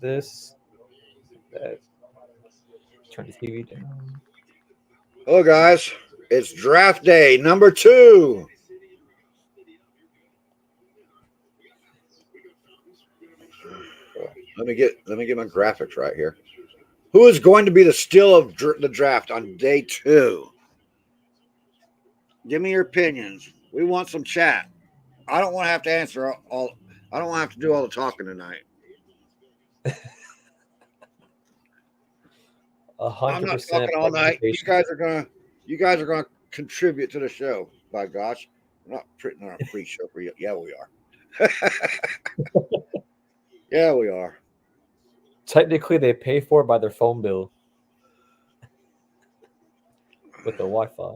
this. That. Turn the TV down. Hello, guys. It's draft day number 2. Let me get my graphics right here. Who is going to be the steal of the draft on day 2? Give me your opinions. We want some chat. I don't want to have to answer all. I don't want to have to do all the talking tonight. 100% I'm not talking all night. You participation. guys are gonna. You guys are gonna contribute to the show. By gosh, we're not putting on a free show for you. Yeah, we are. Yeah, we are. Technically, they pay for it by their phone bill with the Wi-Fi.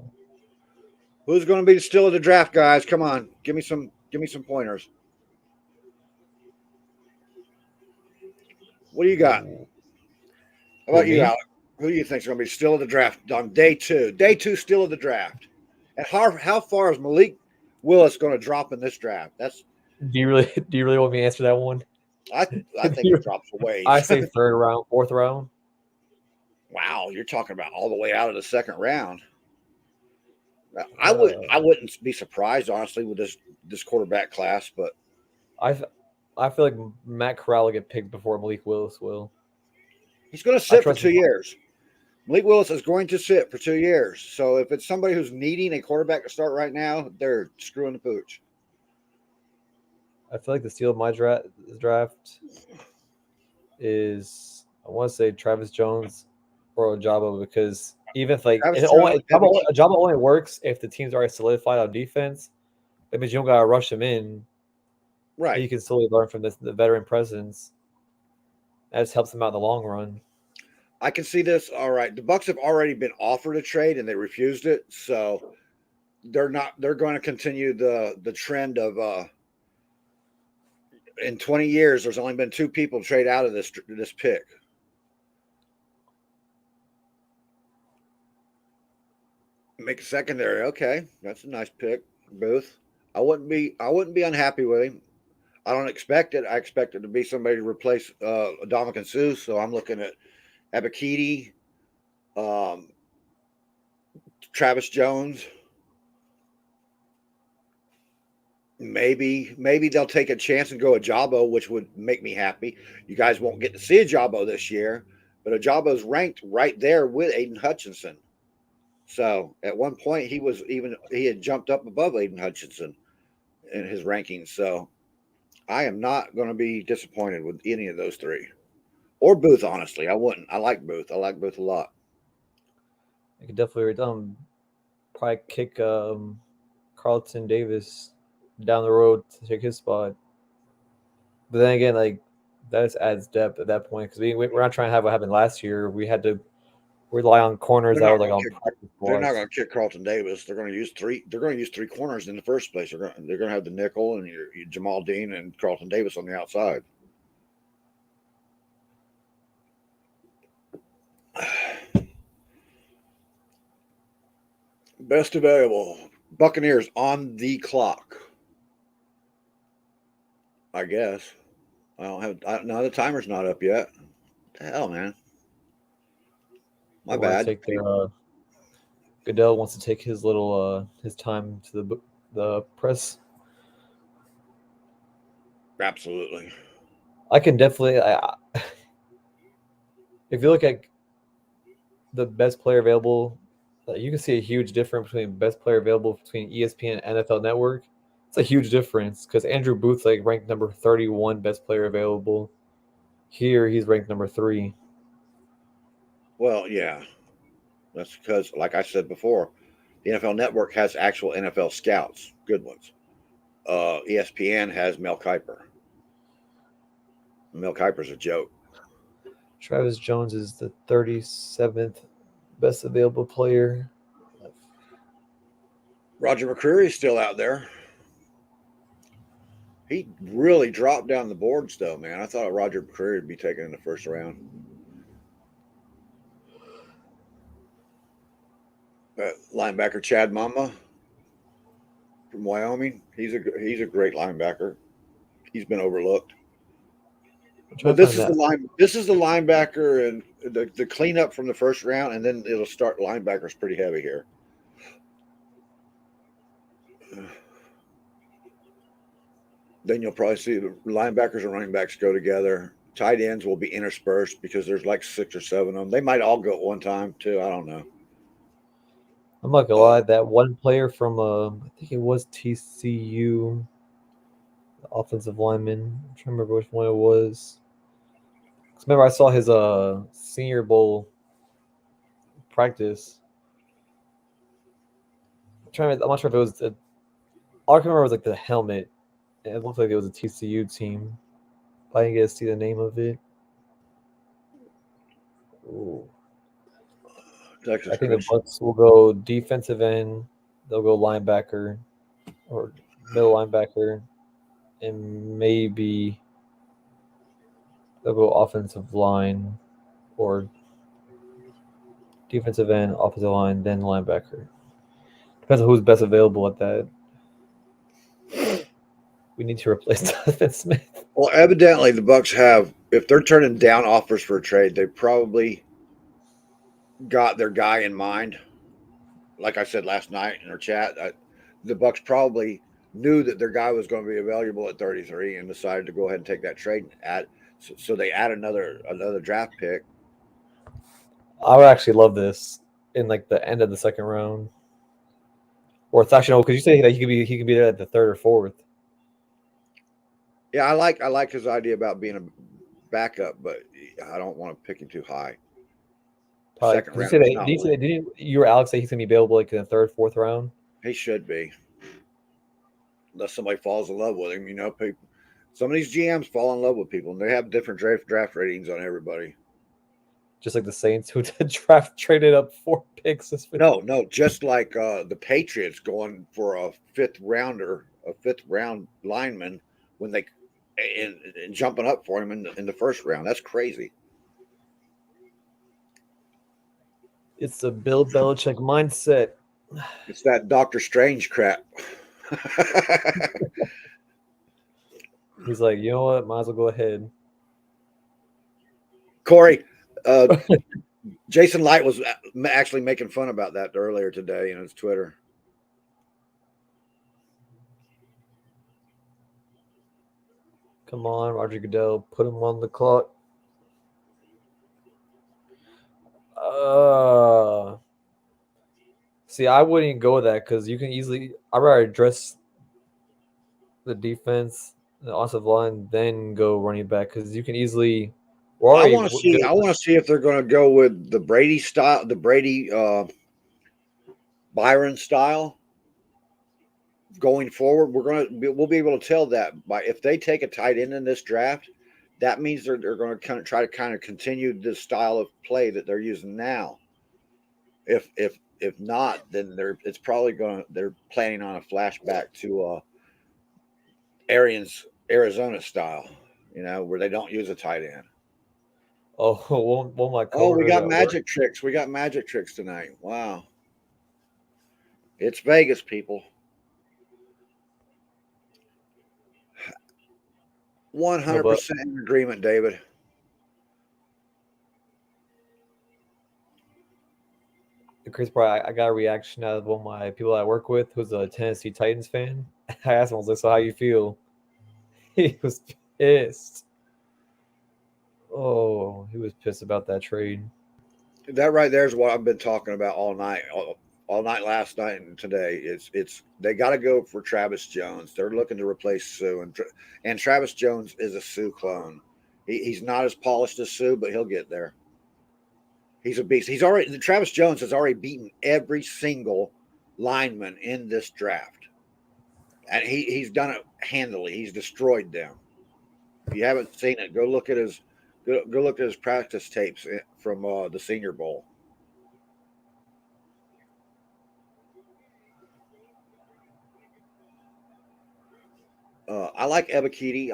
Who's going to be the steal of the draft, guys? Come on, give me some pointers. What do you got? Ooh. How about Who, you, me? Alex? Who do you think is going to be steal of the draft on day 2? Day 2 steal of the draft. And how far is Malik Willis going to drop in this draft? Do you really want me to answer that one? I I think it drops a I ways. say third round, fourth round. Wow, you're talking about all the way out of the second round. Now, I Uh, wouldn't be surprised honestly with this quarterback class, but I, f- I feel like Matt Corral will get picked before Malik Willis will. he's going to I sit for trust him. 2 years. Malik Willis is going to sit for 2 years. So if it's somebody who's needing a quarterback to start right now, they're screwing the pooch. I feel like the steal of my draft is I want to say Travis Jones or Ojabo because even if like Travis it only Jones, Evan, Ojabo only works if the team's already solidified on defense. That means you don't gotta rush him in. right. He can slowly learn from the veteran presence. That just helps him out in the long run. I can see this. All right. The Bucs have already been offered a trade and they refused it. So they're going to continue the trend of in 20 years there's only been 2 people trade out of this pick. Make a secondary. Okay. That's a nice pick, Booth. I wouldn't be unhappy with him. I don't expect it. I expect it to be somebody to replace Dominican Sue. So I'm looking at Abakiti, um, Travis Jones. Maybe they'll take a chance and go a Jabo, which would make me happy. You guys won't get to see a Jabo this year, but a Jabo's ranked right there with Aiden Hutchinson. So at one point he had jumped up above Aiden Hutchinson in his rankings. So I am not going to be disappointed with any of those 3. Or Booth, honestly. I wouldn't. I like Booth. I like Booth a lot. I could definitely probably kick Carlton Davis down the road to take his spot. But then again, like that just adds depth at that point because we're not trying to have what happened last year. We had to rely on corners They're that not were like going on to kick. practice They're not squads. going to kick Carlton Davis. They're going to use 3. They're going to use 3 corners in the first place. They're going to have the nickel and your Jamal Dean and Carlton Davis on the outside. Best available. Buccaneers on the clock. I guess. I don't have. No, the timer's not up yet. What the hell, man. They My want to bad. take their Goodell wants to take his little his time to the press. Absolutely. I can definitely. If you look at the best player available, you can see a huge difference between best player available between ESPN and NFL Network. It's a huge difference because Andrew Booth's like ranked number 31 best player available. Here he's ranked number 3. Well, yeah. That's because, like I said before, the NFL Network has actual NFL scouts, good ones. ESPN has Mel Kiper. Mel Kiper's a joke. Travis Jones is the 37th best available player. Roger McCreary's still out there. He really dropped down the boards, though, man. I thought Roger McCreary would be taken in the first round. Linebacker Chad Mama from Wyoming. He's a great linebacker. He's been overlooked. I'm trying But to find that. This is the linebacker and the cleanup from the first round, and then it'll start linebackers pretty heavy here. Then you'll probably see the linebackers and running backs go together. Tight ends will be interspersed because there's like 6 or 7 of them. They might all go at one time too. I don't know. I'm not gonna Uh, lie, that one player from I think it was TCU, the offensive lineman. I'm trying to remember which one it was. 'Cause remember I saw his Senior Bowl practice. I'm not sure if it was. All I can remember was like the helmet. And it looked like it was a TCU team. But I didn't get to see the name of it. Ooh. I Texas think the Christian. Bucs will go defensive end. They'll go linebacker or middle linebacker, and maybe they'll go offensive line or defensive end, offensive line, then linebacker. Depends on who's best available at that. We need to replace Donovan Smith. Well, evidently the Bucks have. If they're turning down offers for a trade, they probably got their guy in mind. Like I said last night in our chat, the Bucks probably knew that their guy was going to be available at 33 and decided to go ahead and take that trade. So they add another draft pick. I would actually love this in like the end of the second round, or it's actually no, because you say that he could be there at the third or fourth. Yeah, I like his idea about being a backup, but I don't want to pick him too high. Probably Second because you round say that. is Did not you say worth. that? Didn't you or Alex say he's gonna be available like in the third, fourth round? He should be, unless somebody falls in love with him. You know, people. Some of these GMs fall in love with people, and they have different draft ratings on everybody. Just like the Saints who did draft traded up 4 picks this week. No, just like the Patriots going for a fifth round lineman when they and jumping up for him in the first round. That's crazy. It's the Bill Belichick mindset. It's that Doctor Strange crap. He's like, you know what? Might as well go ahead. Corey, uh, Jason Light was actually making fun about that earlier today in his Twitter. Come on, Roger Goodell, put him on the clock. Uh, See, I wouldn't go with that because you can easily. I'd rather address the defense, the offensive line, then go running back because you can easily. We're I already want to good. see. I want to see if they're going to go with the Brady style, the Brady Byron style going forward. We'll be able to tell that by if they take a tight end in this draft. That means they're going to kind of continue the style of play that they're using now. If not, then it's probably going. They're planning on a flashback to Arians Arizona style. You know, where they don't use a tight end. Oh, one of my Oh, we coworkers got at work. magic tricks. We got magic tricks tonight. Wow. It's Vegas, people. No, but 100% in agreement, David. the crazy part, I got a reaction out of one of my people I work with who's a Tennessee Titans fan. I asked him, I was like, "So how you feel?" He was pissed. Oh, he was pissed about that trade. That right there is what I've been talking about all night last night and today. It's they got to go for Travis Jones. They're looking to replace Sue, and Travis Jones is a Sue clone. He's not as polished as Sue, but he'll get there. He's a beast. Travis Jones has already beaten every single lineman in this draft, and he's done it handily. He's destroyed them. If you haven't seen it, go look at his practice tapes from the Senior Bowl. I like Ebikidi.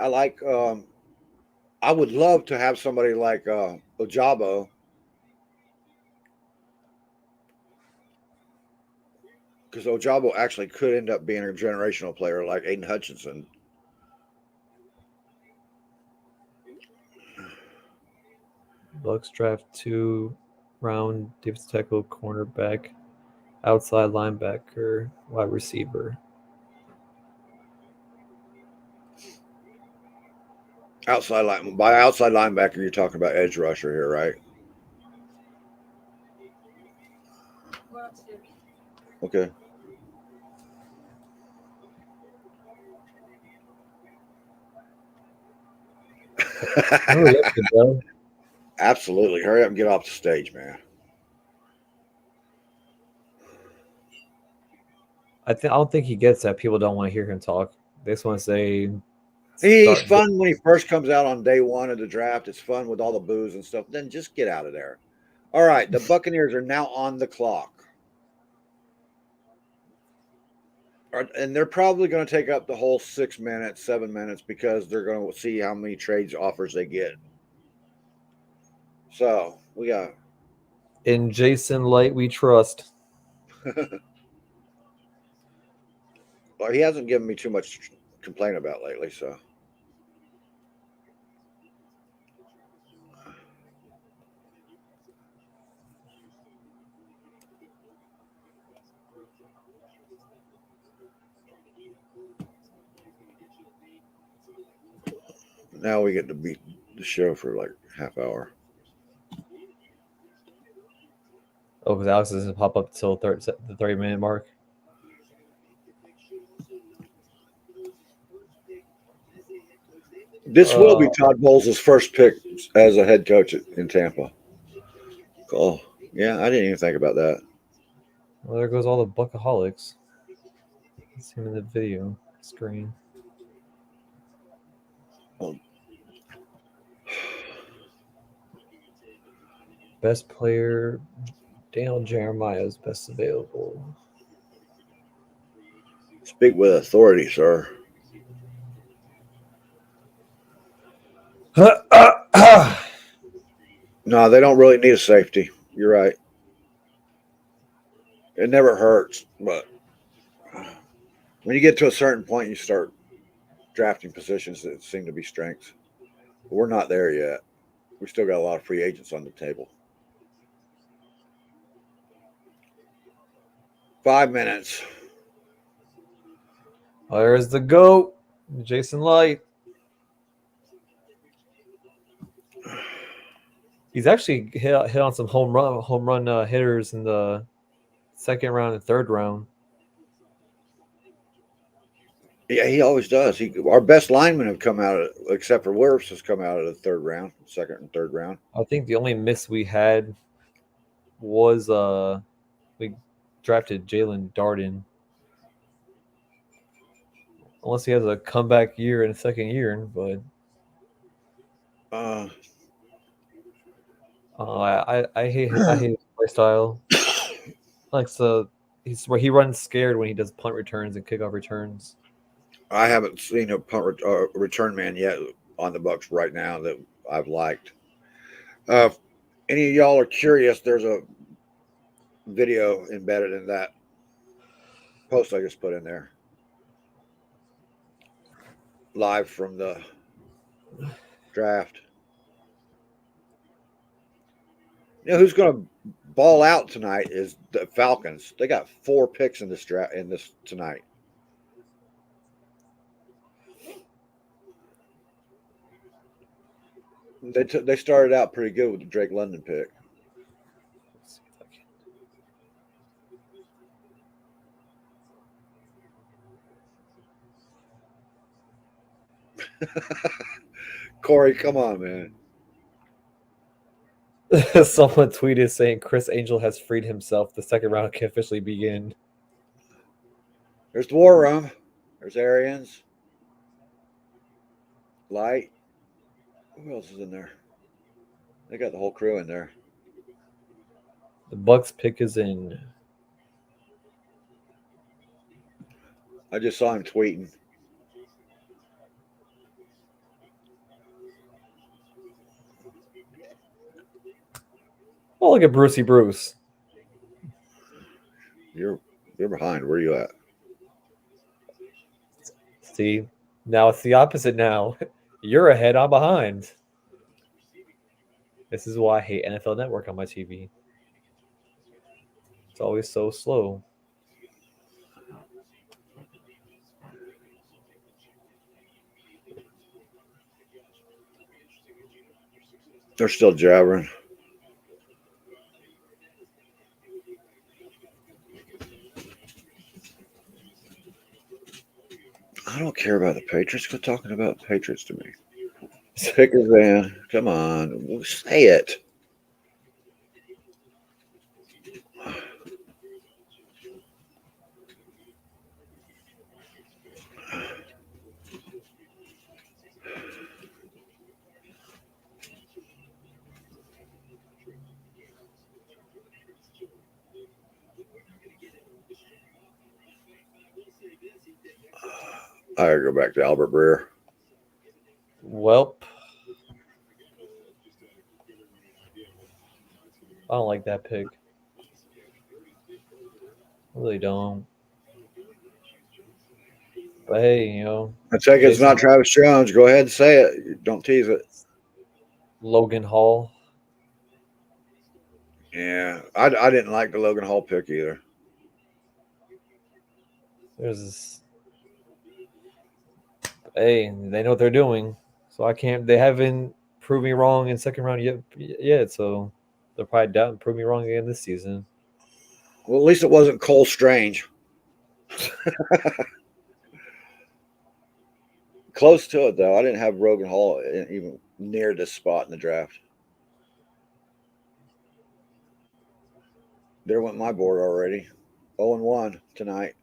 I would love to have somebody like Ojabo because Ojabo actually could end up being a generational player like Aiden Hutchinson. Bucks draft 2 round defensive tackle, cornerback, outside linebacker, wide receiver. By outside linebacker, you're talking about edge rusher here, right? Okay. Hurry up, Goodell. Absolutely. Hurry up and get off the stage, man. I don't think he gets that. People don't want to hear him talk. They just want to say He's start. fun when he first comes out on day one of the draft. It's fun with all the booze and stuff. Then just get out of there. All right. The Buccaneers are now on the clock. And they're probably going to take up the whole 6 minutes, 7 minutes because they're going to see how many trades offers they get. So we got. In Jason Light, we trust. Well, he hasn't given me too much to complain about lately. So now we get to beat the show for like half hour. Oh, because Alex doesn't pop up till the 30-minute mark. This will be Todd Bowles' first pick as a head coach in Tampa. Oh, yeah, I didn't even think about that. Well, there goes all the Buckaholics. See him in the video screen. Oh. Best player, Daniel Jeremiah is best available. Speak with authority, sir. No, they don't really need a safety. You're right. It never hurts, but when you get to a certain point, you start drafting positions that seem to be strengths. But we're not there yet. We still got a lot of free agents on the table. 5 minutes. There's the GOAT, Jason Light. He's actually hit on some home run hitters in the second round and third round. Yeah, he always does. Our best linemen have come out, except for Wirfs, has come out of the third round, second and third round. I think the only miss we had was we drafted Jalen Darden. Unless he has a comeback year in the second year, but Uh, I hate his play style. Like he's where he runs scared when he does punt returns and kickoff returns. I haven't seen a return man yet on the Bucs right now that I've liked. If any of y'all are curious, there's a video embedded in that post I just put in there, live from the draft. You know who's going to ball out tonight is the Falcons. They got 4 picks in this draft tonight. They started out pretty good with the Drake London pick. Corey, come on, man. Someone tweeted saying Chris Angel has freed himself. The second round can officially begin. There's the War Room. There's Arians. Light. Who else is in there? They got the whole crew in there. The Bucs pick is in. I just saw him tweeting. Oh, look at Brucey Bruce. You're behind. Where are you at? See, now it's the opposite now. You're ahead, I'm behind. This is why I hate NFL Network on my TV. It's always so slow. They're still jabbering. I don't care about the Patriots. Quit talking about Patriots to me. Pickers van. Come on. Say it. I gotta go back to Albert Breer. Welp, I don't like that pick. I really don't. But hey, I take it it's Jason not Travis Jones. Go ahead and say it. Don't tease it. Logan Hall. Yeah, I didn't like the Logan Hall pick either. There's this, hey, they know what they're doing. So I can't. They haven't proved me wrong in second round yet. So they'll probably doubt and prove me wrong again this season. Well, at least it wasn't Cole Strange. Close to it though. I didn't have Logan Hall even near this spot in the draft. There went my board already. 0-1 tonight.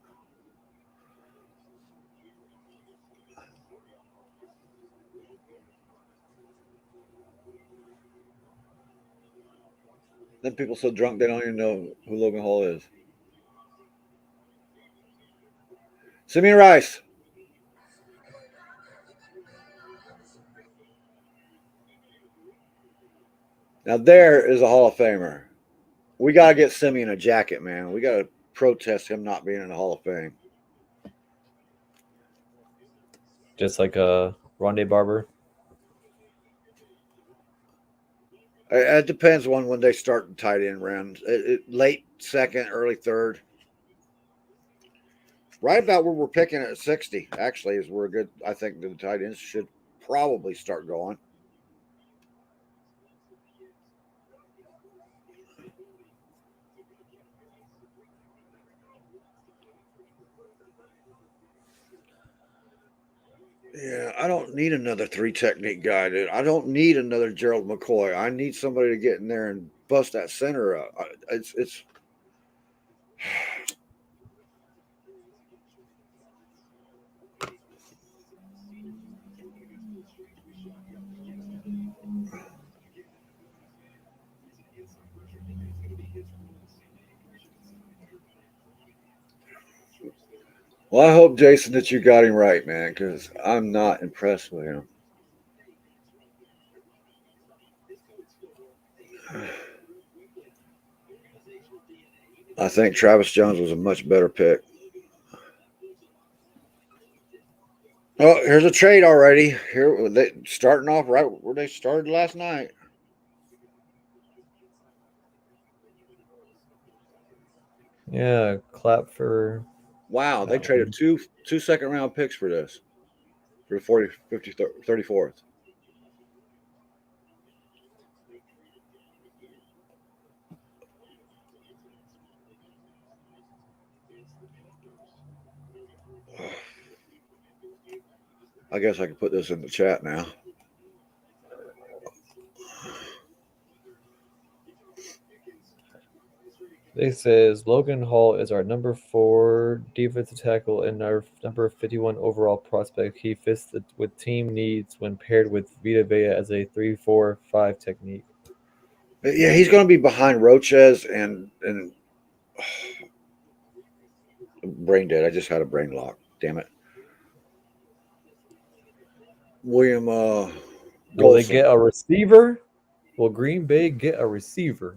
Then people so drunk they don't even know who Logan Hall is. Simeon Rice. Now there is a Hall of Famer. We gotta get Simeon a jacket, man. We gotta protest him not being in the Hall of Fame. Just like Rondé Barber. It depends on when they start the tight end rounds. Late second, early third. Right about where we're picking at 60, actually, is where good. I think the tight ends should probably start going. Yeah, I don't need another three technique guy, dude. I don't need another Gerald McCoy. I need somebody to get in there and bust that center up. It's. Well, I hope Jason that you got him right, man, because I'm not impressed with him. I think Travis Jones was a much better pick. Oh, here's a trade already. Here they starting off right where they started last night. Yeah, clap for Wow, they that traded one. two second round picks for this for the 40, 50, 34th. I guess I can put this in the chat now. It says Logan Hall is our number 4 defensive tackle and our number 51 overall prospect. He fits with team needs when paired with Vita Vea as a 3-4-5 technique. Yeah, he's going to be behind Roches and brain dead. I just had a brain lock. Damn it. William Will they Golson. get a receiver? Will Green Bay get a receiver?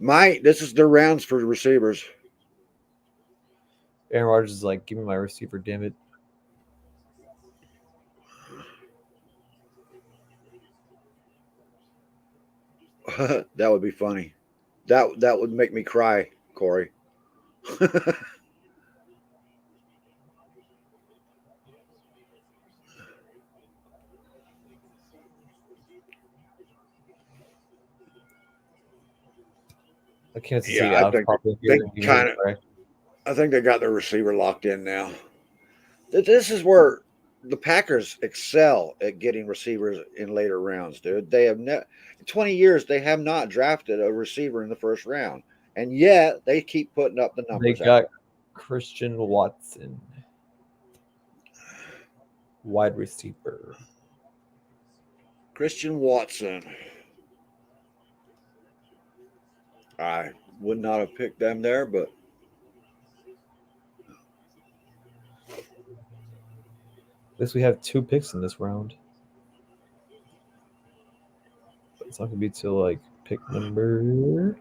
This is their rounds for the receivers. Aaron Rodgers is like, give me my receiver, damn it. That would be funny. That would make me cry, Corey. The Kansas Yeah, City I odds think pop in they here and give me a kind of. crack. I think they got their receiver locked in now. This is where the Packers excel at getting receivers in later rounds, dude. They have in 20 years they have not drafted a receiver in the first round, and yet they keep putting up the They numbers out got there. Christian Watson, wide receiver. Christian Watson. I would not have picked them there, but At least we have 2 picks in this round. But it's not gonna be till like pick number.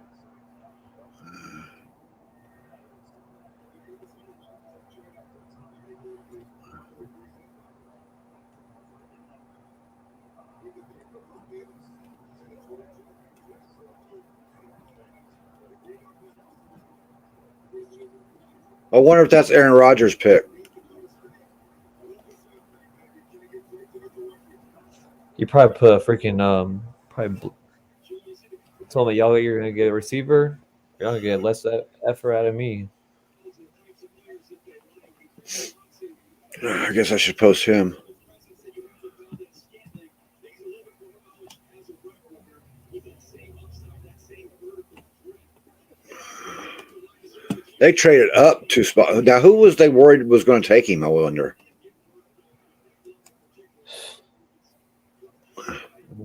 I wonder if that's Aaron Rodgers' pick. You probably put a freaking told me y'all you're gonna get a receiver. You're gonna get less effort out of me. I guess I should post him. They traded up 2 spots. Now, who was they worried was going to take him? I wonder.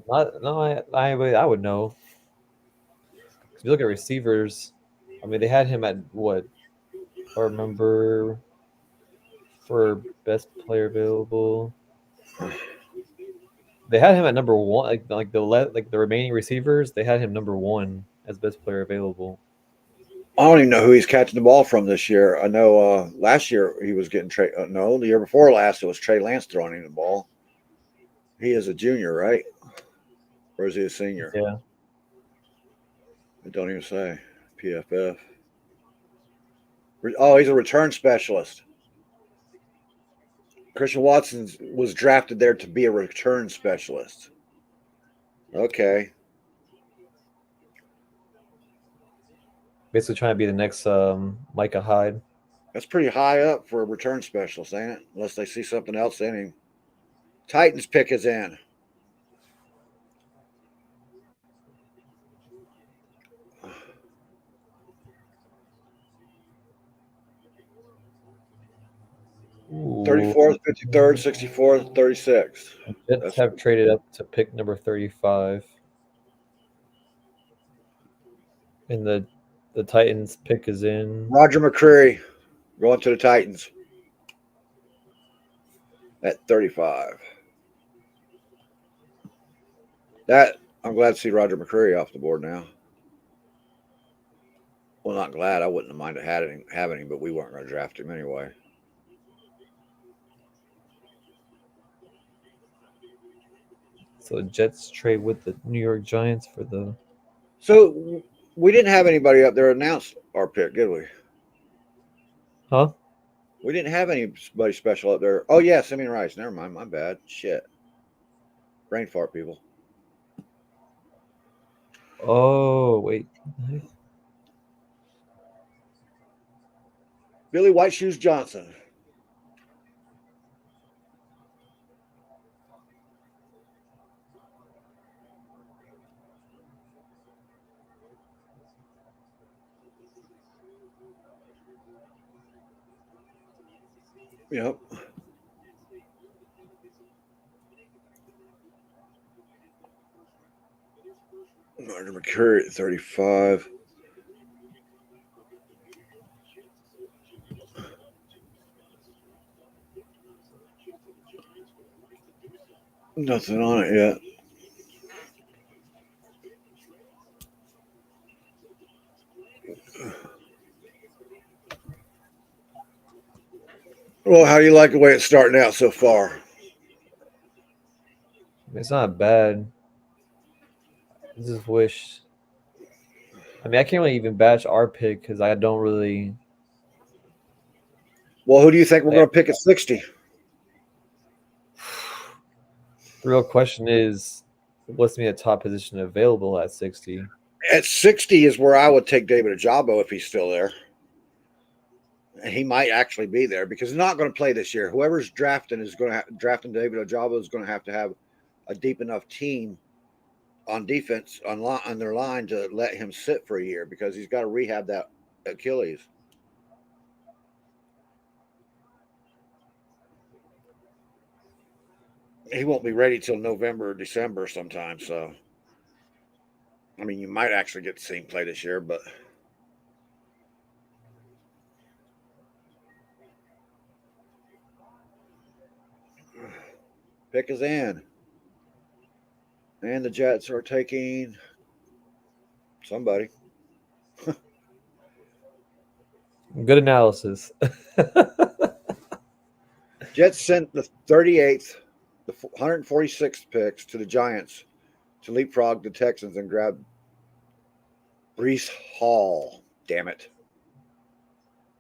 Not no, I would know. If you look at receivers, I mean they had him at what? I remember for best player available. They had him at number one, like the remaining receivers. They had him number one as best player available. I don't even know who he's catching the ball from this year. I know last year he was getting Trey. No, the year before last it was Trey Lance throwing him the ball. He is a junior, right? Or is he a senior? Yeah, I don't even say. PFF. Oh, he's a return specialist. Christian Watson was drafted there to be a return specialist. Okay. basically trying to be the next Micah Hyde. That's pretty high up for a return specialist, ain't it? Unless they see something else in him. Titans pick is in. Ooh, 34th, 53rd, 64th, 36th. Jets That's have traded up to pick number 35, and the Titans pick is in. Roger McCreary going to the Titans at 35. That I'm glad to see Roger McCreary off the board now. Well, not glad. I wouldn't have minded having him, but we weren't going to draft him anyway. So Jets trade with the New York Giants for the. So we didn't have anybody up there announce our pick, did we? Huh? We didn't have anybody special up there. Oh yeah, Simeon Rice. Never mind. My bad. Shit. Brain fart, people. Oh wait. Billy White Shoes Johnson. Yep. Roger McCreary at 35. Nothing on it yet. Well, how do you like the way it's starting out so far? It's not bad. I just wish. I mean, I can't really even bash our pick because I don't really. Well, who do you think we're Like, going to pick at 60? the real question is, what's the top position available at 60? At 60 is where I would take David Ajabo if he's still there. And he might actually be there because he's not going to play this year. Whoever's drafting is going to drafting David Ajabo is going to have a deep enough team on defense on their line to let him sit for a year because he's got to rehab that Achilles. He won't be ready till November or December sometime. So, I mean, you might actually get to see him play this year, but pick is in. And the Jets are taking somebody. Good analysis. Jets sent the 38th, the 146th picks to the Giants to leapfrog the Texans and grab Brees Hall. Damn it.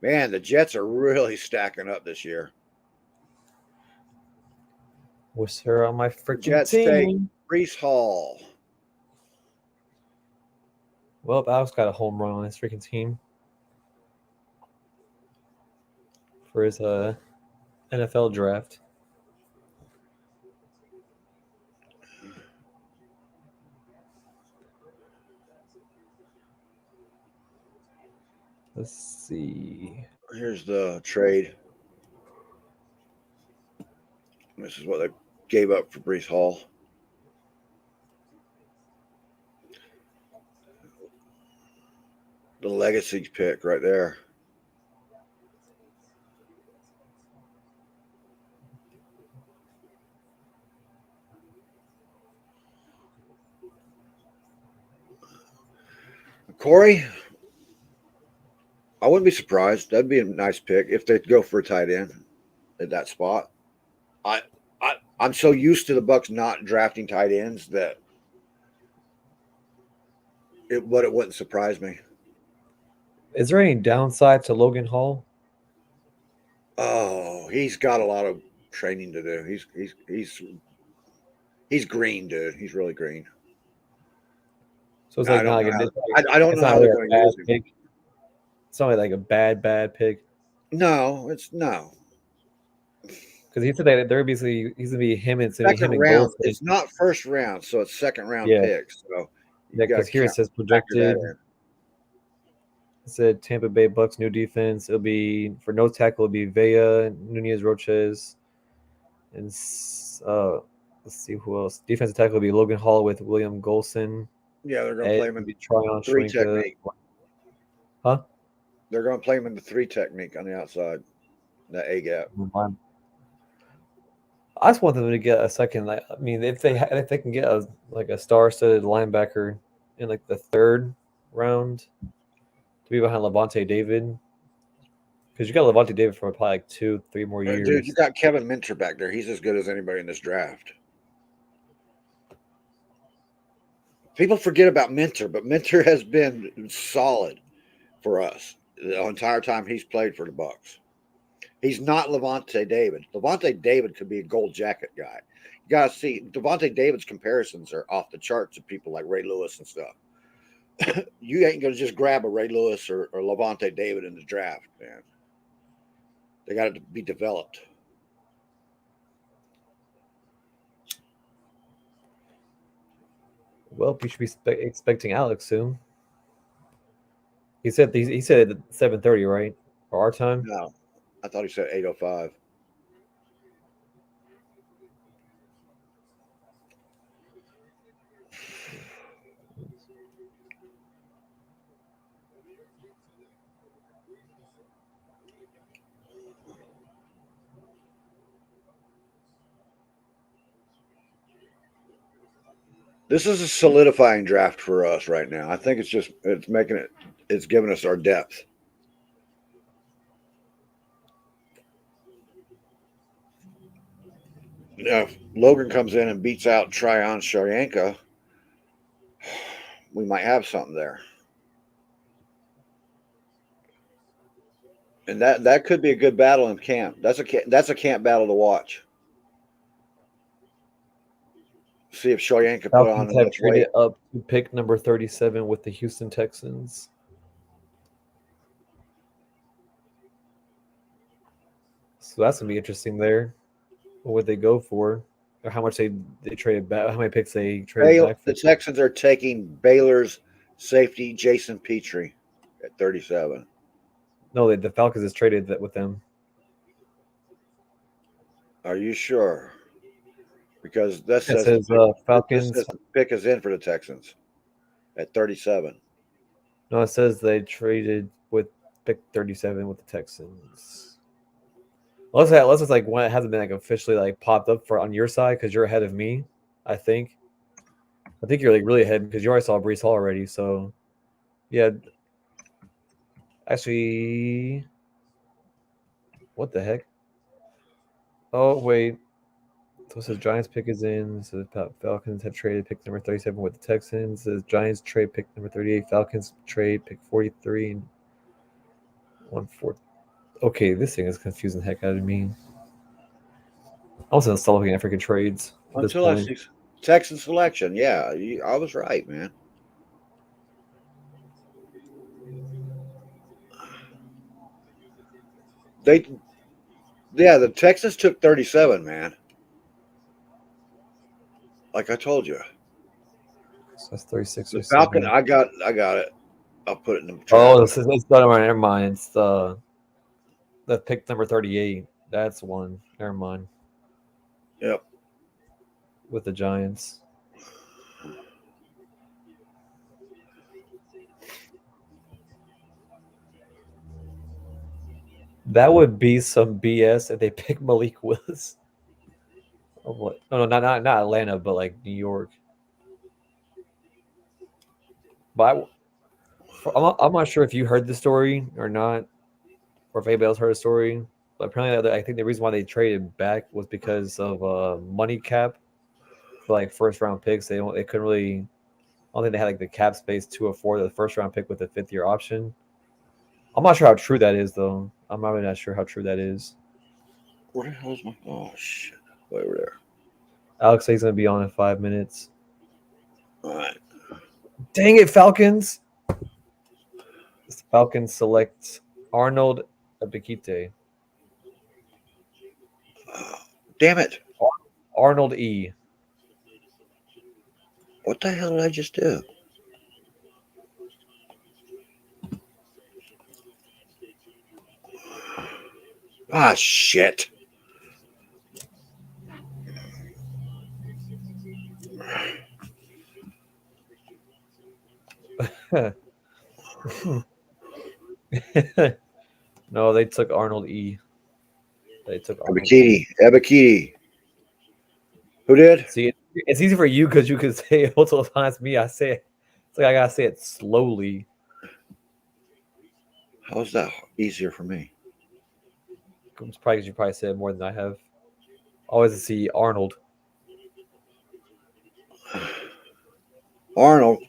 Man, the Jets are really stacking up this year. Wish her on my The freaking Jets take team. Brees Hall. Well, Alex got a home run on his freaking team for his NFL draft. Let's see. Here's the trade. This is what they gave up for Brees Hall. The legacy pick right there. Corey, I wouldn't be surprised. That'd be a nice pick if they'd go for a tight end at that spot. I, I'm so used to the Bucs not drafting tight ends that it wouldn't surprise me. Is there any downside to Logan Hall? Oh, he's got a lot of training to do. He's green, dude. He's really green. So it's I like not don't like know a, how. it's, like, I don't it's know not how really they're a going to bad use him. pick. It's not like a bad pick No, it's no because he said that they're basically he's gonna be him and it's gonna be second him and round. Golson. It's not first round, so it's second round Yeah, picks. So you yeah. got to Because here it says factor that projected. in. It said Tampa Bay Bucks new defense. It'll be for no tackle. It'll be Vea, Nunez, Roches, and let's see who else. Defensive tackle will be Logan Hall with William Golson. Yeah, they're going to Edge play him will in be Tryon three Schwenka. technique. Huh? They're going to play him in the three technique on the outside, the A gap. I just want them to get a second. Like, I mean, if they can get a star-studded linebacker in like the third round to be behind Levante David, because you got Levante David for probably like 2-3 more Dude, you years. got Kevin Minter back there. He's as good as anybody in this draft. People forget about Minter, but Minter has been solid for us the entire time he's played for the Bucs. He's not Levante David. Levante David could be a gold jacket guy. You gotta see Levante David's comparisons are off the charts of people like Ray Lewis and stuff. You ain't gonna just grab a Ray Lewis or Levante David in the draft, man. They got to be developed. Well, you should be expecting Alex soon. He said 7:30, right? For our time. No, I thought he said 8:05. This is a solidifying draft for us right now. I think it's giving us our depth. Now, if Logan comes in and beats out Tryon Shoyanka, we might have something there, and that could be a good battle in camp. That's a camp battle to watch. See if Cheyenne can put on Falcons have enough weight. traded up to pick number 37 with the Houston Texans. So that's gonna be interesting there. What would they go for? Or how much they traded back? How many picks they traded back The for? Texans are taking Baylor's safety Jason Petrie at 37. No, the Falcons has traded that with them. Are you sure? Because this It says says this Falcons. says the pick is in for the Texans at 37. No, it says they traded with pick 37 with the Texans. Unless it's like when it hasn't been like officially like popped up for on your side because you're ahead of me. I think. I think you're like really ahead because you already saw Brees Hall already. So yeah, actually, what the heck? Oh wait, so it says Giants pick is in. So the Falcons have traded pick number 37 with the Texans. It says Giants trade pick number 38. Falcons trade pick 43 and 1/4. Okay, this thing is confusing the heck out of me. I was gonna start looking at freaking trades at this Until I point. see Texan selection, yeah, I was right, man. They, yeah, the Texans took 37, man. Like I told you, So that's 36 the or Falcon. 7. I got it. I'll put it in the chat. Oh, it's done. Never mind. It's the pick number 38. That's one. Never mind. Yep. With the Giants. That would be some BS if they pick Malik Willis. Oh, what? No, not Atlanta, but like New York. But I'm not sure if you heard the story or not, or if anybody else heard the story. But apparently, I think the reason why they traded back was because of money cap for like first round picks. They couldn't really. I don't think they had like the cap space to afford the first round pick with the 5th year option. I'm not sure how true that is, though. I'm not really not sure how true that is. Where the hell is my? Oh shit! Way over there. Alex says he's gonna be on in 5 minutes. All right. Dang it, Falcons! Falcons select Arnold Abikite. Damn it! Arnold E. What the hell did I just do? Ah, shit. No, they took Arnold E. They took Arnold E. Ebikiti. Who did? See, it's easy for you because you can say it multiple times. Me, I say it. It's like I gotta say it slowly. How is that easier for me? It's probably because you probably said it more than I have. Always see Arnold. Arnold.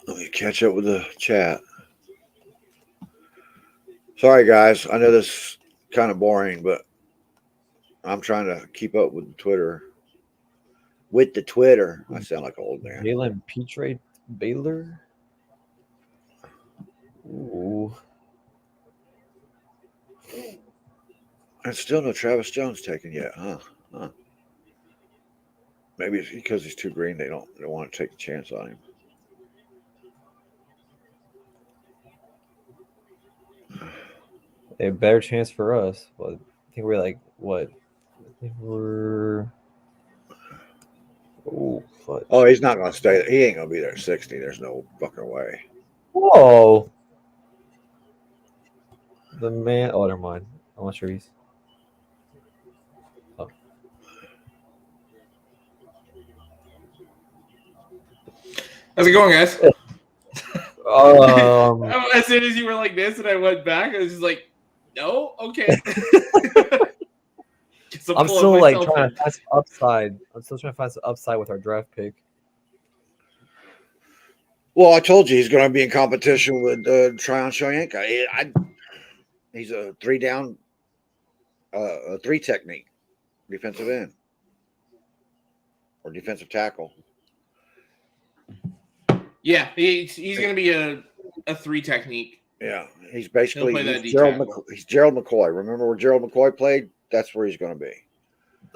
Let me catch up with the chat. Sorry, guys. I know this is kind of boring, but I'm trying to keep up with Twitter. With the Twitter. I sound like an old man. Jalen Petre Baylor. Ooh. And still no Travis Jones taken yet, huh? Maybe it's because he's too green. They don't want to take a chance on him. A better chance for us. But I think we're like what? I think we're. Oh, fudge. Oh, he's not going to stay. He ain't going to be there at 60. There's no fucking way. Whoa. The man. Oh, never mind. I'm not sure he's. Oh. How's it going, guys? Um, As soon as you were like this and I went back, I was just like, No, okay. I'm still like trying to find some upside. I'm still trying to find some upside with our draft pick. Well, I told you he's going to be in competition with Tryon Shoyinka. He's a 3-down, a 3 technique defensive end or defensive tackle. Yeah, he's going to be a 3 technique. Yeah, he's basically he's Gerald McCoy. Remember where Gerald McCoy played? That's where he's going to be.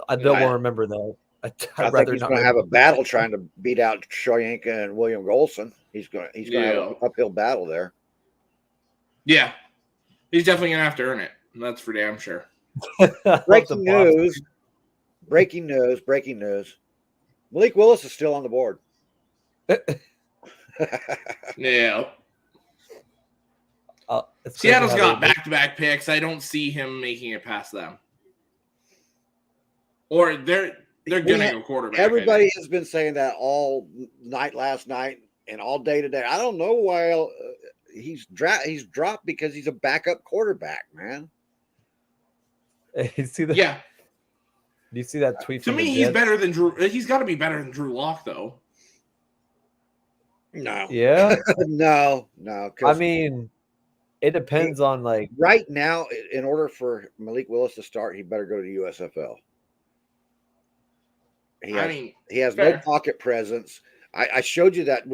I don't want to remember that. I think he's going to have a battle trying to beat out Shoyinka and William Golson. He's going to have an uphill battle there. Yeah, he's definitely going to have to earn it. That's for damn sure. Breaking news. Malik Willis is still on the board. Yeah. Seattle's got back-to-back picks. I don't see him making it past them. Or they're going to go quarterback. Everybody has been saying that all night last night and all day today. I don't know why he's dropped because he's a backup quarterback, man. You see that? Yeah. Do you see that tweet? To me, he's better than Drew. He's got to be better than Drew Lock, though. No. Yeah. No. I mean, it depends on like right now. In order for Malik Willis to start, he better go to the USFL. He has no pocket presence. I showed you that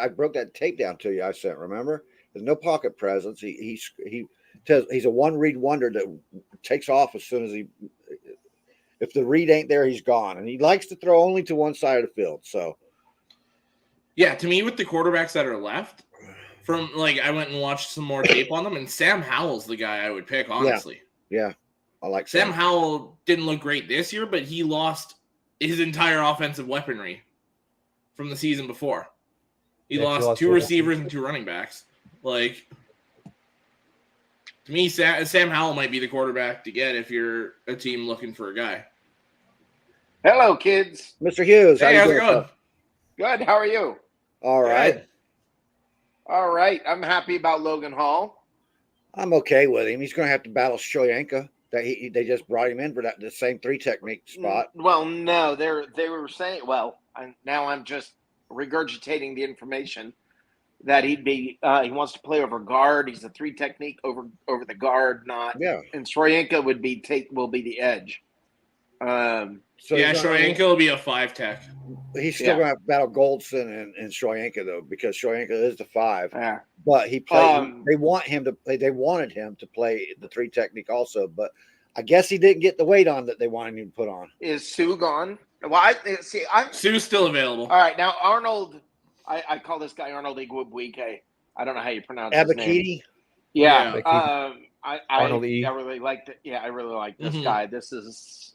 I broke that tape down to you. I sent. Remember, there's no pocket presence. He's a one read wonder that takes off as soon as if the read ain't there, he's gone. And he likes to throw only to one side of the field. So, yeah, to me, with the quarterbacks that are left, from like I went and watched some more tape on them, and Sam Howell's the guy I would pick, honestly. Yeah. I like Sam Howell didn't look great this year, but he lost his entire offensive weaponry from the season before. He lost 2 receivers and 2 running backs. Like, to me, Sam Howell might be the quarterback to get if you're a team looking for a guy. Hello, kids. Mr. Hughes. Hey, how's it going? Good. How are you? All right. Good. All right. I'm happy about Logan Hall. I'm okay with him. He's going to have to battle Shoyinka. They just brought him in for the same 3 technique spot. Well, no, they were saying. Well, now I'm just regurgitating the information that he'd be. He wants to play over guard. He's a 3 technique over the guard, not. Yeah. And Shoyinka will be the edge. Shoyinka will be a 5 tech. He's still going to have to battle Goldson and Shoyinka though, because Shoyinka is the 5. Yeah. But he played. They wanted him to play the 3 technique also, but I guess he didn't get the weight on that they wanted him to put on. Is Sue gone? Well, Sue's still available. All right, now Arnold. I call this guy Arnold Igwebuike. I don't know how you pronounce his name. Yeah. Arnold E. I really liked it. Yeah, I really like this guy. This is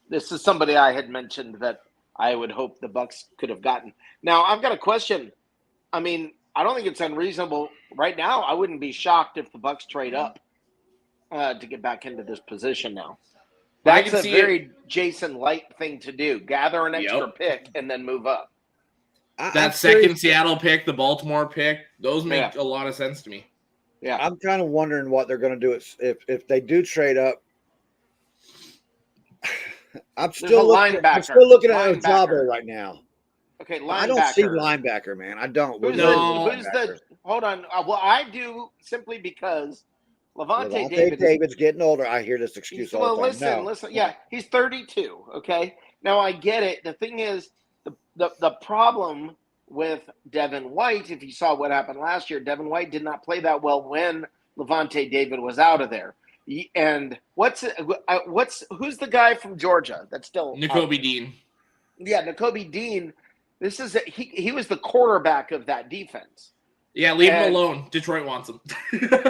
This is somebody I had mentioned that I would hope the Bucs could have gotten. Now I've got a question. I mean, I don't think it's unreasonable right now. I wouldn't be shocked if the Bucs trade up to get back into this position now. That's a very Jason Light thing to do. Gather an extra pick and then move up. That second Seattle pick, the Baltimore pick, those make a lot of sense to me. Yeah, I'm kind of wondering what they're going to do if they do trade up. I'm still looking at Ojabo right now. Okay, linebacker. I don't see linebacker, man. I don't. Hold on. Well, I do simply because Levante David's getting older. I hear this excuse all the time. Listen. Yeah, he's 32. Okay. Now I get it. The thing is, the problem with Devin White, if you saw what happened last year, Devin White did not play that well when Levante David was out of there. And who's the guy from Georgia that's still Nakobe Dean? Yeah, Nakobe Dean. This is he was the quarterback of that defense. Yeah, leave him alone. Detroit wants him. There's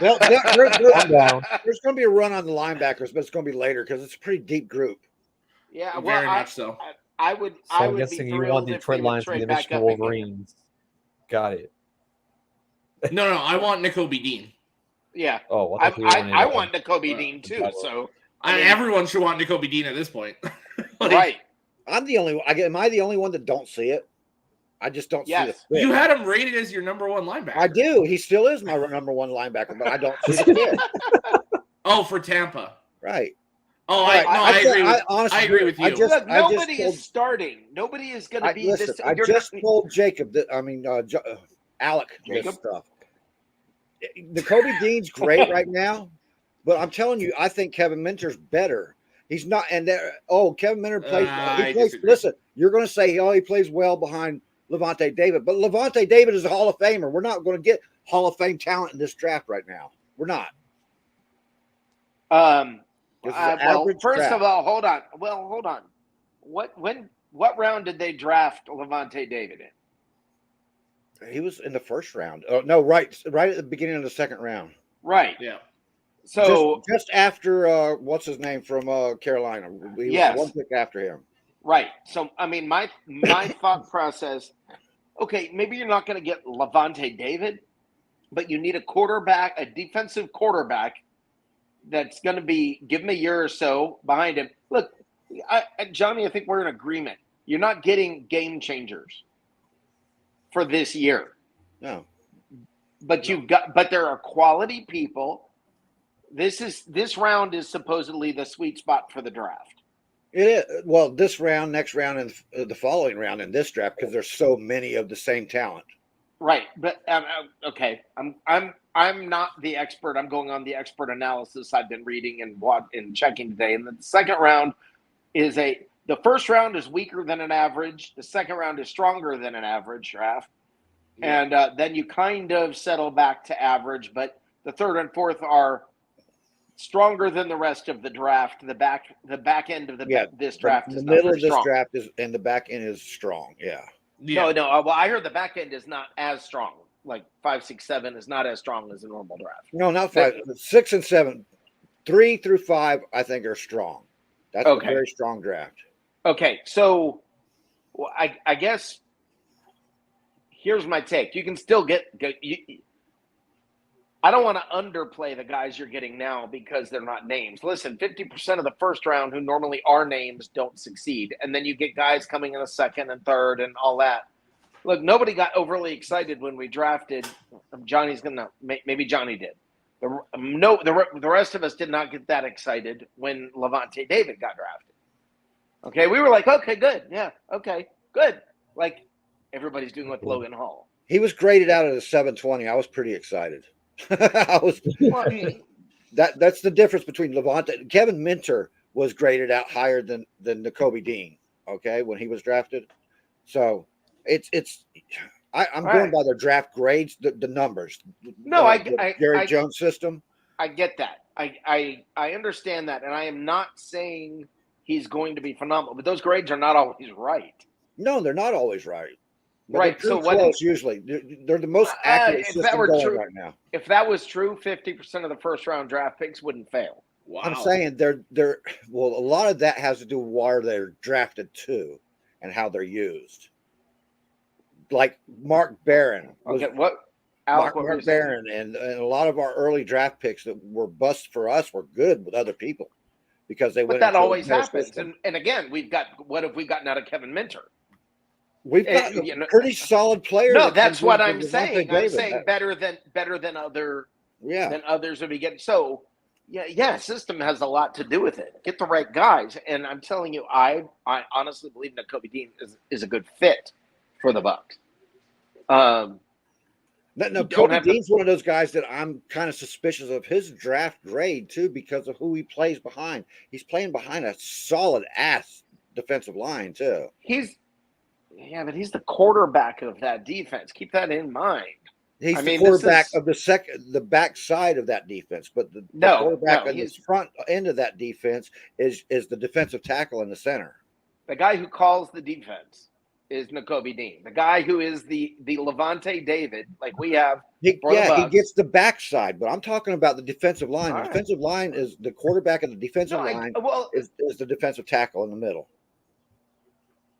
going to be a run on the linebackers, but it's going to be later because it's a pretty deep group. Yeah, well, very much so. I'm guessing you want Detroit Lions to be the Michigan Wolverines. Got it. No, I want Nakobe Dean. Yeah. Oh, I want Nakobe Dean too. So everyone should want Nakobe Dean at this point. Right. Am I the only one that don't see it? I just don't see Yes. the fit. You had him rated as your number one linebacker. I do. He still is my number one linebacker, but I don't see the fit. Oh, for Tampa. Right. Oh, Right. I agree. I agree with you. Look, nobody is starting. Nobody is going to be listen, this. I just told Jacob that. I mean, Alec, Jacob? this stuff. Nakobe Dean's great right now, but I'm telling you, I think Kevin Minter's better. He's not, and Kevin Minter plays. I plays disagree. listen, you're going to say, he plays well behind Levante David, but Levante David is a Hall of Famer. We're not going to get Hall of Fame talent in this draft right now. We're not. Well, first of all, hold on. Well, hold on. What round did they draft Levante David in? He was in the first round. Oh no, right at the beginning of the second round. Right. Yeah. So just after what's his name from Carolina? He was one pick after him. Right. So I mean, my thought process. Okay, maybe you're not going to get Levante David, but you need a defensive quarterback that's going to give him a year or so behind him. Look, Johnny, I think we're in agreement. You're not getting game changers for this year. No. But there are quality people. This round is supposedly the sweet spot for the draft. It is. Well, this round, next round, and the following round in this draft, because there's so many of the same talent. Right, but okay, I'm not the expert. I'm going on the expert analysis I've been reading and checking today. And the second round the first round is weaker than an average. The second round is stronger than an average draft, and then you kind of settle back to average. But the third and fourth are stronger than the rest of the draft. The back end of this draft is the not middle of this strong. draft is, and the back end is strong. Yeah. No. Well, I heard the back end is not as strong. Like 5, 6, 7 is not as strong as a normal draft. No, not 5, 6, and 7, 3 through 5. I think are strong. That's a very strong draft. Okay, so I guess here's my take. You can still I don't want to underplay the guys you're getting now because they're not names. Listen, 50% of the first round who normally are names don't succeed. And then you get guys coming in the second and third and all that. Look, nobody got overly excited when we drafted. Johnny's going to – maybe Johnny did. The rest of us did not get that excited when Levante David got drafted. Okay, we were like, okay, good. Yeah, okay, good. Like everybody's doing with Logan Hall. He was graded out at a 720. I was pretty excited. That's the difference between Levante. Kevin Minter was graded out higher than Nakobe Dean. Okay, when he was drafted. So I'm going by their draft grades, the numbers. No, Jerry Jones system. I get that. I understand that, and I am not saying he's going to be phenomenal, but those grades are not always right. No, they're not always right. But right. So close, usually they're the most accurate system going right now. If that was true, 50% of the first round draft picks wouldn't fail. Wow. I'm saying they're a lot of that has to do with where they're drafted to and how they're used. Like Mark Barron. Mark Barron and a lot of our early draft picks that were busts for us were good with other people because they went. But that always happens. And again, what have we gotten out of Kevin Minter? We've got pretty solid players. No, that's what I'm saying. I'm saying better than others would be getting. So system has a lot to do with it. Get the right guys, and I'm telling you, I honestly believe that Nakobe Dean is a good fit for the Bucs. Nakobe Dean's one of those guys that I'm kind of suspicious of his draft grade too because of who he plays behind. He's playing behind a solid ass defensive line too. But he's the quarterback of that defense. Keep that in mind. He's the quarterback of the back side of that defense, but the quarterback on the front end of that defense is the defensive tackle in the center. The guy who calls the defense is Nakobe Dean. The guy who is the Levante David, like we have. He gets the backside, but I'm talking about the defensive line. The defensive line is the quarterback of the defensive line is the defensive tackle in the middle.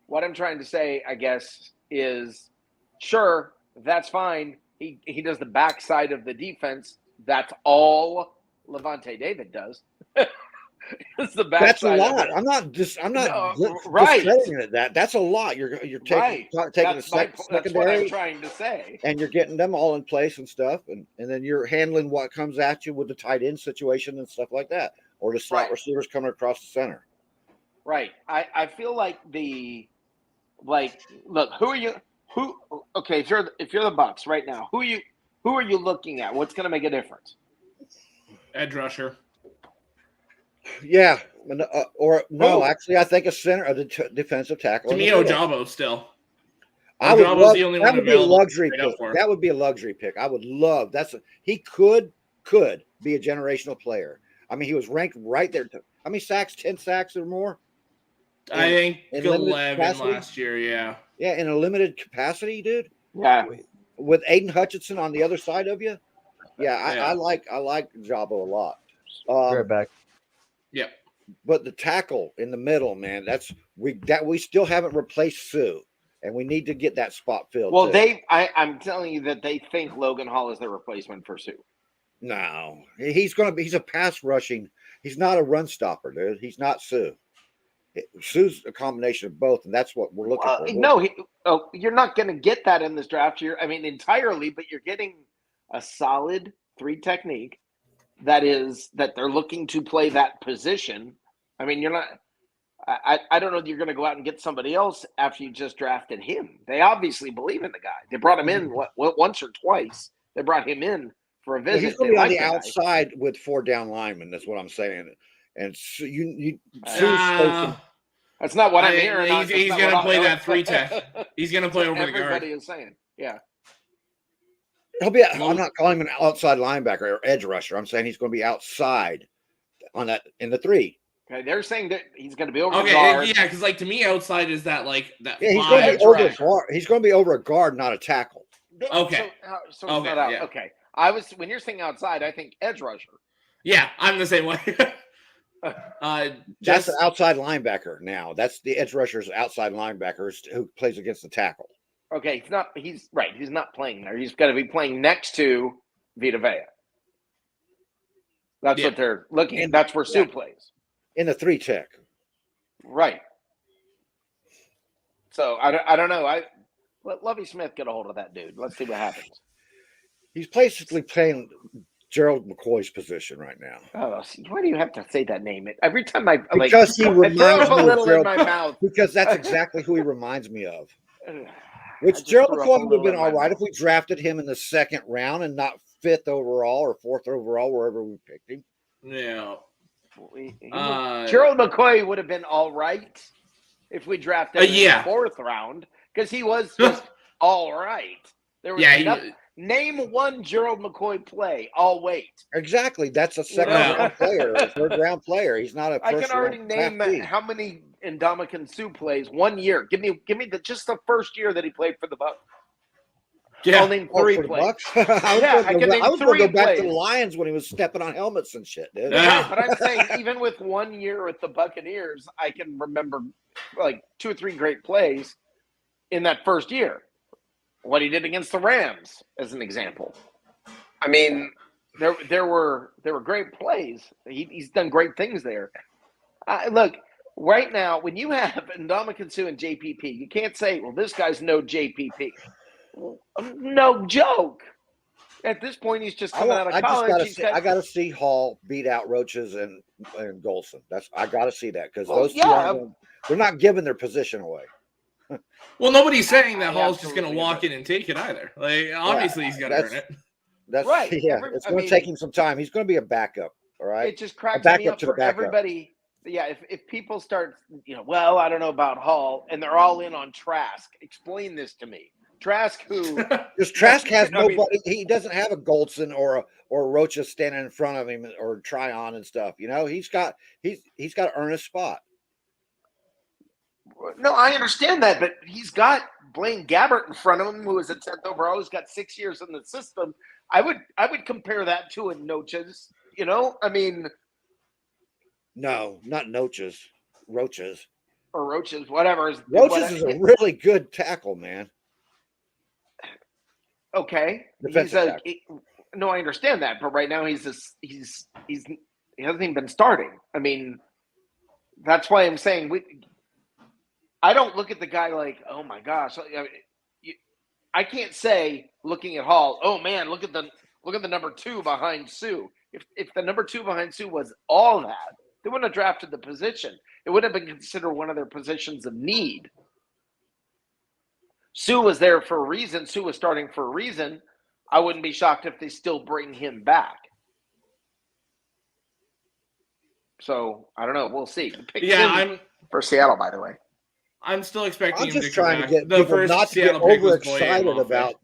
What I'm trying to say, I guess, is sure, that's fine. He does the backside of the defense. That's all Levante David does. It's the That's a backside of lot. it. I'm not Right. discrediting it. That's a lot. You're taking Right. taking That's a my. That's what I'm secondary, trying to say. and you're getting them all in place and stuff, and then you're handling what comes at you with the tight end situation and stuff like that, or the slot Right. receivers coming across the center. Right. I feel like look, okay, if you're the Bucs right now, who are you looking at? What's going to make a difference? Edge rusher. Yeah, or no, Who? actually, I think a center, a defensive tackle. To in me, the middle. Ojabo still. I would Ojabo's love the only that. one Would be a available luxury to trade pick. up for. That would be a luxury pick. I would love. He could be a generational player. I mean, he was ranked right there. How many sacks? 10 sacks or more? I think in limited 11 capacity? last year, yeah. Yeah, in a limited capacity, dude. Yeah. With Aiden Hutchinson on the other side of you. Yeah, I like Jabo a lot. Be right back. Yep. But the tackle in the middle, man, we still haven't replaced Sue, and we need to get that spot filled. Well, too. I'm telling you that they think Logan Hall is their replacement for Sue. No, he's a pass rushing. He's not a run stopper, dude. He's not Sue. Sue's a combination of both, and that's what we're looking for. No, you're not going to get that in this draft. Entirely, but you're getting a solid 3 technique that they're looking to play that position. I mean, you're not. I don't know that you're going to go out and get somebody else after you just drafted him. They obviously believe in the guy. They brought him in once or twice. They brought him in for a visit. He's going to be on the outside with 4 down linemen. That's what I'm saying. And so that's not what I'm hearing. He's going to play that 3 tech. He's going to play over the guard. Everybody is saying, yeah. I'm not calling him an outside linebacker or edge rusher. I'm saying he's going to be outside on that in the 3. Okay, they're saying that he's going to be over the guard. Yeah, because to me, outside is that that. Yeah, he's going to be over a guard. He's going to be over a guard, not a tackle. Okay. So okay. Yeah. Okay. When you're saying outside, I think edge rusher. Yeah, I'm the same way. That's an outside linebacker now. That's the edge rusher's outside linebacker who plays against the tackle. Okay, he's not. He's right. He's not playing there. He's got to be playing next to Vita Vea. That's what they're looking at. That's where Sue plays in the 3 tech. Right. So I don't know. Let Lovie Smith get a hold of that dude. Let's see what happens. He's basically playing Gerald McCoy's position right now. Oh, why do you have to say that name? Every time he reminds me of Gerald, in my mouth. Because that's exactly who he reminds me of. Which Gerald McCoy would have been all right if we drafted him in the 2nd round and not 5th overall or 4th overall, wherever we picked him. Yeah. Gerald McCoy would have been all right if we drafted him in the 4th round because he was just all right. There was name one Gerald McCoy play. I'll wait. Exactly. That's a 2nd round player, a 3rd round player. He's not a first I can already name how many Ndamukong Suh plays 1 year. Give me just the first year that he played for the Bucs. Yeah. I'll name 3 plays. I was going to go back to the Lions when he was stepping on helmets and shit, dude. Yeah, but I'm saying even with 1 year with the Buccaneers, I can remember 2 or 3 great plays in that first year. What he did against the Rams, as an example. I mean, there were great plays. He's done great things there. Look, right now, when you have Ndamukong Suh and JPP, you can't say, well, this guy's no JPP. No joke. At this point, he's just coming out of college. I got to see Hall beat out Roaches and Golson. I got to see that because those two they're not giving their position away. Well, nobody's saying that Hall's just going to walk in and take it either. Obviously, he's got to earn it. That's right. Yeah, it's going to take him some time. He's going to be a backup. All right. It just cracks me up for everybody. Yeah, if people start, well, I don't know about Hall, and they're all in on Trask. Explain this to me. Trask, who? Because Trask has nobody. He doesn't have a Goldson or a Rocha standing in front of him or Tryon and stuff. He's got to earn a spot. No, I understand that, but he's got Blaine Gabbert in front of him, who is a 10th overall. He's got 6 years in the system. I would compare that to a Noches. I mean, no, not Noches, Roaches or Roaches, whatever. Roaches is a really good tackle, man. Okay, no, I understand that, but right now he's He hasn't even been starting. I mean, that's why I'm saying I don't look at the guy like, oh my gosh. I can't say looking at Hall, oh man, look at the number 2 behind Sue. If the number 2 behind Sue was all that, they wouldn't have drafted the position. It would have been considered one of their positions of need. Sue was there for a reason. Sue was starting for a reason. I wouldn't be shocked if they still bring him back. So I don't know. We'll see. I'm for Seattle, by the way. I'm still expecting I'm him just to come trying to back. get The people first not to get Seattle pick was overexcited Boye about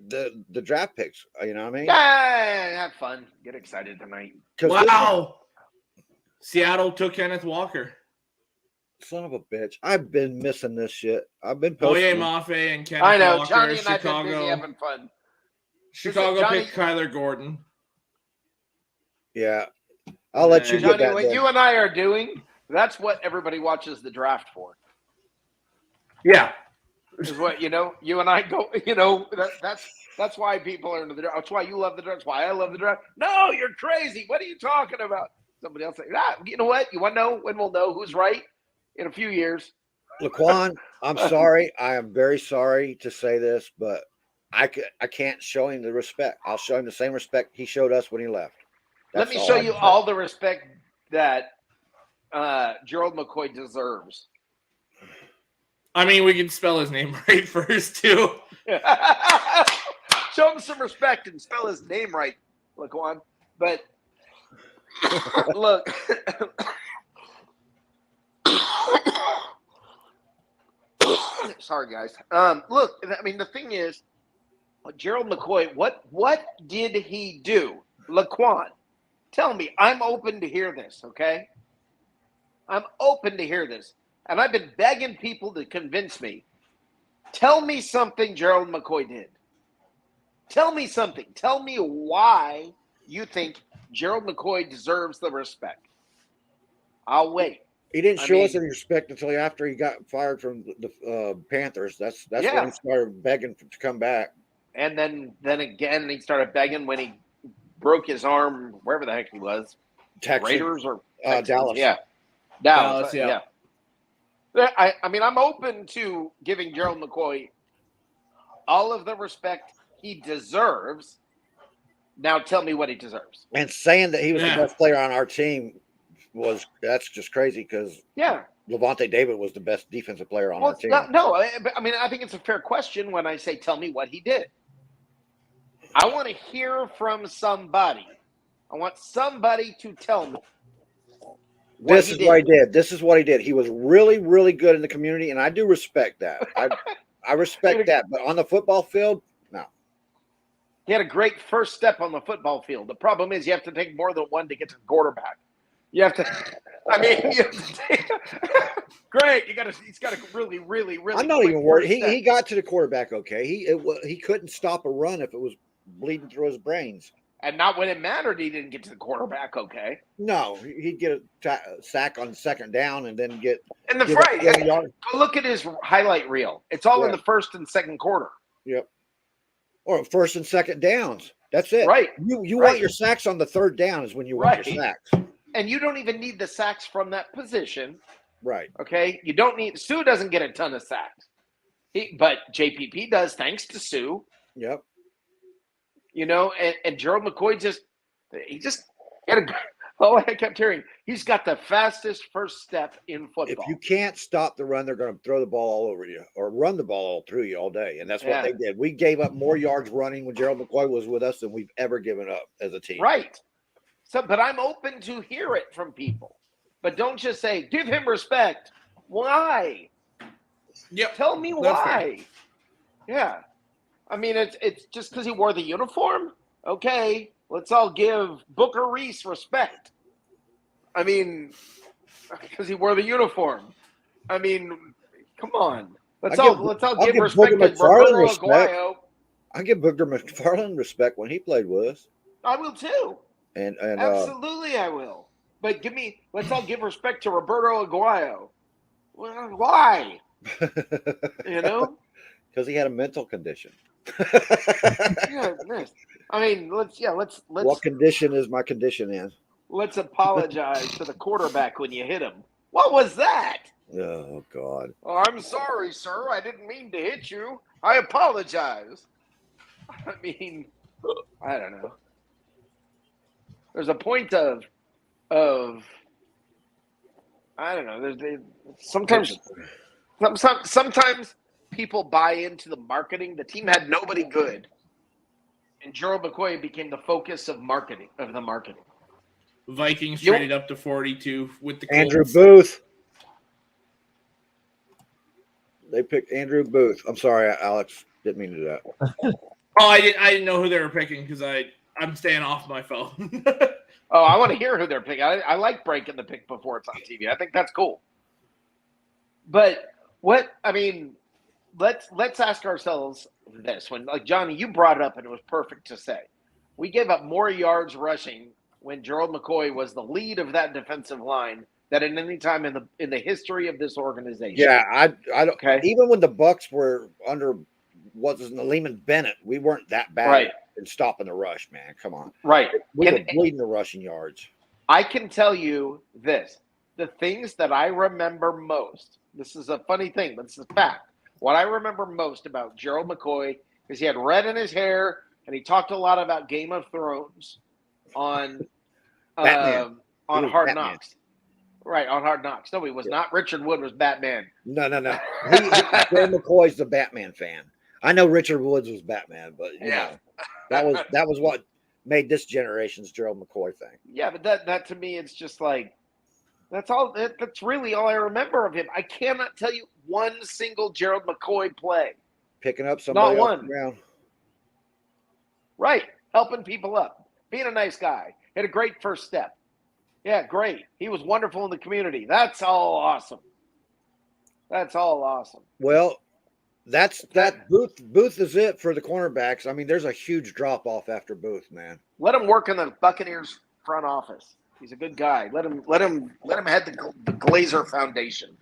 the draft picks. You know what I mean? Yeah, have fun. Get excited tonight. Wow. Seattle took Kenneth Walker. Son of a bitch. I've been missing this shit. I've been posting. Boye Mafe and Kenneth I know. Walker. Johnny and I have been busy having fun. Chicago picked Kyler Gordon. Yeah. I'll let you Johnny, get that. what then. you and I are doing, that's what everybody watches the draft for. Yeah. Is what, you and I go, that's why people are into the draft. That's why you love the draft. That's why I love the draft. No, you're crazy. What are you talking about? Somebody else say, you know what? You want to know when we'll know who's right? In a few years. Laquan, I'm sorry. I am very sorry to say this, but I can't show him the respect. I'll show him the same respect he showed us when he left. Let me show you all the respect that Gerald McCoy deserves. I mean, we can spell his name right first, too. Show him some respect and spell his name right, Laquan. But look. Sorry, guys. Look, I mean, the thing is, Gerald McCoy, what did he do? Laquan, tell me. I'm open to hear this, okay? I'm open to hear this. And I've been begging people to convince me. Tell me something Gerald McCoy did. Tell me something. Tell me why you think Gerald McCoy deserves the respect. I'll wait. He didn't show us any respect until after he got fired from the Panthers. That's when he started begging to come back. And then again, he started begging when he broke his arm, wherever the heck he was. Texas. Raiders or Dallas. Yeah. Dallas, yeah. I mean, I'm open to giving Gerald McCoy all of the respect he deserves. Now tell me what he deserves. And saying that he was the best player on our team that's just crazy because Levante David was the best defensive player on our team. No, I mean, I think it's a fair question when I say, tell me what he did. I want to hear from somebody. I want somebody to tell me. This is what he did. This is what he did. He was really, really good in the community, and I do respect that. I respect that. But on the football field, no. He had a great first step on the football field. The problem is you have to take more than one to get to the quarterback. You have to. I mean, great. He's got a really, really, really. I'm not even worried. He got to the quarterback okay. He couldn't stop a run if it was bleeding through his brains. And not when it mattered, he didn't get to the quarterback okay. No, he'd get a sack on second down and then get. And go look at his highlight reel. It's all in the first and second quarter. Yep. Or first and second downs. That's it. Right. You want your sacks on the third down is when you want your sacks. And you don't even need the sacks from that position. Right. Okay. You don't need. Sue doesn't get a ton of sacks. But JPP does, thanks to Sue. Yep. And Gerald McCoy I kept hearing, he's got the fastest first step in football. If you can't stop the run, they're going to throw the ball all over you or run the ball all through you all day. And that's what they did. We gave up more yards running when Gerald McCoy was with us than we've ever given up as a team. Right. So, but I'm open to hear it from people. But don't just say, give him respect. Why? Yep. Tell me why. Yeah. I mean, it's just because he wore the uniform? Okay, let's all give Booker Reese respect. I mean, because he wore the uniform. I mean, come on. Let's all give respect to Roberto Aguayo. I give Booker McFarland respect when he played with us. I will too. And absolutely, I will. But let's all give respect to Roberto Aguayo. Well, why? Because he had a mental condition. I mean, let's. What condition is my condition in? Let's apologize to the quarterback when you hit him. What was that? Oh, God. Oh, I'm sorry, sir. I didn't mean to hit you. I apologize. I mean, I don't know. There's a point of I don't know. Sometimes people buy into the marketing. The team had nobody good, and Gerald McCoy became the focus of marketing. Vikings traded up to 42 with the Colts. Andrew Booth. They picked Andrew Booth. I'm sorry, Alex. Didn't mean to do that. Oh, I didn't know who they were picking because I'm staying off my phone. Oh, I want to hear who they're picking. I like breaking the pick before it's on TV. I think that's cool. But let's ask ourselves this. When, like, Johnny, you brought it up and it was perfect to say. We gave up more yards rushing when Gerald McCoy was the lead of that defensive line than at any time in the history of this organization. Yeah, I don't. Okay. Even when the Bucs were under Lehman Bennett, we weren't that bad in stopping the rush, man. Come on. Right. We were bleeding the rushing yards. I can tell you this. The things that I remember most, this is a funny thing, but it's a fact. What I remember most about Gerald McCoy is he had red in his hair, and he talked a lot about Game of Thrones on Hard Batman. Knocks. Right, on Hard Knocks. No, he was not. Richard Wood was Batman. No. Gerald McCoy's the Batman fan. I know Richard Woods was Batman, but you know, that was what made this generation's Gerald McCoy thing. Yeah, but that to me, it's just like that's all. That's really all I remember of him. I cannot tell you one single Gerald McCoy play. Picking up somebody off the ground. Right, helping people up, being a nice guy, had a great first step. Yeah, great. He was wonderful in the community. That's all awesome. Well, Booth is it for the cornerbacks. I mean, there's a huge drop off after Booth, man. Let him work in the Buccaneers front office. He's a good guy. Let him head the Glazer Foundation.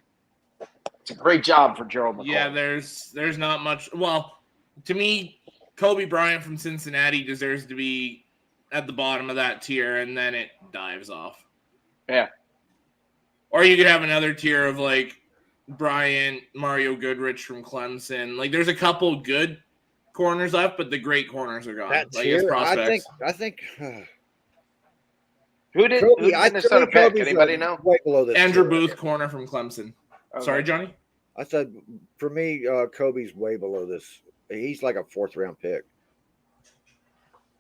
It's a great job for Gerald McCoy. Yeah, there's not much. Well, to me, Kobe Bryant from Cincinnati deserves to be at the bottom of that tier, and then it dives off. Yeah. Or you could have another tier of like Bryant, Mario Goodrich from Clemson. Like, there's a couple good corners left, but the great corners are gone. That like, tier, prospects. I think. Who did Minnesota pick? Anybody know? Right below this. Andrew tier. Booth, corner from Clemson. Okay. Sorry, Johnny? I said, for me, Kobe's way below this. He's like a 4th round pick.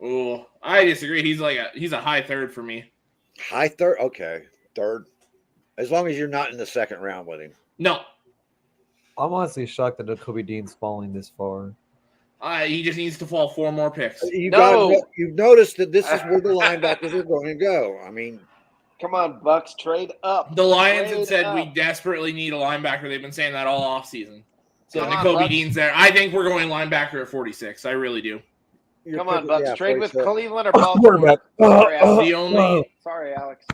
Oh, I disagree. He's a high third for me. High third? Okay. 3rd. As long as you're not in the 2nd round with him. No. I'm honestly shocked that Kobe Dean's falling this far. He just needs to fall 4 more picks. You've noticed that this is where the linebackers are going to go. I mean, come on, Bucs, trade up. The Lions had said we desperately need a linebacker. They've been saying that all offseason. So Kobe Dean's there. I think we're going linebacker at 46. I really do. Come on, Bucs. Trade with Cleveland or Baltimore. Sorry, Alex.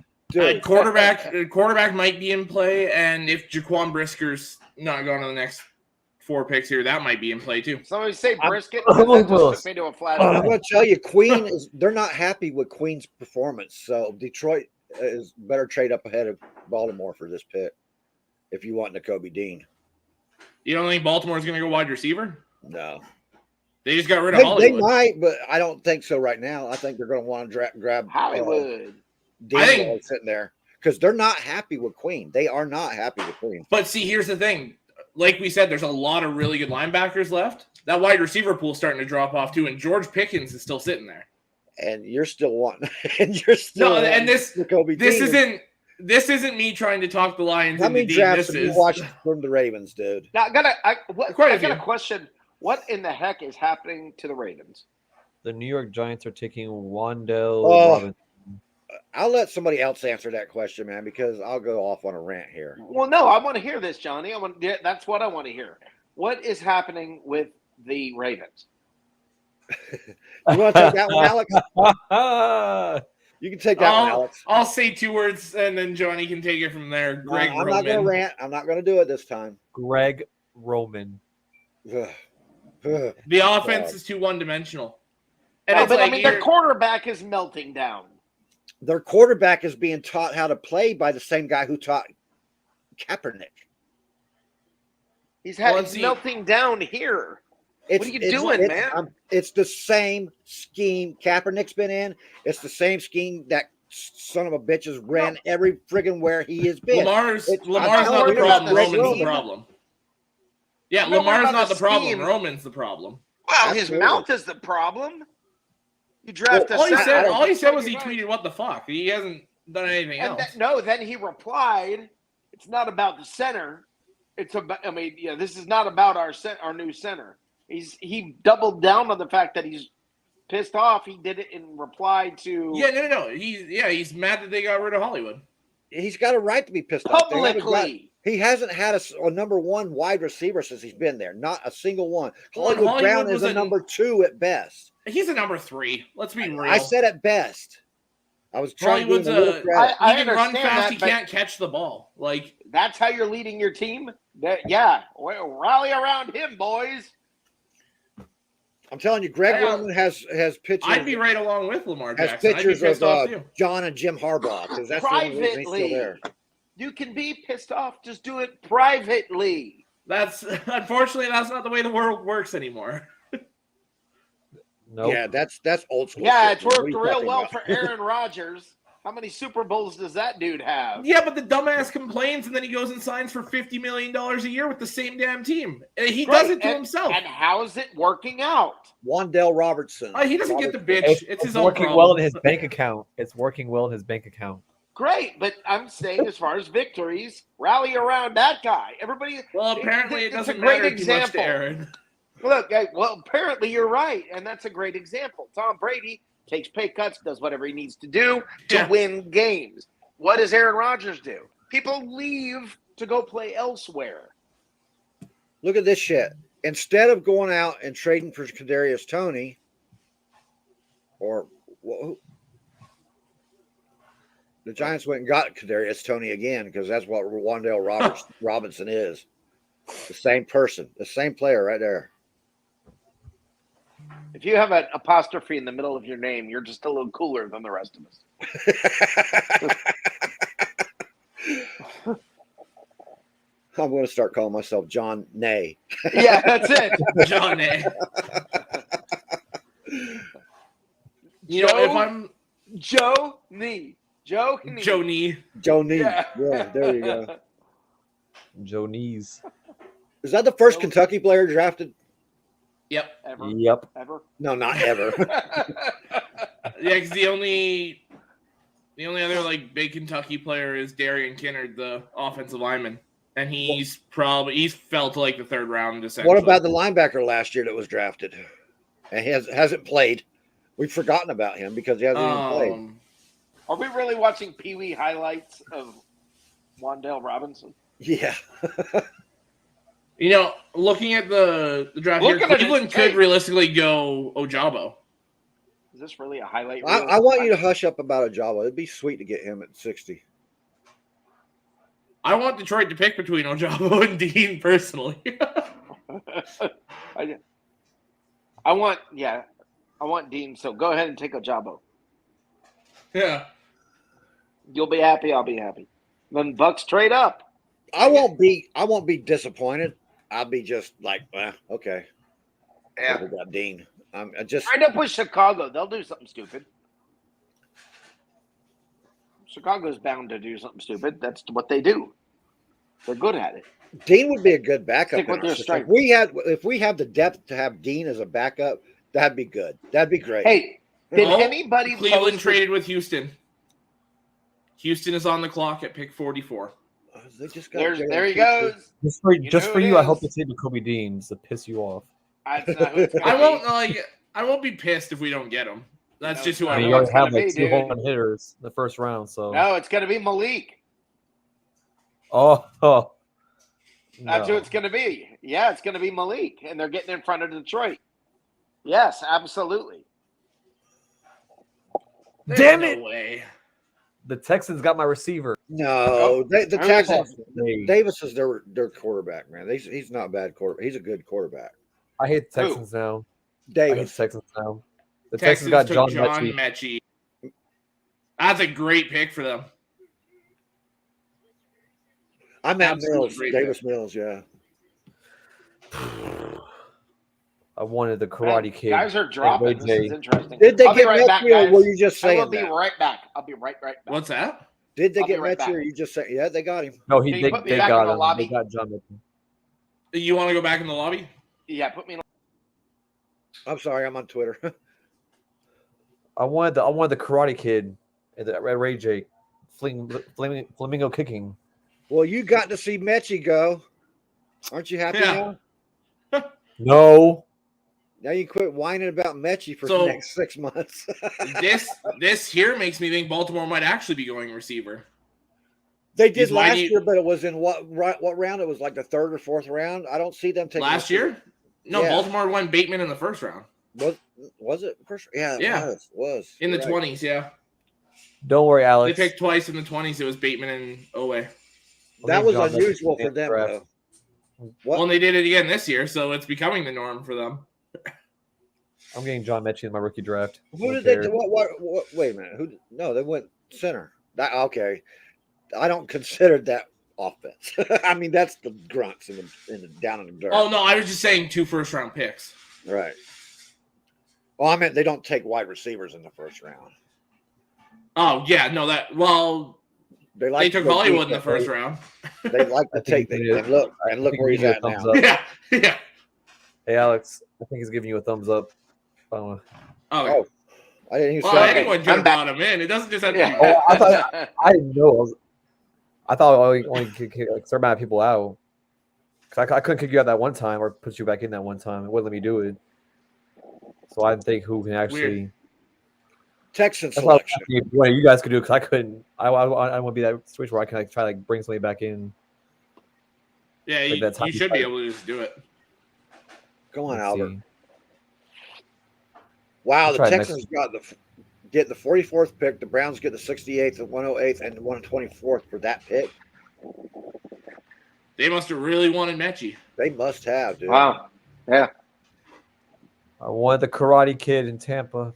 Quarterback might be in play, and if Jaquan Brisker's not going to the next 4 picks here, that might be in play too. Somebody say Brisket. That just took me to a flash. I'm going to tell you, they're not happy with Queen's performance, so Detroit is better trade up ahead of Baltimore for this pick if you want Kobe Dean. You don't think Baltimore's going to go wide receiver? No. They just got rid of Hollywood. They might, but I don't think so right now. I think they're going to want to grab Hollywood. Dean sitting there because they're not happy with Queen. They are not happy with Queen. But see, here's the thing. Like we said, there's a lot of really good linebackers left. That wide receiver pool is starting to drop off too, and George Pickens is still sitting there. And you're still wanting. And you're still. No, and this isn't me trying to talk the Lions. How many drafts have you watched from the Ravens, dude? Now I got a question. What in the heck is happening to the Ravens? The New York Giants are taking Wan'Dale Robinson. I'll let somebody else answer that question, man, because I'll go off on a rant here. Well, no, I want to hear this, Johnny. That's what I want to hear. What is happening with the Ravens? You want to take that one, Alex? You can take that one, Alex. I'll say 2 words, and then Johnny can take it from there. Greg Roman. I'm not going to rant. I'm not going to do it this time. Greg Roman. The offense is too one-dimensional. And their quarterback is melting down. their quarterback is being taught how to play by the same guy who taught Kaepernick. He's melting down here. What are you doing, man? It's the same scheme Kaepernick's been in. It's the same scheme that son of a bitch has ran every friggin' where he has been. Lamar's not the problem. Roman's the problem. Yeah, Lamar's not the problem. Roman's the problem. Well, his mouth is the problem. You draft all he said was he tweeted, "What the fuck?" He hasn't done anything else. Then he replied, "It's not about the center. It's about. I mean, this is not about our new center." He doubled down on the fact that he's pissed off. He did it in reply to. Yeah, no. He's mad that they got rid of Hollywood. He's got a right to be pissed publicly. He hasn't had a number one wide receiver since he's been there. Not a single one. Hollywood Brown is a number 2 at best. He's a number 3. Let's be real. I said at best. I was trying Hollywood's to he can run fast. He can't catch the ball. Like that's how you're leading your team. Rally around him, boys. I'm telling you, Greg Roman has pictures. I'd be right along with Lamar Jackson. Has pictures of John and Jim Harbaugh because that's privately. The only reason he's still there. You can be pissed off. Just do it privately. Unfortunately that's not the way the world works anymore. No. Yeah, that's old school. Yeah, it's worked real well for Aaron Rodgers. How many Super Bowls does that dude have? Yeah, but the dumbass complains and then he goes and signs for $50 million a year with the same damn team. He does it to himself. And how's it working out? Wandale Robertson. He doesn't get the bitch. It's his own working problem. well in his bank account. It's working well in his bank account. Great, but I'm saying as far as victories, rally around that guy. Everybody. Well, apparently it doesn't matter too much to Aaron. Look, apparently you're right, and that's a great example. Tom Brady takes pay cuts, does whatever he needs to do to win games. What does Aaron Rodgers do? People leave to go play elsewhere. Look at this shit. Instead of going out and trading for Kadarius Toney, the Giants went and got Kadarius Toney again because that's what Wandale Robinson is. The same person, the same player right there. If you have an apostrophe in the middle of your name, you're just a little cooler than the rest of us. I'm going to start calling myself John Nay. Yeah, that's it. John Nay. If I'm Joe Nee. Joe Nee. Yeah, there you go. Joe Knees. Is that the first Kentucky player drafted? Yep. Ever? Yep. Ever? No, not ever. Yeah, because the only other big Kentucky player is Darian Kinnard, the offensive lineman, and he's fell to the third round. Essentially. What about the linebacker last year that was drafted? And he hasn't played. We've forgotten about him because he hasn't even played. Are we really watching Pee Wee highlights of Wandale Robinson? Yeah. Looking at the draft here, Cleveland could realistically go Ojabo. Is this really a highlight? I want you to hush up about Ojabo. It'd be sweet to get him at 60. I want Detroit to pick between Ojabo and Dean personally. I want Dean. So go ahead and take Ojabo. Yeah. You'll be happy. I'll be happy. Then Bucs trade up. I won't be disappointed. I'll be just okay. Yeah. We got Dean. I just trade up with Chicago. They'll do something stupid. Chicago's bound to do something stupid. That's what they do. They're good at it. Dean would be a good backup. If we have the depth to have Dean as a backup, that'd be good. That'd be great. Hey, did anybody Cleveland traded with Houston? Houston is on the clock at pick 44. They just there he goes. Just for you, I hope it's hit Kobe Dean to piss you off. I won't be pissed if we don't get him. That's just who I want. You already have 2 home hitters in the first round, so no, it's going to be Malik. Oh, no. That's who it's going to be. Yeah, it's going to be Malik, and they're getting in front of Detroit. Yes, absolutely. Damn it! No way. The Texans got my receiver. No, the Texans. Davis is their quarterback, man. He's not a bad quarterback. He's a good quarterback. I hate the Texans now. Davis. I hate Texans now. The Texans got took John Mechie. That's a great pick for them. I meant Absolutely Mills, great Davis Mills, yeah. I wanted the Karate Kid. Guys are dropping. Ray This J. is interesting. Did they I'll be get right back, Mechie, or guys. were you just I saying will be that? right back. I'll be right back. What's that? Did they I'll be get right Mechie, back. or you just say, yeah, they got him? No, Can you they put me they back in got the him. lobby? They got John Mitchell. You want to go back in the lobby? Yeah, put me in. I'm sorry, I'm on Twitter. I wanted the Karate Kid and the Ray J. Flamingo kicking. Well, you got to see Mechie go. Aren't you happy Yeah. now? No. Now you quit whining about Mechie for So- the next 6 months. This here makes me think Baltimore might actually be going receiver. They did Because why last do you- year, but it was in what round? It was like the 3rd or 4th round. I don't see them taking Last receiver. year? No, Yeah. Baltimore won Bateman in the first round. Was it first? Yeah, it Yeah. was In the You're right. 20s, yeah. Don't worry, They Alex. picked twice in the 20s. It was Bateman and Owe. That was John Mitchell unusual in for the them, draft. though. What? Well, and they did it again this year, so it's becoming the norm for them. I'm getting John Mechie in my rookie draft. Who Don't did they care. do? What? Wait a minute. No, they went center. That okay. I don't consider that offense. I mean, that's the grunts in the down in the dirt. Oh, no, I was just saying 2 first-round picks. Right. Well, I meant they don't take wide receivers in the first round. Oh, yeah, no, they took to go Hollywood in deep. the first round. They like to I think take he did. and look I and look think where he he's gave you a at thumbs now. up. Yeah. Hey, Alex, I think he's giving you a thumbs up. Okay. Oh, I didn't even Well, say okay. anyone could I'm have back. brought him in. It doesn't just have to be. Yeah. Oh, I didn't know. I thought I only could kick, like, start mad people out. Cause I couldn't kick you out that one time or put you back in that one time. It wouldn't let me do it. So I didn't think who can actually. Weird. Texan That's what selection. what you guys could do because I couldn't. I want to be that situation where I can like try to like, bring somebody back in. Yeah, Like that time you you should be tried- able to just do it. Go on, Let's Albert. see. Wow, I'll the try next Texans get the 44th pick. The Browns get the 68th and 108th and 124th for that pick. They must have really wanted Mechie. They must have, dude. Wow. Yeah. I wanted the Karate Kid in Tampa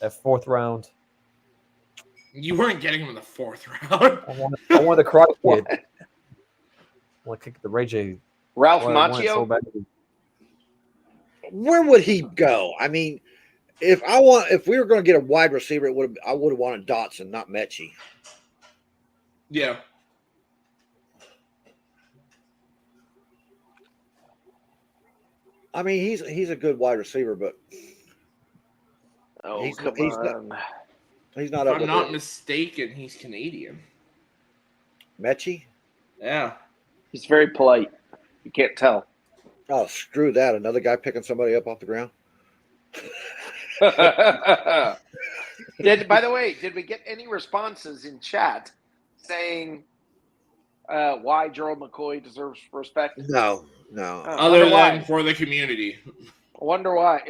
at 4th round. You weren't getting him in the 4th round. I wanted the Karate Kid. I want to kick the Ray J. Ralph I want it so Macchio. badly. Where would he go? I mean, if we were going to get a wide receiver, I would have wanted Dotson, not Mechie. Yeah. I mean, he's a good wide receiver, but Oh, He's- come he's on. he's not If up I'm with not it. mistaken, he's Canadian. Mechie? Yeah. He's very polite. You can't tell. Oh, screw that! Another guy picking somebody up off the ground. By the way, did we get any responses in chat saying why Gerald McCoy deserves respect? No. Oh, Other wonder than why. for the community. Wonder why.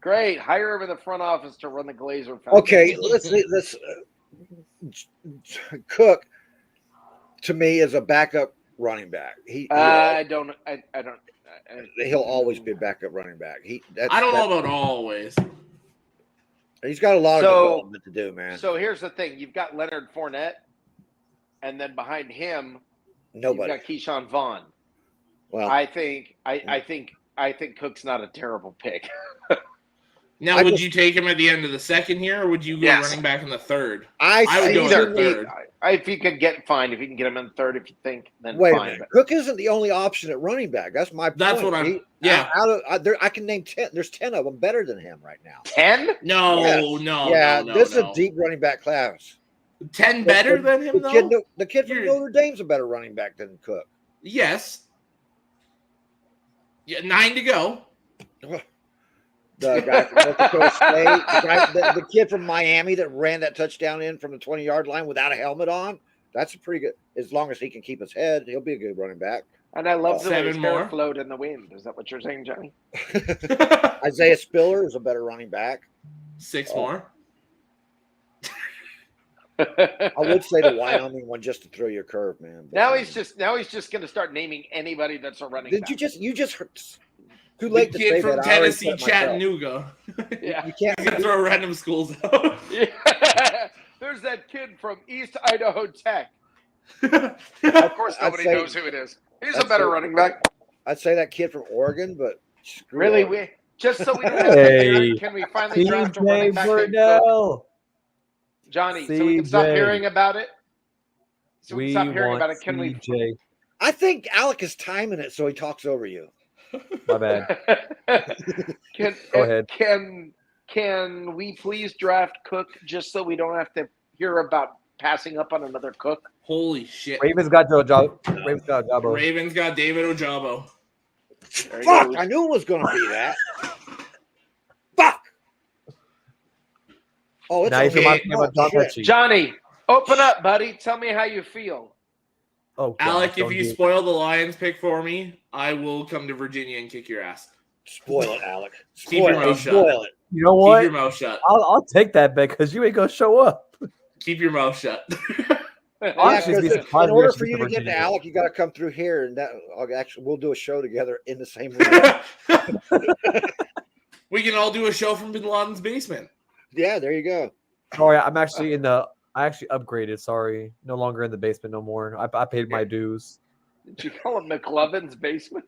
Great. Hire him in the front office to run the Glazer Foundation. Okay, let's Cook to me is a backup running back. I don't. He'll always be a backup running back. I don't know about always. He's got a lot of development to do, man. So here's the thing: you've got Leonard Fournette, and then behind him, Nobody. you've got Keyshawn Vaughn. Well, I think Cook's not a terrible pick. Now, would you take him at the end of the second here, or would you go Yes. running back in the third? I would go Either in the third. if you can get fine, if you can get him in third, if you think, then wait a fine. minute. Cook isn't the only option at running back. That's my point. That's what yeah. I can name 10. There's 10 of them better than him right now. 10? No, Yes. no, Yeah, no, this is no. a deep running back class. 10 better than him, though? The kid from Notre Dame's a better running back than Cook. Yes. Yeah, 9 to go. The guy from North Dakota State, the kid from Miami that ran that touchdown in from the 20-yard line without a helmet on. That's a pretty good. As long as he can keep his head, he'll be a good running back. And I love the way his 7 hair more. flowed in the wind. Is that what you're saying, Johnny? Isaiah Spiller is a better running back. 6 Oh. more. I would say the Wyoming one just to throw your curve, man. But, now he's just going to start naming anybody that's a running Did back. you just too The late to say kid from that. I already Tennessee, said it myself. Chattanooga. Yeah. You can't. He's gonna throw random schools out. Yeah. There's that kid from East Idaho Tech. Of course, nobody knows who it is. He's a better running back. I'd say that kid from Oregon, but screw Really, Oregon. just so we don't have to hear it, can we finally draft a running CJ back named Cook? Burnell. Johnny, so we can stop CJ. hearing about it. So we We can stop hearing want about it. Can we? CJ. I think Alec is timing it so he talks over you. My bad. Can Go ahead. Can we please draft Cook just so we don't have to hear about passing up on another Cook? Holy shit. Ravens got Joe. Ravens got Jabo. Ravens got David Ojabo. Fuck! I knew it was going to be that. Fuck! Oh, it's Now you okay. remind me about John Shit. Mechie. Johnny, open up, buddy. Tell me how you feel. Oh, God, Alec, if don't you do it. spoil the Lions pick for me, I will come to Virginia and kick your ass. Spoil it, Alec. Keep your Spoil it. mouth shut. Spoil it. You know Keep what? your mouth shut. I'll take that bet because you ain't gonna show up. Keep your mouth shut. Yeah, Honestly, 'cause be in surprised order if for you you to get get to to Virginia. Alec, you got to come through here, and we'll do a show together in the same room. We can all do a show from Bin Laden's basement. Yeah, there you go. Sorry, I'm actually I actually upgraded. Sorry, no longer in the basement no more. I paid my dues. Did you call it McLovin's basement?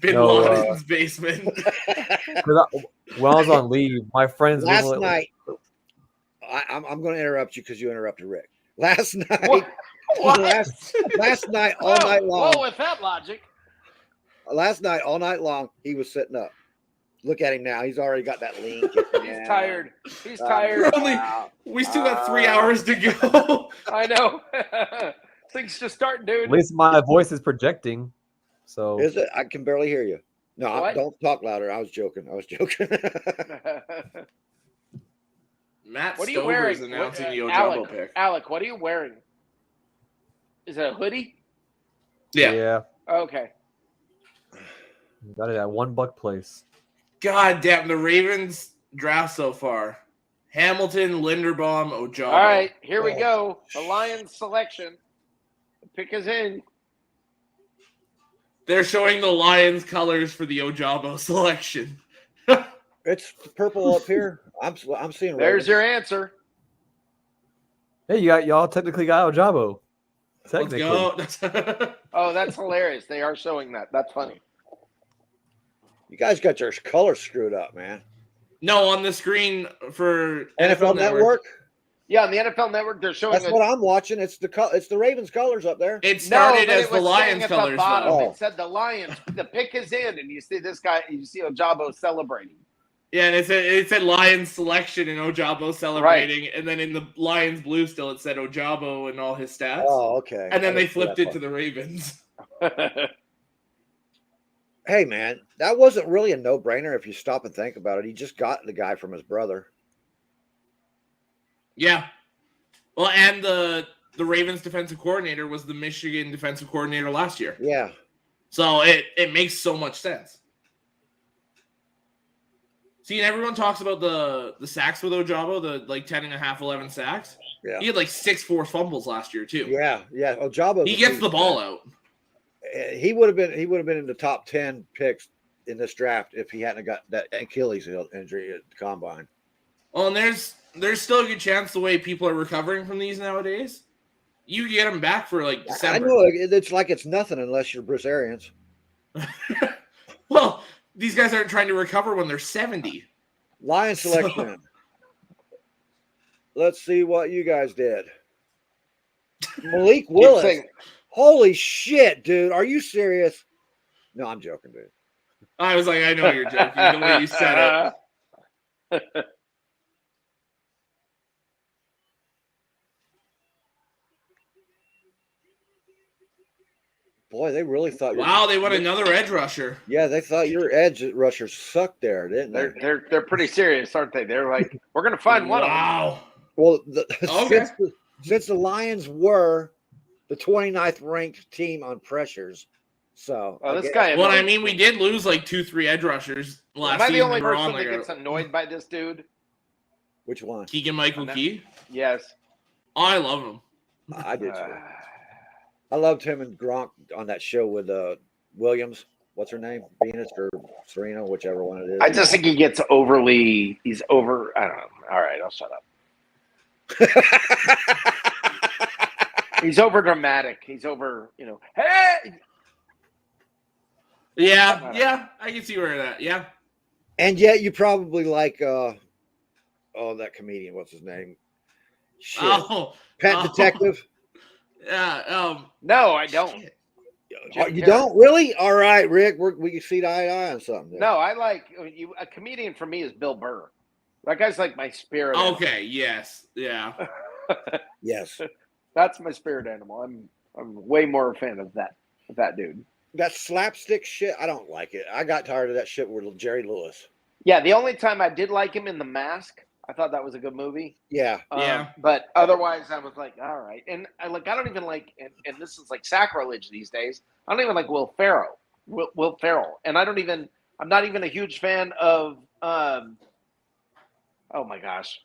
Bin No, Laden's basement. 'Cause when I was on leave, my friends Last wouldn't let- night, I'm going to interrupt you because you interrupted Rick. Last night, What? last night, all night long. Whoa, with that logic. Last night, all night long, he was sitting up. Look at him now. He's already got that lean. He's tired. He's tired. We still got 3 hours to go. I know. Things just starting, dude. At least my voice is projecting. So Is it? I can barely hear you. No, What? don't talk louder. I was joking. Matt What are you Stover wearing? is announcing the Ojabo Alec, pick. Alec, what are you wearing? Is it a hoodie? Yeah. Okay. got it at $1 place. God damn, the Ravens draft so far. Hamilton, Linderbaum, Ojabo. All right, here we go. The Lions selection. The pick is in. They're showing the Lions colors for the Ojabo selection. It's purple up here. I'm seeing. There's Ravens. your answer. Hey, y'all technically got Ojabo. Let's Technically. go. Oh, that's hilarious. They are showing that. That's funny. You guys got your colors screwed up, man. No, on the screen for NFL Network. Yeah, on the NFL Network, they're showing. That's what I'm watching. It's the Ravens colors up there. It started as it the was saying Lions at the colors. bottom, though. though. It said the Lions. The pick is in, and you see this guy. You see Ojabo celebrating. Yeah, and it said Lions selection and Ojabo celebrating, and then in the Lions blue still it said Ojabo and all his stats. Oh, okay. And then I they didn't see flipped that it part. to the Ravens. Hey, man, that wasn't really a no-brainer if you stop and think about it. He just got the guy from his brother. Yeah. Well, and the Ravens defensive coordinator was the Michigan defensive coordinator last year. Yeah. So it makes so much sense. See, and everyone talks about the sacks with Ojabo, the like 10.5, 11 sacks. Yeah. He had like 6 forced fumbles last year too. Yeah. Ojabo. He gets the ball out. He would have been in the top 10 picks in this draft if he hadn't got that Achilles injury at the combine. Well, and there's still a good chance the way people are recovering from these nowadays, you can get them back for like December. I know it's like it's nothing unless you're Bruce Arians. Well, these guys aren't trying to recover when they're 70. Lion selection. Let's see what you guys did. Malik Willis. Holy shit, dude. Are you serious? No, I'm joking, dude. I was like, I know you're joking the way you said it. Boy, they really thought. Wow, they won another edge rusher. Yeah, they thought your edge rushers sucked there, didn't they? They're pretty serious, aren't they? They're like, we're gonna find one of them. Wow. Well, Okay. since the Lions were the 29th ranked team on pressures, so Oh, this guess- guy. Well, I mean, we did lose like 2-3 edge rushers last Am I the season. only We're person on that like gets annoyed by this dude? Which one? Keegan Michael Key. Yes. Oh, I love him. I did too. I loved him and Gronk on that show with Williams. what's her name? Venus or Serena, whichever one it is. I just think he gets he's over. I don't know. All right, I'll shut up. He's over dramatic. He's over, hey. Yeah, I can see where that. Yeah. And yet you probably like that comedian, what's his name? Shit. Pet Detective? Yeah. No, I don't. You don't really? All right, Rick. We can see eye to eye on something there. No, I like a comedian for me is Bill Burr. That guy's like my spirit animal. Okay, yes. Yeah. Yes. That's my spirit animal. I'm way more a fan of that dude. That slapstick shit, I don't like it. I got tired of that shit with Jerry Lewis. Yeah, the only time I did like him in The Mask, I thought that was a good movie. Yeah. But otherwise, I was like, all right. And I don't even like, and this is like sacrilege these days. I don't even like Will Ferrell. Will Ferrell, and I'm not even a huge fan of. Oh my gosh,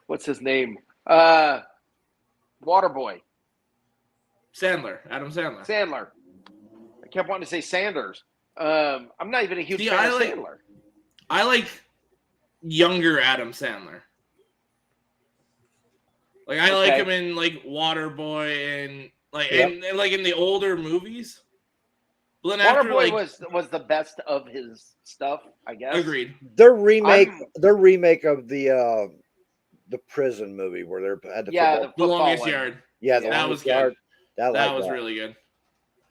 what's his name? Waterboy. Adam Sandler. I kept wanting to say Sanders. I'm not even a huge fan of Sandler. I like younger Adam Sandler. Like I like him in like Waterboy and and like in the older movies. But then Waterboy was the best of his stuff, I guess. Agreed. Their remake of the prison movie where they're at the Longest Yard. Yeah, that was good. That was really good.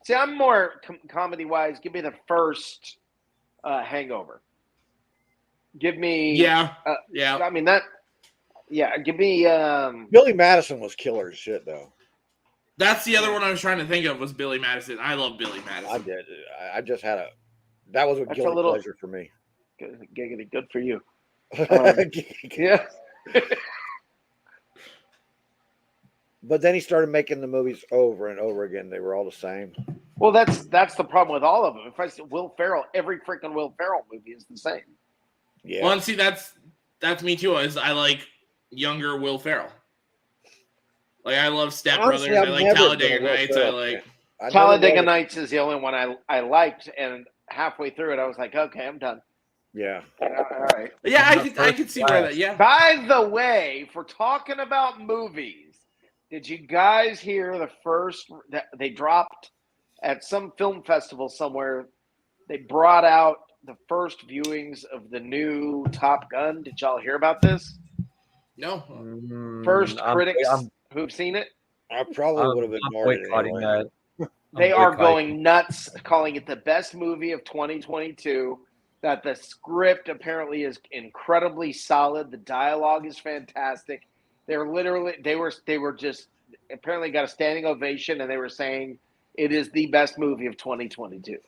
See, I'm more comedy wise. Give me the first Hangover. Give me I mean that. Yeah, give me. Billy Madison was killer as shit though. That's the other one I was trying to think of was Billy Madison. I love Billy Madison. I did. I just had that was a guilty pleasure for me. Giggity, good for you. Yeah. But then he started making the movies over and over again. They were all the same. Well, that's the problem with all of them. If I say Will Ferrell, every freaking Will Ferrell movie is the same. Yeah. Well, and see, that's me too. I like younger Will Ferrell. Like I love Step Brothers. I like Talladega Nights. Talladega Nights is the only one I liked, and halfway through it, I was like, okay, I'm done. Yeah. All right. Yeah, I could see where that. Yeah. By the way, for talking about movies, did you guys hear the first that they dropped at some film festival somewhere? They brought out the first viewings of the new Top Gun. Did y'all hear about this? No. First critics who've seen it. I probably would have ignored it anyway. They are going nuts, calling it the best movie of 2022. That the script apparently is incredibly solid. The dialogue is fantastic. They were just apparently got a standing ovation, and they were saying it is the best movie of 2022.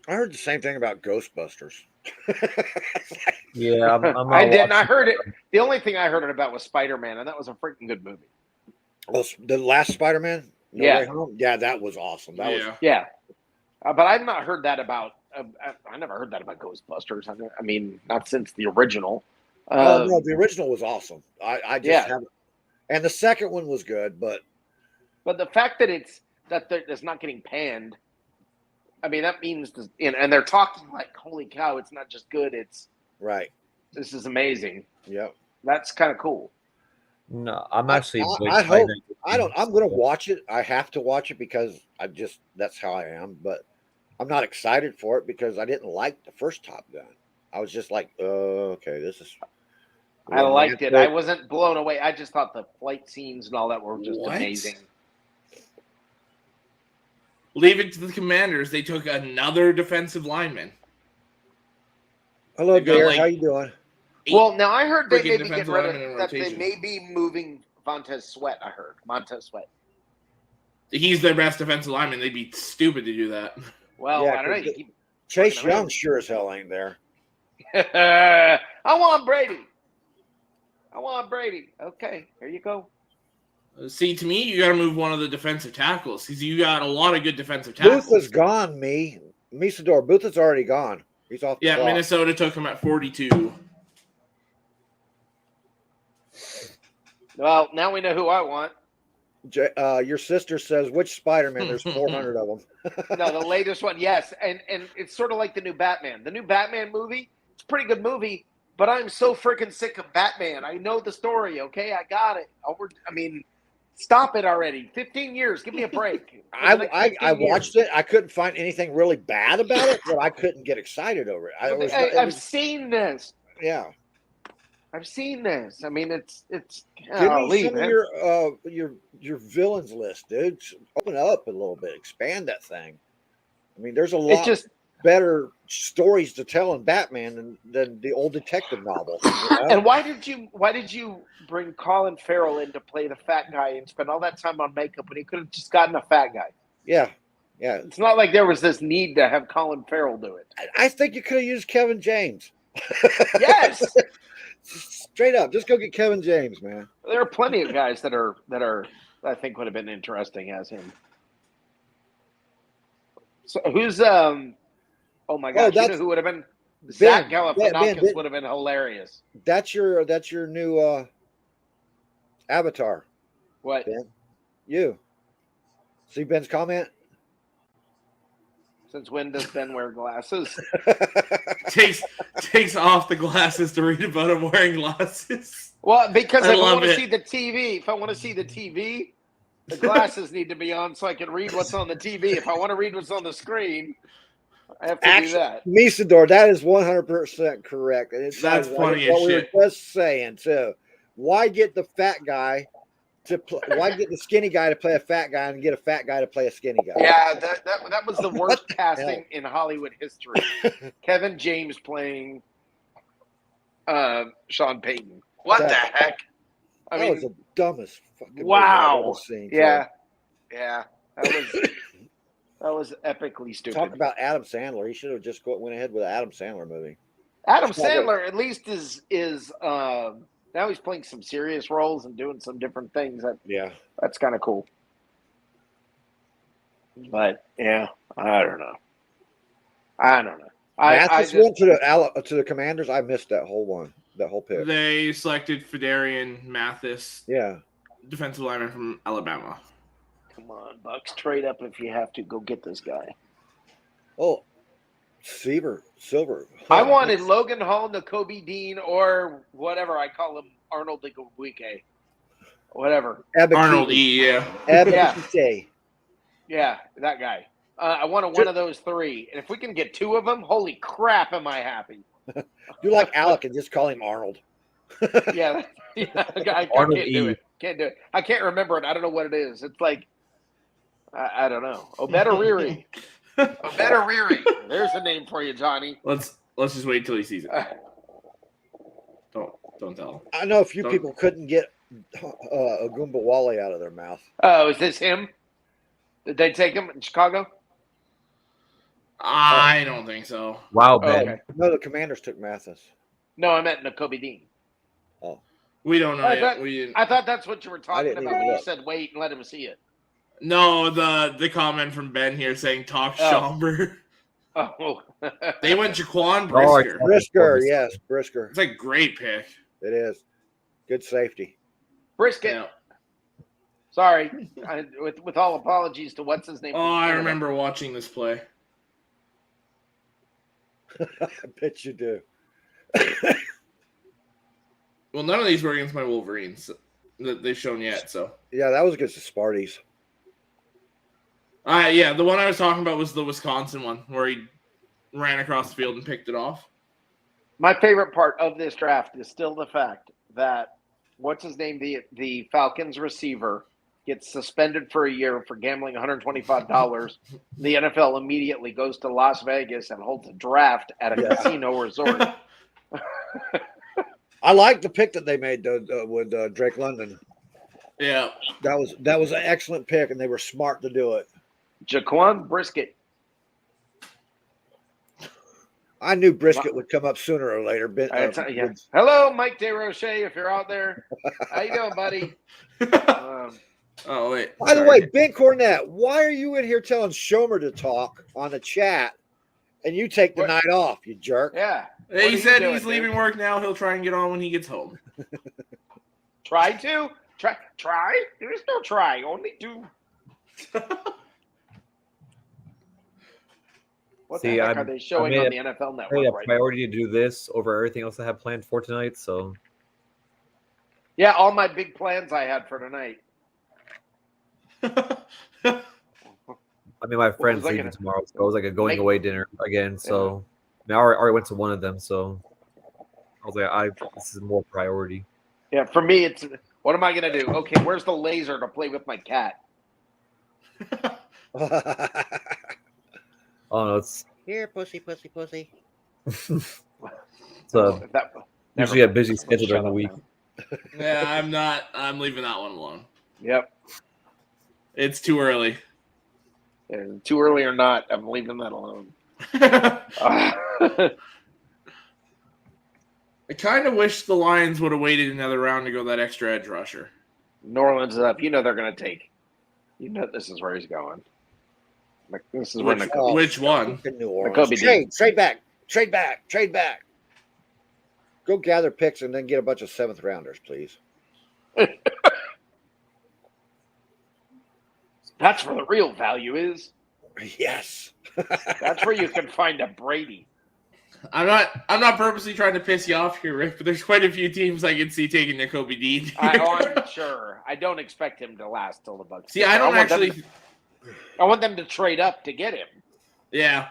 I heard the same thing about Ghostbusters. Yeah, I didn't. I heard it. The only thing I heard it about was Spider-Man, and that was a freaking good movie. Well, the last Spider-Man? Yeah, that was awesome. Yeah. But I've not heard that about. I never heard that about Ghostbusters. I mean, not since the original. No, the original was awesome. I just haven't. And the second one was good, but the fact that it's not getting panned. I mean, that means, and they're talking like, holy cow, it's not just good. It's right. This is amazing. Yep. That's kind of cool. No, I'm actually. I hope. I'm going to watch it. I have to watch it because that's how I am. But I'm not excited for it because I didn't like the first Top Gun. I was just like, oh, okay, this is. I liked it. I wasn't blown away. I just thought the flight scenes and all that were just amazing. Leave it to the Commanders. They took another defensive lineman. Hello, Bear. How you doing? Well, now I heard they may be getting rid of that. They may be moving Montez Sweat. I heard Montez Sweat. He's their best defensive lineman. They'd be stupid to do that. Well, I don't know. Chase Young sure as hell ain't there. I want Brady. Okay, here you go. See, to me, you got to move one of the defensive tackles because you got a lot of good defensive tackles. Booth is gone, Misador. Booth is already gone. He's off the clock. Minnesota took him at 42. Well, now we know who I want. Your sister says, which Spider-Man? There's 400 of them. No, the latest one, yes. And it's sort of like the new Batman. The new Batman movie, it's a pretty good movie, but I'm so freaking sick of Batman. I know the story, okay? I got it. I mean, stop it already. 15 years. Give me a break. I watched it. I couldn't find anything really bad about it, but I couldn't get excited over it. I've seen this. Yeah. I've seen this. I mean, it's. Give me some of your villains list, dude. Open it up a little bit. Expand that thing. I mean, there's a lot better stories to tell in Batman than the old detective novels. You know? And why did you bring Colin Farrell in to play the fat guy and spend all that time on makeup when he could have just gotten a fat guy? Yeah. It's not like there was this need to have Colin Farrell do it. I think you could have used Kevin James. Yes. Straight up, just go get Kevin James, man. There are plenty of guys that I think would have been interesting as him. So who's oh my gosh, you know who would have been? Zach Galifianakis would have been hilarious. That's your new avatar. What? Ben? You. See Ben's comment? Since when does Ben wear glasses? takes off the glasses to read about him wearing glasses. Well, because if I want to see the TV, the glasses need to be on so I can read what's on the TV. If I want to read what's on the screen, I have to do that. Misador, that is 100% correct. And that's funny as shit. We were just saying too. Why get the fat guy why get the skinny guy to play a fat guy and get a fat guy to play a skinny guy? Yeah, that was the worst casting in Hollywood history. Kevin James playing Sean Payton. What the heck? That was the dumbest fucking wow. movie I've ever seen. Yeah. That was epically stupid. Talk about Adam Sandler. He should have just went ahead with an Adam Sandler movie. Adam Sandler at least is now he's playing some serious roles and doing some different things. That's kind of cool. But yeah, I don't know. I just went to the Commanders. I missed that whole pick. They selected Fedarian Mathis. Yeah, defensive lineman from Alabama. Come on, Bucs, trade up if you have to. Go get this guy. Oh, Silver. I wanted Logan Hall, Nakobe Dean, or whatever I call him, Arnold Igwebuike. Whatever. Arnold E, yeah. Yeah, that guy. I wanted one of those three. And if we can get two of them, holy crap, am I happy. You like Alec and just call him Arnold. I can't do it. Can't do it. I can't remember it. I don't know what it is. It's like, I don't know. Obetariri. Obetariri. There's a name for you, Johnny. Let's just wait till he sees it. Don't tell him. I know a few people couldn't get Ogunbowale out of their mouth. Oh, is this him? Did they take him in Chicago? I don't think so. Wow, Ben. Okay. No, the Commanders took Mathis. No, I meant Nakobe Dean. Oh. We don't know yet. I thought that's what you were talking about when you look. said wait and let him see it. No, the comment from Ben here saying talk Schomburg. Oh. They went Jaquan Brisker. Brisker. It's a great pick. It is. Good safety. Brisket. Yeah. Sorry. With all apologies to what's his name. Oh, I remember watching this play. I bet you do. Well, none of these were against my Wolverines that they've shown yet, so. Yeah, that was against the Sparties. Yeah, the one I was talking about was the Wisconsin one where he ran across the field and picked it off. My favorite part of this draft is still the fact that what's his name, the Falcons receiver gets suspended for a year for gambling $125. The NFL immediately goes to Las Vegas and holds a draft at a casino resort. I like the pick that they made with Drake London. Yeah, that was an excellent pick, and they were smart to do it. Jaquan Brisket. I knew Brisket would come up sooner or later. Hello, Mike DeRoche, if you're out there. How you doing, buddy? Oh, wait. By the way, Ben Cornett, why are you in here telling Shomer to talk on the chat, and you take the night off, you jerk? Yeah. He said he's leaving work now. He'll try and get on when he gets home. Try to? Try? There is no try. Only do. What the heck are they showing on the NFL Network right now? Priority to do this over everything else I have planned for tonight. So, yeah, all my big plans I had for tonight. I mean, my friend's leaving tomorrow, so it was like a going away dinner again. So, I already went to one of them. So, I was like, this is more priority. Yeah, for me, it's what am I gonna do? Okay, where's the laser to play with my cat? Oh no, it's here, pussy. it's usually a busy schedule during the week. Yeah, I'm leaving that one alone. Yep. It's too early. And too early or not, I'm leaving that alone. I kind of wish the Lions would have waited another round to go that extra edge rusher. New Orleans is up. You know they're going to take. You know this is where he's going. This is which one? New Orleans. Trade back. Go gather picks and then get a bunch of 7th rounders, please. That's where the real value is. Yes. That's where you can find a Brady. I'm not purposely trying to piss you off here, Rick, but there's quite a few teams I can see taking Nakobe Dean. I'm sure. I don't expect him to last till the Bucs. See, I want them to trade up to get him. Yeah.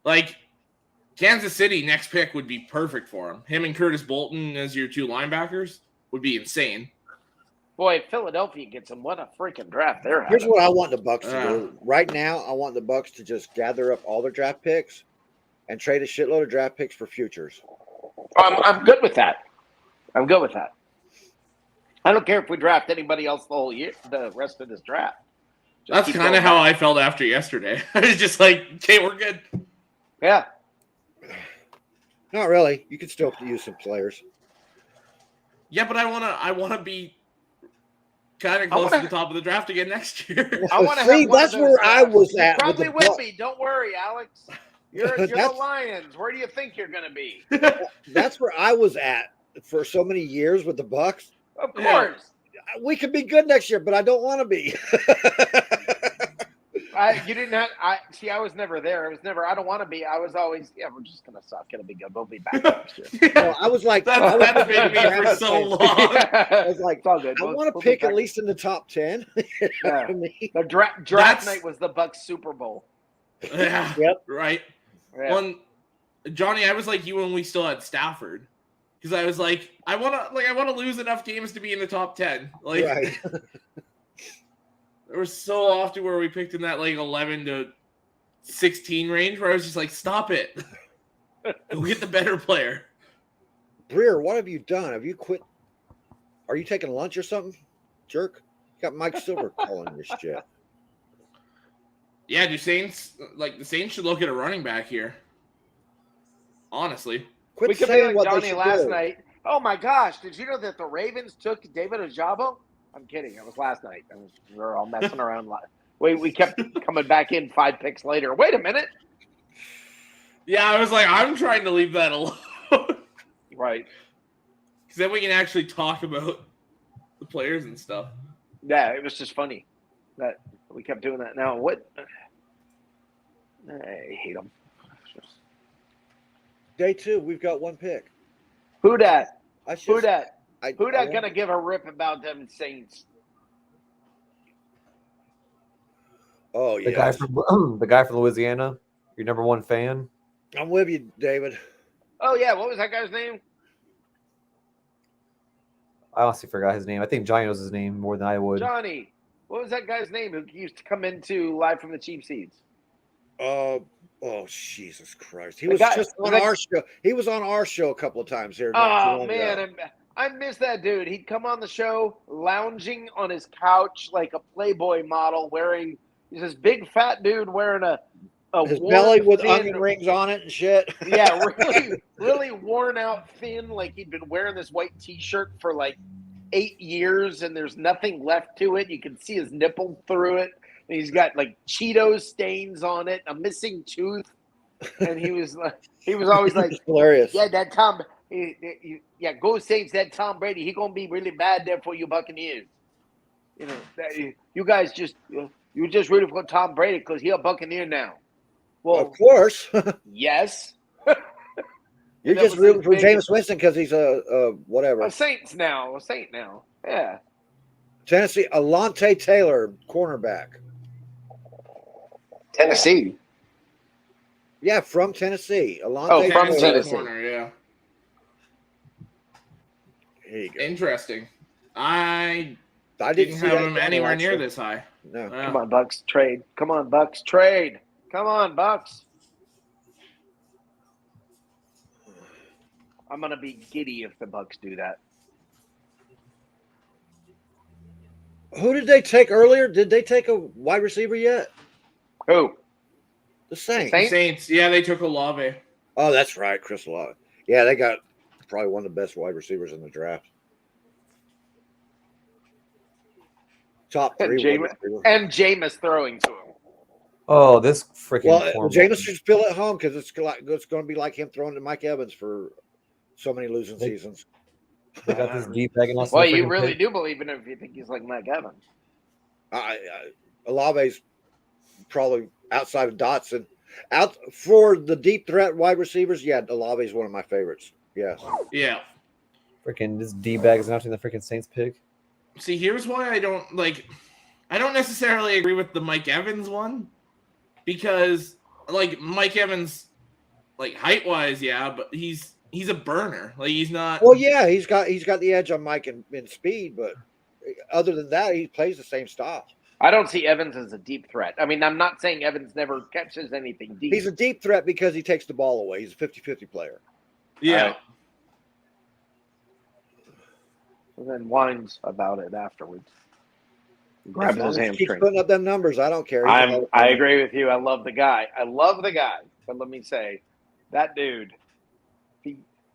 Like, Kansas City, next pick would be perfect for him. Him and Curtis Bolton as your 2 linebackers would be insane. Boy, if Philadelphia gets him, what a freaking draft they're having. Here's what I want the Bucs to do. Right now, I want the Bucs to just gather up all their draft picks and trade a shitload of draft picks for futures. I'm good with that. I don't care if we draft anybody else the whole year, the rest of this draft. That's kind of how I felt after yesterday. I was just like, okay, we're good. Yeah. Not really. You can still use some players. Yeah, but I wanna be kind of close to the top of the draft again next year. I want to have one that's of those where I was at. You probably will be. Don't worry, Alex. You're the Lions. Where do you think you're going to be? That's where I was at for so many years with the Bucs. Of course. Yeah. We could be good next year, but I don't want to be. You didn't have. I was never there. I don't want to be. I was always. Yeah, we're just gonna suck. It'll be good. We'll be back next year. No, I was like, that's been me for so long. I was like, it's all good. I want to pick at least in the top 10. Yeah. The draft night was the Bucs Super Bowl. Yeah. Yep. Right. Yeah. Johnny, I was like you when we still had Stafford, because I was like, I want to lose enough games to be in the top 10. Like, right. There was so often where we picked in that like 11 to 16 range where I was just like, stop it. Go get the better player. Breer, what have you done? Have you quit? Are you taking lunch or something? Jerk. You got Mike Silver calling this shit. Yeah, the Saints should look at a running back here. Honestly. Quit we could saying be like what Johnny they should last do. night. Oh my gosh, did you know that the Ravens took David Ojabo? I'm kidding. It was last night. We were all messing around. We kept coming back in 5 picks later. Wait a minute. Yeah, I was like, I'm trying to leave that alone. Right. Because then we can actually talk about the players and stuff. Yeah, it was just funny that we kept doing that. Now, what? I hate them. Day 2, we've got 1 pick. Who dat? Who dat gonna give a rip about them Saints? Oh yeah, the guy from Louisiana, your number 1 fan. I'm with you, David. Oh yeah, what was that guy's name? I honestly forgot his name. I think Johnny knows his name more than I would. Johnny. What was that guy's name who used to come into Live from the Cheap Seats? Oh Jesus Christ! He was just on our show. He was on our show a couple of times here. Oh man, I miss that dude. He'd come on the show lounging on his couch like a Playboy model, he's this big fat dude wearing his belly with onion rings on it and shit. Yeah, really worn out thin, like he'd been wearing this white T-shirt for like 8 years, and there's nothing left to it. You can see his nipple through it. And he's got like Cheetos stains on it, a missing tooth, and he was always like, hilarious. Yeah, that Tom, go Saints. That Tom Brady, he gonna be really bad there for you Buccaneers. you guys you just rooting for Tom Brady because he's a Buccaneer now. Well, of course. yes. You're That just was rooting his for big- Jameis Winston because he's a whatever. A Saint now. Yeah. Tennessee, Alontae Taylor, cornerback. Tennessee. Yeah, from Tennessee. Alontae Oh, from Taylor. Tennessee. Corner, yeah. Here you go. Interesting. I I didn't see have that him coming, anywhere near actually. this high. No. Yeah. Come on, Bucks. Trade. Come on, Bucks. Trade. Come on, Bucks. I'm gonna be giddy if the Bucks do that. Who did they take earlier? Did they take a wide receiver yet? Who? The Saints. Saints, yeah, they took Olave. Oh, that's right, Chris Olave. Yeah, they got probably one of the best wide receivers in the draft. Top three. And Jameis throwing to him. Oh, this freaking. Well, Jameis should spill at home because it's going to be like him throwing to Mike Evans for so many losing seasons. They got this deep bag and also Well, you really do believe in him if you think he's like Mike Evans. Olave's probably outside of Dotson. Out for the deep threat wide receivers, yeah, Olave's one of my favorites. Yes. Yeah. Freaking this D bag is announcing the freaking Saints pick. See, here's why I don't necessarily agree with the Mike Evans one. Because like Mike Evans, like height wise, yeah, but he's a burner. Like he's not. Well, yeah, he's got the edge on Mike in speed, but other than that, he plays the same style. I don't see Evans as a deep threat. I mean, I'm not saying Evans never catches anything deep. He's a deep threat because he takes the ball away. He's a 50-50 player. Yeah. And then whines about it afterwards. Grabs his Keeps hamstring. putting up them numbers. I don't care. I agree with you. I love the guy. But let me say, that dude,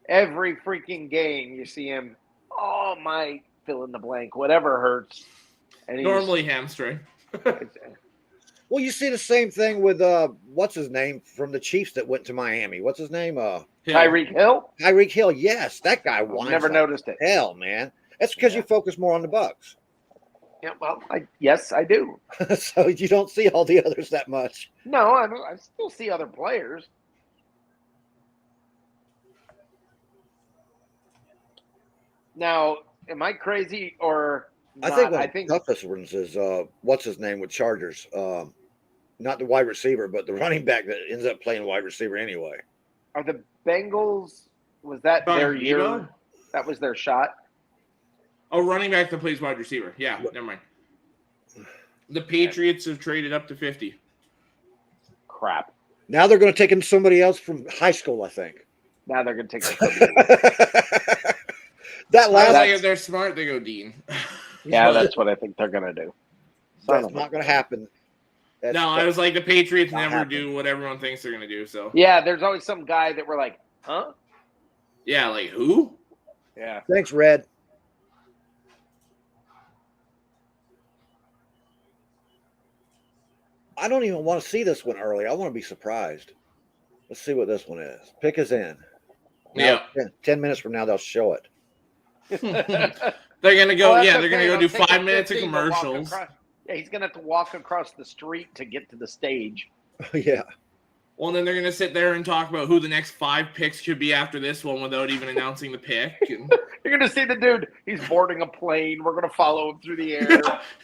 every freaking game you see him, oh, my fill in the blank, whatever hurts. And normally hamstring. Well, you see the same thing with what's his name from the Chiefs that went to Miami. What's his name? Tyreek Hill. Tyreek Hill. Yes, that guy won. Never noticed it. Hell, man, that's because you focus more on the Bucs. Yeah, well, yes, I do. So you don't see all the others that much. No, I still see other players. Now, am I crazy or not? I think the toughest ones is what's his name with Chargers. Not the wide receiver, but the running back that ends up playing wide receiver anyway. Are the Bengals? Was that their year? That was their shot. Oh, running back that plays wide receiver. Yeah, never mind. The Patriots have traded up to 50. Crap. Now they're going to take in somebody else from high school, I think. Now they're going to take if they're smart, they go Dean. Yeah, that's what I think they're going to do. That's not going to happen. I was like, the Patriots never do what everyone thinks they're going to do. So yeah, there's always some guy that we're like, huh? Yeah, like who? Yeah. Thanks, Red. I don't even want to see this one early. I want to be surprised. Let's see what this one is. Pick is in. Now, 10 minutes from now, they'll show it. They're going to go, they're going to go do 5 minutes of commercials. Yeah, he's going to have to walk across the street to get to the stage. Yeah. Well, then they're going to sit there and talk about who the next 5 picks should be after this one without even announcing the pick. And... You're going to see the dude, he's boarding a plane. We're going to follow him through the air.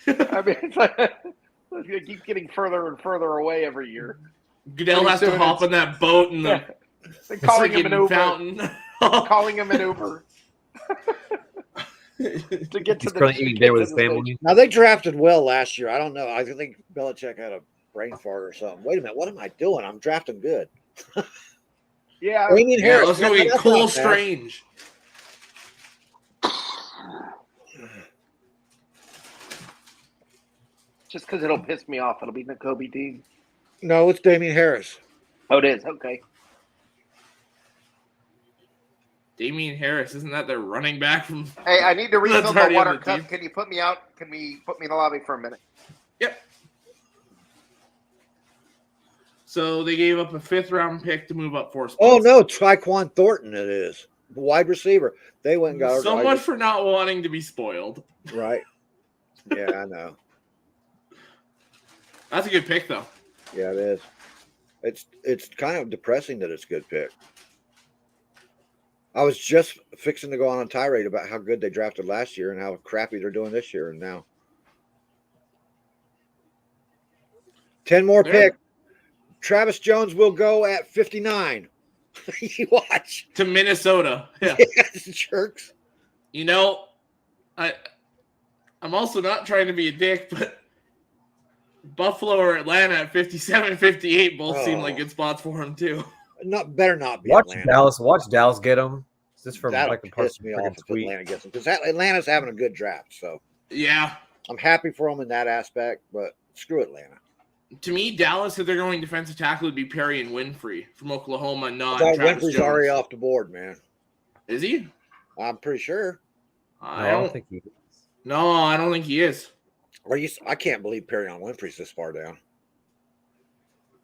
I mean, it's like, it's going to keep getting further and further away every year. Goodell has to hop on that boat in the calling him an Uber. fountain. Calling him an Uber. To get to eating there with his family. Now, they drafted well last year. I don't know. I think Belichick had a brain fart or something. Wait a minute. What am I doing? I'm drafting good. Yeah. Harris. Let's go get Cole Strange. Just because it'll piss me off. It'll be N'Kobe Dean. No, it's Damian Harris. Oh, it is? Okay. Damian Harris, isn't that their running back from? Hey, I need to refill the water the cup. Can you put me out? Can we put me in the lobby for a minute? Yep. So they gave up a 5th-round pick to move up 4 spots. Oh, no, Tyquan Thornton it is. The wide receiver. They went and got so much for not wanting to be spoiled. Right. Yeah, I know. That's a good pick, though. Yeah, it is. It's kind of depressing that it's a good pick. I was just fixing to go on a tirade about how good they drafted last year and how crappy they're doing this year, and now 10 more picks. Travis Jones will go at 59. You watch. To Minnesota. Yeah. Yes, jerks. You know, I'm also not trying to be a dick, but Buffalo or Atlanta at 57, 58 both seem like good spots for him, too. Better not be Watch Atlanta. Watch Dallas get him. Just from That'll like a part piss me off if Atlanta gets them, because Atlanta's having a good draft. So yeah, I'm happy for them in that aspect, but screw Atlanta. To me, Dallas, if they're going defensive tackle, would be Perry and Winfrey from Oklahoma, not I thought Travis Winfrey's Jones. already off the board, man. Is he? I'm pretty sure. I don't think he is. No, I don't think he is. I can't believe Perry on Winfrey's this far down.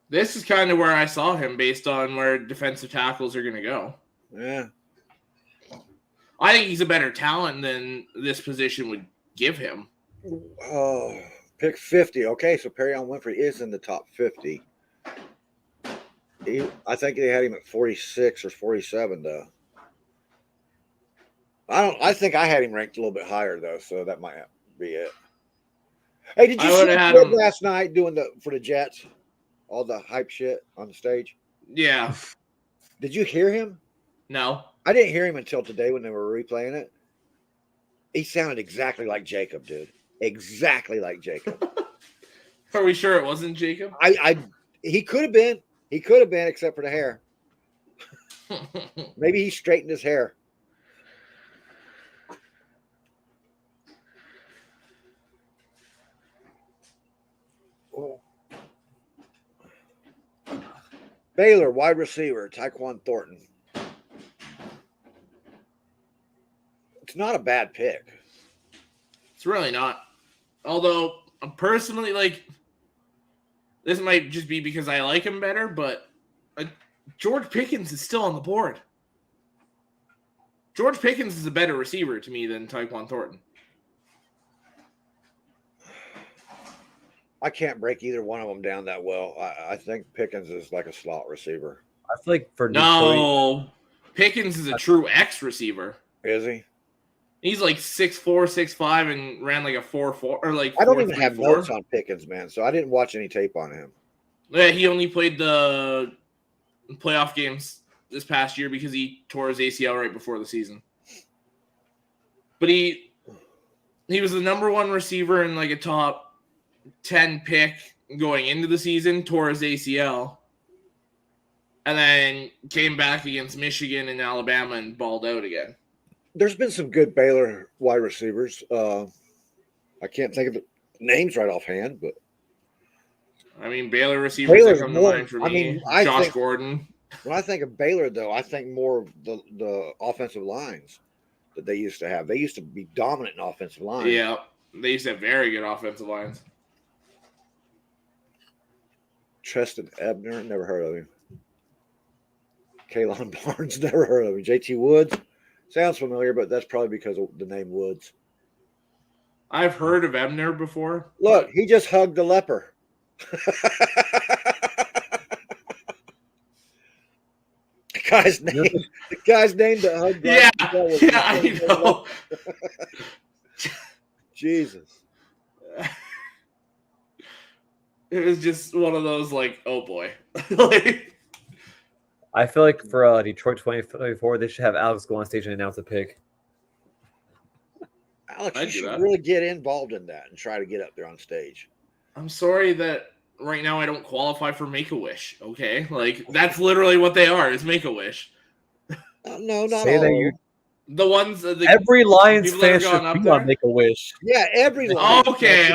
This is kind of where I saw him based on where defensive tackles are going to go. Yeah. I think he's a better talent than this position would give him. Oh, pick 50. Okay, so Perry on Winfrey is in the top 50. I think they had him at 46 or 47, though. I think I had him ranked a little bit higher, though, so that might be it. Hey, did you see him last night doing for the Jets? All the hype shit on the stage? Yeah. Did you hear him? No. I didn't hear him until today when they were replaying it. He sounded exactly like Jacob, dude. Exactly like Jacob. Are we sure it wasn't Jacob? He could have been. He could have been, except for the hair. Maybe he straightened his hair. Oh. Baylor, wide receiver, Tyquan Thornton. It's not a bad pick. It's really not. Although, personally, this might just be because I like him better, but George Pickens is still on the board. George Pickens is a better receiver to me than Tyquan Thornton. I can't break either one of them down that well. I think Pickens is like a slot receiver. I feel like for Detroit, Pickens is a true X receiver. Is he? He's like 6'4", 6'5", and ran like a 4.4 or like. I don't even have notes on Pickens, man, so I didn't watch any tape on him. Yeah, he only played the playoff games this past year because he tore his ACL right before the season. But he was the number one receiver in like a top 10 pick going into the season, tore his ACL, and then came back against Michigan and Alabama and balled out again. There's been some good Baylor wide receivers. I can't think of the names right offhand, but I mean, Baylor receivers that come to mind for me. I mean, Josh Gordon. When I think of Baylor, though, I think more of the offensive lines that they used to have. They used to be dominant in offensive lines. Yeah, they used to have very good offensive lines. Tristan Ebner, never heard of him. Kalon Barnes, never heard of him. JT Woods, sounds familiar, but that's probably because of the name Woods. I've heard of Ebner before. Look, he just hugged the leper. The guy's name that hugged. Yeah, I know. Jesus. It was just one of those oh boy. I feel like for Detroit 2024, they should have Alex go on stage and announce a pick. Alex, you should really get involved in that and try to get up there on stage. I'm sorry that right now I don't qualify for Make-A-Wish, okay? That's literally what they are, is Make-A-Wish. No, not Say all. That the ones every Lions fan should be on Make-A-Wish. Yeah, every Lions Okay.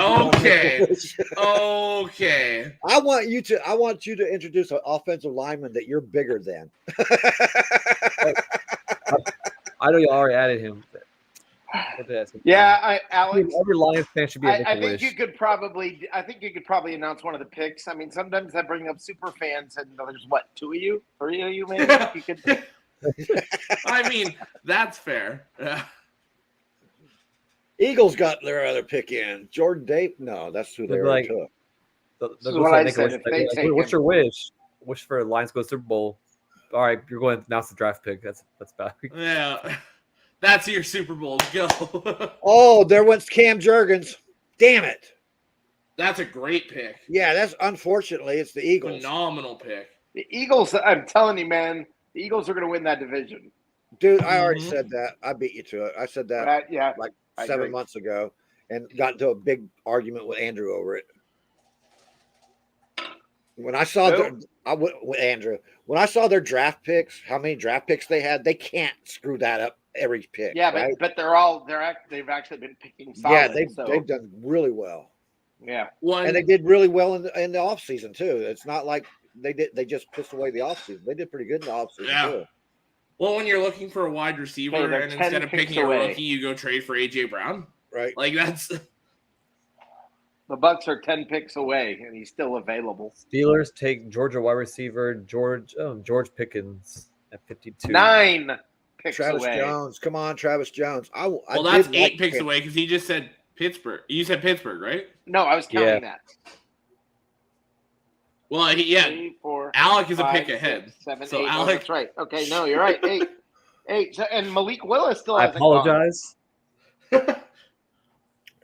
I want you to introduce an offensive lineman that you're bigger than. I know you already added him. Yeah, Alex. Every Lions fan should be a Make-A-Wish. I think you could probably announce one of the picks. I mean, sometimes I bring up super fans, and there's 2 of you, 3 of you, maybe. You could. I mean, that's fair. Eagles got their other pick in. Jordan Dave. No, that's who they They'll be already like- took. They'll This is go what to I make a said, wish. if Like, they like, take what's him. your wish? Wish for Lions go Super Bowl. All right, you're going to announce the draft pick. That's bad. Yeah. That's your Super Bowl. Go. Oh, there went Cam Jurgens. Damn it. That's a great pick. Yeah, that's unfortunately it's the Eagles. Phenomenal pick. The Eagles, I'm telling you, man, the Eagles are going to win that division. Dude, I already Mhm. said that. I beat you to it. I said that Right? Yeah. like I 7 agree. months ago and got into a big argument with Andrew over it. When I saw with Andrew, when I saw their draft picks, how many draft picks they had, they can't screw that up every pick. Yeah, right? but they've actually been picking Yeah, solid. they've done really well. Yeah. And they did really well in the offseason too. It's not like they just pissed away the offseason. They did pretty good in the offseason Yeah. too. Well, when you're looking for a wide receiver Hey, they're and 10 instead of picks picking away. a rookie, you go trade for AJ Brown. Right. Like that's The Bucs are 10 picks away, and he's still available. Steelers take Georgia wide receiver George Pickens at 52. 9 picks Travis away. Jones. Come on, Travis Jones. well, I that's did 8 like picks him. away because he just said Pittsburgh. You said Pittsburgh, right? No, I was counting that. Well, yeah. 3, 4, Alec is 5, a pick ahead. 6, 7, So 8. Alec, That's right. Okay, no, you're right. 8. 8. So, and Malik Willis still I hasn't gone. apologize.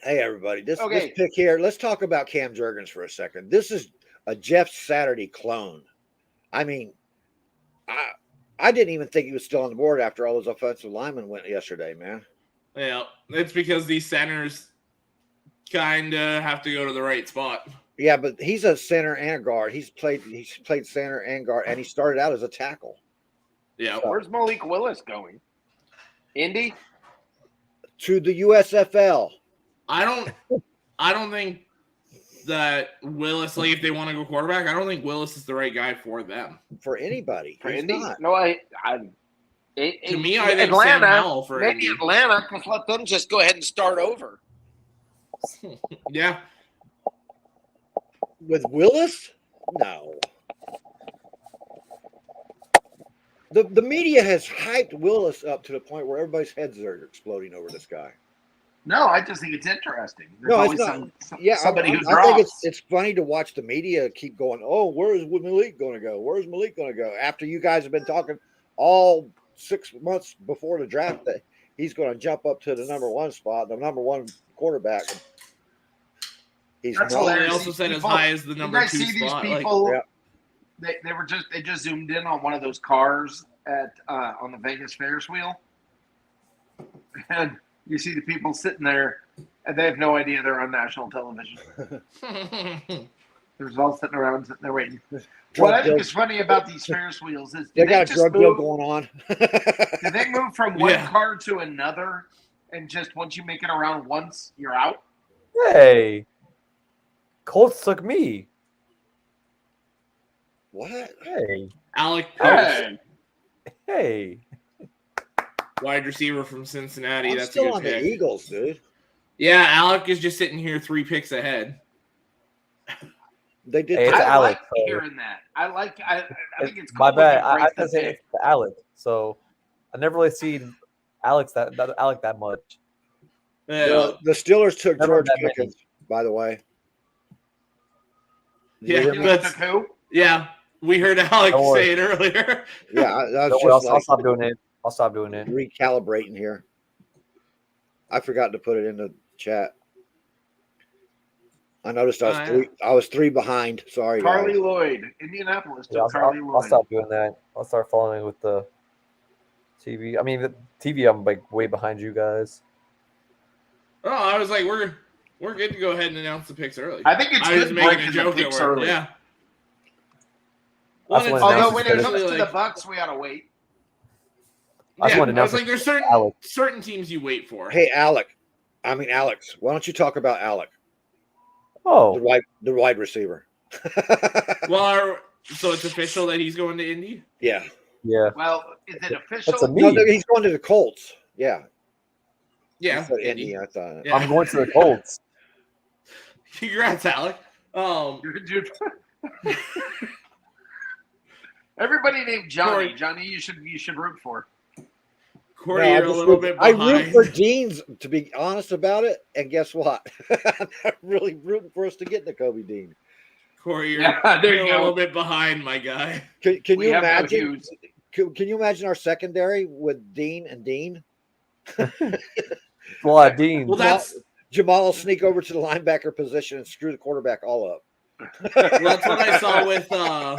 Hey, everybody. This Okay. pick here. Let's talk about Cam Jurgens for a second. This is a Jeff Saturday clone. I mean, I didn't even think he was still on the board after all those offensive linemen went yesterday, man. yeah, it's because these centers kind of have to go to the right spot. Yeah, but he's a center and a guard. He's played center and guard, and he started out as a tackle. Yeah. Where's Malik Willis going? Indy? To the USFL. I don't think that Willis, like if they want to go quarterback, I don't think Willis is the right guy for them. For anybody. For He's Indy? not. No, To me, I think Atlanta. Sam Howell for Maybe Indy. Atlanta, because let them just go ahead and start over. Yeah. With Willis? No. The media has hyped Willis up to the point where everybody's heads are exploding over this guy. No, I just think it's interesting. There's No, it's always not. somebody who I drops. think it's funny to watch the media keep going, oh, where's Malik going to go? Where's Malik going to go? After you guys have been talking all 6 months before the draft that he's going to jump up to the number 1 spot, the number 1 quarterback. He's That's not. Well, they hilarious. also These said as people- high as the number you guys 2 see these spot. people? Yeah. They just zoomed in on one of those cars at on the Vegas Ferris wheel, and you see the people sitting there, and they have no idea they're on national television. Like, They're just all sitting around, sitting there waiting. Drug What I think deal. is funny about these Ferris wheels is They got a just drug deal move? going on. Do they move from one Yeah. car to another, and just once you make it around once, you're out? Hey, Colts took me. What? Hey, Alec Hey. hey. wide receiver from Cincinnati. I'm That's a still good on pick. the Eagles, dude. Yeah, Alec is just sitting here 3 picks ahead. They did. Hey, it's I Alec, like so- hearing that. I think it's My cool when bad. you I break have to the say pick. it's Alec. So I never really seen Alec that much. Yeah. The Steelers took Never George that many. Pickens, by the way. Did you Yeah, hear me? that's- Took who? Yeah, we heard Alex Don't worry. say it earlier. Yeah, I Don't was worry, just I'll stop doing it. I'll stop doing it. recalibrating here. I forgot to put it in the chat. I noticed I was Oh, yeah. three. I was 3 behind. Sorry, Carly guys. Lloyd, Indianapolis Yeah, took Carly I'll Lloyd. stop doing that. I'll start following with the TV. I mean, the TV. I'm like way behind you guys. Oh, I was like, we're good to go ahead and announce the picks early. I think it's I was good making breaking a the joke picks at work. early. Yeah. That's When when it's Although nice, Although when it especially, comes to like- the Bucs, we gotta wait. I just Yeah, want to I was announce like, there's Alec. certain teams you wait for. Hey, Alex. Why don't you talk about Alec, Oh, the wide receiver? Well, so it's official that he's going to Indy. Yeah. yeah. Well, is it official? That's a No, me. he's going to the Colts. Yeah. Yeah, I said Indy. Indy. I thought. Yeah. I'm going to the Colts. Congrats, Alec. Dude. Everybody named Johnny. Corey. Johnny, you should root for. Corey, you're a little bit I behind. root for Dean's, to be honest about it. And guess what? I'm not really rooting for us to get Nakobe Dean. Corey, you're, there you're you a go. little bit behind, my guy. Can We you have no imagine? Hughes. Can you imagine our secondary with Dean and Dean? A lot of Deans. Well, that's Jamal will sneak over to the linebacker position and screw the quarterback all up. that's what I saw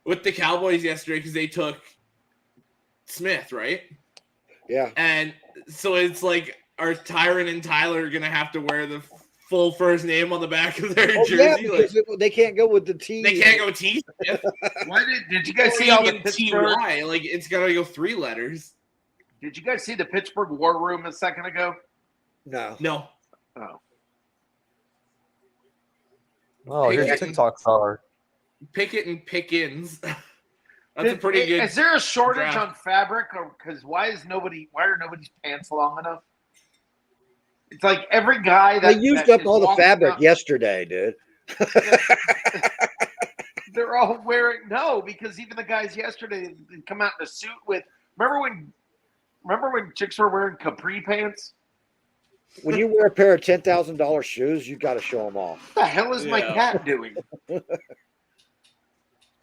with the Cowboys yesterday because they took Smith, right? Yeah. And so it's like, are Tyron and Tyler gonna have to wear the full first name on the back of their Oh, yeah, jersey? Like, because they can't go with the T. they can't go T. Why did you guys Or see all the even Pittsburgh? TY. Like, it's gotta go 3 letters. Did you guys see the Pittsburgh War Room a second ago? No. No. Oh, Oh, here's Pickett. TikToks are. Pickett and Pickens. That's a pretty good. Is there a shortage draft. on fabric, or because why are nobody's pants long enough? It's like every guy that They used that up is all the walking fabric up, yesterday, dude. they're all wearing because even the guys yesterday they'd come out in a suit with. Remember when chicks were wearing capri pants? When you wear a pair of $10,000 shoes, you got to show them off. What the hell is my Yeah. cat doing?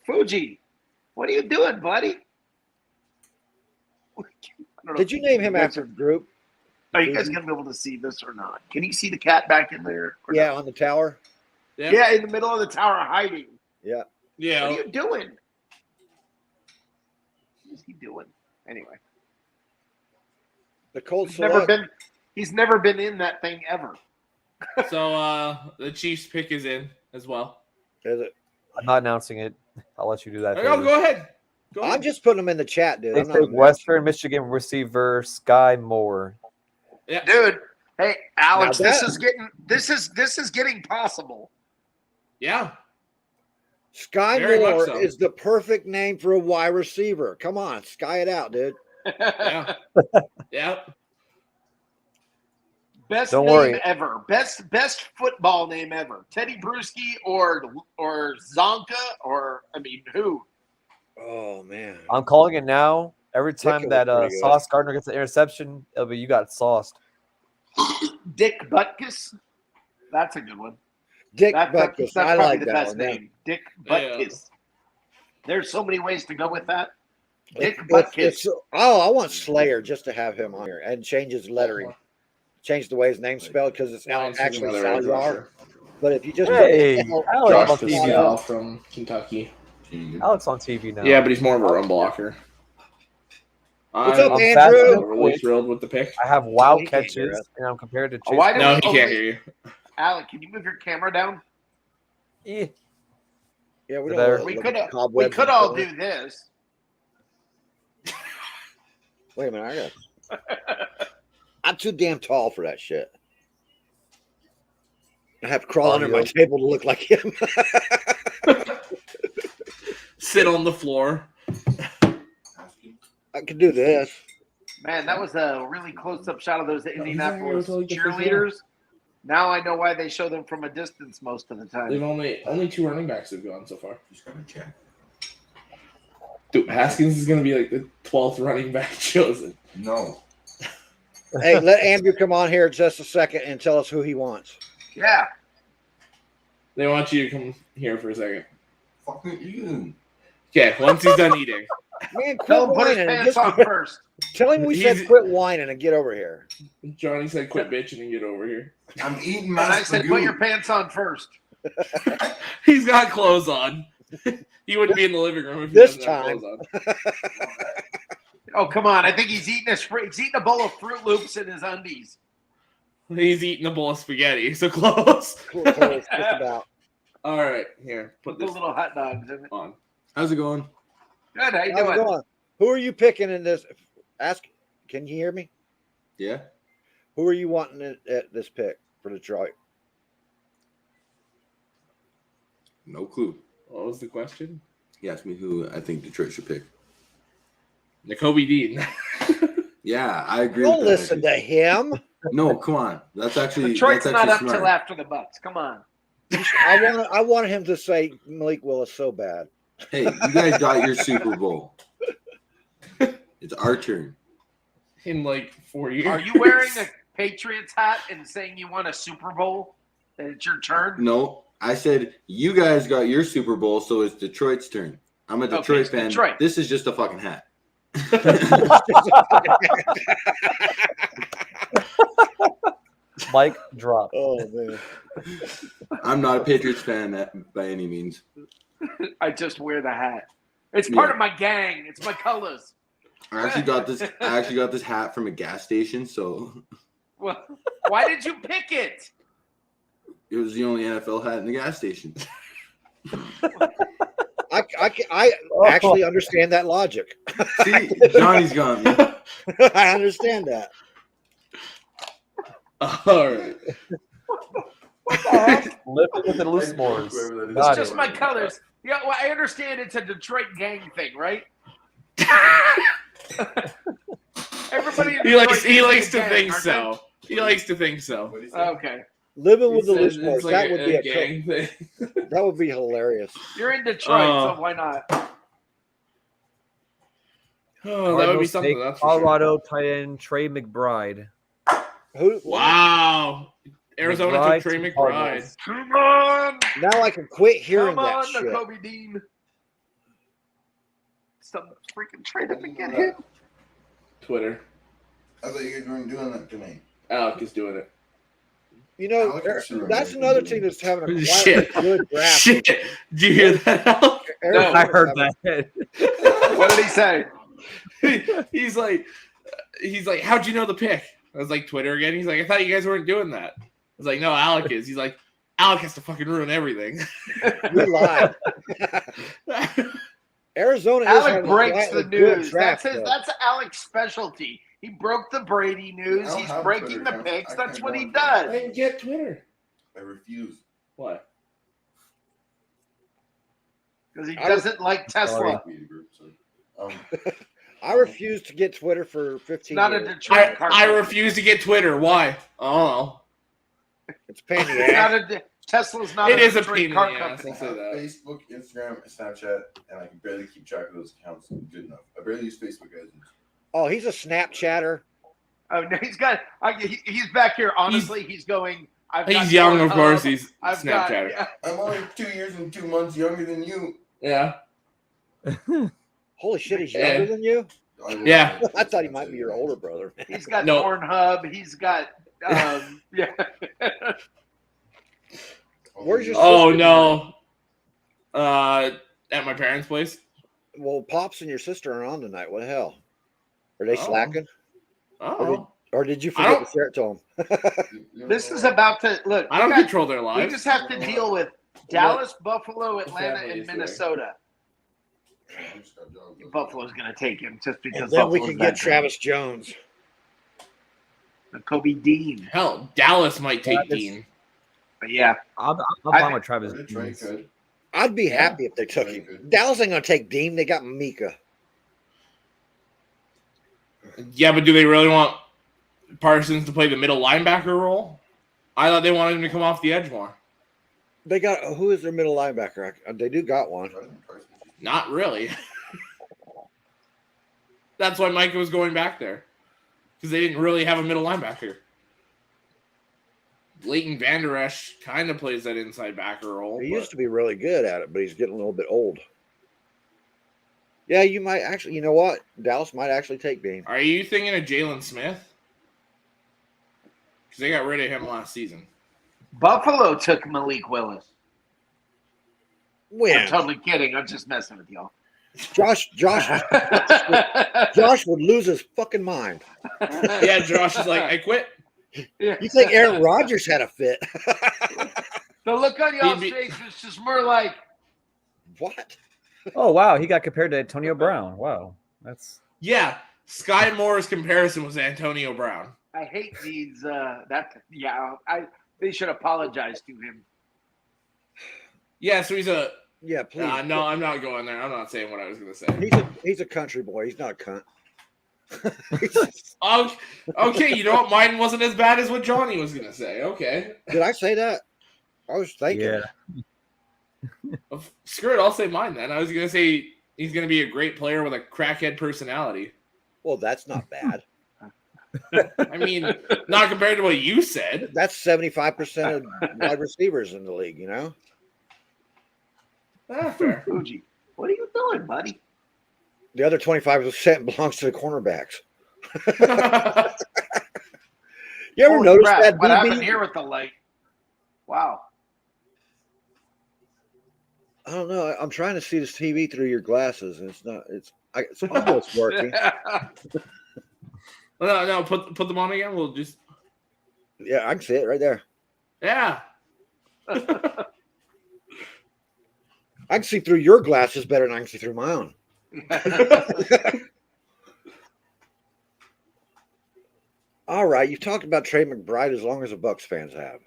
Fuji, what are you doing, buddy? I don't know Did you if name him guys after the group? Are you guys gonna be able to see this or not? Can you see the cat back in there? or Yeah, not? on the tower. Yeah, in the middle of the tower hiding. Yeah. Yeah. What are you doing? What is he doing? Anyway, The Cold he's he's never been in that thing ever. So the Chiefs pick is in as well. Is it? I'm not announcing it. I'll let you do that. Oh, Taylor. go ahead. Go I'm ahead. just putting them in the chat, dude. They I'm not take announcing. Western Michigan receiver Sky Moore. Yeah. Dude, hey Alex, Now this is getting possible. Yeah. Sky Very much Moore so. is the perfect name for a wide receiver. Come on, sky it out, dude. Yeah. Yeah. Best Don't name worry. ever. Best football name ever. Teddy Bruschi or Zonka or who? Oh man. I'm calling it now. Every time Dickens that is pretty good. Sauce Gardner gets an interception, it'll be you got sauced. Dick Butkus. That's a good one. Dick That's Butkus. I probably like the that best one. name. Dick Yeah. Butkus. There's so many ways to go with that. Dick It's- Butkus. I want Slayer just to have him on here and change his lettering. Change the way his name's spelled because it's now Lions actually took another edge Salyar. rusher. But if you just Hey, put Alex Josh on TV Patel now. from Kentucky. Alex on TV now. Yeah, but he's more of a run blocker. What's up, I'm Andrew? fast and really quick. thrilled with the pick. I have wow He can't hear catches, us. and I'm compared to Chase. Why do No, we he can't always- hear you. Alec, can you move your camera down? Eh, yeah, we The don't better- wanna We look could at we cobwebs could and all shit. do this. Wait a minute, I'm too damn tall for that shit. I have to crawl under my Audio. table to look like him. Sit on the floor. I could do this. Man, that was a really close-up shot of those Indianapolis totally get this cheerleaders. Now I know why they show them from a distance most of the They've time. only 2 running backs have gone so far. Just gonna check. Dude, Haskins is gonna be like the 12th running back chosen. No. Hey, let Andrew come on here just a second and tell us who he wants. Yeah. They want you to come here for a second. Fucking eating. Okay, once he's done eating. Man, quit Tell him put his whining. And pants just, on first. tell him we said He's- quit whining and get over here. Johnny said quit bitching and get over here. I'm eating And my I said put your pants on first. He's got clothes on. He wouldn't be in the living room if he This doesn't have time. clothes on. Oh, come on. I think he's eating a bowl of Fruit Loops in his undies. He's eating a bowl of spaghetti, so close. Cool, close, just about. All right, here, put Put the this little hot dogs in it. on. How's it going? Good. How you How's it doing? going? Who are you picking in this? Ask. Can you hear me? Yeah. Who are you wanting at this pick for Detroit? No clue. What was the question? He asked me who I think Detroit should pick. Nakobe Dean. Yeah, I agree. Don't with that. listen to him. No, come on. That's actually Detroit's that's not actually up smart. till after the Bucs. Come on. I want him to say Malik Willis so bad. Hey, you guys got your Super Bowl. It's our turn. in like 4 years. Are you wearing a Patriots hat and saying you won a Super Bowl? And it's your turn? No, I said you guys got your Super Bowl, so it's Detroit's turn. I'm a Detroit fan. Detroit. This is just a fucking hat. Mic drop. Oh man. I'm not a Patriots fan by any means. I just wear the hat. It's part of my gang. It's my colors. I actually got this hat from a gas station, so Well, why did you pick it? it was the only NFL hat in the gas station. I actually understand that logic. See, Johnny's gone. I understand that. All right. What the heck? Living with the loose boards. It's Got just it. my colors. Yeah, well, I understand it's a Detroit gang thing, right? Everybody. in He likes Detroit he is likes a to gang, think aren't so. He likes to think so. What do you they? say? Okay. Living He with the loose says boards, it's like that would be a gang thing. that would be hilarious. You're in Detroit, Oh. so why not? Oh, that would be Cardinals something. take That's for sure. Colorado tight end Trey McBride. Who? Wow. Arizona McBride took Trey to McBride. Cardinals. Come on. Now I can quit hearing Come that on, shit. Kobe Dean. Some freaking trade him and get him. Twitter. I thought you guys weren't doing that tonight. Alec is doing it. You know, Alex is that's right. another team that's having a Shit. quietly good draft. Shit. Did you hear that, Alec? Arizona's I heard having- that. What did he say? he's like, how'd you know the pick? I was like, Twitter again. He's like, I thought you guys weren't doing that. I was like, no, Alec is. He's like, Alec has to fucking ruin everything. You lied. Arizona is Alec having a breaks the quietly good news. draft, That's though. That's Alec's specialty. He broke the Brady news. I don't He's have a breaking Twitter the account. picks. I That's can't what go he on does. I didn't get Twitter. I refuse. Why? Because he doesn't like Tesla. Media group, so, I refuse to get Twitter for 15 Not a years. Detroit car. I refuse to get Twitter. Why? Oh, It's a pain in the It's ass. not a Tesla's not it a is a Detroit pain in the car ass. company. I'll say that. Facebook, Instagram, Snapchat, and I can barely keep track of those accounts good enough. I barely use Facebook, guys. Oh, he's a Snapchatter. Oh no, he's got. He's back here. Honestly, he's going. I've got He's young, of Pornhub. course. He's I've got- Snapchatter. yeah. I'm only 2 years and 2 months younger than you. Yeah. Holy shit, he's Yeah. younger than you? Yeah. I thought he might be your older brother. He's got No. Pornhub. He's got. Yeah. Where's your Oh sister? no. At my parents' place. Well, Pops and your sister are on tonight. What the hell? Are they Oh. slacking? Oh. Or did you I forget don't- to share it to them? This is about to look. I don't we got- control their We lives. just have to deal with Dallas, Buffalo, Atlanta, family and is there. Minnesota. Buffalo's going to take him just because. And then we Buffalo's can that get good. Travis Jones. Kobe Dean. Hell, Dallas might take Travis. Dean. But yeah, I'm I fine with Travis. Detroit could. I'd be Yeah. happy if they took Very him. good. Dallas ain't gonna take Dean. They got Mika. Yeah, but do they really want Parsons to play the middle linebacker role? I thought they wanted him to come off the edge more. They got who is their middle linebacker? They do got one. Not really. That's why Micah was going back there. Because they didn't really have a middle linebacker. Leighton Vander Esch kind of plays that inside backer role. He but- used to be really good at it, but he's getting a little bit old. Yeah, you might actually. You know what? Dallas might actually take Dean. Are you thinking of Jalen Smith? Because they got rid of him last season. Buffalo took Malik Willis. I'm When totally kidding. I'm just messing with y'all. Josh would lose his fucking mind. Yeah, Josh is like, I quit. You think Aaron Rodgers had a fit? The look on y'all's He'd be- face is just more like, What? Oh wow, he got compared to Antonio Brown. Wow, that's Yeah, Sky Moore's comparison was Antonio Brown. I hate these. They should apologize to him. Yeah, so he's a. Yeah, please. No, I'm not going there. I'm not saying what I was going to say. He's a country boy. He's not a cunt. Oh, okay, you know what? Mine wasn't as bad as what Johnny was going to say. Okay. Did I say that? I was thinking. yeah. Screw it, I'll say mine then. I was going to say he's going to be a great player with a crackhead personality. Well, that's not bad. I mean, not compared to what you said. That's 75% of wide receivers in the league, you know? Fair. Fuji, what are you doing, buddy? The other 25% belongs to the cornerbacks. You ever Holy notice crap, that, what DB? happened here with the light? Wow. I don't know. I'm trying to see this TV through your glasses, and it's not. It's almost working. No, put them on again. We'll just. Yeah, I can see it right there. Yeah. I can see through your glasses better than I can see through my own. All right, you've talked about Trey McBride as long as the Bucs fans have.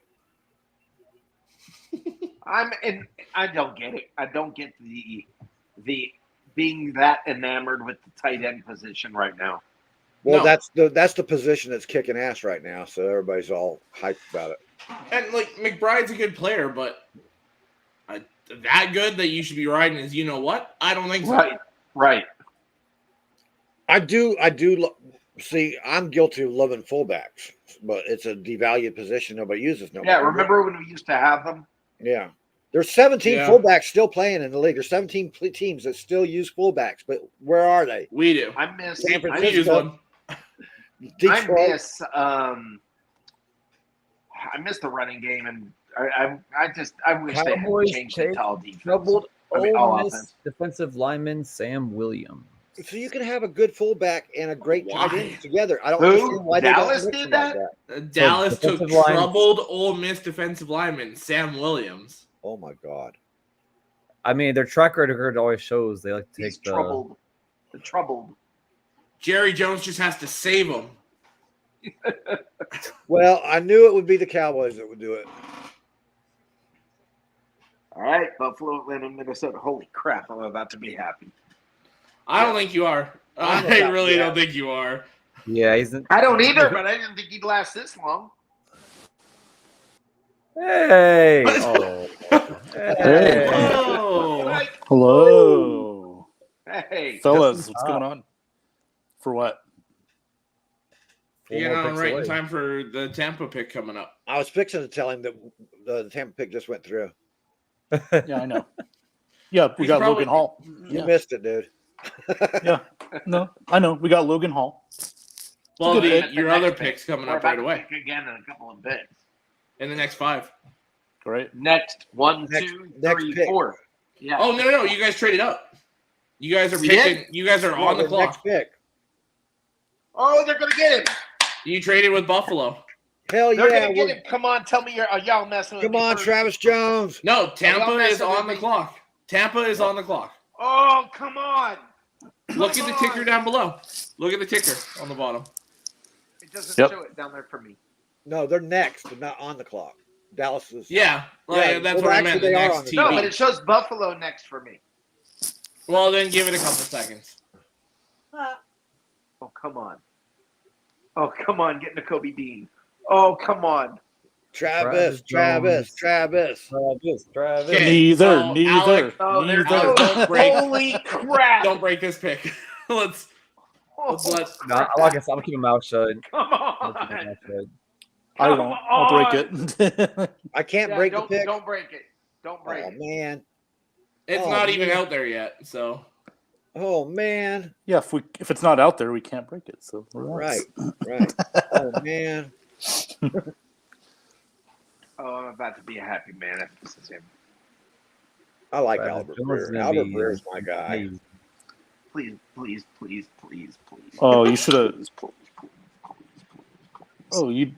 I don't get it. I don't get the being that enamored with the tight end position right now. Well, No. that's the position that's kicking ass right now, so everybody's all hyped about it. And like McBride's a good player, but that good that you should be riding is, you know what? I don't think so. Right. I do see. I'm guilty of loving fullbacks, but it's a devalued position. Nobody uses. Yeah, remember when we used to have them? Yeah. There's 17 Yeah. fullbacks still playing in the league. There's 17 teams that still use fullbacks, but where are they? We do. I miss. San We use Francisco. one. Detroit. I miss the running game, and I wish they had Cowboys changed it to all defense. Troubled all Ole Miss offense. defensive lineman Sam Williams. So you can have a good fullback and a great tight Why? end together. I don't Who? understand why Dallas they don't mix did them like that? Dallas took defensive line- troubled Ole Miss defensive lineman Sam Williams. Oh my God. I mean, their track record always shows they like to He's take the troubled. The troubled. Jerry Jones just has to save him. Well, I knew it would be the Cowboys that would do it. All right, Buffalo, Atlanta, Minnesota. Holy crap! I'm about to be happy. I don't think you are. I'm I about- really yeah. don't think you are. Yeah, he's in, I don't either, but I didn't think he'd last this long. Hey! Oh. Hey. Oh. Like, Hello, hey, fellas. What's going on? For what? You Four get more on picks right away. in time for the Tampa pick coming up. I was fixing to tell him that the Tampa pick just went through. Yeah, I know. Yeah, we He's got probably- Logan Hall. You Yeah. missed it, dude. Yeah, no, I know. We got Logan Hall. Well, good pick. your The other next pick. pick's coming we're up right about to away pick again in a couple of bits. in the next 5. Great. Next, one, Next- two, next three, pick. 4. Yeah. Oh no! You guys traded up. You guys are We picking. did? You guys are on the Next clock. pick. Oh, they're gonna get him. You traded with Buffalo. Hell They're yeah. gonna get him. Come on, tell me y'all messing with Come me on, first. Travis Jones. No, Tampa y'all is messing with on the me? clock. Tampa is on the clock. Oh, come on. Look at the Come ticker on. down below. Look at the ticker on the bottom. It doesn't Yep. show it down there for me. No, they're next. They're not on the clock. Dallas is. Yeah, like, Yeah, that's well, what I actually, meant. The they are next on the- TV. No, but it shows Buffalo next for me. Well, then give it a couple seconds. Oh, come on. Oh, come on. Getting to Kobe Dean. Oh, come on. Travis. Travis Travis. Travis. Okay. Neither, so neither, Alec- Oh, there's neither. Alec, don't break. Holy crap. Don't break this pick. let's Oh, let. No, like I said, I'm gonna keep my mouth shut. come I'm gonna keep my on. mouth shut. I won't. I'll break it. I can't Yeah, break the don't, pick. don't break it. Don't break Oh it. man. It's Oh, not even man. out there yet. So Oh man. Yeah, if it's not out there, we can't break it. So relax. Right. Oh man. Oh, I'm about to be a happy man if this is him. I like Travis Albert Jones Breer. is gonna Albert be Breer's my guy. amazing. Please, please, please, please, please. Oh, you should have. Please, please, please, please, please. Oh, you'd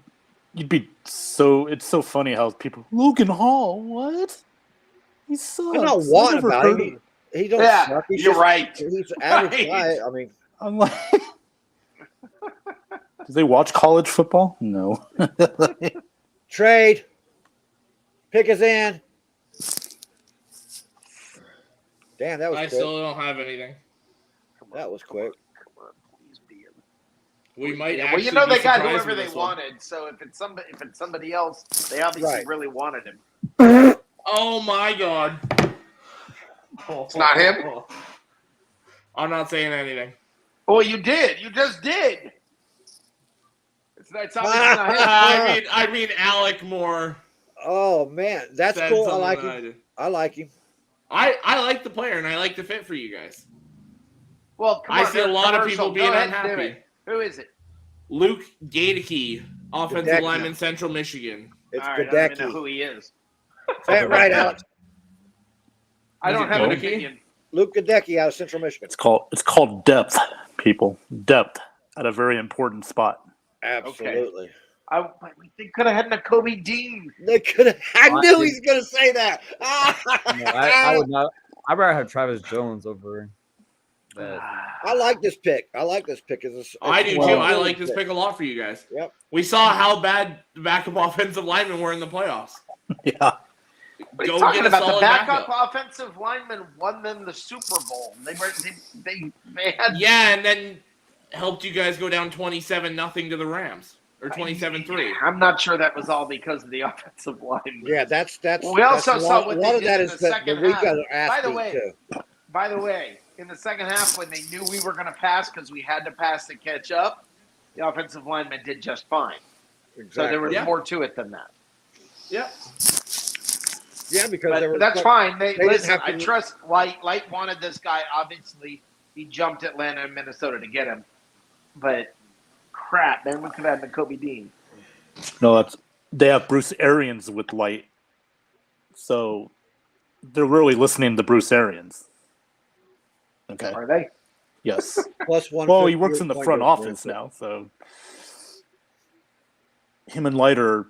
be so. It's so funny how people Logan Hall. What? He sucks. I'm not I've wanting never about heard him. of it. He don't Yeah, suck. He's you're just- right. He's an average Right. guy. I mean, I'm like, do they watch college football? No. trade. Pick us in. Damn, that was I quick. still don't have anything. Come on, That was come on, quick. Come on, please be him. We might Yeah, actually. well, you know be they got surprised whoever with they this one. wanted. So if it's somebody else, they obviously Right. really wanted him. Oh my god! It's not him? I'm not saying anything. Oh, you did. You just did. It's obviously not his. I mean, Alec more. Oh man, that's said cool. I something like than him. did. I like him. I like the player, and I like the fit for you guys. Well, come I on, see a there's lot of commercial. people being Go ahead and do unhappy. it. Who is it? Luke Gadecki, offensive Gadecki. lineman, Central Michigan. It's All right, I don't even know Gadecki. who he is. Say it right, Alex. I don't have an Gadecki? opinion. Luke Gadecki out of Central Michigan. It's called depth, people. Depth at a very important spot. Absolutely. They could have had Nakobe Dean. They could have. I knew he was going to say that. No, I would not. I'd rather have Travis Jones over that. I like this pick. I like this pick. I do too. I like this pick a lot for you guys. Yep. We saw how bad the backup offensive linemen were in the playoffs. Yeah. What are you Go talking get a about? The solid backup backup. offensive lineman won them the Super Bowl. They had Yeah, and then helped you guys go down 27-0 to the Rams. Or 27-3. I'm not sure that was all because of the offensive line. Yeah, that's. We also that's saw what a lot they of did that in is the the second week half. of ass By the beat, way, too. By the way, in the second half, when they knew we were going to pass because we had to pass to catch up, the offensive linemen did just fine. Exactly. So there was Yeah. more to it than that. Yeah. Yeah, because But there was that's fine. They didn't listen. have to- I trust Light wanted this guy. Obviously, he jumped Atlanta and Minnesota to get him. But crap, man, we could have had Nakobe Dean. No, they have Bruce Arians with Light, so they're really listening to Bruce Arians. Okay. Are they? Yes. plus one. Well, he works in the front office now, so him and Light are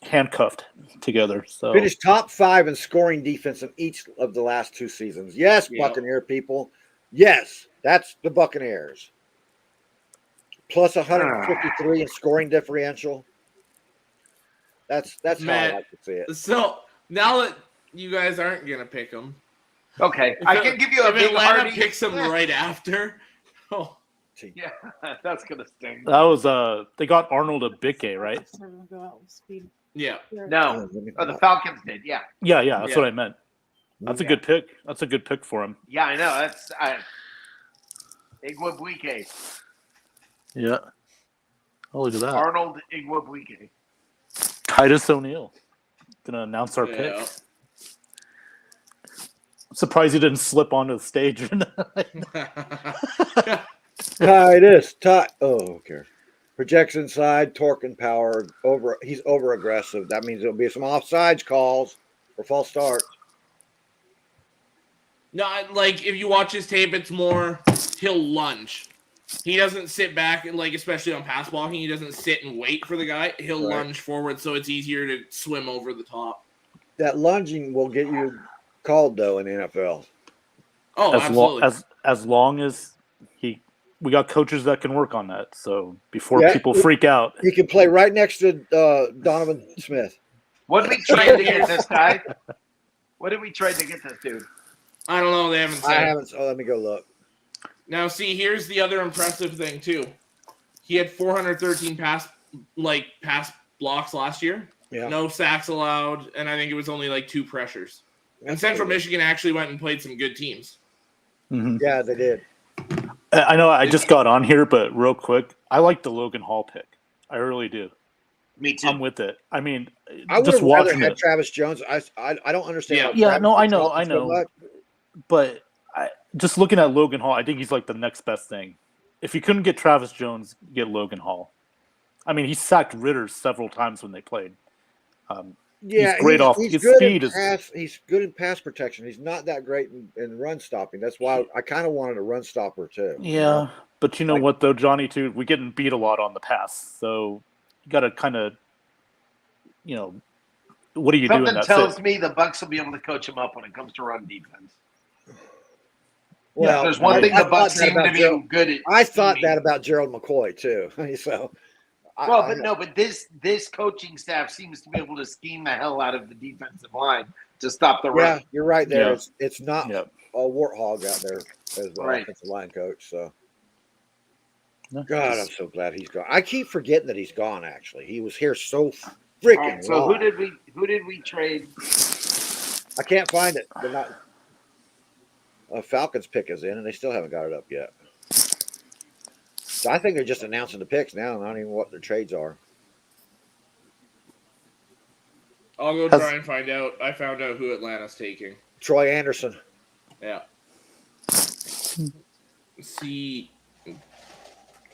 handcuffed together. So Finished top 5 in scoring defense in each of the last 2 seasons. Yes, Yeah. Buccaneer people. Yes, that's the Buccaneers. Plus 153 in scoring differential. That's how Matt, I like to see it. So now that you guys aren't gonna pick him, Okay, I can give you a if big Atlanta hearty. picks him right after. Oh, Yeah, that's gonna sting. that was they got Arnold Abike, right? yeah. No, the Falcons did. Yeah, Yeah, that's Yeah. what I meant. That's a good pick. That's a good pick for him. yeah, I know. That's Igwebuike. Yeah. Oh, look at that. Arnold Igwebuike. Titus O'Neil. Gonna announce our Yeah. pick. I'm surprised he didn't slip onto the stage. Titus. Okay. Projects inside, torque and power. He's over aggressive. That means there'll be some offsides calls or false starts. No, like if you watch his tape, it's more he'll lunge. He doesn't sit back and especially on pass blocking, he doesn't sit and wait for the guy. He'll Right. lunge forward, so it's easier to swim over the top. That lunging will get you called though in the NFL. Oh, absolutely. As long as we got coaches that can work on that. So before Yeah, people freak out, He can play right next to Donovan Smith. What did we trade to get this guy? What did we trade to get this dude? I don't know. They haven't said. I haven't. Oh, let me go look. Now, see, here's the other impressive thing too. He had 413 pass blocks last year. Yeah. No sacks allowed, and I think it was only 2 pressures. And That's Central good. Michigan actually went and played some good teams. Mhm. Yeah, they did. I know I just got on here, but real quick, I like the Logan Hall pick. I really do. Me too. I'm with it. I mean, I would just have rather watching had it. Travis Jones. I don't understand. Yeah. how Yeah, Travis no, I is know, talking I so know. much. But just looking at Logan Hall, I think he's the next best thing. If you couldn't get Travis Jones, get Logan Hall. I mean, he sacked Ritter several times when they played. Yeah, great off- He's his good speed in is- pass. He's good in pass protection. He's not that great in run stopping. That's why I kind of wanted a run stopper too. Yeah, but you know what though, Johnny? Too, we getting beat a lot on the pass, so you got to kind of, what do you do in Something that? tells me the Bucs will be able to coach him up when it comes to run defense. Well, There's one thing the I thought Bucs that seem to about be Gerald- good at. I thought scheming. that about Gerald McCoy too. So, But this coaching staff seems to be able to scheme the hell out of the defensive line to stop the yeah, run. you're right there. Yeah. It's not Yeah. a warthog out there as the Right. offensive line coach. So, No, God, I'm just- so glad he's gone. I keep forgetting that he's gone. Actually, he was here so freaking All right, so long. who did we trade? I can't find it. They're not. Falcons pick is in, and they still haven't got it up yet. So I think they're just announcing the picks now, and I don't even know what their trades are. I'll go try and find out. I found out who Atlanta's taking. Troy Anderson. Yeah. See,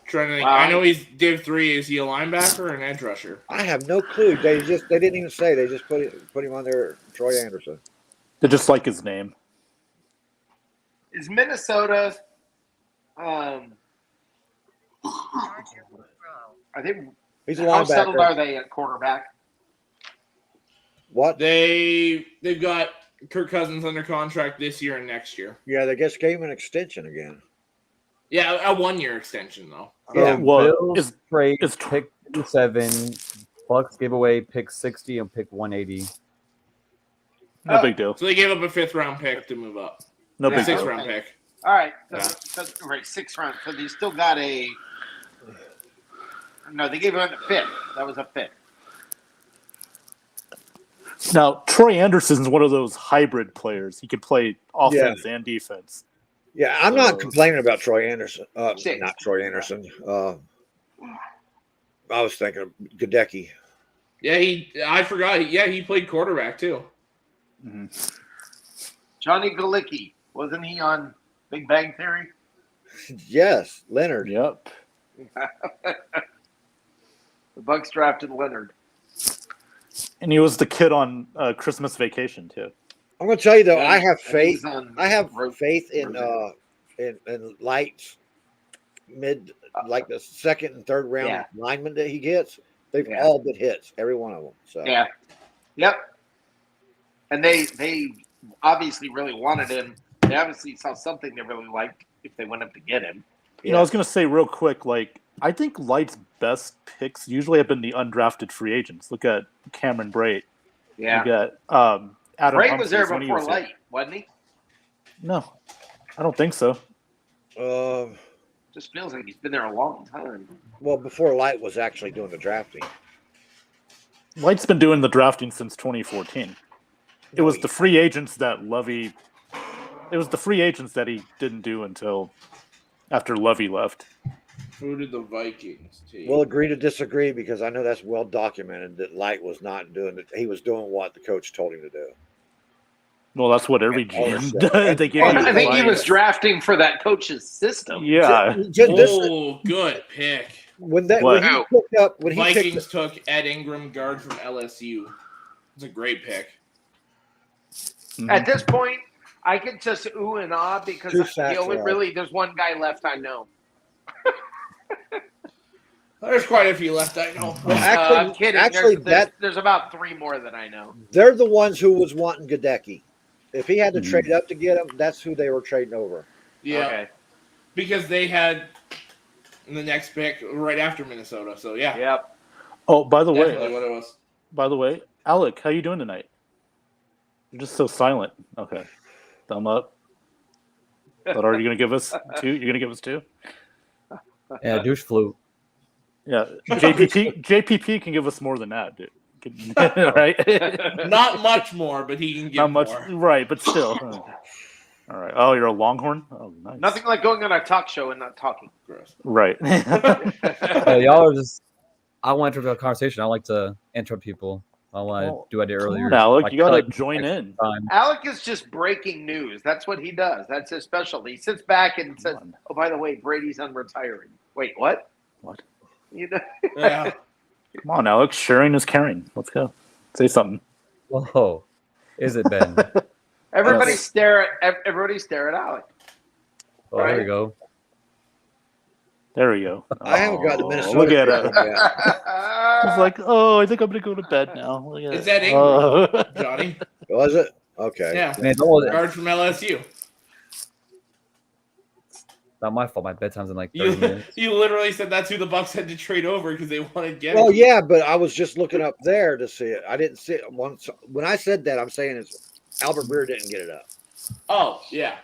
trying to think. Wow. I know he's Div 3. Is he a linebacker or an edge rusher? I have no clue. They didn't even say. They just put him on there. Troy Anderson. They just like his name. Is Minnesota? I think. He's a How settled linebacker. are they at quarterback? What? They've got Kirk Cousins under contract this year and next year. Yeah, they just gave him an extension again. Yeah, a 1-year extension though. Yeah. Bills trade is- pick 7. Bucs gave away pick 60 and pick 180. No big deal. So they gave up a 5th-round pick to move up. No big deal. 6th-round pick. All right. Yeah. So, right, 6th round. So they still got a. No, they gave him a 5th. That was a 5th. Now, Troy Anderson's one of those hybrid players. He can play offense and defense. Yeah, I'm not complaining about Troy Anderson. Six. Not Troy Anderson. I was thinking of Gadecki. Yeah, I forgot. Yeah, he played quarterback too. Mm-hmm. Johnny Galicki. Wasn't he on Big Bang Theory? Yes, Leonard. Yep. The Bucs drafted Leonard. And he was the kid on Christmas Vacation, too. I'm going to tell you though, Yeah, I have and faith. he's on I have Road- faith in Light's mid, like the second and third round Yeah. linemen that he gets. They've Yeah. all been hits, every one of them. So Yeah. Yep. And they obviously really wanted him. They obviously saw something they really liked if they went up to get him. You know, I was going to say real quick, like, I think Light's best picks usually have been the undrafted free agents. Look at Cameron Brate. Yeah. You got Adam Bray Humphries was there when he before was here. Light, wasn't he? No, I don't think so. Just feels like he's been there a long time. well, before Light was actually doing the drafting. Light's been doing the drafting since 2014. It was the free agents that Lovey. It was the free agents that he didn't do until after Lovey left. Who did the Vikings take? We'll agree to disagree because I know that's well documented that Light was not doing it. He was doing what the coach told him to do. Well, that's what every GM does. They give Well, you I think he advice. was drafting for that coach's system. Yeah. Good pick. When What? he picked up when he picked Vikings took Ed Ingram, guard from LSU. It's a great pick. At this point, I can just ooh and ah because Two sacks there's one guy left I know. There's quite a few left, I know. I'm kidding. Actually, There's about 3 more that I know. they're the ones who was wanting Gadecki. If he had to Mhm. trade up to get him, that's who they were trading over. Yeah, Okay. because they had the next pick right after Minnesota. So yeah, Yep. Oh, by the definitely way, what it was. Alec, how you doing tonight? You're just so silent. Okay, thumb up. But are you gonna give us 2? You're gonna give us 2? Yeah, douche flu. Yeah, JPP can give us more than that, dude. Right? Not much more, but he can get Not much, more. right? But still. All right. Oh, you're a Longhorn. Oh, nice. Nothing like going on a talk show and not talking. Gross. Right. Y'all are just. I want to interrupt the conversation. I like to interrupt people. I want to do what I did Come earlier. on, Alec, Like, you gotta like, join in. time. Alec is just breaking news. That's what he does. That's his specialty. He sits back and says, on. "Oh, by the way, Brady's unretiring." Wait, what? What? You know? Yeah. Come on, Alex. Sharing is caring. Let's go. Say something. Whoa, is it Ben? Everybody stare at Alec. Oh, there we go. There we go. I haven't got the Oh, Minnesota. Look at yet. it. It's like, oh, I think I'm gonna go to bed now. Look at Is it. that Ingram, Oh. Johnny? Was it? Okay. Yeah. I mean, it's almost Guard from LSU. not my fault. My bedtime's in like 30 minutes. You literally said that's who the Bucs had to trade over because they wanted Getty. Well, yeah, but I was just looking up there to see it. I didn't see it once. When I said that, I'm saying is Albert Breer didn't get it up. Oh, yeah.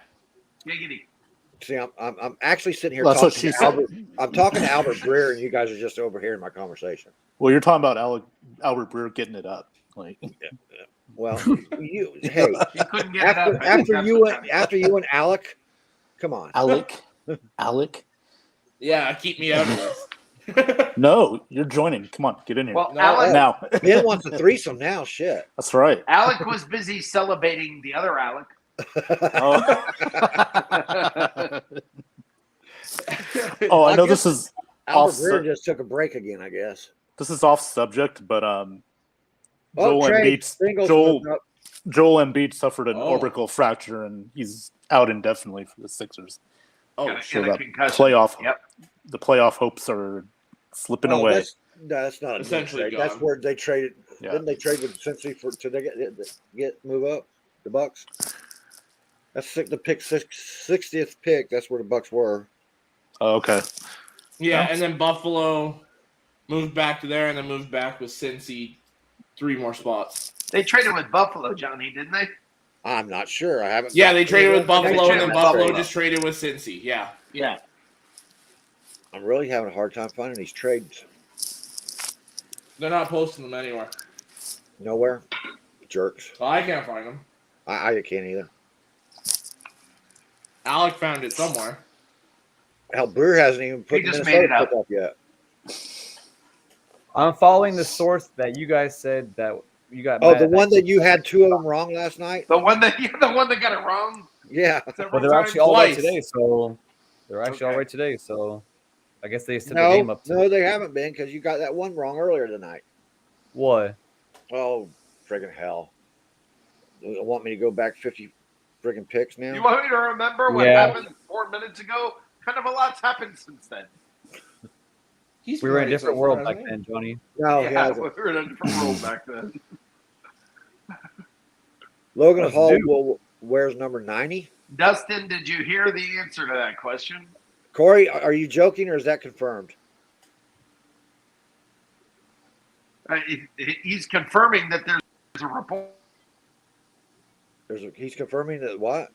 Giggity. See, I'm actually sitting here That's what talking she to Albert. I'm talking to Albert Breer, and you guys are just overhearing my conversation. Well, you're talking about Albert Breer getting it up. Like, Well, you hey, You couldn't get it up. after you and Alec, come on. Alec. Yeah, Yeah, keep me out of this. No, you're joining. Come on, get in here. Well, No. Alec, now. Ben wants a threesome now. Shit. That's right. Alec was busy celebrating the other Alec. Oh, oh I know this is Albert off. Breer just took a break again, I guess. This is off subject, but Oh, Joel trade. Embiid. Singles Joel moved up. Joel Embiid suffered an Oh. orbital fracture, and he's out indefinitely for the Sixers. Oh, So And a that concussion. playoff, Yep. the playoff hopes are slipping Oh, away. that's not a new Essentially trade. That's gone. where they traded. Yeah. Didn't they trade with Cincy to move up the Bucks? That's the 60th pick. That's where the Bucks were. Oh, okay. yeah, No. and then Buffalo moved back to there, and then moved back with Cincy 3 more spots. They traded with Buffalo, Johnny, didn't they? I'm not sure. I haven't. Yeah, they traded with Buffalo, and traded then with Buffalo Buffalo. just traded with Cincy. Yeah. Yeah. I'm really having a hard time finding these trades. They're not posting them anywhere. Nowhere. Jerks. So I can't find them. I can't either. Alec found it somewhere. Hell, Breer hasn't even put He just Minnesota made it up. pick up yet. I'm following the source that you guys said that you got. Oh, mad the at one that you had 2 of them wrong last night. The one that got it wrong. Yeah. Well, several they're times. actually all right Twice. today, so they're actually all Okay. right today. So I guess they set the game up. No, they haven't been because you got that one wrong earlier tonight. What? Oh, friggin' hell! You want me to go back 50 friggin' picks now? You want me to remember what Yeah. happened 4 minutes ago? Kind of a lot's happened since then. He's We were in a right different so world far, back hasn't then, Johnny. No, yeah, yeah. we were in a different world back then. Logan Let's Hall do. wears number 90. Dustin, did you hear the answer to that question? Corey, are you joking or is that confirmed? He's confirming that there's a report. He's confirming that what?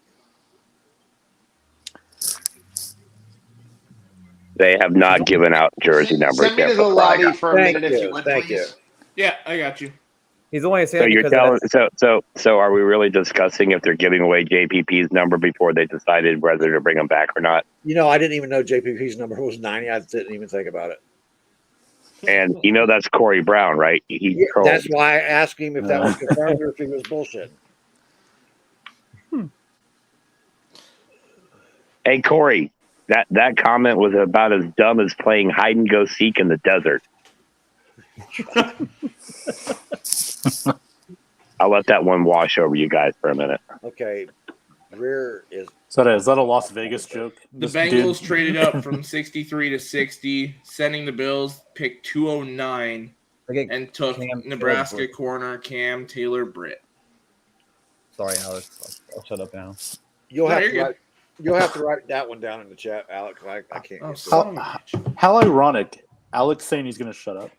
They have not given out jersey numbers Send me yet to the for lobby Friday. for a Thank minute, if you, you would, thank please. you. he? Yeah, I got you. He's only saying So it you're because of telling that. so are we really discussing if they're giving away JPP's number before they decided whether to bring him back or not? You know, I didn't even know JPP's number was 90. I didn't even think about it. And you know that's Corey Brown, right? He Yeah, trolled. that's why I asked him if that was confirmed or if he was bullshit. Hey Corey, that comment was about as dumb as playing hide and go seek in the desert. I'll let that one wash over you guys for a minute. Okay. Rear is Is that a Las Vegas joke? The This Bengals dude- traded up from 63 to 60, sending the Bills pick 209 They get and took Cam Nebraska Taylor-Britt. corner Cam Taylor-Britt. Sorry, Alex. I'll shut up now. you'll No, have you're to good. write you'll have to write that one down in the chat, Alex. I can't. Oh, get to it. son of a bitch. How ironic. Alex saying he's going to shut up.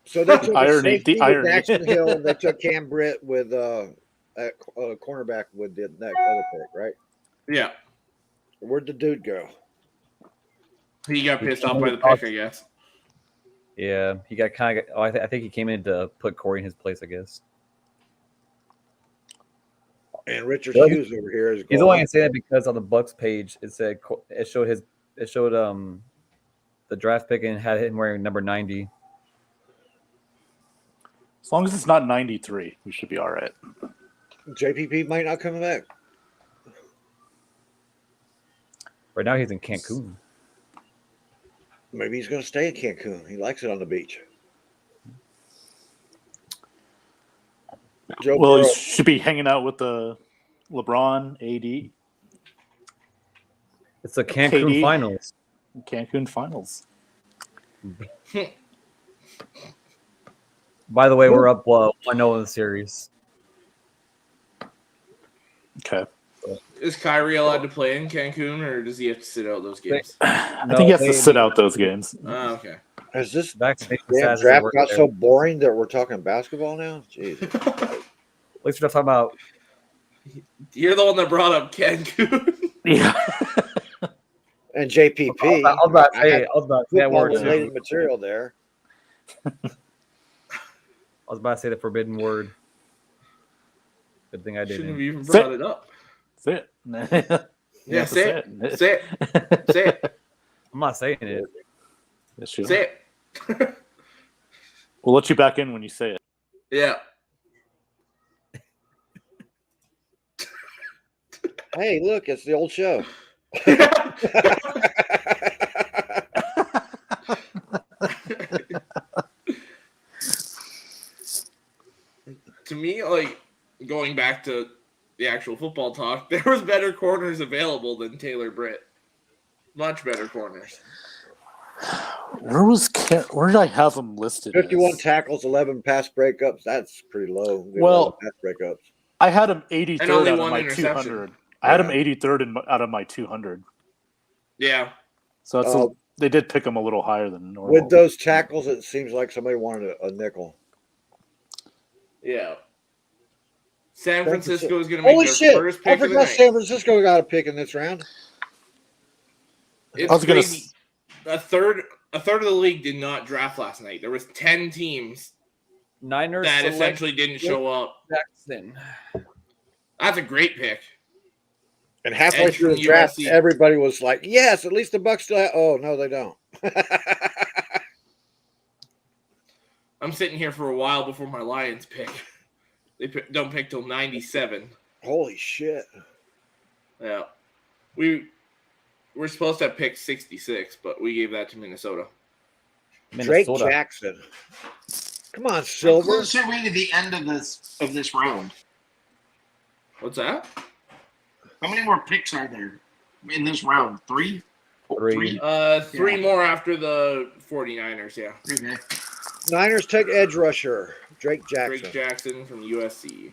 So they took Irony, a safety the with irony. Daxton Hill, and they took Cam Britt with cornerback with that other pick, right? Yeah, Where'd the dude go? he got pissed off by the pick, I guess. Yeah, he got kind of. Oh, I think he came in to put Corey in his place. I guess And Richard Really? Hughes over here is he's going. only saying that because on the Bucks page it said it showed the draft pick and had him wearing number 90. As long as it's not 93, we should be all right. JPP might not come back. Right now he's in Cancun. Maybe he's going to stay in Cancun. He likes it on the beach. Joe Well, Burrow, he should be hanging out with the LeBron, AD, It's the Cancun KD. finals. Cancun Finals. By the way, we're up 1-0 in the series. Okay. Is Kyrie allowed to play in Cancun, or does he have to sit out those games? I think he has to sit out those games. Oh, okay. has this Vaccination damn status draft work got there. so boring that we're talking basketball now? Jeez. At least we're not talking about. You're the one that brought up Cancun. Yeah. And JPP. I was about to I say had that word too. football-related material there. I was about to say the forbidden word. Good thing I Shouldn't have didn't. even brought it up. That's it. Yeah, say it. Say it. Say it. I'm not saying it. Yes, you are. Say it. We'll let you back in when you say it. Yeah. Hey, look, it's the old show. To me, like, going back to the actual football talk, there was better corners available than Taylor Britt. Much better corners. Where did I have him listed? 51 as? tackles, 11 pass breakups. That's pretty low. Well, pass breakups. I had him And 83rd only out of one my interception. 200. I had him 83rd out of my 200. Yeah. So that's they did pick him a little higher than normal. With those tackles, it seems like somebody wanted a nickel. Yeah. San Francisco is going to make Holy their shit! first I pick of the forgot night. San Francisco got a pick in this round. It's I was gonna crazy. A third of the league did not draft last night. There was 10 teams Niners that select essentially didn't show up. Jackson. That's a great pick. And halfway Edge through from the draft, USC. everybody was like, "Yes, at least the Bucs still have." Oh no, they don't. I'm sitting here for a while before my Lions pick. They don't pick till 97. Holy shit! Yeah. We're supposed to have picked 66, but we gave that to Minnesota. Drake Jackson. Come on, Silver. How close are we to the end of this round? What's that? How many more picks are there in this round? Three? Three. Three more after the 49ers, yeah. Okay. Niners take edge rusher Drake Jackson. Drake Jackson from USC.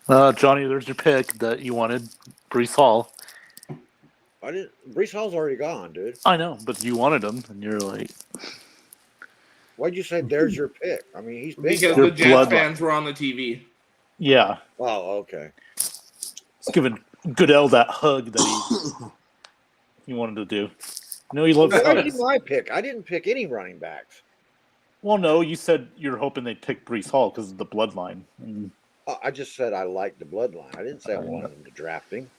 Johnny, there's your pick that you wanted, Brees Hall. I didn't. Brees Hall's already gone, dude. I know, but you wanted him, and you're like, Why'd you say there's your pick? I mean, he's big. Because Your the Jets bloodline. fans were on the TV. yeah, Oh, okay. it's giving Goodell that hug that he wanted to do. No, he loves Why hugs. did I pick? I didn't pick any running backs. Well, no, you said you're hoping they'd pick Brees Hall because of the bloodline. And I just said I liked the bloodline. I didn't say I wanted them to draft him.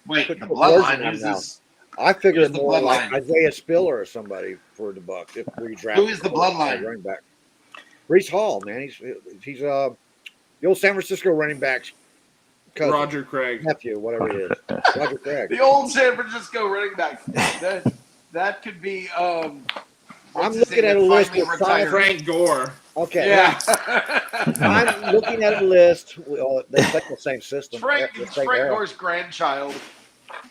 Wait, Put the words bloodline in my is mouth. this. I figured Who's the more like bloodline? Isaiah Spiller or somebody for the Bucs if we draft. Who is the bloodline? Running back. Brees Hall, man. He's the old San Francisco running back's cousin, Roger Craig. nephew, whatever it is. Roger Craig. The old San Francisco running back. That could be. I'm looking at a list with Frank Gore. Okay. Yeah. I'm looking at a list. They play the same system. Frank the same era. Gore's grandchild.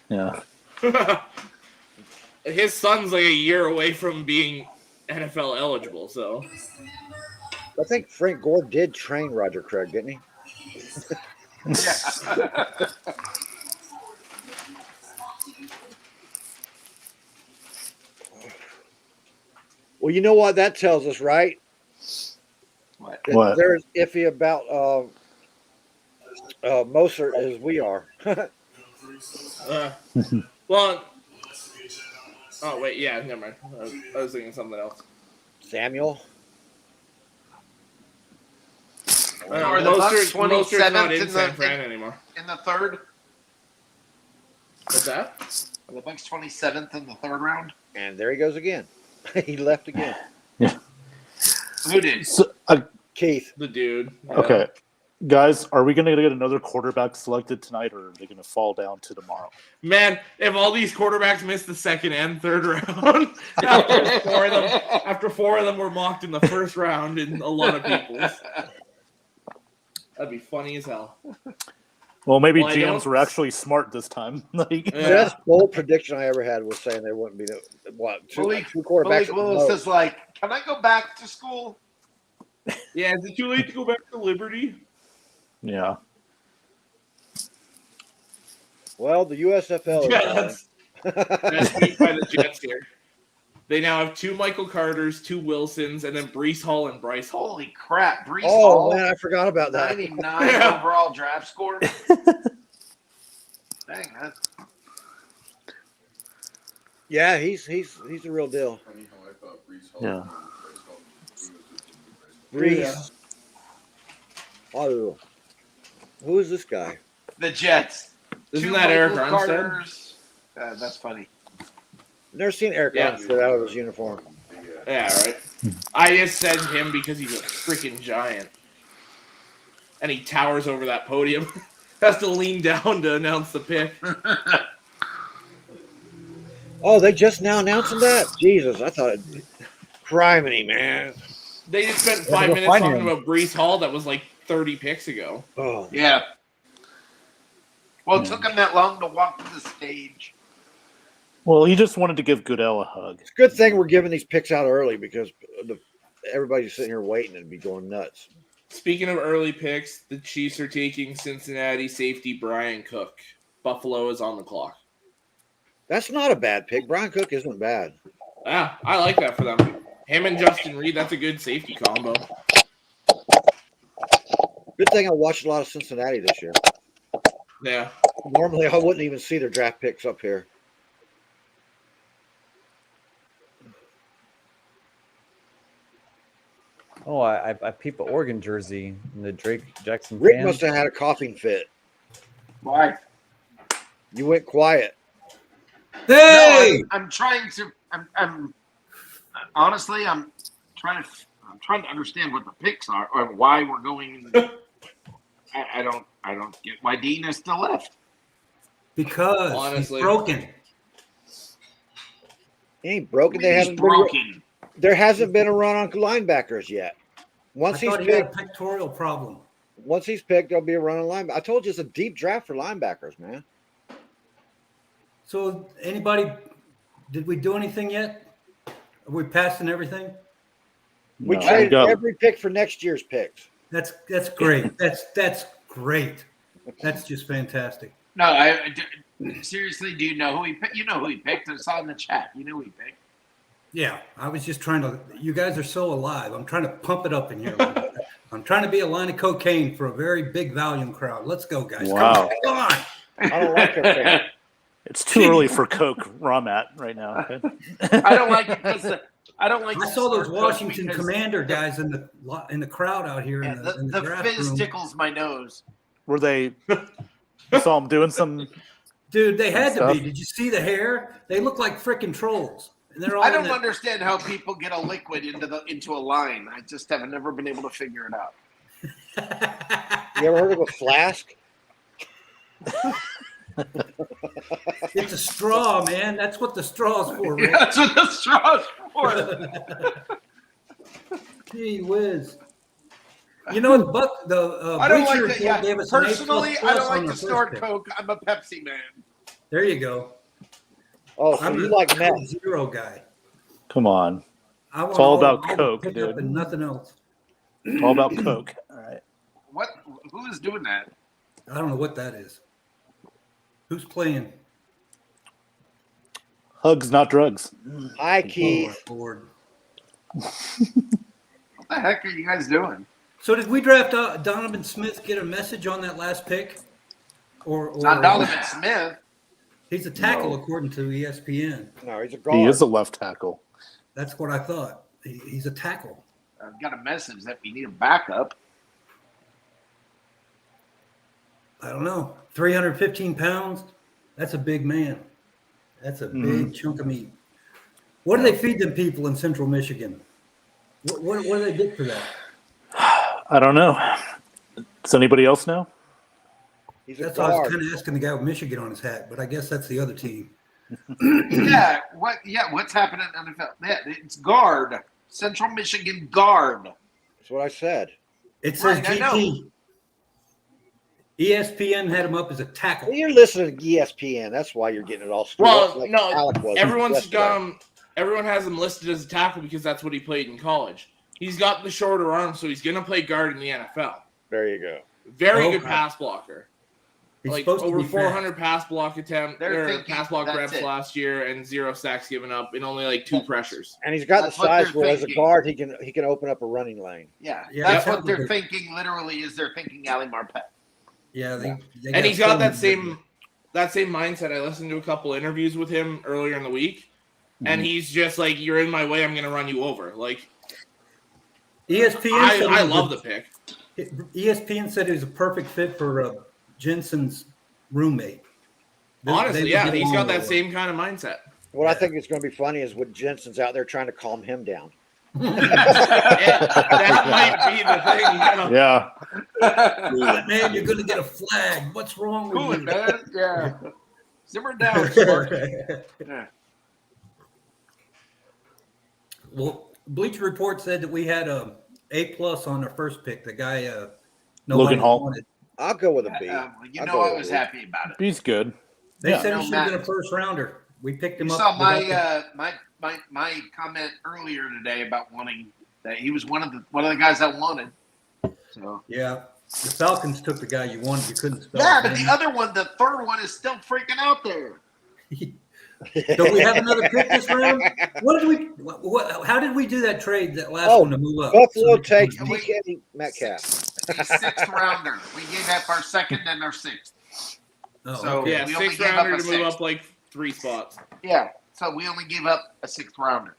yeah, His son's like a year away from being NFL eligible, so. I think Frank Gore did train Roger Craig, didn't he? Yeah. Well, you know what that tells us, right? What? That What? they're as iffy about Mostert as we are. Well. Oh wait, yeah, never mind. I was thinking something else. Samuel. Are the Bucs Mostert's not 27th in in San the- Fran anymore. In the third? What's that? Are the Bucs 27th in the third round? And there he goes again. He left again. Who did? so, Keith. The dude. Yeah. okay, guys, are we going to get another quarterback selected tonight, or are they going to fall down to tomorrow? Man, if all these quarterbacks missed the second and third round, after four of them were mocked in the first round in a lot of people's, that'd be funny as hell. Well, maybe Well, I GMs don't- were actually smart this time. Like, The Yeah. best bold prediction I ever had was saying they wouldn't be two Malik quarterbacks. Malik at the Willis most. is like, can I go back to school? Yeah, is it too late to go back to Liberty? yeah, Well, the USFL is Yeah, on. that's beat by the Jets here. They now have two Michael Carters, two Wilsons, and then Brees Hall and Bryce Hall. Holy crap. Brees Oh, Hall, man, I forgot about that. 99 overall draft score. Dang, that's Yeah, he's a real deal. Funny how I thought Brees Hall Yeah. Brees. Oh, who is this guy? the Jets. Isn't Two that Eric Michael Armstead? Carters. That's funny. Never seen Eric Yeah. Armstead fit out of his uniform. Yeah, right. I just said him because he's a freaking giant. And he towers over that podium. Has to lean down to announce the pick. Oh, they just now announcing that? Jesus, I thought criminy, man. They just spent Yeah, 5 go minutes find talking him. about Brees Hall that was like 30 picks ago. Oh, Yeah. Well, it took him that long to walk to the stage. Well, he just wanted to give Goodell a hug. it's a good thing we're giving these picks out early because everybody's sitting here waiting and be going nuts. Speaking of early picks, the Chiefs are taking Cincinnati safety Brian Cook. Buffalo is on the clock. That's not a bad pick. Brian Cook isn't bad. Yeah, I like that for them. Him and Justin Reed, that's a good safety combo. Good thing I watched a lot of Cincinnati this year. Yeah. Normally, I wouldn't even see their draft picks up here. Oh, I peep an Oregon jersey in the Drake Jackson Rick fan. must have had a coughing fit. Why? You went quiet. Hey! No, I'm trying to. I'm honestly, I'm trying to understand what the picks are or why we're going. I don't get why Dean is still left. Because Honestly. he's broken. He ain't broken. They He's haven't broken. there hasn't been a run on linebackers yet. I Once he's thought he had a picked, pectoral problem. there'll be a run on linebacker. I told you it's a deep draft for linebackers, man. So, anybody, did we do anything yet? Are we passing everything? We No, traded got- every pick for next year's picks. That's great. That's great. That's just fantastic. No, seriously, do you know who he picked? You know who he picked. I saw in the chat. You know who he picked. Yeah, I was just trying to. You guys are so alive. I'm trying to pump it up in here. I'm trying to be a line of cocaine for a very big volume crowd. Let's go, guys. Wow. Come on. I don't like their pick. It's too early for Coke Ramat right now. Okay? I don't like it because I don't like. I to saw those start Washington because- Commander guys in the crowd out here Yeah, in the the draft fizz room. tickles my nose. Were they? You saw them doing some. Dude, they had to Stuff. be. Did you see the hair? They look like freaking trolls. And they're all I in don't that- understand how people get a liquid into a line. I just have never been able to figure it out. You ever heard of a flask? It's a straw, man. That's what the straw's for, Rick. That's what the straw's for. Gee whiz. You know, the I don't like Bleacher that. Yeah, gave us an A++ personally, I don't on like the to first snort pick. Coke. I'm a Pepsi man. There you go. Oh, so I'm you a like Coke meth? Zero guy. Come on, I want It's all about the Coke, pickup dude. and nothing else. it's all about Coke. All right. What? Who is doing that? I don't know what that is. Who's playing? Hugs, not drugs. Hi, Oh, Keith. my Lord. What the heck are you guys doing? So did we draft Donovan Smith? Get a message on that last pick, or It's not Donovan Smith. He's a tackle No. according to ESPN. No, he's a guard. He is a left tackle. That's what I thought. He's a tackle. I've got a message that we need a backup. I don't know. 315 pounds. That's a big man. That's a big chunk of meat. What do they feed them people in Central Michigan? What do they get for that? I don't know. Does anybody else know? He's a That's why I was guard. kind of asking the guy with Michigan on his hat, but I guess that's the other team. Yeah. What? Yeah. What's happening in NFL? Yeah, it's guard. Central Michigan guard. That's what I said. It says Right, I know. GT. ESPN had him up as a tackle. Well, you're listening to ESPN. That's why you're getting it all screwed Well, up. Like no, Alec was everyone's yesterday. got him. Everyone has him listed as a tackle because that's what he played in college. He's got the shorter arm, so he's going to play guard in the NFL. There you go. Very good Okay. pass blocker. He's Like supposed to over be 400 pass block attempt They're or thinking pass block that's reps it. last year, and 0 sacks given up in only like 2 pressures. And he's got That's the what size they're where, as a thinking. guard, he can open up a running lane. Yeah. Yeah, That's that's what they're what thinking. Literally, is they're thinking Ali Marpet. Yeah, they And he's got that someone- same mindset. I listened to a couple interviews with him earlier in the week, and he's just like, "You're in my way. I'm going to run you over." Like, ESPN said I he was love a- the pick. ESPN said he was a perfect fit for Jensen's roommate. They Honestly, would yeah, get he's along got that well. same kind of mindset. What I think is going to be funny is when Jensen's out there trying to calm him down. That might be the thing. Yeah. Man, you're going to get a flag. What's wrong with Cool you? it, man. Yeah. Simmer down, Sparky. Yeah. Well, Bleacher Report said that we had a plus on our first pick. The guy Logan Hall. wanted. I'll go with a B. You I'll know go I with was a B. happy about it. He's good. They Yeah. said No, he should have been Matt. a first rounder. We picked him You up. saw without my comment earlier today about wanting that he was one of the guys I wanted. So Yeah, the Falcons took the guy you wanted. You couldn't spell. yeah, his but the name. other one, the third one, is still freaking out there. Don't we have another pick this round? What did we? What? How did we do that trade? That last Oh, one to move up. Buffalo So- takes Can we- DK Metcalf. The sixth rounder. We gave up our second and our sixth. Oh, So- okay. Yeah, We only 6th gave up rounder a to move sixth. up like 3 spots. Yeah. So we only gave up a sixth rounder.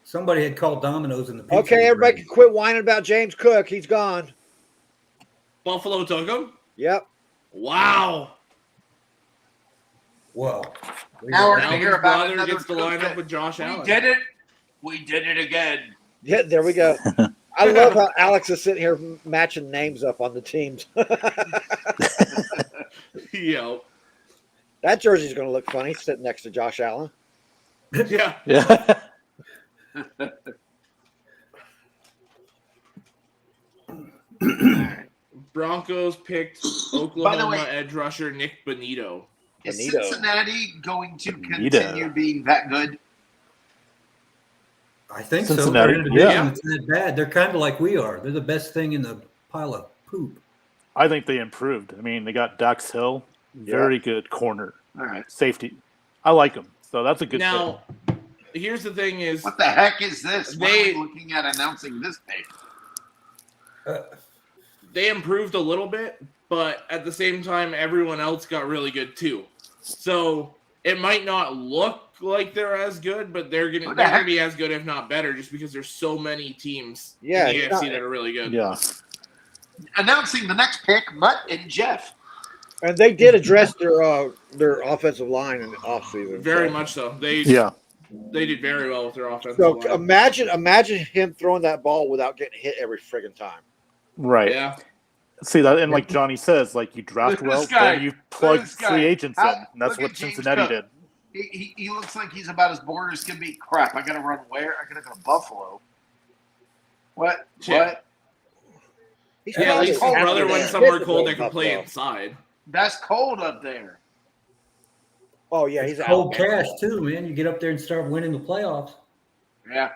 Somebody had called Domino's in the pizza. Okay, everybody can quit whining about James Cook. He's gone. Buffalo took him? Yep. Wow. Whoa. Now we're Now gonna his hear about brother another gets to line up with Josh We Allen. did it. We did it again. Yeah, there we go. I love how Alex is sitting here matching names up on the teams. Yo. That jersey's going to look funny sitting next to Josh Allen. Yeah. Yeah. Broncos picked By the Oklahoma way- edge rusher Nick Bonito. Is Bonito. Cincinnati going to Bonito. continue being that good? I think Cincinnati, so. They're in a division yeah. that's that bad. They're kind of like we are. They're the best thing in the pile of poop. I think they improved. I mean, they got Dax Hill, very good corner, All right. safety. I like him. So that's a good Now, here's the thing is, What the heck is this? Why They- are we looking at announcing this pick? they improved a little bit, but at the same time, everyone else got really good too. So it might not look like they're as good, but they're What gonna the heck? be as good, if not better, just because there's so many teams Yeah, in the it's AFC not- that are really good. Yeah. Announcing the next pick, Mutt and Jeff. And they did address their offensive line in the offseason. Very much so. They did very well with their offensive So line. imagine him throwing that ball without getting hit every friggin' time. Right. Yeah. See that, and like Johnny says, like you draft Look at well, this guy. then you plug This guy. free agents in. How- And that's look what at James Cincinnati Cook. did. He looks like he's about as bored as can be. Crap, I gotta run where? I gotta go to Buffalo. What? Yeah. What? He's Yeah, at probably least his cold brother there. went somewhere Hit cold the that could play Buffalo. inside. That's cold up there. Oh yeah, he's Cold out. cash too, man. You get up there and start winning the playoffs. Yeah.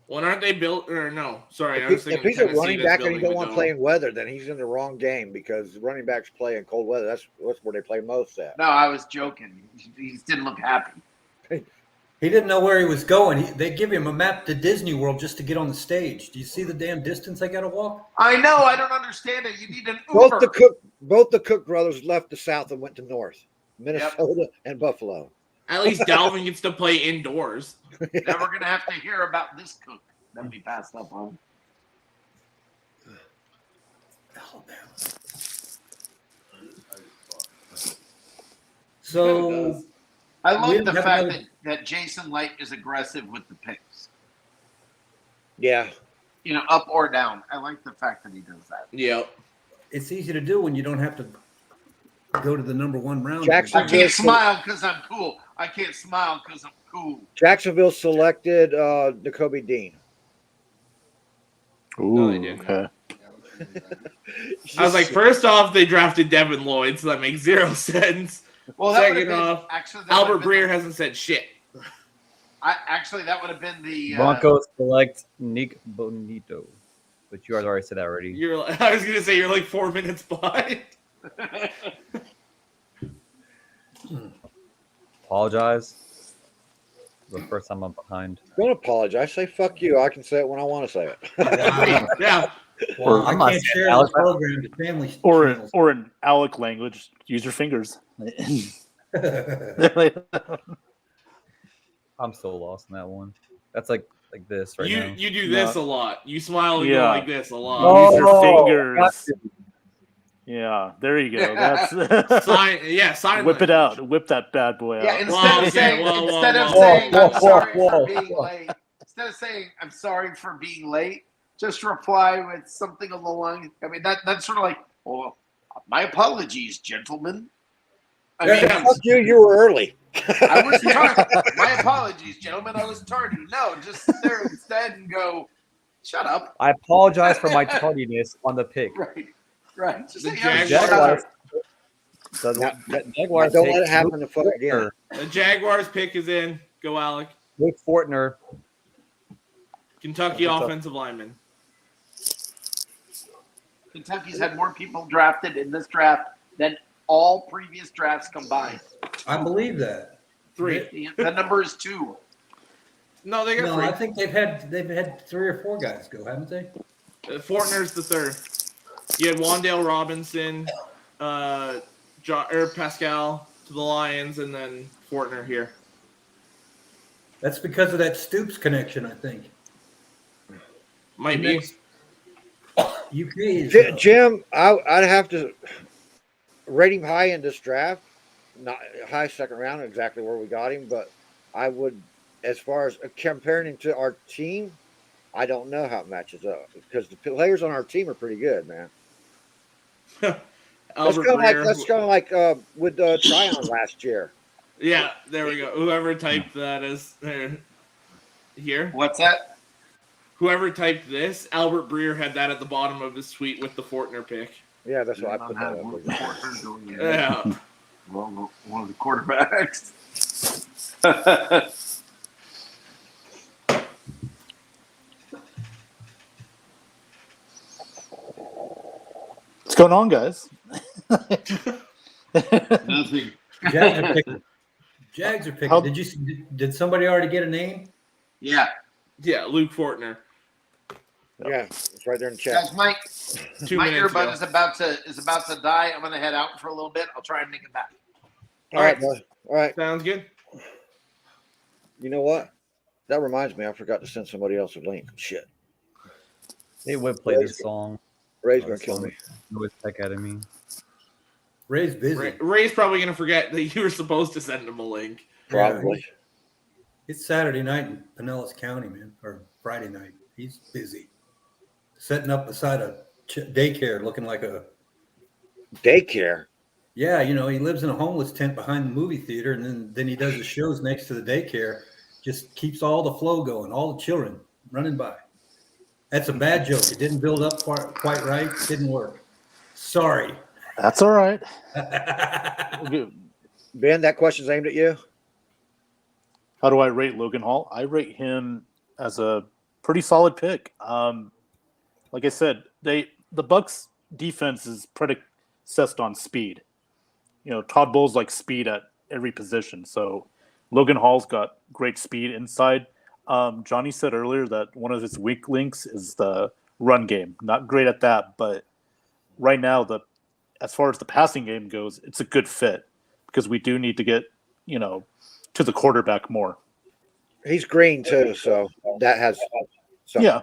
Well, aren't they built? Or no, sorry, I If, was he, if thinking he's a Tennessee running that's back and he building don't want the to play dome. in weather, then he's in the wrong game because running backs play in cold weather. That's where they play most at. No, I was joking. He just didn't look happy. He didn't know where he was going. They give him a map to Disney World just to get on the stage. Do you see the damn distance they got to walk? I know. I don't understand it. You need an Uber. Both the Cook brothers left the South and went to North, Minnesota and Buffalo. At least Dalvin gets to play indoors. Now we're gonna have to hear about this Cook that we passed up on. So I We love didn't the have fact another- that Jason Light is aggressive with the picks. Yeah, You know, up or down. I like the fact that he does that. Yep. it's easy to do when you don't have to go to the number one round. Jackson- I can't smile because I'm cool. I can't smile because I'm cool. Jacksonville selected N'Kobe Dean. Ooh, they didn't. okay. I was like, first off, they drafted Devin Lloyd, so that makes 0 sense. Well, that would Second have been off, actually that Albert would've been- Breer hasn't said shit. Actually, that would have been the Broncos select Nick Bonito, but you guys already said that already. I was gonna say you're like 4 minutes behind. Apologize. The first time I'm behind. Don't apologize. Say fuck you. I can say it when I want to say it. Yeah. Well, I I'm not can't saying share Alex- this program to family Or channels. or in Alec language, use your fingers. I'm so lost in that one. That's like this right you now. you do this a lot. You smile and go Yeah. like this a lot. Use your fingers. Yeah, there you go. That's sign whip it language. out. Whip that bad boy Yeah, out. instead of okay, saying whoa, instead of whoa, saying whoa, I'm sorry whoa, for whoa, being whoa. late, instead of saying I'm sorry for being late, just reply with something along the line. I mean that's sort of like, well, my apologies, gentlemen. I mean, Yeah, fuck you. You were early. I was tardy. My apologies, gentlemen. I was tardy. No, just sit there instead and go, shut up. I apologize for my tardiness on the pick. Right. Just The say, I'm Jaguars- sorry. The Now- Jaguars don't pick let it happen Luke to fuck again. Fortner. The Jaguars pick is in. Go, Alec. Luke Fortner. Kentucky That's a tough- offensive lineman. Kentucky's had more people drafted in this draft than all previous drafts combined. I believe that. 3. The number is 2. No, they got No, 3. I think they've had 3 or 4 guys go, haven't they? Fortner's the 3rd. You had Wandale Robinson, Pascal to the Lions, and then Fortner here. That's because of that Stoops connection, I think. Might be. UK is Jim, I'd have to rate him high in this draft. Not high second round, exactly where we got him, but I would, as far as comparing him to our team, I don't know how it matches up because the players on our team are pretty good, man. That's kind of like with Tryon last year. Yeah, there we go. Whoever typed that is here. What's that? Whoever typed this, Albert Breer had that at the bottom of his tweet with the Fortner pick. Yeah, that's why I put that up. Yeah. Well, one of the quarterbacks. What's going on, guys? Nothing. Jags are picking. Jags are picking. How- Did somebody already get a name? Yeah. Yeah, Luke Fortner. Yeah, it's right there in the chat. Guys, my 2 my minutes earbud ago. is about to die. I'm gonna head out for a little bit. I'll try and make it back. All right, bud. All right. Sounds good. You know what? That reminds me, I forgot to send somebody else a link. Shit. They would play this song. Ray's gonna kill me. Noise Tech Academy. Ray's busy. Ray's probably going to forget that you were supposed to send him a link. Probably. It's Saturday night in Pinellas County, man, or Friday night. He's busy. Setting up beside a daycare looking like a Daycare. Yeah, he lives in a homeless tent behind the movie theater, and then he does his shows next to the daycare. Just keeps all the flow going, all the children running by. That's a bad joke. It didn't build up quite right. Didn't work. Sorry. That's all right. Ben, that question's aimed at you. How do I rate Logan Hall? I rate him as a pretty solid pick. Like I said, the Bucs defense is predicessed on speed. Todd Bowles likes speed at every position. So Logan Hall's got great speed inside. Johnny said earlier that one of his weak links is the run game. Not great at that, but right now, as far as the passing game goes, it's a good fit because we do need to get, to the quarterback more. He's green too, so that has something. Yeah.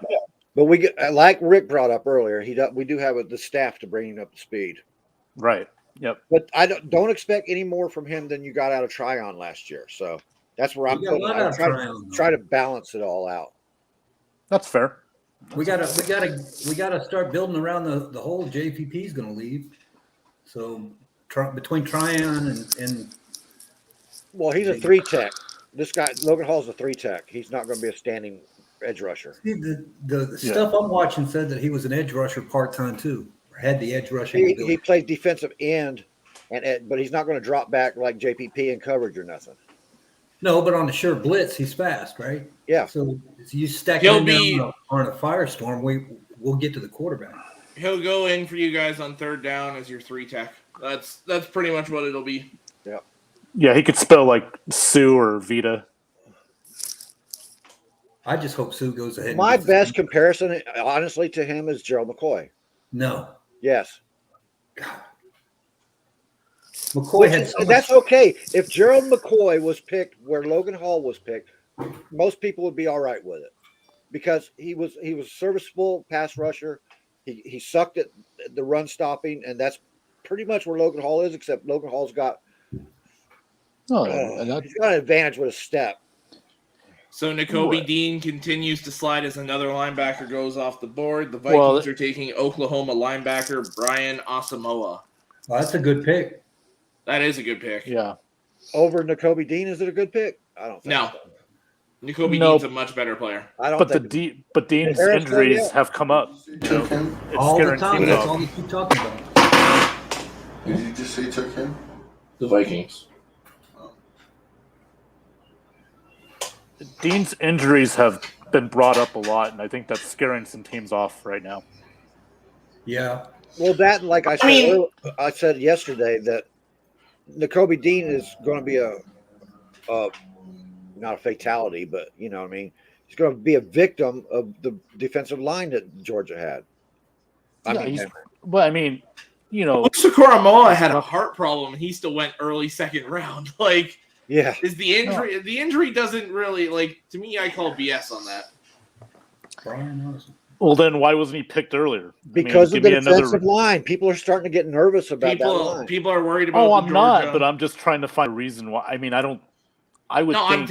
But we get, like Rick brought up earlier, we do have the staff to bring him up to speed. Right. Yep. But I don't expect any more from him than you got out of Tryon last year. So that's where I'm putting. I'm trying to balance it all out. That's fair. We gotta start building around the whole JPP is going to leave. So between Tryon and well, he's a 3-tech. This guy Logan Hall's a 3-tech. He's not going to be a standing edge rusher. See, the stuff I'm watching said that he was an edge rusher part-time too, or had the edge rushing. He plays defensive end, but he's not going to drop back like JPP in coverage or nothing. No, but on the sure blitz, he's fast, right? Yeah. So if you stack him on a firestorm, we'll get to the quarterback. He'll go in for you guys on third down as your 3-tech. That's pretty much what it'll be. Yeah. Yeah, he could spell like Sue or Vita. I just hope Sue goes ahead. My best comparison, honestly, to him is Gerald McCoy. No. Yes. God. McCoy had so that's okay. If Gerald McCoy was picked where Logan Hall was picked, most people would be all right with it because he was serviceable pass rusher. He sucked at the run stopping, and that's pretty much where Logan Hall is, except Logan Hall's got Oh, he's got an advantage with a step. So Nakobe What? Dean continues to slide as another linebacker goes off the board. The Vikings are taking Oklahoma linebacker Brian Asamoah. Well, that's a good pick. That is a good pick. yeah. Over Nakobe Dean, is it a good pick? I don't think No. so. Nakobe Nope. Dean's a much better player. I don't But think Dean's Harris injuries still, yeah. have come up. You know, Took him? it's All the scaring time. teams That's off. all they keep talking about. Did you just say took him? The Vikings. Dean's injuries have been brought up a lot, and I think that's scaring some teams off right now. Yeah. well, that and like I said, I said yesterday that Nakobe Dean is going to be a not a fatality, but you know what I mean. He's going to be a victim of the defensive line that Georgia had. But I mean, you know, Sakuramoa had a heart problem and he still went early second round. Like, yeah, is the injury? The injury doesn't really like to me. I call BS on that. Brian Austin. well, then why wasn't he picked earlier? because I of mean, the defensive line. People are starting to get nervous about that line. People are worried about. Oh, the I'm not, Georgia- but I'm just trying to find a reason why. I mean, I don't. I would. No, think,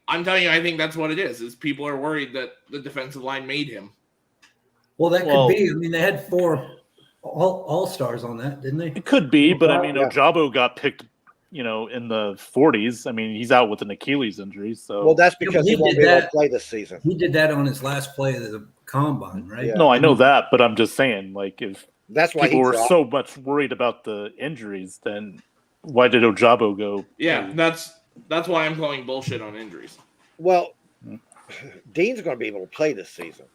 I'm telling you, I think that's what it is. Is people are worried that the defensive line made him. Well, that Well- could be. I mean, they had 4 all-stars on that, didn't they? It could be, but I mean, Yeah. Ojabo got picked, you know, in the 40s. I mean, he's out with an Achilles injury, so. Well, that's because he he won't did be able to that. play this season. He did that on his last play of the combine, right? Yeah. No, I know that, but I'm just saying, like, if That's why people he were dropped. so much worried about the injuries, then why did Ojabo go? Yeah, that's why I'm calling bullshit on injuries. Well, Dean's going to be able to play this season.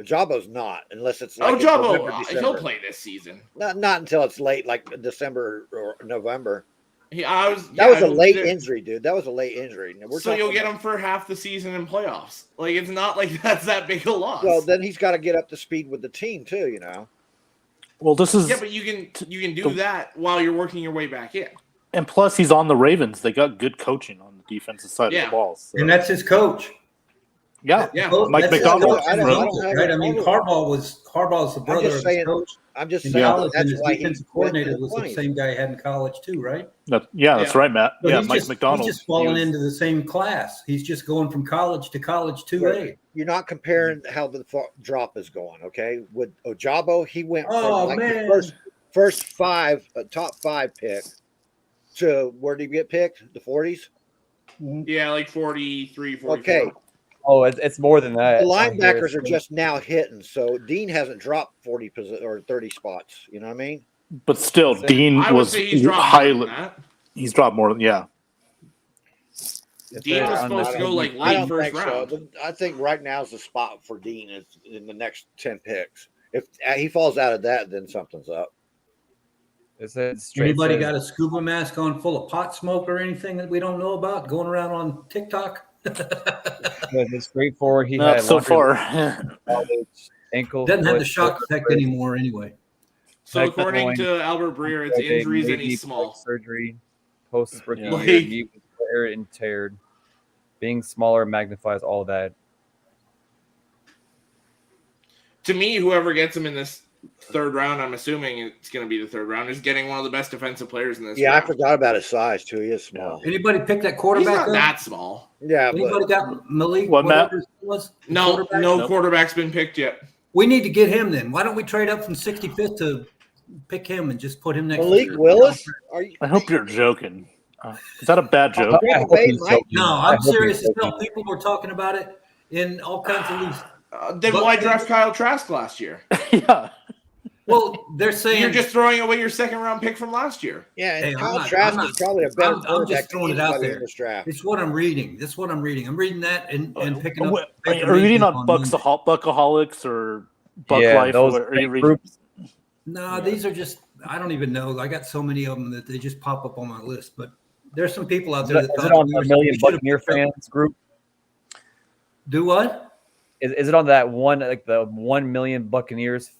Jabo's not, unless it's like in November, Jabo, December. he'll play this season. Not until it's late, like December or November. That Was a late injury, dude. That was a late injury. Now, So you'll get him for half the season in playoffs. Like it's not like that's that big a loss. Well, then he's got to get up to speed with the team too. You know. Well, this is. yeah, but you can do that while you're working your way back in. And plus, he's on the Ravens. They got good coaching on the defensive side of Yeah. the ball. So. And that's his coach. Yeah. Yeah. Mike That's McDonald. his I don't coach, have right? a I mean, problem. Harbaugh's the brother of his saying- coach. I'm just In saying college, and that's his why he defensive went to coordinator the was the 20s. same guy he had in college too, right? That's Yeah. right, Matt. But Yeah, he's Mike just, McDonald. He's just falling He was- into the same class. He's just going from college to college 2A. You're not comparing how the drop is going, okay? With Ojabo, he went from Oh, like man. the first 5, top 5 pick to where did he get picked? The 40s. Yeah, like 43, 44. Okay, Oh, it's more than that. the on here. linebackers are just now hitting, so Dean hasn't dropped 40 or 30 spots. You know what I mean? But still, Dean I would was say he's dropped more than highly. that. He's dropped more than If Dean they're was on supposed the- to go like I late don't first think round. so. I think right now is the spot for Dean is in the next 10 picks. If he falls out of that, then something's up. It says straight Anybody says- got a scuba mask on full of pot smoke or anything that we don't know about going around on TikTok? It's straightforward. He Not had so laundry far. college, ankle. Doesn't have the foot, shock foot, effect wrist, anymore anyway. So neck, according groin, to Albert Breer, it's okay, injuries and maybe he's small. plastic surgery, post rookie Yeah. year, Like- knee was tear and teared. Being smaller magnifies all that. To me, whoever gets him in this third round, I'm assuming it's going to be the third round, is getting one of the best defensive players in this. Yeah, I round. forgot about his size too. He is small. Anybody pick that He's quarterback not up? that small. Yeah, Anybody but got Malik? What, Matt? whatever his name was? The No, quarterback? no Nope. quarterback's been picked yet. We need to get him then. Why don't we trade up from 65th to pick him and just put him next Malik to Willis? Are you? I hope you're joking. Is that a bad joke? I hope he's joking. No, I I'm hope he's serious as joking. hell. People were talking about it in all kinds of leagues. Then But- why draft Kyle Trask last year? Yeah. Well, they're saying You're just throwing away your second round pick from last year. Yeah, and Hey, I'm Kyle not- Trask I'm not- is probably a better I'm just quarterback throwing than it out anybody there. in this draft. it's what I'm reading. That's what I'm reading. I'm reading that and picking up. What- Baker Are you reading Mayfield on Buckaholics or Buck Yeah, Life? those Or are you reading? groups. No, these are just, I don't even know. I got so many of them that they just pop up on my list. But there's some people out Is there it, that is thought it on we the were- Million we should've Buccaneer picked up- fans group? Do what? Is it on that one, like the 1 million Buccaneers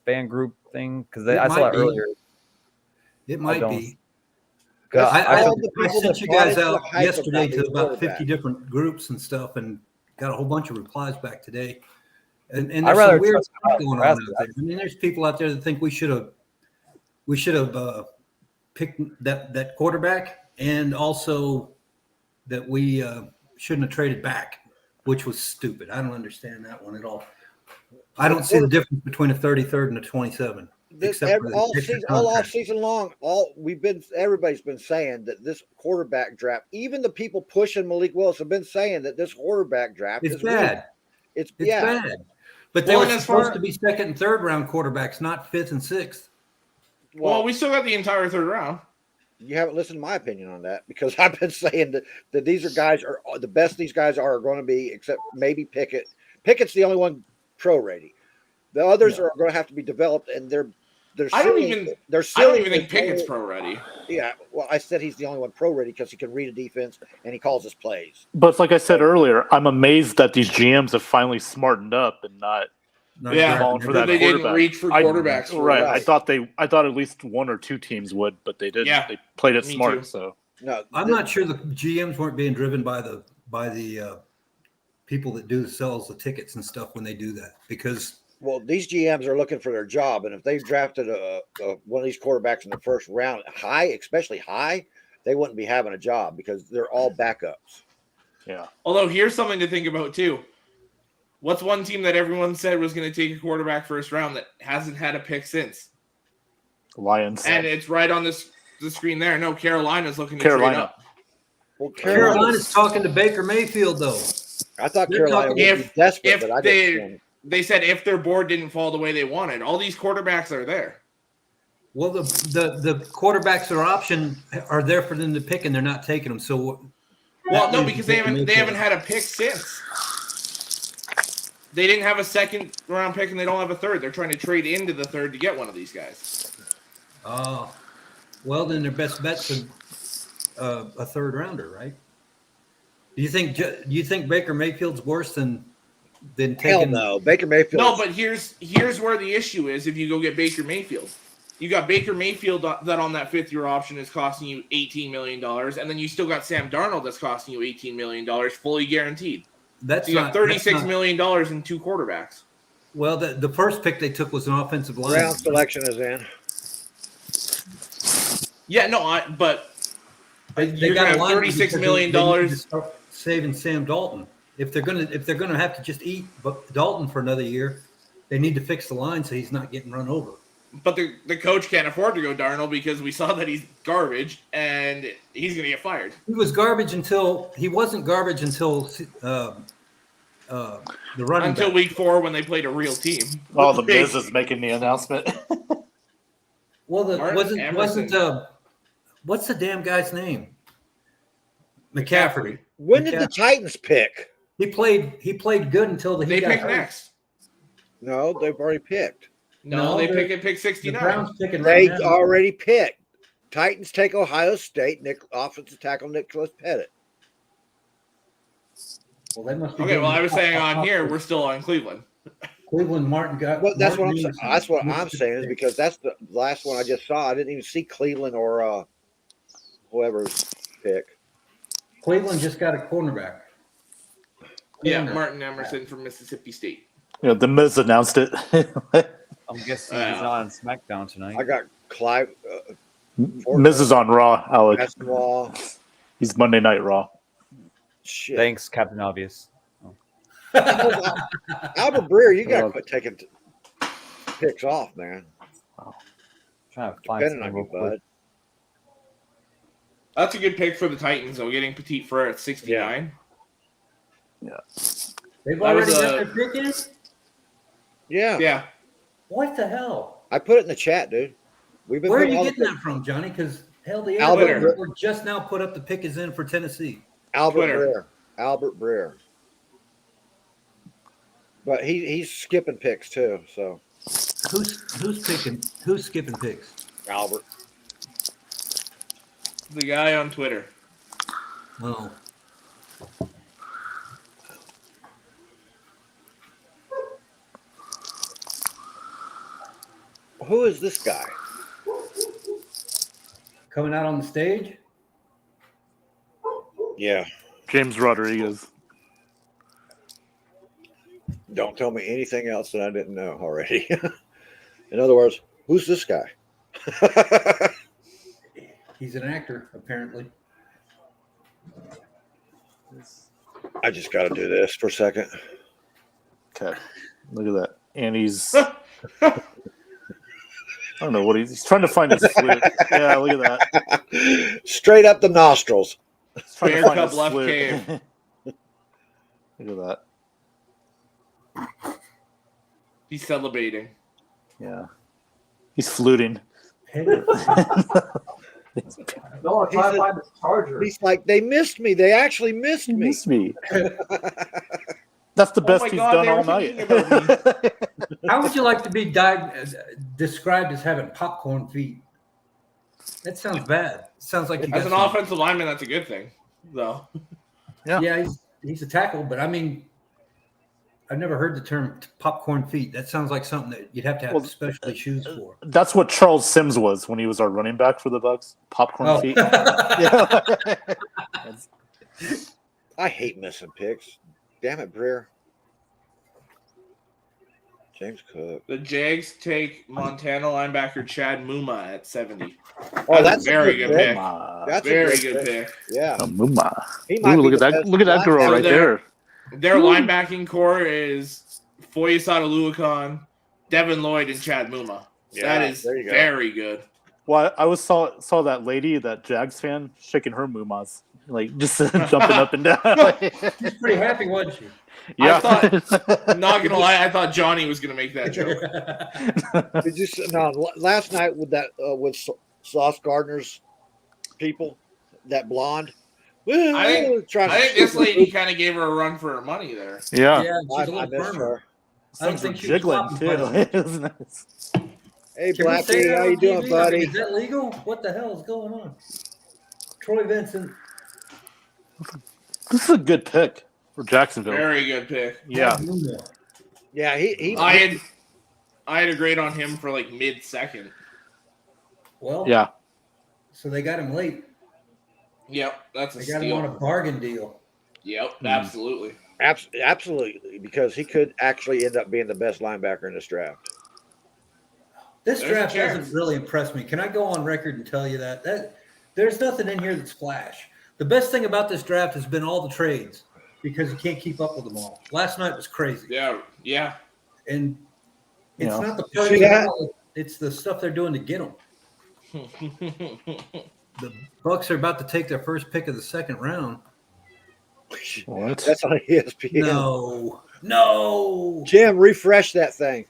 fan group thing? Because It I saw might it be. earlier. It might don't- be. God, I all the people sent that you bought guys into the out hype yesterday about to these about quarterbacks. 50 different groups and stuff and got a whole bunch of replies back today. And I'd there's rather some weird trust stuff Kyle going on Trask out there. I mean, there's people out there that think we should have we should have picked that quarterback, and also that we shouldn't have traded back, which was stupid. I don't understand that one at all. I don't see the difference between a 33rd and a 27. All off season long, everybody's been saying that this quarterback draft, even the people pushing Malik Willis have been saying that this quarterback draft is bad. It's bad. But they were supposed to be second and third round quarterbacks, not fifth and sixth. Well, we still got the entire third round. You haven't listened to my opinion on that, because I've been saying that these guys are the best these guys are going to be, except maybe Pickett. Pickett's the only one pro ready. The others are going to have to be developed, and I don't even think Pickett's pro ready. Yeah, well, I said he's the only one pro ready because he can read a defense and he calls his plays. But like I said earlier, I'm amazed that these GMs have finally smartened up and not fallen for that. They quarterback. didn't reach for quarterbacks. Right. I thought at least one or two teams would, but they didn't. Yeah, they played it smart. Too. So no, I'm not sure the GMs weren't being driven by the people that sells the tickets and stuff when they do that, because. Well, these GMs are looking for their job, and if they drafted one of these quarterbacks in the first round, especially high, they wouldn't be having a job because they're all backups. Yeah. Although here's something to think about too. What's one team that everyone said was going to take a quarterback first round that hasn't had a pick since? Lions. And it's right on the screen there. No, Carolina's looking to trade up. Well, Carolina's talking to Baker Mayfield, though. I thought Carolina would be desperate, but I didn't. They said if their board didn't fall the way they wanted, all these quarterbacks are there. Well, the quarterbacks that are option are there for them to pick, and they're not taking them. So, no, because they haven't had a pick since. They didn't have a second round pick, and they don't have a third. They're trying to trade into the third to get one of these guys. Oh, well, then their best bet's a third rounder, right? Do you think Baker Mayfield's worse than taking? Hell no, Baker Mayfield. No, but here's where the issue is. If you go get Baker Mayfield, you got Baker Mayfield that on that fifth-year option is costing you $18 million, and then you still got Sam Darnold that's costing you $18 million, fully guaranteed. You got $36 million in two quarterbacks. Well, the first pick they took was an offensive line. Round selection is in. Yeah, no, but they got $36 million saving Sam Dalton. If they're gonna have to just eat Dalton for another year, they need to fix the line so he's not getting run over. But the coach can't afford to go Darnold because we saw that he's garbage and he's going to get fired. He was garbage he wasn't garbage until the running until back. week 4 when they played a real team. Oh, the Miz is making the announcement. Well, what's the damn guy's name? McCaffrey. When did the Titans pick? He played good until they got pick hurt. next. No, they've already picked. No, they pick at pick 69. The Browns picking They right now. already picked. Titans take Ohio State. Offensive tackle Nicholas Pettit. Well, they must be Okay, doing well, I was saying on here, offense. we're still on Cleveland. Cleveland Martin got. Well, that's Martin what I'm saying is because that's the last one I just saw. I didn't even see Cleveland or whoever's pick. Cleveland just got a cornerback. Yeah, Martin Emerson from Mississippi State. Yeah, the Miz announced it. I'm guessing he's not on SmackDown tonight. I got Clive. Miz is on Raw, Alex. That's Raw. He's Monday Night Raw. Shit. Thanks, Captain Obvious. Albert Breer, you got to quit taking picks off, man. Trying to find Depending something on real you, quick. bud. That's a good pick for the Titans, though, getting Petit Frere at 69. Yeah. They've That already was got their pick in? Yeah. Yeah. What the hell? I put it in the chat, dude. We've been Where are putting you all the getting that from, Johnny? Because hell, the Albert Arizona Report just now put up the pick is in for Tennessee. Albert Breer. But he's skipping picks too. So Who's picking? Who's skipping picks? Albert. The guy on Twitter. Oh. Who is this guy? Coming out on the stage? Yeah. James Rodriguez. Don't tell me anything else that I didn't know already. In other words, who's this guy? He's an actor, apparently. I just got to do this for a second. Okay, look at that. And he's I don't know what he's trying to find his flute. Yeah, look at that. Straight up the nostrils. He's trying to Bear find Cub his left flute. cave. Look at that. He's celebrating. Yeah. He's fluting. No, I'm trying to find this charger. He's like, they missed me. They actually missed He me. missed me. That's the best my he's God, done they were all night. thinking about How would you like to be described as having popcorn feet? That sounds bad. Sounds like you As got an some- offensive lineman, that's a good thing, though. Yeah, he's a tackle, but I mean, I've never heard the term popcorn feet. That sounds like something that you'd have to have specialty shoes for. That's what Charles Sims was when he was our running back for the Bucs. Popcorn feet. Yeah. I hate missing picks. Damn it, Breer. James Cook. The Jags take Montana linebacker Chad Muma at 70. Oh, that's a very a good pick. That's Very a good pick. Yeah. Muma. He might Ooh, be look at the that! best Look at that girl linebacker. right there. Their linebacking core is Foyesade Oluokun, Devin Lloyd, and Chad Muma. Yeah, that is there you go. very good. Well, I saw that lady, that Jags fan, shaking her mumas, like just jumping up and down. She's pretty happy, wasn't she? Yeah. I'm not gonna lie, I thought Johnny was gonna make that joke. Did you last night with that with Sauce Gardner's people, that blonde? I think trying to this lady kind of gave her a run for her money there. Yeah. Yeah, she's a I little missed firmer. her. I don't Things were think she was jiggling flopping too. by It was nice. Hey, Can we say Blackie, that how on you doing, TV? buddy? Is that legal? What the hell is going on? Troy Vincent. This is a good pick for Jacksonville. Very good pick. Yeah. Yeah, he I had a grade on him for like mid-second. Well, Yeah. so they got him late. Yep, that's a They got him on a steal. bargain deal. Yep, absolutely. absolutely, because he could actually end up being the best linebacker in this draft. This There's a draft chance. doesn't really impress me. Can I go on record and tell you that there's nothing in here that's flash. The best thing about this draft has been all the trades because you can't keep up with them all. Last night was crazy. Yeah. And it's Yeah. not the You see party that? at all. It's the stuff they're doing to get them. The Bucs are about to take their first pick of the second round. What? That's on ESPN. No. Jim, refresh that thing.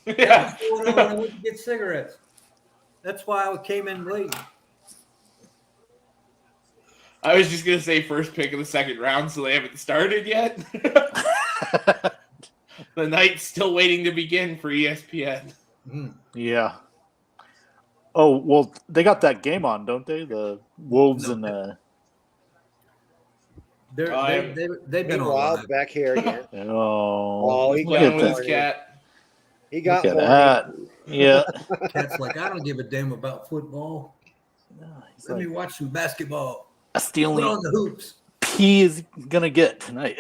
Yeah. What's going on? I went to get cigarettes. That's why I came in late. I was just gonna say first pick of the second round, so they haven't started yet. The night's still waiting to begin for ESPN. Yeah. Oh, well, they got that game on, don't they? The Wolves and the. They've been all Meanwhile, right. back here again. Oh, he Playing got with his horny. cat. He got look at horny. that. Yeah. Cat's like, I don't give a damn about football. He's Let me like, watch some basketball. that's the Put only on the hoops. pee is gonna get tonight.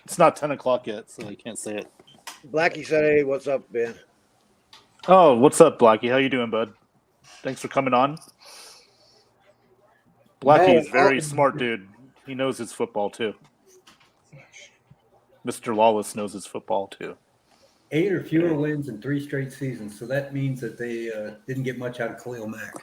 It's not 10 o'clock yet, so I can't say it. Blackie said, "Hey, what's up, Ben?" Oh, what's up, Blackie? How you doing, bud? Thanks for coming on. Blackie is very smart, dude. He knows his football too. Mr. Lawless knows his football too. 8 or fewer wins in 3 straight seasons. So that means that they didn't get much out of Khalil Mack.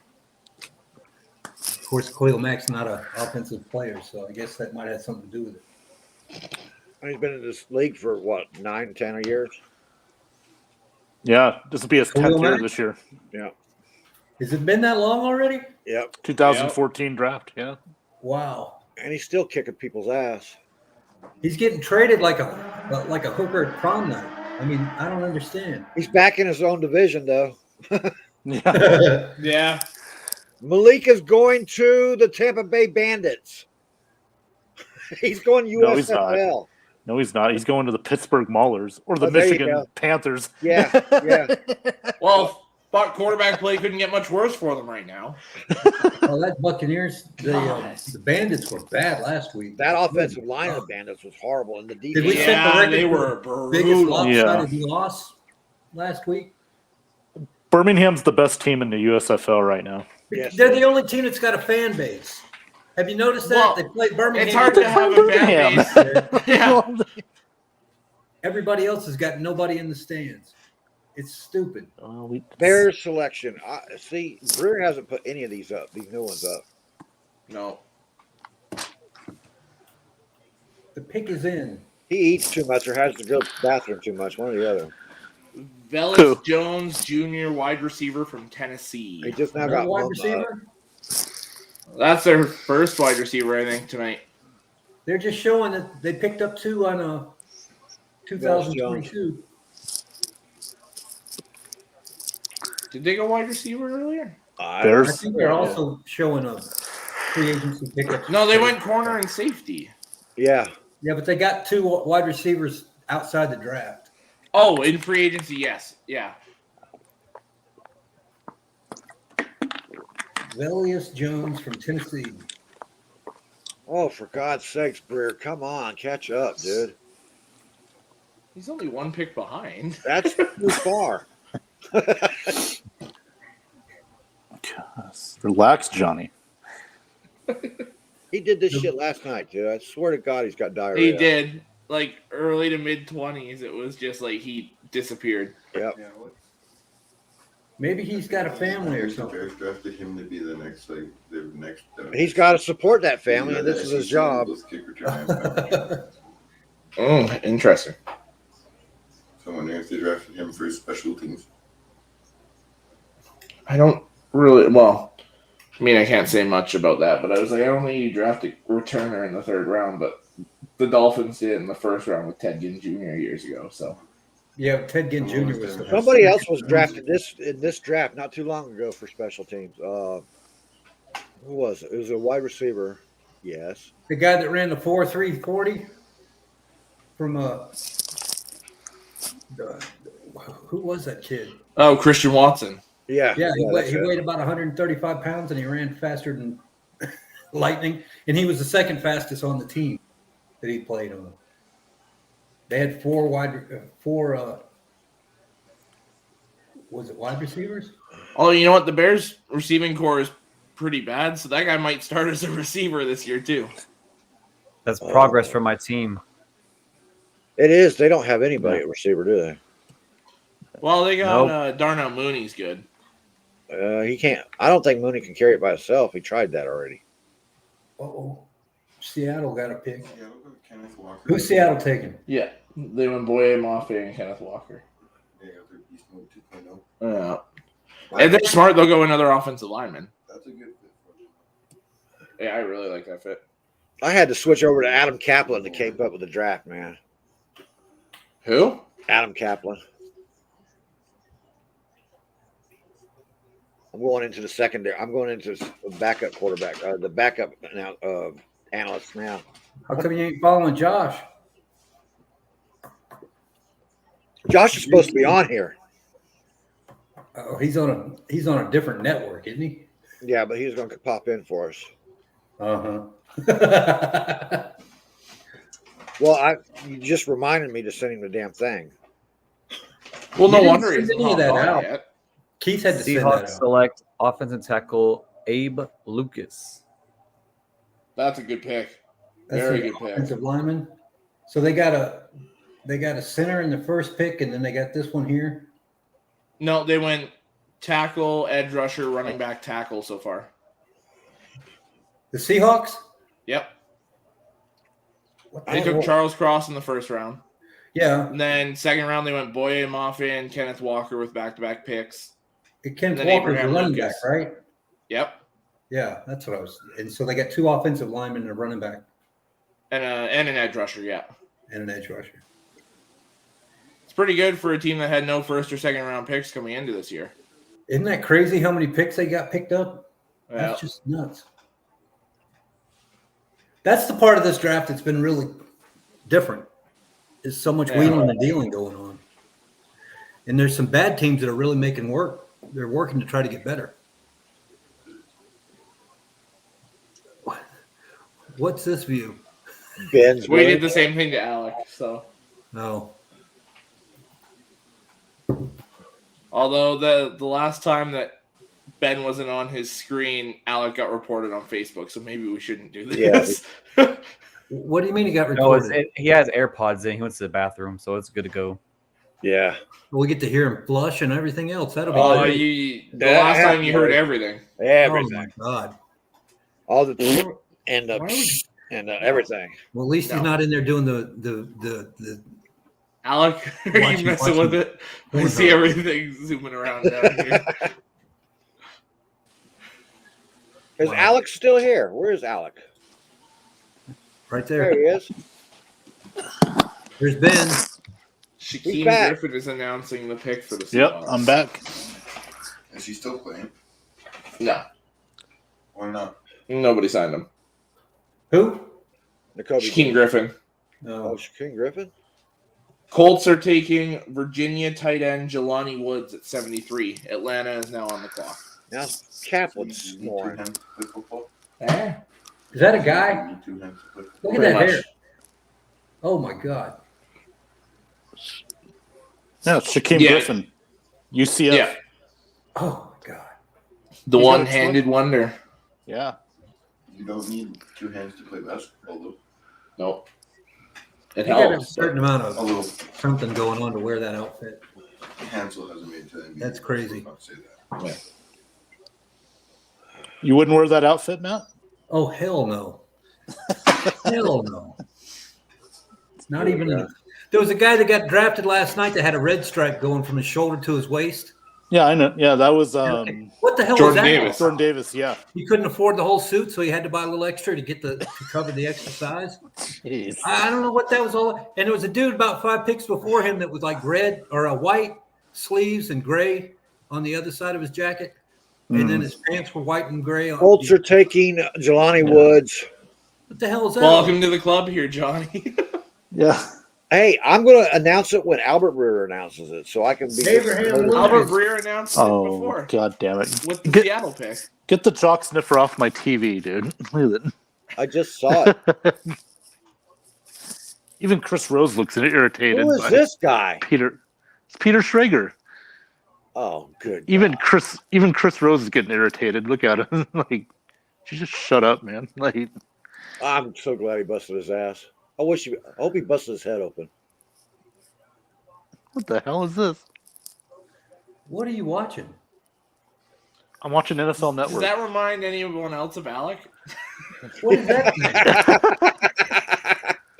Of course, Khalil Mack's not an offensive player, so I guess that might have something to do with it. He's been in this league for what, 9, 10 years? Yeah, this will be his Khalil 10th year Mack? this year. Yeah. Has it been that long already? Yep. 2014 draft. Yeah. Wow. And he's still kicking people's ass. He's getting traded like a hooker at prom night. I mean, I don't understand. He's back in his own division, though. Yeah. Yeah. Malik is going to the Tampa Bay Bandits. He's going No, he's not. USFL. No, he's not. He's going to the Pittsburgh Maulers or the Oh, there you Michigan go. Panthers. Yeah, yeah. Well, But quarterback play couldn't get much worse for them right now. Oh, that Buccaneers, the Bandits were bad last week. That offensive line of the Bandits was horrible, and the defense. Did we set the record they for were biggest brutal. lopsided loss last week? Birmingham's the best team in the USFL right now. Yes. They're the only team that's got a fan base. Have you noticed that? Well, They played Birmingham. It's hard to have a fan base. Yeah. Everybody else has got nobody in the stands. It's stupid. Bears selection. See, Brewer hasn't put any of these up. These new ones up. No. The pick is in. He eats too much or has to go to the bathroom too much. One or the other. Velus Jones, Jr., wide receiver from Tennessee. He just now Another got wide one, receiver. That's their first wide receiver, I think, tonight. They're just showing that they picked up 2 on 2022. Did they go wide receiver earlier? I Bears. think they're also showing a free agency pickup. No, they went corner and safety. Yeah. Yeah, but they got 2 wide receivers outside the draft. Oh, in free agency, yes. Yeah. Velius Jones from Tennessee. Oh, for God's sakes, Brewer, come on, catch up, dude. He's only one pick behind. That's too far. Relax, Johnny. He did this shit last night, dude. I swear to God, he's got diarrhea. He did. Like early to mid 20s, it was just like he disappeared. Yep. Yeah, what? Maybe he's got a family or The something. Bears drafted him to be the next, like, the next. He's got to support that family, and this is his job. Kick return. Interesting. So I'm wondering if they drafted him for his special teams. I don't really. Well, I mean, I can't say much about that, but I was like, I don't think you drafted a returner in the 3rd round, but the Dolphins did in the 1st round with Ted Ginn Jr. years ago. So Yeah, Ted Ginn Jr. was the Somebody else was drafted in this draft not too long ago for special teams. Who was it? It was a wide receiver. Yes. The guy that ran the 4.340 from who was that kid? oh, Christian Watson. Yeah. Yeah, he that's it. weighed about 135 pounds and he ran faster than lightning. And he was the 2nd fastest on the team that he played on. They had 4 was it wide receivers? Oh, you know what? The Bears receiving core is pretty bad, so that guy might start as a receiver this year too. That's progress for my team. It is. They don't have anybody at receiver, do they? Well, they got Darnell Mooney's good. He can't. I don't think Mooney can carry it by himself. He tried that already. Uh-oh. Seattle got a pick. Yeah, look at Kenneth Walker. Who's Seattle taking? Yeah, they went Boye Mafe and Kenneth Walker. They got their beast mode 2.0. Yeah, and they're smart. They'll go another offensive lineman. That's a good fit for them. Yeah, I really like that fit. I had to switch over to Adam Kaplan to keep up with the draft, man. Who? Adam Kaplan. I'm going into the secondary. I'm going into the backup quarterback, the backup now analyst now. How come you ain't following Josh? Josh is supposed to be on here. Oh, he's on a different network, isn't he? Yeah, but he's going to pop in for us. Uh-huh. Well, you just reminded me to send him the damn thing. Well, You no didn't wonder send he's any not of that on out. yet. Keith had to send that Seahawks out. select offensive tackle Abe Lucas. That's a good pick. That's Very the good pick. offensive lineman. So they got a center in the first pick, and then they got this one here. No, they went tackle, edge rusher, running back, tackle so far. The Seahawks? Yep. What They the- took Charles Cross in the 1st round. Yeah, And then 2nd round, they went Boye Mafe and Kenneth Walker with back-to-back picks. Kenneth then Walker's the Abraham running Lucas. back, right? Yep. Yeah, that's what I was. And so they got 2 offensive linemen and a running back And an edge rusher, yeah. and an edge rusher. It's pretty good for a team that had no 1st or 2nd round picks coming into this year. Isn't that crazy how many picks they got picked up? Well, That's just nuts. That's the part of this draft that's been really different. Is so much wheeling and dealing going on. And there's some bad teams that are really making work. they're working to try to get better. What's this view? Ben's We really did the same thing to Alec. So, No. although the last time that Ben wasn't on his screen, Alec got reported on Facebook. So maybe we shouldn't do this. What do you mean he got No, reported? he has AirPods in. He went to the bathroom, so it's good to go. Yeah. We get to hear him flush and everything else. That'll be Oh, great. the last time you heard everything. Everything. Oh my God. All the and Why are we- everything. Well, at least he's No. not in there doing the Alec, are you messing with it? I see everything zooming around down here. Is Alex still here? Where is Alec? right There there. he is. There's Ben. Shaquem back. Griffin is announcing the pick for the Seahawks. Yep, I'm back. Is he still playing? No, Why not? nobody signed him. Who? N'Kobe. Shaquem Griffin. Oh, No. Shaquem Griffin? Colts are taking Virginia tight end Jelani Woods at 73. Atlanta is now on the clock. Now Do Kaplan's you need two snoring. hands to play football? Eh? Is that a Do guy? you need two hands to play football? Look at Pretty that much. hair. Oh my God. Yeah, it's Shaquem Yeah. Griffin, UCF. Yeah, Oh my God. the He's got a one-handed wonder. Yeah. You don't need two hands to play basketball, though. Nope. It You got to have a helps. certain amount of Although something going on to wear that outfit. Hansel hasn't made it to the NBA. That's crazy. I was about to say that. You wouldn't wear that outfit, Matt? Oh hell no. Hell no. It's not even. There was a guy that got drafted last night that had a red stripe going from his shoulder to his waist. Yeah, I know. Yeah, that was What the hell Jordan was that? Davis. Jordan Davis. Yeah. He couldn't afford the whole suit, so he had to buy a little extra to get to cover the extra size. Jeez. I don't know what that was all. And there was a dude about 5 picks before him that was like red or a white sleeves and gray on the other side of his jacket, and then his pants were white and gray. Colts are taking Jelani Woods. What the hell is that? Welcome to the club here, Johnny. Yeah. Hey, I'm going to announce it when Albert Breer announces it, so I can be. Abraham Lucas. Albert Breer announced it Oh, before God damn it. with the Get, Seattle pick. get the chalk sniffer off my TV, dude. Look at I just saw it. it. Even Chris Rose looks irritated. Who is by this guy? Peter. It's Peter Schrager. Oh, good. Even God. Chris Rose is getting irritated. Look at him. Like, you just shut up, man. Like, I'm so glad he busted his ass. I hope he busted his head open. what the hell is this? What are you watching? I'm watching NFL Does Network. that remind anyone else of Alec? What is that thing?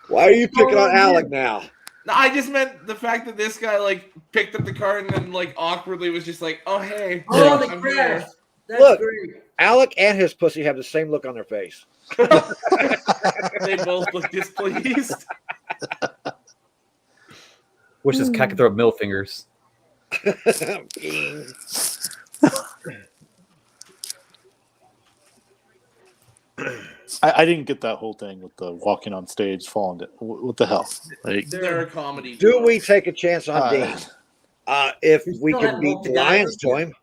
Why are you picking on Alec now? No, I just meant the fact that this guy like picked up the card and then like awkwardly was just like, "Oh hey, Oh, the I'm crash. here." That's Look. great. Alec and his pussy have the same look on their face. They both look displeased. Wish this cat could throw up middle fingers. I didn't get that whole thing with the walking on stage, falling. What the hell? Like, They're a comedy. Do duo. we take a chance on Dean? If You we still can haven't beat walked the the guy Lions to over him.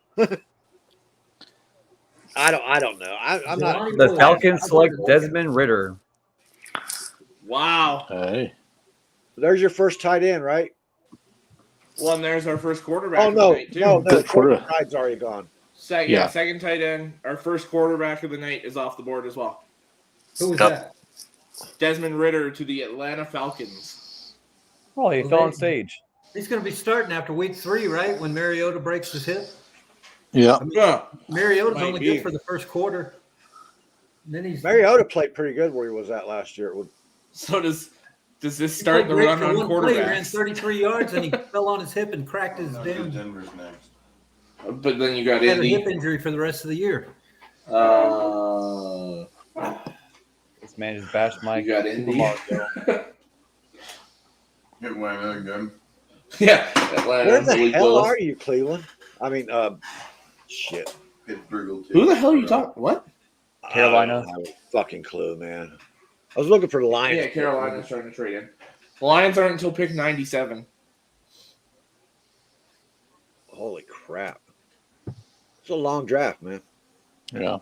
I don't know. I'm not. Jelani The Woods. Falcons select Desmond Ritter. Wow. hey, There's your first tight end, right? Well, and there's our first quarterback. Oh of the no, night, too. no, Good quarter. Tide's already gone. Yeah. Second tight end. Our first quarterback of the night is off the board as well. Who was Yep. that? Desmond Ritter to the Atlanta Falcons. Oh, he Well, fell on they- stage. He's going to be starting after week 3, right? When Mariota breaks his hip. yeah. Yeah. Mariota's Might only be. good for the first quarter. And then he's Mariota played pretty good where he was at last year. So does this he start played the great run for on one play. He ran quarterbacks? 33 yards and he fell on his hip and cracked his No, damn. Denver's next. But then you got He had a hip Indy. injury for the rest of the year. This man just bashed my You got Indy. supermarket. Hit Atlanta again. Yeah, Atlanta. Where the Malik hell Willis. are you, Cleveland? I mean, shit. Pittsburgh will take Who the hell are you talking? What? Carolina. I don't have a fucking clue, man. I was looking for the Lions. Yeah, Carolina's trying to trade in. The Lions aren't until pick 97. Holy crap. It's a long draft, man. Yeah.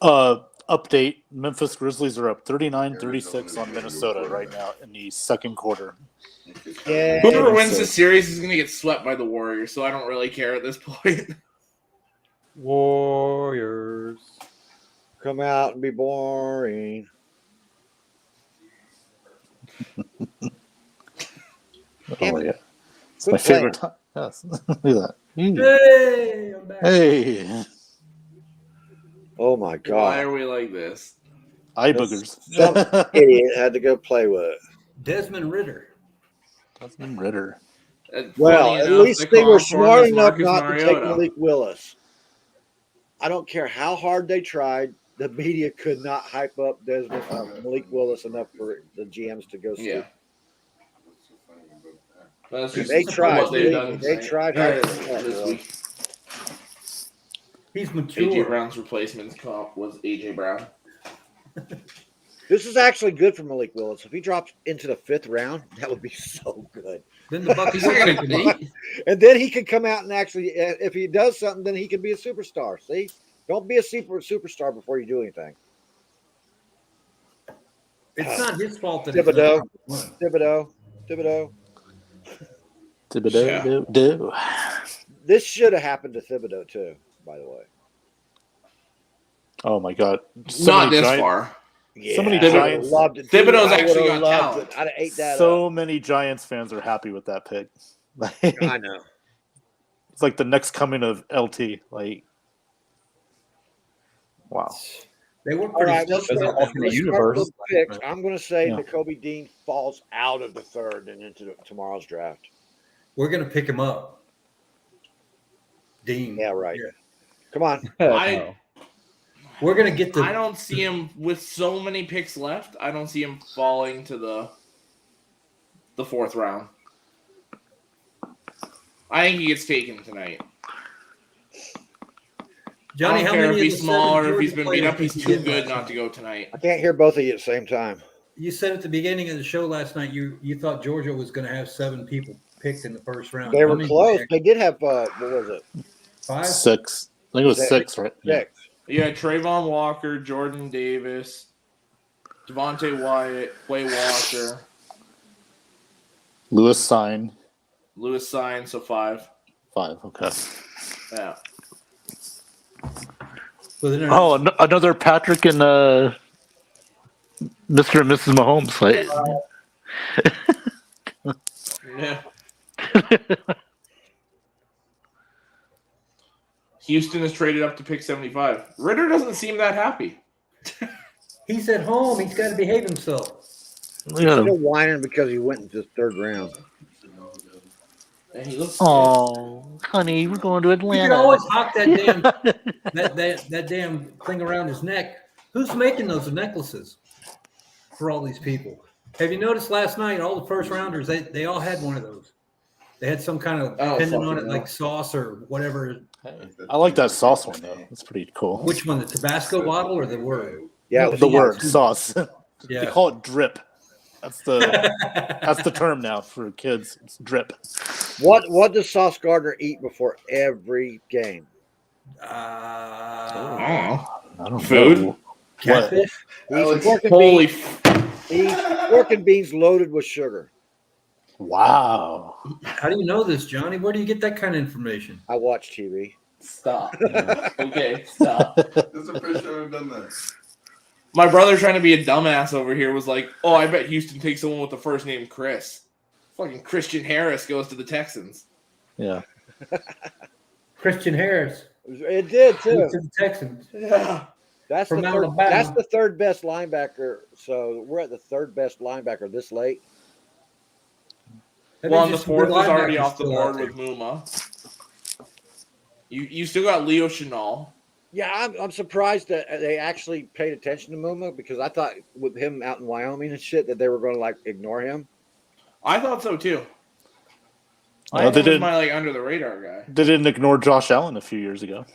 Update: Memphis Grizzlies are up 39-36 on Minnesota right now in the second quarter. Yeah. Whoever wins this series is going to get swept by the Warriors, so I don't really care at this point. Warriors. Come out and be boring. Oh yeah, it's Quit my favorite time. Yes, look at that. Hey, I'm back. Hey, Oh my Why god! are we like this? eye boogers. Some idiot had to go play with it. Desmond Ritter. Desmond Ritter. Well, Funny at enough, least the they were comp for him smart is enough Marcus not to take Mariota. Malik Willis. I don't care how hard they tried. The media could not hype up Malik Willis enough for the GMs to go see. Yeah. That's just They tried. what they've done They tonight. tried This week. He's AJ mature. Brown's replacement's comp was AJ Brown. This is actually good for Malik Willis. If he drops into the 5th round, that would be so good. Then the Bucs He's not will gonna pick him up. And then he could come out and actually, if he does something, then he can be a superstar. See, don't be a superstar before you do anything. It's not his fault that Thibodeau. it's not Thibodeau. Do. This should have happened to Thibodeau too, by the way. Oh my god! So Not many this giant- far. Yeah, So many I would've Giants- loved it. Thibodeau's I actually would've got loved talent. it. I'd have ate that So up. many Giants fans are happy with that pick. I know. It's like the next coming of LT. Like, wow. They were All pretty right, let's stoked There's start, an about alternate let's that. start universe. with picks. I'm going to say Yeah. Jacoby Dean falls out of the 3rd and into tomorrow's draft. We're going to pick him up. Dean. Yeah, right. Yeah. Come on. I We're going to get the. I don't see him with so many picks left. I don't see him falling to the 4th round. I think he gets taken tonight. Johnny, I how don't care many if of he's the small or seven if he's Georgia been beat players up. He's did you too get good last not night? to go tonight. I can't hear both of you at the same time. You said at the beginning of the show last night you thought Georgia was going to have 7 people picked in the first round. They How were many close. picked? They did have, what was it? 5? 6. I think it was Six. 6, right? Yeah. 6. Yeah, Trayvon Walker, Jordan Davis, Devontae Wyatt, Quay Walker, Lewis Sign. Lewis Sign, so 5. 5. Okay. Yeah. So then Oh, another Patrick and Mr. and Mrs. Mahomes. Like, Yeah. Houston is traded up to pick 75. Ritter doesn't seem that happy. he's at home. He's got to behave himself. look at Still him. whining because he went into the 3rd round. And he looks Oh, honey, we're going to You can Atlanta. always hawk that damn that damn thing around his neck. Who's making those necklaces for all these people? Have you noticed last night all the first rounders they all had one of those. They had some kind of Oh, pendant on it, fucking like hell. sauce or whatever. I like that sauce one, though. It's pretty cool. Which one, the Tabasco bottle or the word? Yeah, The word sauce. They Yeah. call it drip. That's the term now for kids. It's drip. What does Sauce Gardner eat before every game? I don't Food? know. What? Catfish? He's pork and Holy beans. He's pork and beans loaded with sugar. Wow. How do you know this, Johnny? Where do you get that kind of information? I watch TV. Stop. Okay, stop. There's a pretty sure I've done that. My brother trying to be a dumbass over here was like, oh, I bet Houston takes someone with the first name Chris. Fucking Christian Harris goes to the Texans. Yeah. Christian Harris. It did too. To the Texans. Yeah. That's From the Alabama. that's the 3rd best linebacker. So we're at the 3rd best linebacker this late. That Well, means and the there's some good 4th is already linebackers off the still out board there. with Muma. You still got Leo Chenal. Yeah, I'm surprised that they actually paid attention to Muma because I thought with him out in Wyoming and shit that they were going to like ignore him. I thought so too. Oh, I they was didn't. my like under the radar guy. They didn't ignore Josh Allen a few years ago.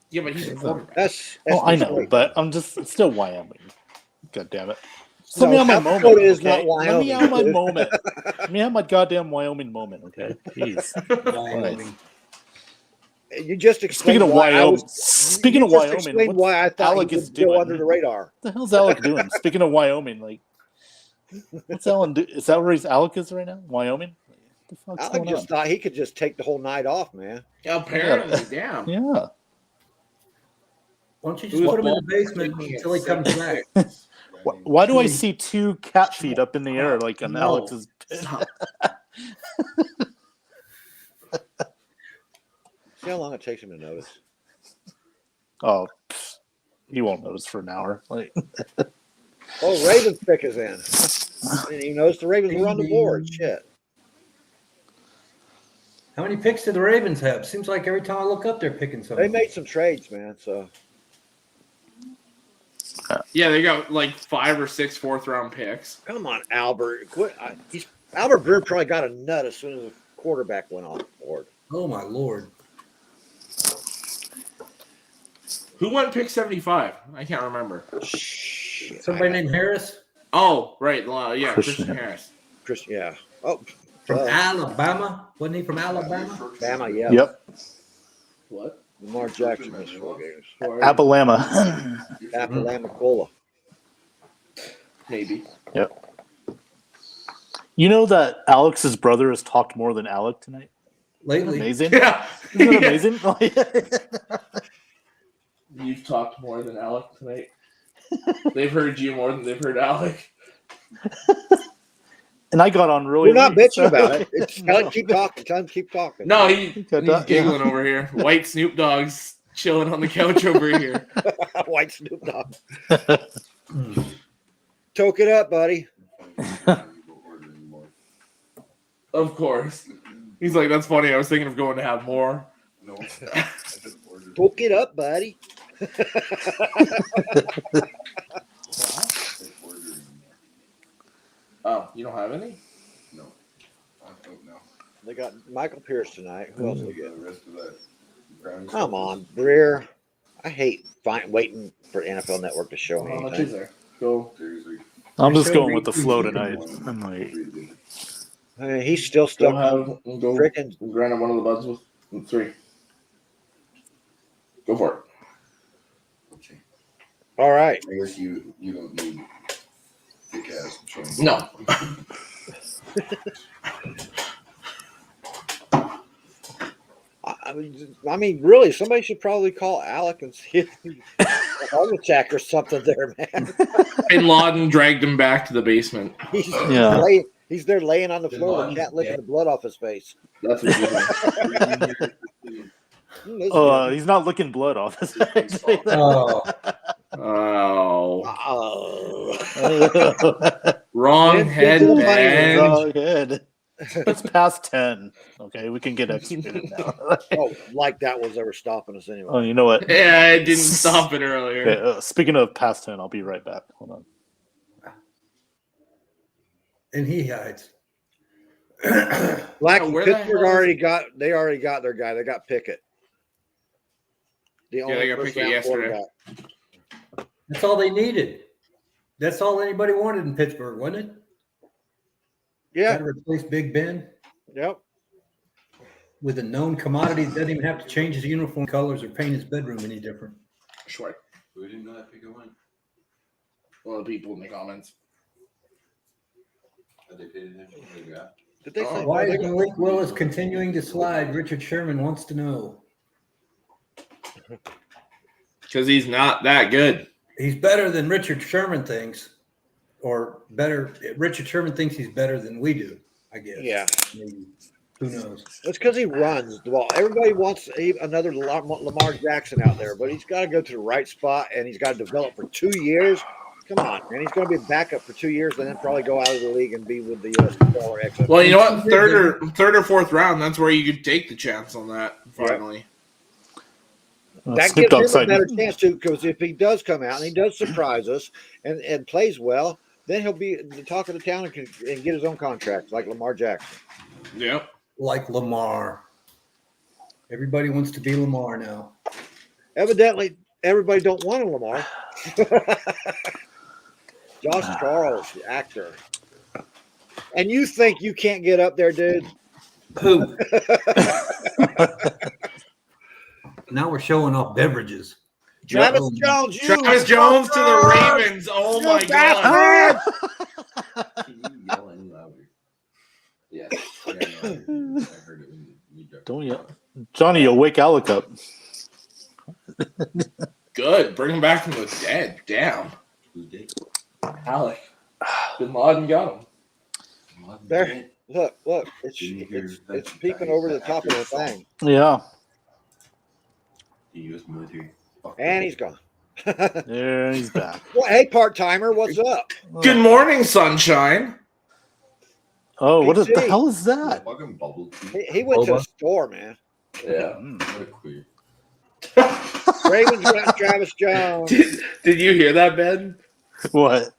Yeah, but he's a quarterback. That's I know, Detroit. but I'm just it's still Wyoming. God damn it. No, Let me have my South moment. Dakota is Okay? not Let me Wyoming, have my dude. moment. Let me have my goddamn Wyoming moment. Okay, jeez. Wyoming. You just explained Speaking of why I Wyoming, was. speaking you of just Wyoming, explained what's why I thought Alec he is would go doing? under the radar. What the hell's Alec doing? Speaking of Wyoming, like, what's Alan do? Is that where Alec is right now? Wyoming? What the fuck's Alec going just on? thought he could just take the whole night off, man. Apparently, damn. Yeah. Why don't you just Who's put him in the ball basement taking it until he comes back? Why do I Truly. see 2 cat feet up in the air like on No. Alex's? Stop. See how long it takes him to notice. Oh, he won't notice for an hour. Like, Oh, Ravens pick is in. I didn't even notice the Ravens were on the board. Shit. How many picks do the Ravens have? Seems like every time I look up, they're picking They something. made some trades, man. So Yeah, they got like 5 or 6 fourth-round picks. come on, Albert. Quit. Albert Breer probably got a nut as soon as the quarterback went off the board. Oh my lord! Who went pick 75? I can't remember. Shit. Somebody named Harris Oh, right. Yeah, Christian Christian Harris. Chris, yeah. Oh, from Alabama. Wasn't he from Alabama? Bama, yeah. yep, What? Lamar Jackson missed 4 games. Abalama. Apalamacola. Maybe. Yep. You know that Alex's brother has talked more than Alec tonight? Lately, Amazing. Yeah. Isn't it amazing? You've talked more than Alec tonight. They've heard you more than they've heard Alec. And I got on really We're not late, bitching so- about it. Tell him keep talking. Tell him keep talking. No, he's Yeah. giggling over here. White Snoop Dogg's chilling on the couch over here. White Snoop Dogg. Toke it up, buddy. Of course. He's like, that's funny. I was thinking of going to have more. No, I just ordered. Toke it up, buddy. Oh, you don't have any? No. I don't know. They got Michael Pierce tonight. Who else they The get? rest of that. Brownies Come on, Breer. I hate waiting for NFL Network to show me How much is anything. there? Go. Seriously. I'm just going with the flow tonight. I'm like, I mean, he's still Go stuck. go Frickin' grind up one of the buds with 3. Go for it. Okay. All right. I guess you don't need thick ass joints. No. I mean, really, somebody should probably call Alec and see if he's a heart attack or something there, man. Bin Laden dragged him back to the basement. Yeah. He's there laying on the Bin floor, Laden's cat licking dead. the blood off his face. That's what you This he's not licking blood off his head. oh, Oh. Oh. Wrong It's head, the money, Ben. Wrong head. It's past 10. Okay, we can get executed now. Oh, like that was ever stopping us anyway. Oh, you know what? Yeah, I didn't stop it earlier. Okay, speaking of past 10, I'll be right back. Hold on. and he hides. Like where the Pittsburgh hell is- already got their guy. They got Pickett. The Yeah, only they got first Pickett round yesterday. quarterback. That's all they needed. That's all anybody wanted in Pittsburgh, wasn't it? Yeah. Got to replace Big Ben Yep. with a known commodity that doesn't even have to change his uniform colors or paint his bedroom any different. Sure. We didn't know that pick a win. One of the people in the comments. Had they paid attention? They got. Did they say Why is Malik Willis continuing to slide? Richard Sherman wants to know. Because he's not that good. He's better than Richard Sherman thinks, or better. Richard Sherman thinks he's better than we do, I guess. Yeah. Maybe. Who knows? It's because he runs the ball. Everybody wants another Lamar Jackson out there, but he's got to go to the right spot and he's got to develop for 2 years. Come on, man. He's going to be a backup for 2 years and then probably go out of the league and be with the USFL or XFL. Well, you know what? Third or fourth round, that's where you could take the chance on that, finally. That Snoop Dogg gives him a side. better chance to, because if he does come out and he does surprise us and plays well, then he'll be the talk of the town and get his own contract like Lamar Jackson. Yep. Like Lamar. Everybody wants to be Lamar now. Evidently, everybody don't want a Lamar. Josh Charles, the actor. And you think you can't get up there, dude? Who? Now we're showing off beverages. Travis Jones, you Travis Jones to the bastard! Ravens. Oh You my god. bastard! Can you yell any louder? Yeah. No, I heard it when you dropped Don't yell. Johnny, you'll wake Alec up. Good. Bring him back from the dead. Damn. Who's dead? Alec. Bin Laden got him. There, look, it's peeping over the top of the thing, Yeah. The U.S. military. and he's gone. There he's back. Well, hey, part timer, what's up? Good morning, sunshine. Oh, what the PC. hell is that? Fucking bubble tea. He went to the Boba. store, man. Yeah. What a queer. Ravens got Travis Jones. Did you hear that, Ben? What?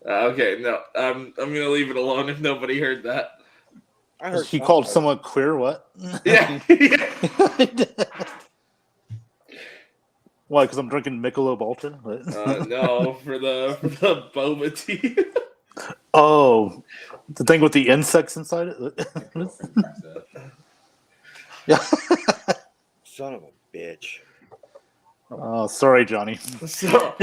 Okay, no. I'm gonna leave it alone if nobody heard that. I heard He something. called someone queer? What? Yeah. Why? Because I'm drinking Michelob Ultra? What? No, for the boba tea. Oh, the thing with the insects inside it? Yeah. Son of a bitch. Oh, sorry, Johnny. So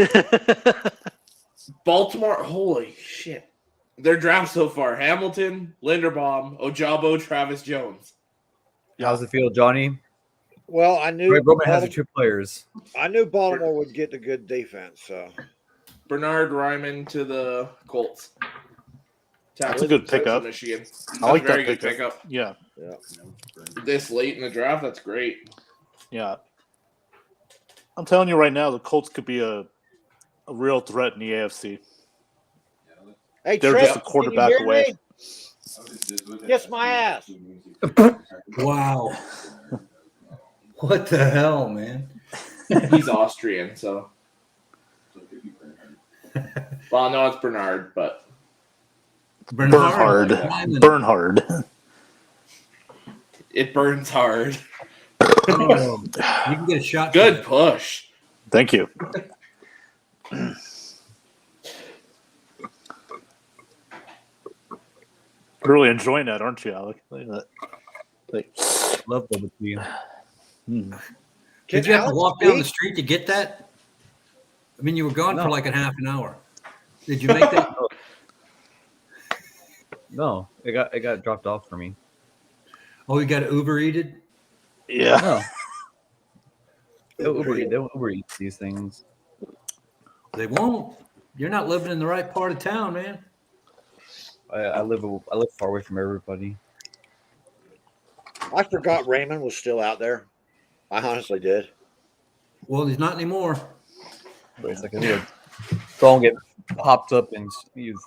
Baltimore, holy shit. Their draft so far: Hamilton, Linderbaum, Ojabo, Travis Jones. How's it feel, Johnny? Well, I knew Greg Roman has the two players. I knew Baltimore would get the good defense. So Bernard Ryman to the Colts. That's a good pickup. Michigan. That's I like a very that good pickup. Yeah, This late in the draft, that's great. yeah. I'm telling you right now, the Colts could be a real threat in the AFC. hey, They're Trent, just a quarterback can you hear away. me? Kiss my ass. Wow. What the hell, man? He's Austrian, so. Well, no, it's Bernard, but Bernhard. it burns hard. Oh, you can get a shot. Good push. Thank you. Really enjoying that, aren't you, Alec? Look at that. Like, Love boba tea. Did you have to Alex walk down the speak? street to get that? I mean, you were gone for like a half an hour. Did you make that? No, it got dropped off for me. Oh, you got Uber Eated? yeah. No. They don't Uber eat these things. They won't. You're not living in the right part of town, man. I live far away from everybody. I forgot Raymond was still out there. I honestly did. Well, he's not anymore. But it's like a phone get popped up and you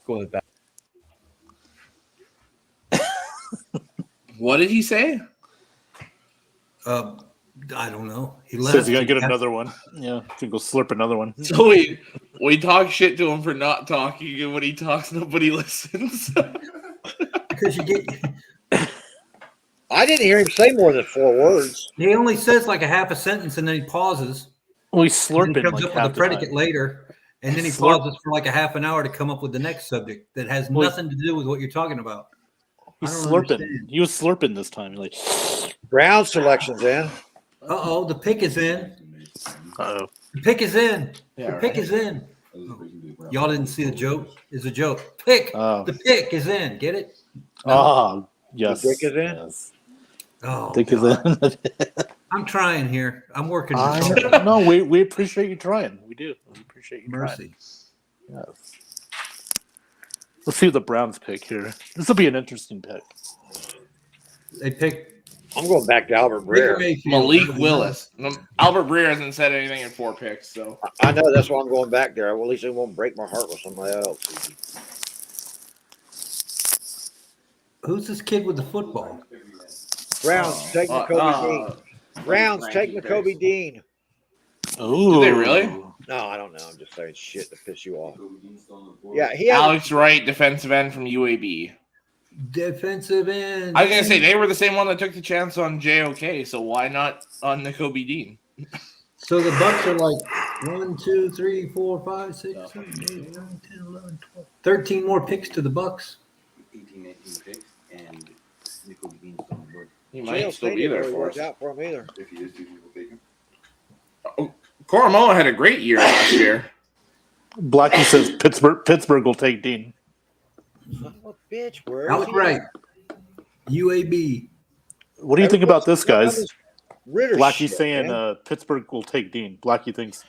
go to the back. What did he say? I don't know. He Says left. you gotta get another one. Yeah, can go slurp another one. So we talk shit to him for not talking, and when he talks, nobody listens. Because you get. I didn't hear him say more than 4 words. He only says like a half a sentence and then he pauses. Well, And he's slurping he comes like up with half a the predicate time. later, and then he Slurp. pauses for like a half an hour to come up with the next subject that has Well, nothing to do with what you're talking about. He's I don't slurping. understand. He was slurping this time. Like, Brown selection's in. Uh-oh, the pick is in. oh, The pick is in. Yeah, The pick right. is in. Y'all didn't see the joke? It's a joke. Pick. Oh. The pick is in. Get it? Yes. The dick is in? Yes. Oh, Dick is God. in. I'm trying here. I'm working. No, we appreciate you trying. We do. We appreciate you Mercy. trying. Yes. Let's see what the Browns pick here. This will be an interesting pick. They picked I'm going back to Albert Baker Breer. Mayfield. Malik Willis. Albert Breer hasn't said anything in 4 picks, so I know that's why I'm going back there. Well, at least it won't break my heart with somebody else. Who's this kid with the football? Browns take Nakobe Dean. Browns take Nakobe Dean. Oh, Did they really? No, I don't know. I'm just saying shit to piss you off. Yeah, he has Alex Wright, defensive end from UAB. Defensive end. I was gonna say they were the same one that took the chance on JOK, so why not on Nakobe Dean? So the Bucs are like 1, 2, 3, 4, 5, 6, 7, 8, 9, 10, 11, 12. 13 more picks to the Bucs. 18, 19 picks, and Nickel Beans on the board. He might still be there for us. Out for him either. If he is, do people take him? Koromoa had a great year last year. Blackie says Pittsburgh will take Dean. Son of a bitch, where Alex Wright, UAB. What do you think about this, guys? Blackie's saying Pittsburgh will take Dean. Blackie thinks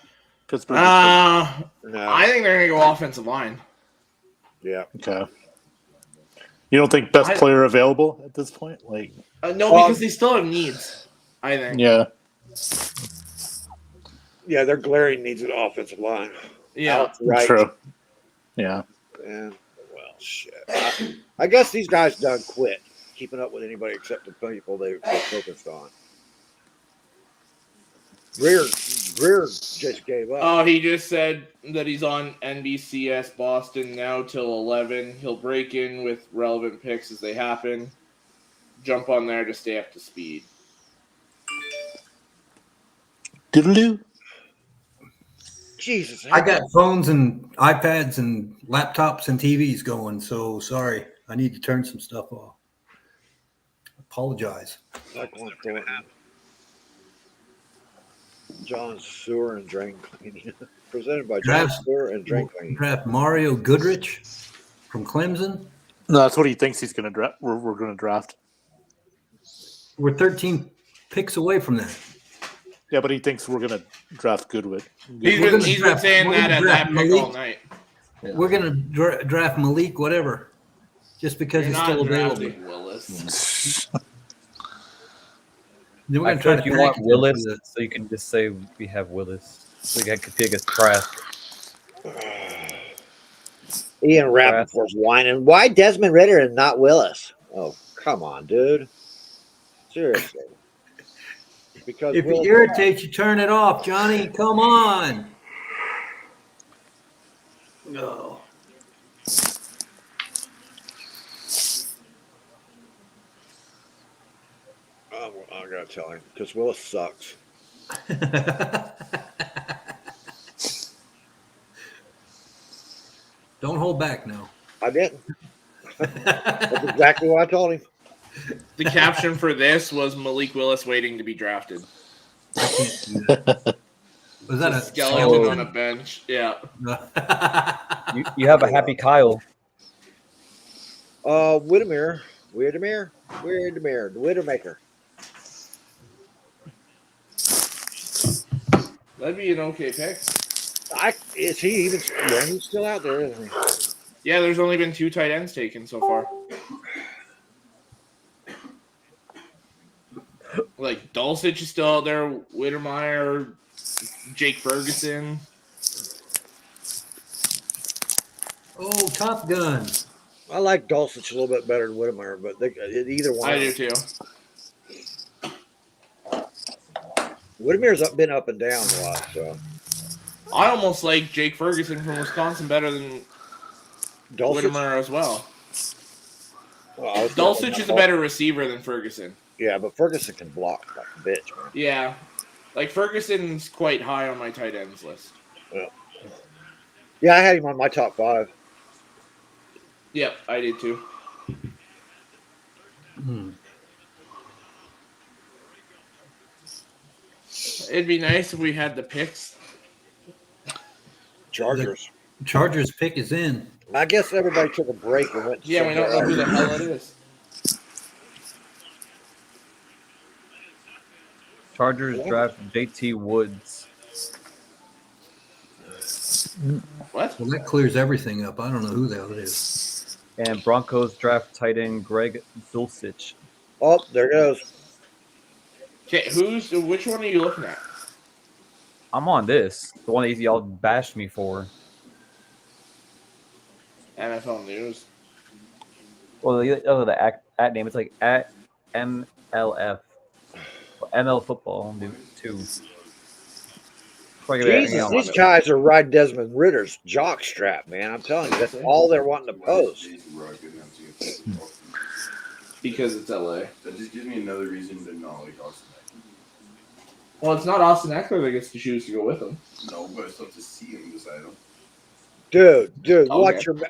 Pittsburgh. No. I think they're gonna go offensive line. Yeah. Okay. You don't think best player available at this point? Like no, because they still have needs. I think. Yeah. Yeah, their glaring needs an offensive line. Yeah. Right. True. Yeah. And well, shit. I guess these guys done quit keeping up with anybody except the people they're focused on. Greer just gave up. Oh, he just said that he's on NBCS Boston now till 11. He'll break in with relevant picks as they happen. Jump on there to stay up to speed. Doodaloo. Jesus. I got phones and iPads and laptops and TVs going, so sorry. I need to turn some stuff off. Apologize. John's Sewer and Drain Cleaning. Presented by John's Sewer and Drain Cleaning. Draft Mario Goodrich from Clemson. No, that's what he thinks he's going to draft. We're going to draft. We're 13 picks away from that. Yeah, but he thinks we're going to draft Goodwin. He's been saying that at that pick all night. Yeah. We're going to draft Malik, whatever, just because he's still available. Willis. Then we're I going to try thought to you want Willis, so you can just say we have Willis. So you can compete against Kraft. Ian Rappaport's whining. Why Desmond Ritter and not Willis? Oh, come on, dude. Seriously. Because if it irritates you, turn it off, Johnny. Come on. No. I gotta tell him because Willis sucks. Don't hold back now. I didn't. That's exactly what I told him. The caption for this was Malik Willis waiting to be drafted. Was that a skeleton on a bench? Yeah. You have a happy Kyle. Widdermaker, the Widdermaker. That'd be an okay pick. Is he even? Yeah, he's still out there, isn't he? Yeah, there's only been 2 tight ends taken so far. Like Dulcich is still out there, Whittermeyer, Jake Ferguson. Oh, Top Gun. I like Dulcich a little bit better than Whittemire, but either one. I do too. Whittemere's been up and down a lot, so. I almost like Jake Ferguson from Wisconsin better than Whittemire as well. Dulcich is a better receiver than Ferguson. Yeah, but Ferguson can block like a bitch, man. Yeah. Like Ferguson's quite high on my tight ends list. Yeah, I had him on my top 5. Yep, I did too. It'd be nice if we had the picks. Chargers pick is in. I guess everybody took a break and went. Yeah, we don't know who the hell it is. Chargers draft JT Woods. What? Well, that clears everything up. I don't know who the hell it is. And Broncos draft tight end Greg Dulcich. Oh, there goes. Okay, which one are you looking at? I'm on this. The one that y'all bashed me for. NFL News. Well, the at name. It's like at MLF. ML football, too. Jesus, these guys are riding Desmond Ritter's jock strap, man. I'm telling you, that's all they're wanting to post. Because it's LA. That just gives me another reason to not like Austin Eckler. Well, it's not Austin Eckler that gets to choose to go with him. No, but I still have to see him beside him. Dude, Okay.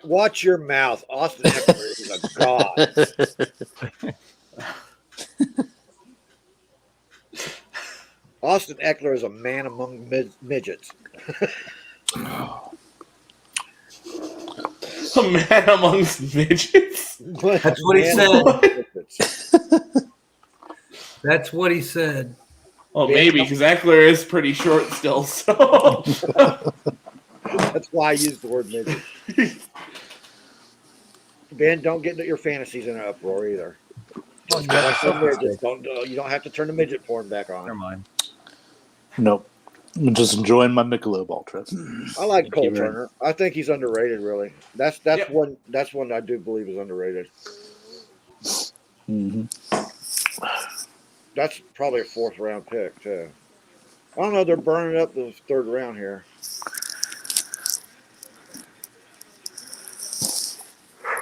watch your mouth. Austin Eckler is a god. midgets. A man amongst midgets. That's what he Man said. amongst midgets. That's what he said. Well, Ben, maybe because Eckler is pretty short still. So that's why I used the word midget. Ben, don't get your fantasies in an uproar either. Oh, Like some yeah. midgets, you don't have to turn the midget porn back on. Never mind. Nope. I'm just enjoying my Michelob Ultra. I like Thank Cole you, man. Turner. I think he's underrated. Really, that's Yep. one I do believe is underrated. Mm-hmm. That's probably a 4th round pick too. I don't know. They're burning up the 3rd round here.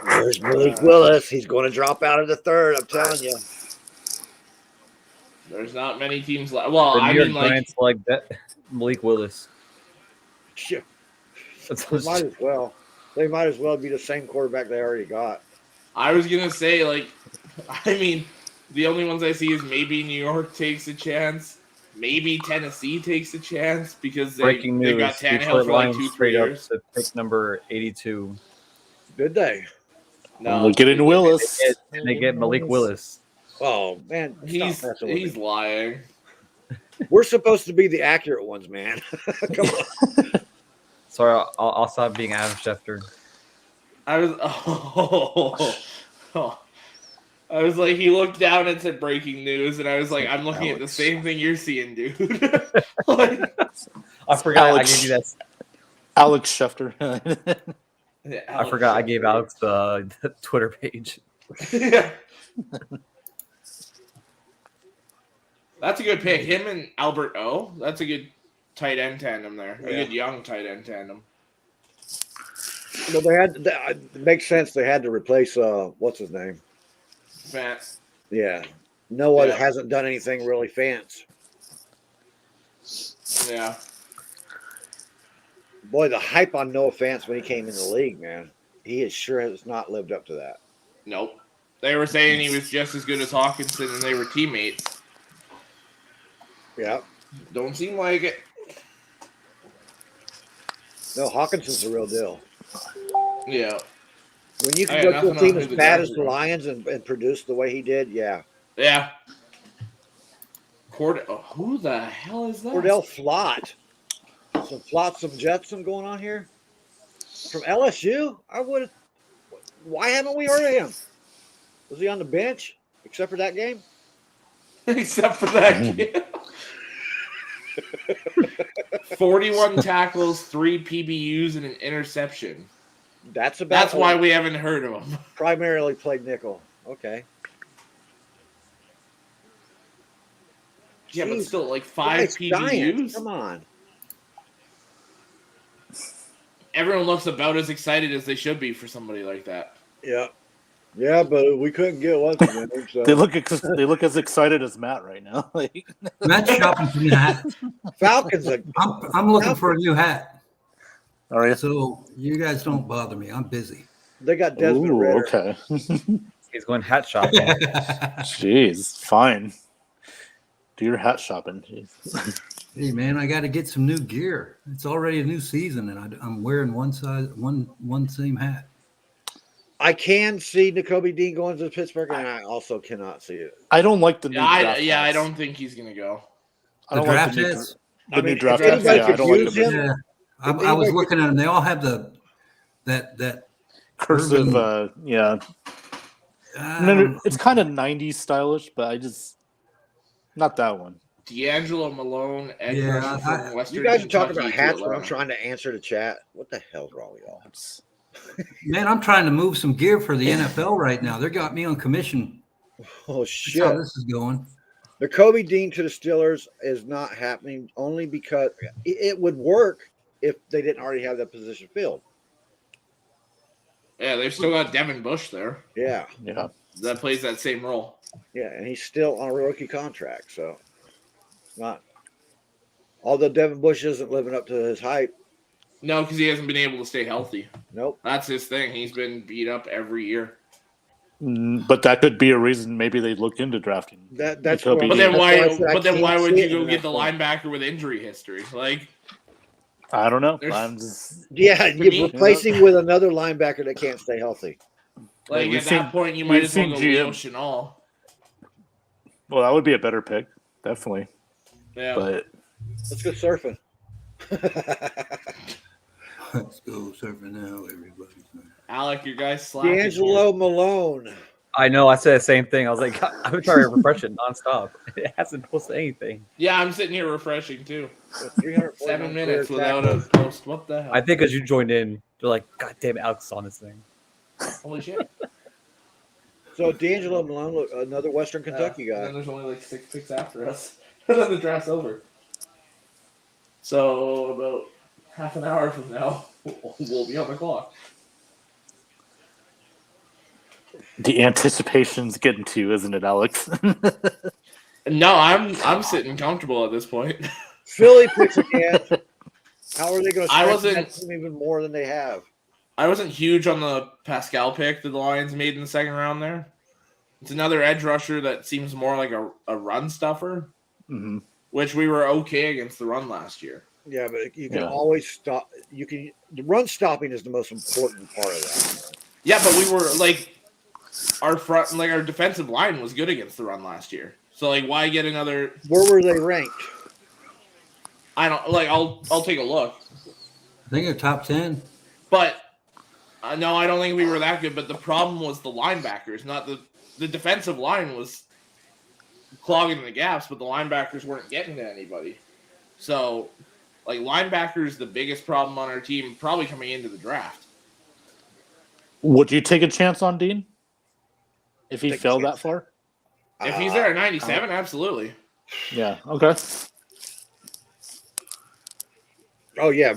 There's Malik Willis. He's going to drop out of the 3rd. I'm telling you. there's not many teams left. Well, The New I York mean, like Giants like that. Malik Willis. Yeah, That's they might as well. They might as well be the same quarterback they already got. I was gonna say, like, I mean, the only ones I see is maybe New York takes a chance, maybe Tennessee takes a chance because breaking they news. got Tannehill Detroit for like Lions 2-3 straight up years. to pick number 82. Did they? No, Look at Willis. And they get Malik Willis. Oh man, he's stop messing with me. lying. We're supposed to be the accurate ones, man. Come on. Sorry, I'll stop being Adam Schefter. I was I was like, he looked down and said breaking news, and I was like, I'm looking at the same thing you're seeing, dude. Like, I forgot Alex. I gave you that. Alex Schefter. yeah, I forgot I gave Alex the Twitter page. Yeah. That's a good pick. Him and Albert O. That's a good tight end tandem there. A good young tight end tandem. No, it makes sense. They had to replace what's his name? Fat. Yeah, no one Yeah. hasn't done anything really fancy. Yeah. Boy, the hype on Noah Fant when he came in the league, man, sure has not lived up to that. Nope. They were saying he was just as good as Hawkinson, and they were teammates. Yeah, Don't seem like it. no, Hawkinson's the real deal. Yeah. When you I can got go to a nothing team on as who the bad Jags as the are. Lions and produce the way he did, yeah. Yeah. Who the hell is that? Cordell Flott. Some Flotsam Jetsam going on here. From LSU? Why haven't we heard of him? Was he on the bench except for that game? Except for that game. 41 tackles, 3 PBUs, and an interception. That's why we haven't heard of him. Primarily played nickel. Okay. Yeah, but Jeez, still, like 5 Nice Giants. PBUs. Come on. Everyone looks about as excited as they should be for somebody like that. Yeah. Yeah, but we couldn't get what's his name. So. They look as excited as Matt right now. Matt's shopping for new hat. Falcons. I'm looking for a new hat. All right. So you guys don't bother me. I'm busy. They got Desmond Ooh, Ritter. okay. He's going hat shopping. Jeez, fine. Do your hat shopping. Jeez. Hey man, I got to get some new gear. It's already a new season, and I'm wearing one same hat. I can see Nakobe Dean going to Pittsburgh, and I also cannot see it. I don't like the new I draft hats. don't think he's gonna go. I don't draft like the new, hats? the new draft if hats. anybody Yeah, I could don't like use them. him, Yeah, I was looking at them. They all have that Cursive, urban- yeah. It's kind of 90s stylish, but I just not that one. D'Angelo Malone, edge Yeah, rusher from Western You guys are talking Kentucky about to hats when I'm Atlanta. trying to answer the chat. What the hell's wrong with y'all? Man, I'm trying to move some gear for the NFL right now. They got me on commission. Oh That's shit! how this is going. Nakobe Dean to the Steelers is not happening only because it would work if they didn't already have that position filled. Yeah, they've still got Devin Bush there. Yeah, Yeah. That plays that same role. yeah, and he's still on a rookie contract, so it's not. Although Devin Bush isn't living up to his hype. No, because he hasn't been able to stay healthy. Nope. That's his thing. He's been beat up every year. But that could be a reason maybe they look into drafting. That's Jacoby what But then Dean. why? That's why I But then can't why would see you it go in get that the point. linebacker with injury history? Like, I don't know. There's- I'm just Yeah, me- you're replacing with another linebacker that can't stay healthy. like we've at seen- that point, you we've might as well seen go Leo GM. Chenal. well, that would be a better pick, definitely. Yeah. But Let's go surfing. Let's go surfing now, everybody. Alec, your guy's slacking. D'Angelo Malone. I know. I said the same thing. I was like, I've been trying to refresh it nonstop. It hasn't posted anything. Yeah, I'm sitting here refreshing too. 349 7 career minutes without a tackles. post. What the hell? I think as you joined in, they're like, God damn it, Alex is on this thing. Holy shit. So D'Angelo Malone, another Western Kentucky And then guy. there's only like 6 picks after us. And then the draft's over. So about half an hour from now, we'll be on the clock. the anticipation's getting to you, isn't it, Alex? No, I'm sitting comfortable at this point. Philly picks again. How are they going to I strengthen wasn't- that team even more than they have? I wasn't huge on the Pascal pick that the Lions made in the second round there. It's another edge rusher that seems more like a run stuffer, Mm-hmm. which we were okay against the run last year. Yeah, but you can Yeah. always stop. You can. The run stopping is the most important part of that. Yeah, but we were like our front, like our defensive line was good against the run last year. So like, why get another? Where were they ranked? I don't like. I'll take a look. I think they're top 10. But no, I don't think we were that good. But the problem was the linebackers, not the defensive line was clogging the gaps, but the linebackers weren't getting to anybody. So, like linebackers, the biggest problem on our team, probably coming into the draft. Would you take a chance on Dean if he Take a fell chance. that far? If he's there at 97, absolutely. Yeah. Okay. Oh yeah,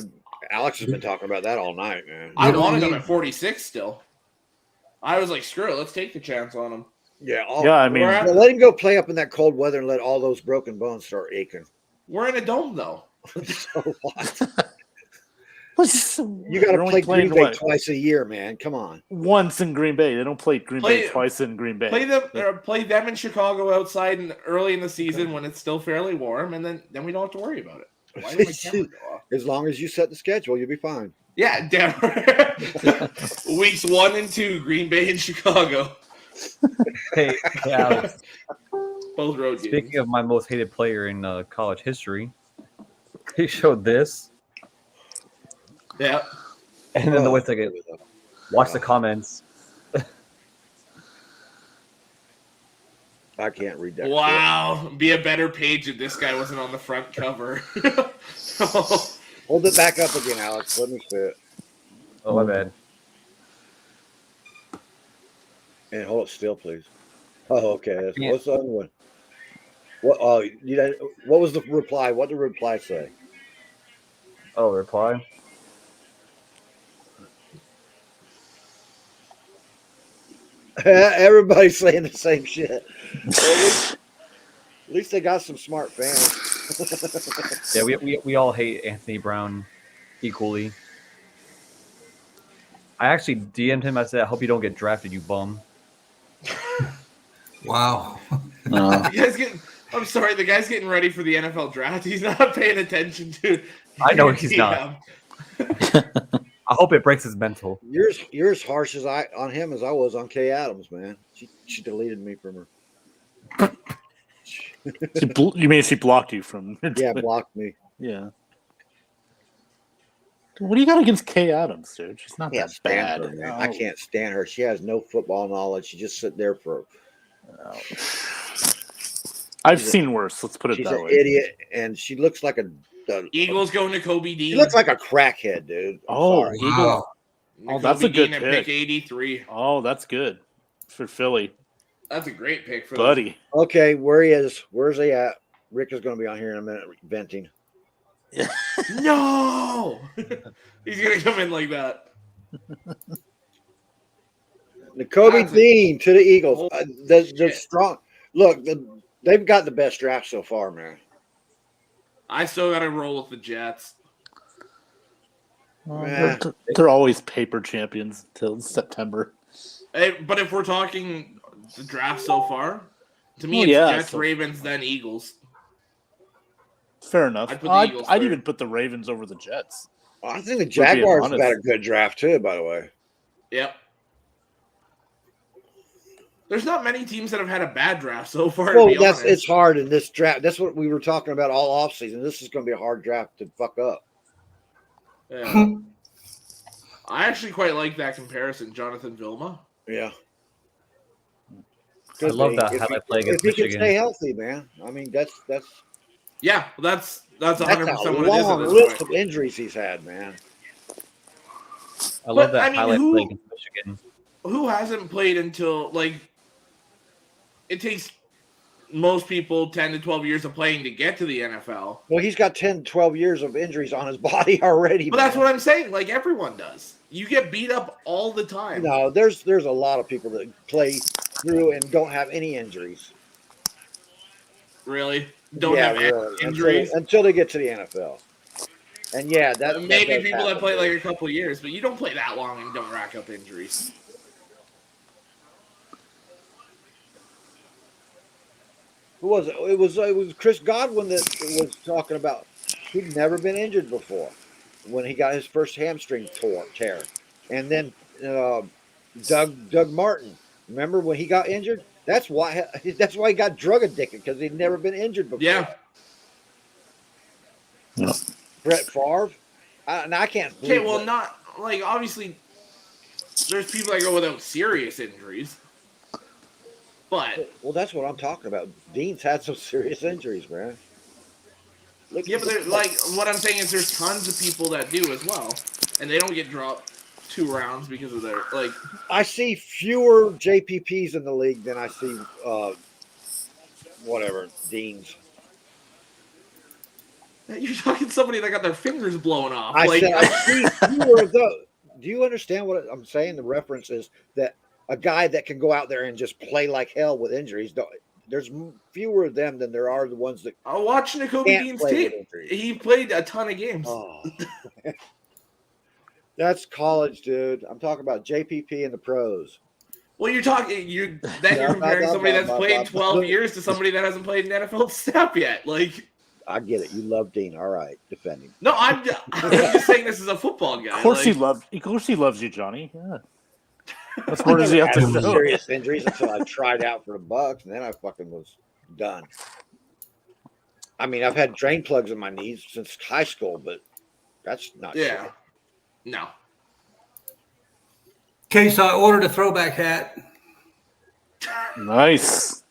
Alex has been talking about that all night, man. I don't wanted him need- at 46 still. I was like, screw it, let's take the chance on him. Yeah, Yeah. I mean, We're at- Well, let him go play up in that cold weather and let all those broken bones start aching. We're in a dome though. So what? you You got to play Green Bay twice a year, man. Come on. once in Green Bay. They don't play Green Play- Bay twice in Green Bay. Play them in Chicago outside and early in the season when it's still fairly warm, and then we don't have to worry about it. Why did my camera go off? As long as you set the schedule, you'll be fine. Yeah, damn. Weeks 1 and 2, Green Bay and Chicago, Hey, Alex. both road games. Speaking of my most hated player in college history, he showed this, Yeah, and then the wait a second. Watch the comments. I can't read that. wow, be a better page if this guy wasn't on the front cover. shit. Hold it back up again, Alex. Let me see it. Oh, my bad. And hold it still, please. Oh, okay. can't- What's the other one? What? Oh, what was the reply? What did the reply say? Oh, reply. Everybody's saying the same shit. At least they got some smart fans. Yeah, we all hate Anthony Brown equally. I actually DM'd him. I said, I hope you don't get drafted, you bum. Wow. No. You guys I'm sorry, the guy's getting ready for the NFL draft. He's not paying attention to. I know he's not. I hope it breaks his mental. You're as harsh as on him as I was on Kay Adams, man. She deleted me from her. You mean she blocked you from? Yeah, blocked me. Yeah. What do you got against Kay Adams, dude? She's not Can't that stand bad. her, man. I can't stand her. She has no football knowledge. She just sit there for. I've seen worse. Let's put it She's that an way. idiot, and she looks like a. Eagles going to Kobe Dean. She looks like a crackhead, dude. I'm Oh, sorry. Eagles. Oh, that's Kobe a good Dean at pick. pick 83. Oh, that's good for Philly, That's a great pick for buddy. Okay, where he is? Where's he at? Rick is going to be on here in a minute venting. No, he's gonna come in like that. The Kobe That's a- Dean to the Eagles. The shit. strong. Look, they've got the best draft so far, man. I still got to roll with the Jets. They're always paper champions until September. But if we're talking the draft so far, to me, Oh, it's yeah, Jets, so- Ravens, then Eagles. Fair enough. I'd put the Eagles I'd third. even put the Ravens over the Jets. I think the being Jaguars have honest. got a good draft too, by the way. Yep. There's not many teams that have had a bad draft so far. Well, to be honest. it's hard in this draft. That's what we were talking about all offseason. This is going to be a hard draft to fuck up. Yeah. I actually quite like that comparison, Jonathan Vilma. Yeah. I love that If highlight play If against he can Michigan. stay healthy, man. I mean, that's Yeah, that's 100% a what it is at long this list point. of injuries he's had, man. I love But, that I mean, highlight who- play against Michigan. Who hasn't played until like it takes most people 10 to 12 years of playing to get to the NFL. Well, he's got 10, 12 years of injuries on his body already. But that's what I'm saying. Like everyone does. You get beat up all the time. No, there's a lot of people that play through and don't have any injuries. Really? Don't have any really. injuries? Until they get to the NFL. And yeah, that Maybe does people that happen, play dude. like a couple of years, but you don't play that long and don't rack up injuries. Who was it? It was Chris Godwin that was talking about he'd never been injured before when he got his first hamstring tear, and then Doug Martin. Remember when he got injured? That's why he got drug addicted because he'd never been injured before. Yeah. Brett Favre, and I can't. Okay, believe well, that- not like obviously there's people that go without serious injuries. But Well, that's what I'm talking about. Dean's had some serious injuries, man. Look, yeah, but there's like what I'm saying is there's tons of people that do as well, and they don't get dropped 2 rounds because of their like. I see fewer JPPs in the league than I see whatever Deans. You're talking somebody that got their fingers blown off. I like, said I see fewer of those. Do you understand what I'm saying? The reference is that a guy that can go out there and just play like hell with injuries. There's fewer of them than there are the ones that I watched N'Kobe can't Dean's play with tape. injuries. He played a ton of games. Oh. That's college, dude. I'm talking about JPP and the pros. Well, you're comparing somebody that's played 12 years to somebody that hasn't played an NFL snap yet. Like, I get it. You love Dean. All right, defend him. no, I'm just saying this is a football guy. Of course like, he loves you, Johnny. Yeah. What more does he have I to had some show? serious injuries until I tried out for the Bucs, and then I fucking was done. I mean, I've had drain plugs in my knees since high school, but that's not Yeah. shit. No. Okay, so I ordered a throwback hat. Nice.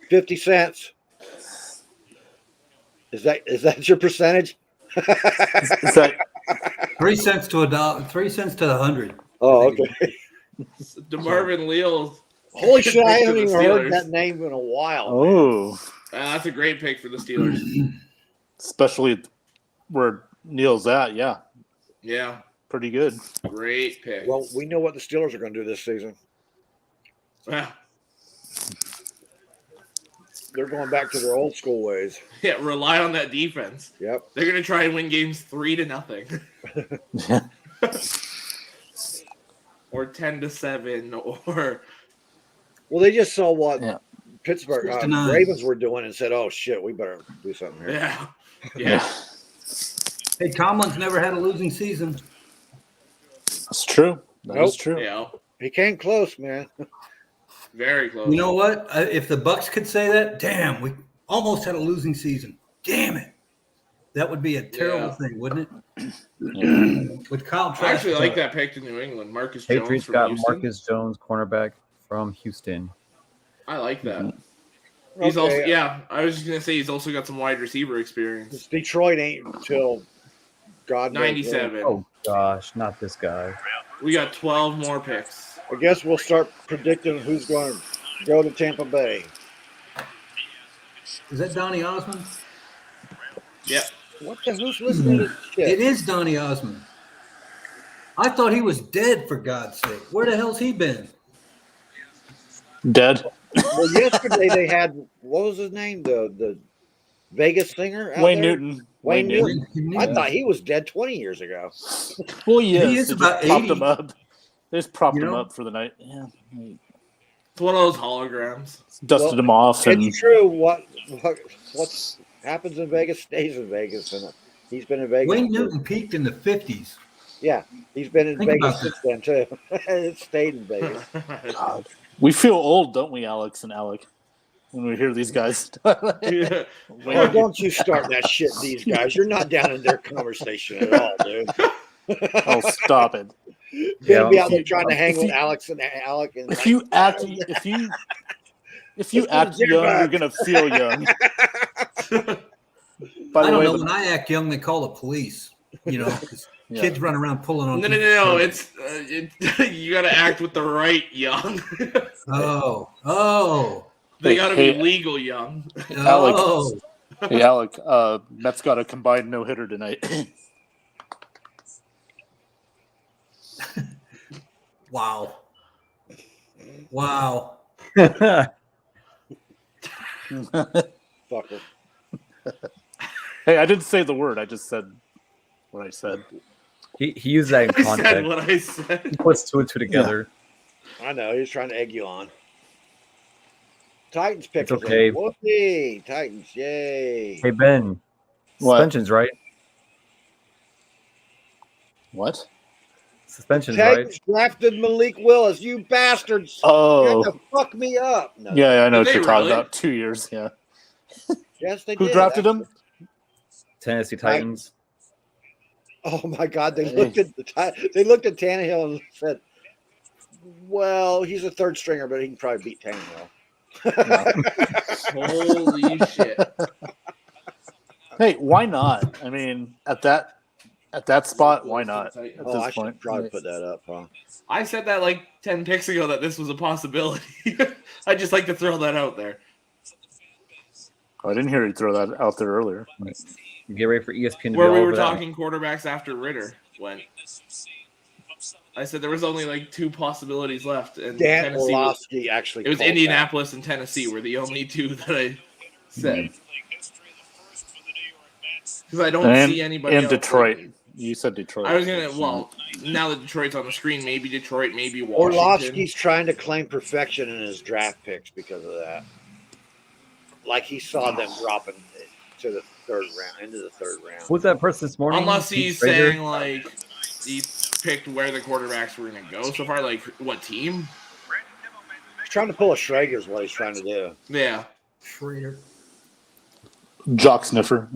50 cents. Is that your percentage? Is that 3 cents to $1. 3 cents to 100. Oh, okay. DeMarvin Leal. Holy shit, I pick haven't for the even heard Steelers. that name in a while. oh, That's a great pick for the Steelers. especially where Neil's at? Yeah, Yeah. pretty good. Great pick. Well, we know what the Steelers are going to do this season. yeah, They're going back to their old school ways. rely on that defense. Yep. They're going to try and win games 3-0. Or 10-7 or Well, they just saw what Yeah. Pittsburgh 6-9. Ravens were doing and said, "Oh shit, we better do something here." yeah. Yeah. Hey, Tomlin's never had a losing season. That's true. That's Nope. true. Yeah. He came close, man. Very close. You know what? If the Bucs could say that, damn, we almost had a losing season. Damn it. That would be a terrible Yeah. thing, wouldn't it? Yeah. With Kyle I Trask. actually like that pick to New England. Marcus Jones Patriots from got Houston. Marcus Jones, cornerback from Houston. I like that. He's also Okay, I was just gonna say he's also got some wide receiver experience. this Detroit ain't until God knows when. 97. Oh gosh, not this guy. We got 12 more picks. I guess we'll start predicting who's going to go to Tampa Bay. Is that Donnie Osmond? Yep. What the? Who's listening to this shit? It is Donnie Osmond. I thought he was dead, for God's sake. Where the hell's he been? Dead. Well, yesterday they had what was his name? The Vegas singer, out Wayne there? Newton. Wayne Newton. I thought he was dead 20 years ago. Well, yes. He is it about just popped 80. him up. They just propped him up for the night. Yeah. It's one of those holograms. Dusted him off. And It's true. What happens in Vegas stays in Vegas, and he's been in Vegas. Wayne Newton peaked in the 50s. Yeah, he's been in Think Vegas about since then too. It stayed in Vegas. God, we feel old, don't we, Alex and Alec, when we hear these guys? Yeah. Oh, don't you start that shit, these guys. You're not down in their conversation at all, dude. Oh, stop it! Gonna be out there trying to hang with Alex and Alec. And If you act young, you're gonna feel young. By I the don't way, know. When I act young, they call the police. You know, 'cause kids run around pulling on. No. It's you got to act with the right young. Oh. They got to be legal young. Oh. Hey, Alec, Mets got a combined no-hitter tonight. Wow. fucker. Hey, I didn't say the word. I just said what I said. He used that in I context. said what I said. He puts two and two together. I know he's trying to egg you on. Titans pick. It's okay. Whoopee! Titans, yay! Hey Ben, What? suspensions, right? What? Suspensions, right? Titans drafted Malik Willis. You bastards! Oh. You had to fuck me up. No. Yeah, I know what Did you're they talking really? about. 2 years, yeah. Yes, they Who did. drafted him? Tennessee Titans. Oh my God! They looked at Tannehill and said, "Well, he's a third stringer, but he can probably beat Tannehill." Holy shit! Hey, why not? I mean, at that spot, why not? At Oh, this I should point, probably put that up, huh? I said that like 10 picks ago that this was a possibility. I just like to throw that out there. I didn't hear you throw that out there earlier. Get ready for ESPN to Where be we all were over that. talking quarterbacks after Ritter went. I said there was only like two possibilities left, and Dan Tennessee. Orlovsky actually. It was called Indianapolis and Tennessee were the only two that I said. Because I don't see anybody And else. Detroit. You said Detroit. I was gonna. Well, now that Detroit's on the screen, maybe Detroit, maybe Washington. Orlovsky's trying to claim perfection in his draft picks because of that. Like he saw them dropping to the third round, into the third round. Who's that person this morning? Unless he's Pete Frazier? saying like he picked where the quarterbacks were gonna go so far, like what team? He's trying to pull a Schrager is what he's trying to do. Yeah. Schrader. Jock sniffer.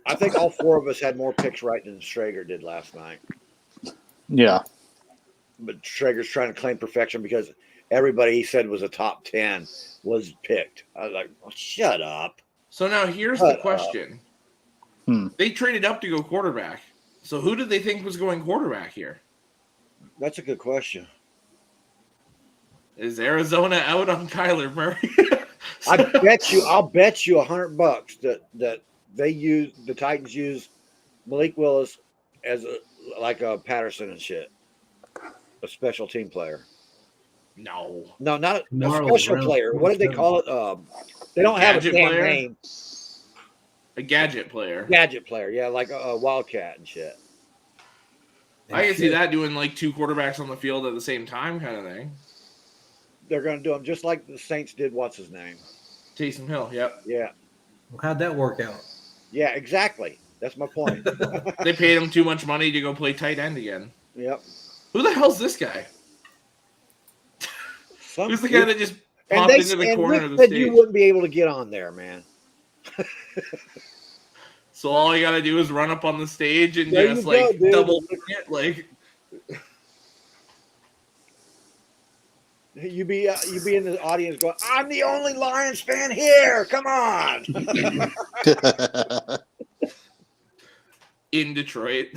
I think all four of us had more picks right than Schrager did last night. Yeah. But Schrager's trying to claim perfection because everybody he said was a top 10 was picked. I was like, oh, shut up. So now here's the question. They traded up to go quarterback. So who did they think was going quarterback here? That's a good question. Is Arizona out on Kyler Murray? I'll bet you $100 that the Titans use Malik Willis as like a Patterson and shit. A special team player. No, not a Tomorrow's special round player. What do they call it? They don't have a Gadget damn player? name. a gadget player. Gadget player, yeah, like a Wildcat and shit. I can see that doing like two quarterbacks on the field at the same time kind of thing. They're going to do them just like the Saints did. What's his name? Taysom Hill, yep. Yeah, How'd that work out? yeah, exactly. That's my point. They paid him too much money to go play tight end again. Yep. Who the hell's this guy? Who's the guy that just and popped they into the and corner Rick of the said stage? you wouldn't be able to get on there, man. So all you gotta do is run up on the stage and There just you go, like dude. double it, like You be in the audience going, "I'm the only Lions fan here. Come on." in Detroit.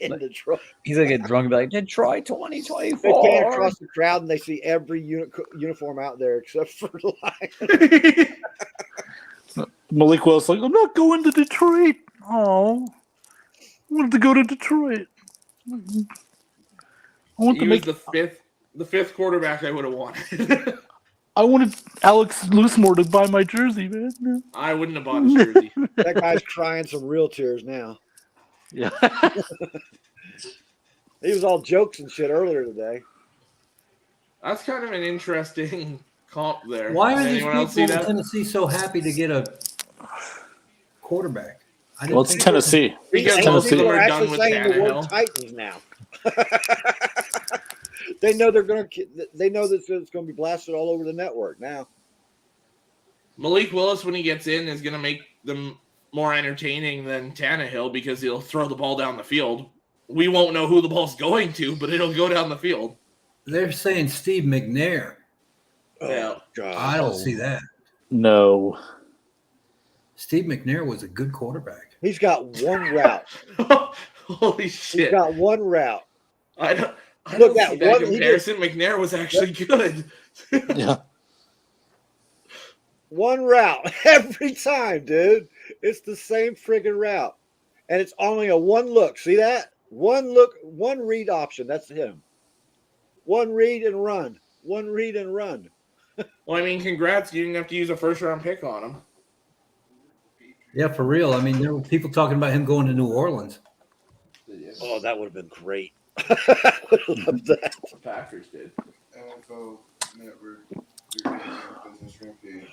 In Detroit, He's gonna get drunk and be like, Detroit they 2024. pan across the crowd and they see every uniform out there except for the Lions. Malik Willis like, I'm not going to Detroit. Oh, I wanted to go to Detroit. I want He to was make. the fifth quarterback I would have wanted. I wanted Alex Loosemore to buy my jersey, man. I wouldn't have bought his jersey. That guy's crying some real tears now. Yeah. He was all jokes and shit earlier today. That's kind of an interesting comp there. Why are Did these anyone else people see in that? Tennessee so happy to get a quarterback? I didn't Well, it's think Tennessee. Because It's most of Tennessee. them People are actually done with saying the word Tannehill. Titans now. They know they're going to. They know that it's going to be blasted all over the network now. Malik Willis, when he gets in, is going to make them more entertaining than Tannehill because he'll throw the ball down the field. We won't know who the ball's going to, but it'll go down the field. they're saying Steve McNair. Yeah. Oh, God. I don't see that. No. Steve McNair was a good quarterback. He's got one route. Holy He's shit! got one route. I don't Look, see that that one- he comparison. McNair was actually good. Yeah. One route every time, dude. It's the same friggin' route. And it's only a one look. See that? One look, one read option. That's him. One read and run. One read and run. Well, I mean, congrats. You didn't have to use a first-round pick on him. Yeah, for real. I mean, there were people talking about him going to New Orleans. Oh, that would have been great. I would have loved that. The Packers did. NFL Network, your business rampage,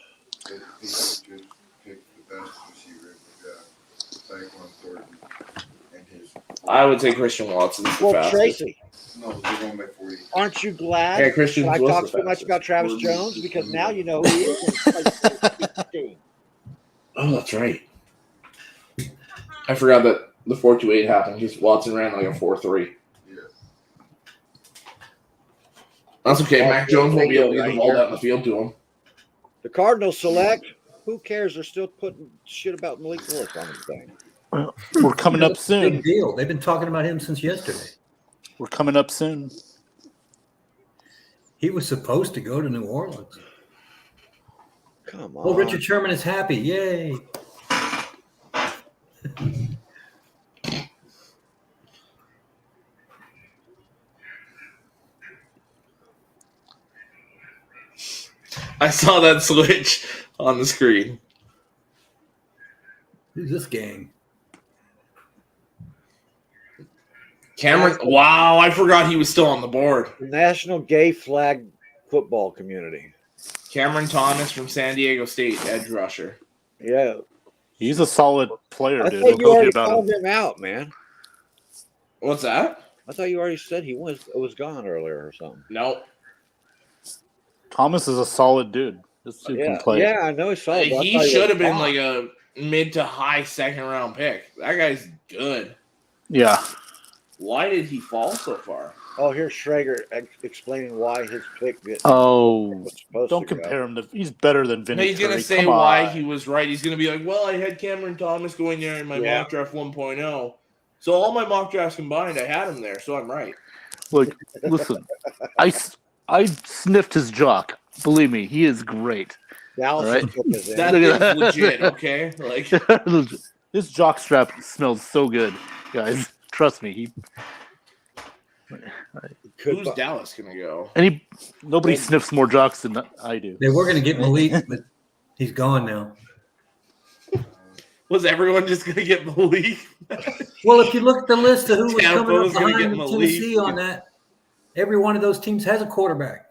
that Patriots just picked the best receiver. Tyquan Thornton and his. I would say Christian Watson's the Well, fastest. Tracy, No, they're going by 40. aren't you glad Yeah, Christian that I was talked the so much fastest. about Travis Jones? Because now you know who he is. Oh, that's right. I forgot that the 4.28 happened because Watson ran like a 4.3. Yeah. That's okay. Mac Jones won't be able to get the ball down the field to him. The Cardinals select. Who cares? They're still putting shit about Malik Willis on the thing. Well, we're coming up Big soon. deal. They've been talking about him since yesterday. We're coming up soon. He was supposed to go to New Orleans. Come on. Oh, Richard Sherman is happy. Yay. I saw that switch on the screen. Who's this gang? Cameron, wow, I forgot he was still on the board. The National Gay Flag Football Community. Cameron Thomas from San Diego State, edge rusher. Yeah. He's a solid player, I dude. thought I you told you already about called him. him out, man. What's that? I thought you already said he was gone earlier or something. No. Thomas is a solid dude. This dude can play. Yeah, I know he's solid. but I He thought should was have been gone. like a mid to high second round pick. That guy's good. Yeah. Why did he fall so far? Oh, here's Schrager explaining why his pick didn't Oh, was supposed don't to go. compare him to. He's better than Vinny. He's going to Curry. say Come why on. he was right. He's going to be like, well, I had Cameron Thomas going there in my Yeah. mock draft 1.0. So all my mock drafts combined, I had him there. So I'm right. Look, listen. I sniffed his jock. Believe me, he is great. Dallas All right. took his in. That Look at is that. legit, okay? Like, This jock strap smells so good, guys. Trust me. Could who's bu- Dallas going to go? Nobody sniffs more jocks than I do. They were going to get Malik, but he's gone now. Was everyone just going to get Malik? Well, if you look at the list of who was Tampa coming was up gonna get behind Malik. Tennessee on that, every one of those teams has a quarterback.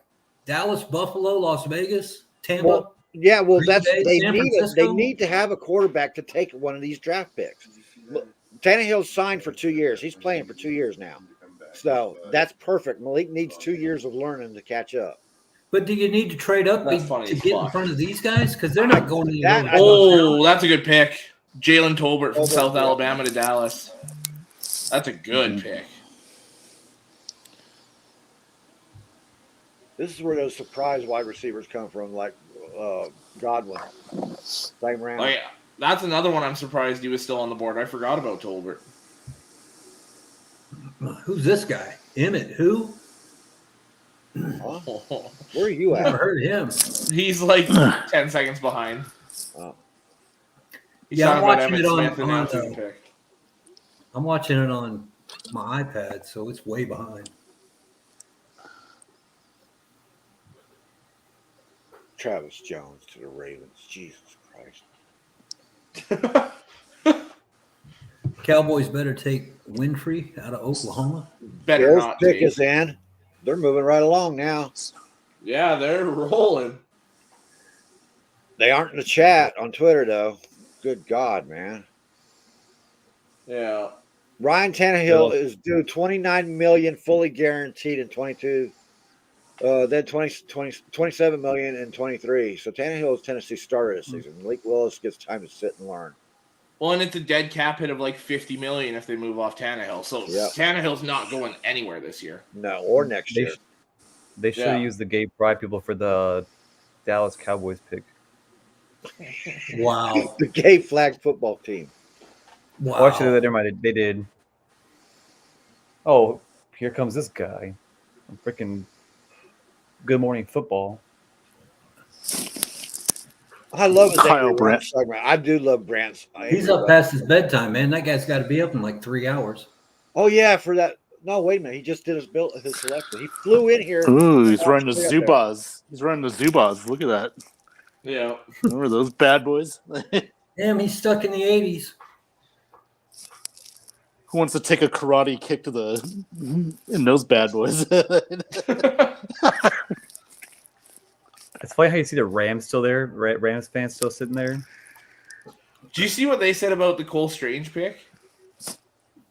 Dallas, Buffalo, Las Vegas, Tampa. Well, yeah, well, Green that's Bay, they San need it. They Francisco. need to have a quarterback to take one of these draft picks. Look, Tannehill's signed for 2 years. He's playing for 2 years now, so that's perfect. Malik needs 2 years of learning to catch up. But do you need to trade up That's funny to as get in fuck. front of these guys? Because they're not going That- anywhere. Oh, that's a good pick. Jalen Tolbert from Tolbert, South yeah. Alabama to Dallas. That's a good pick. This is where those surprise wide receivers come from, like Godwin. Same round. Like, that's another one I'm surprised he was still on the board. I forgot about Tolbert. Who's this guy? Emmett? Who? Huh? Where are you I never at? heard of him. He's like 10 seconds behind. Oh. He's Yeah, I'm talking about watching Emmitt it on- Smith and now on, he's pick. I'm watching it on my iPad, so it's way behind. Travis Jones to the Ravens. Jesus Christ. Cowboys better take Winfrey out of Oklahoma. Better Bill's not pick take. is in. They're moving right along now. Yeah, they're rolling. They aren't in the chat on Twitter though. Good God, man. Yeah. Ryan Tannehill is due $29 million fully guaranteed in 22. Then 27 million in 23. So Tannehill is Tennessee's starter this season. Malik Willis gets time to sit and learn. Well, and it's a dead cap hit of like $50 million if they move off Tannehill. So Tannehill's not going anywhere this year. No, or next year. They should have used the gay pride people for the Dallas Cowboys pick. Wow. The gay flag football team. Wow. Well, actually, never mind. They did. Oh, here comes this guy. Freaking Good Morning Football. I love Kyle Brandt. segment. I do love Brandt's. He's up past his bedtime, man. That guy's got to be up in like 3 hours. Oh yeah, for that. No, wait a minute. He just did his selection. He flew in here. Ooh, he's running the Zubaz. He's running the Zubaz. Look at that. Yeah. Remember those bad boys? Damn, he's stuck in the 80s. Who wants to take a karate kick to the in those bad boys? It's funny how you see the Rams still there. Rams fans still sitting there. Do you see what they said about the Cole Strange pick?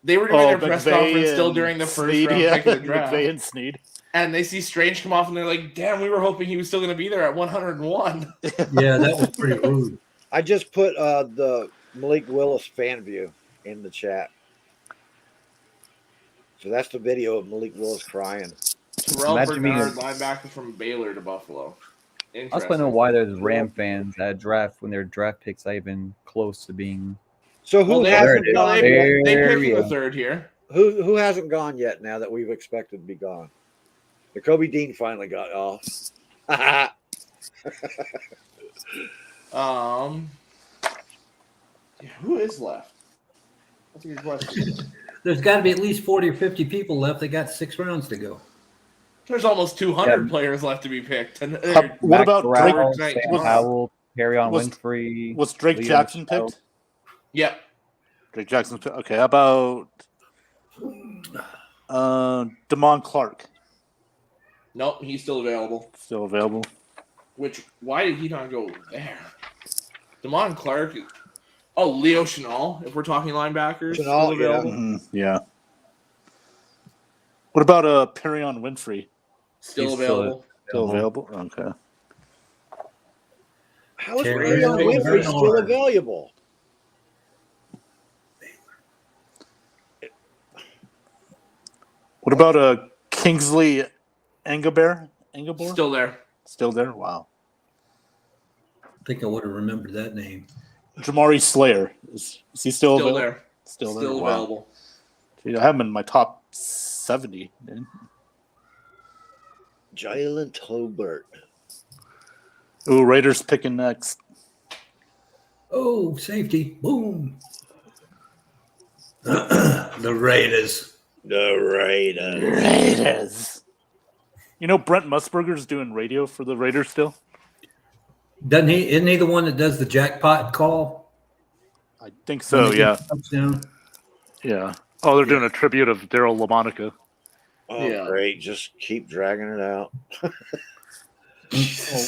They were doing their press conference still during the first round pick of the draft. McVay and Snead. And they see Strange come off and they're like, damn, we were hoping he was still going to be there at 101. Yeah, that was pretty rude. I just put the Malik Willis fan view in the chat. So that's the video of Malik Willis crying. Terrell Bernard, linebacker from Baylor to Buffalo. I also want to know why there's Ram fans at draft when their draft picks not even close to being. So who hasn't gone? They picked in the third here. Who hasn't gone yet? Now that we've expected to be gone, the Kobe Dean finally got off. Who is left? That's a good question. There's got to be at least 40 or 50 people left. They got 6 rounds to go. There's almost 200 players left to be picked. And what about Corral, Drake? Sam Howell, Winfrey? Was Drake Liam Jackson Chow. picked? Yep. Drake Jackson. Okay, how about Damon Clark? Nope, he's still available. Still available. Why did he not go there? Damon Clark. Oh, Leo Chenal, if we're talking linebackers. Chenal, still available. Yeah. What about Perion Winfrey? Still available. Still available? Okay. How is Perion Winfrey still available? What about Kingsley Engabor? Still there. Still there? Wow. I think I would have remembered that name. Jamari Slayer. Is he still available? There. Still there? Still available. Gee, I have him in my top 70. Man. Jalen Tolbert. Ooh, Raiders picking next. Oh, safety. Boom. The Raiders. Raiders. You know Brent Musburger's doing radio for the Raiders still? Doesn't he? Isn't he the one that does the jackpot call? I think so, yeah. Touchdown? Yeah. Oh, they're doing a tribute of Daryl LaMonica. Oh, great. Just keep dragging it out. Well,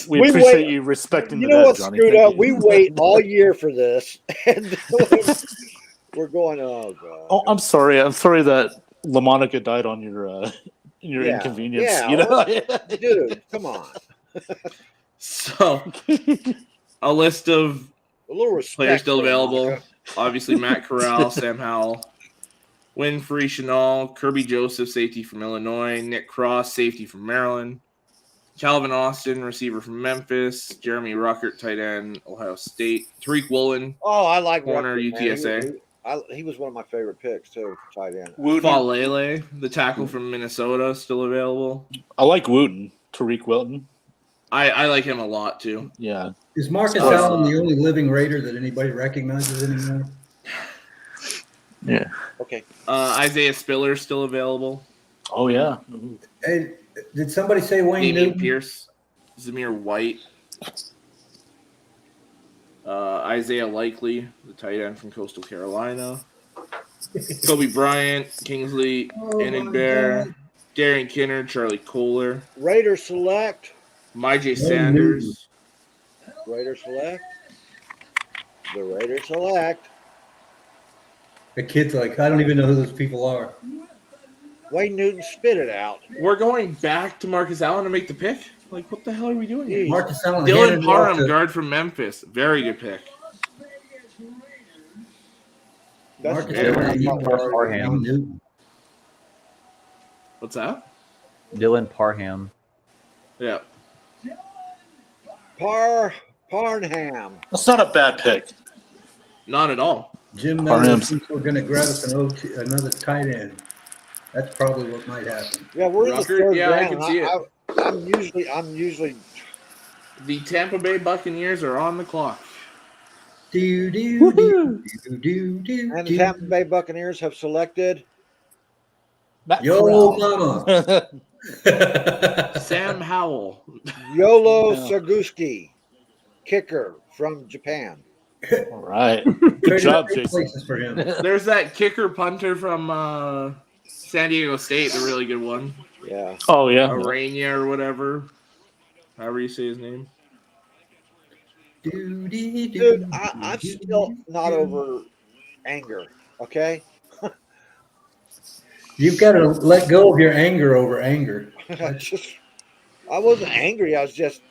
we appreciate you respecting the what's Johnny. Screwed up? We wait all year for this. And we're going, oh, God. Oh, I'm sorry. I'm sorry that LaMonica died on your inconvenience. Yeah, you know? Dude, come on. So, a list of A little respect players still for available. Monica. Obviously, Matt Corral, Sam Howell, Winfrey, Chenal, Kirby Joseph, safety from Illinois, Nick Cross, safety from Maryland, Calvin Austin, receiver from Memphis, Jeremy Ruckert, tight end, Ohio State, Tariq Woolen, Oh, I like corner, Ruckert, man. UTSA. He was one of my favorite picks, too, tight end. Falele, the tackle from Minnesota, still available. I like Wooten, Tariq Wilton. I like him a lot, too. Yeah. Is Marcus Allen the only living Raider that anybody recognizes anymore? Yeah. Okay. Isaiah Spiller still available. Oh, yeah. Hey, did somebody say Wayne Damian Newton? Pierce, Zamir White, Isaiah Likely, the tight end from Coastal Carolina, Kobe Bryant, Kingsley, Bear, Darian Kinner, Charlie Kohler, Raiders select. Myjay Sanders. Raiders select. The Raiders select. The kid's like, I don't even know who those people are. Wayne Newton, spit it out. We're going back to Marcus Allen to make the pick? Like, what the hell are we doing here? Marcus Allen. Dylan Parham, guard from Memphis. Very good pick. Marcus Parham. Newton. What's that? Dylan Parham. Yeah. Parham. That's not a bad pick. Not at all. Jim Parham's- Miller thinks we're going to grab us another tight end. That's probably what might happen. Yeah, we're in the Rucker, third yeah, I round. can see it. I'm usually. The Tampa Bay Buccaneers are on the clock. Do, do, do, do, do, do, And the Tampa Bay Buccaneers have selected Yo, mama. Sam Howell. Yolo Saguski, kicker from Japan. All right. Good job, Jason. For him. There's that kicker punter from San Diego State, the really good one. Yeah. Oh, yeah. Arania or whatever. However you say his name. Dude, I'm still not over anger, okay? You've got to let go of your anger over anger. I wasn't angry. I was just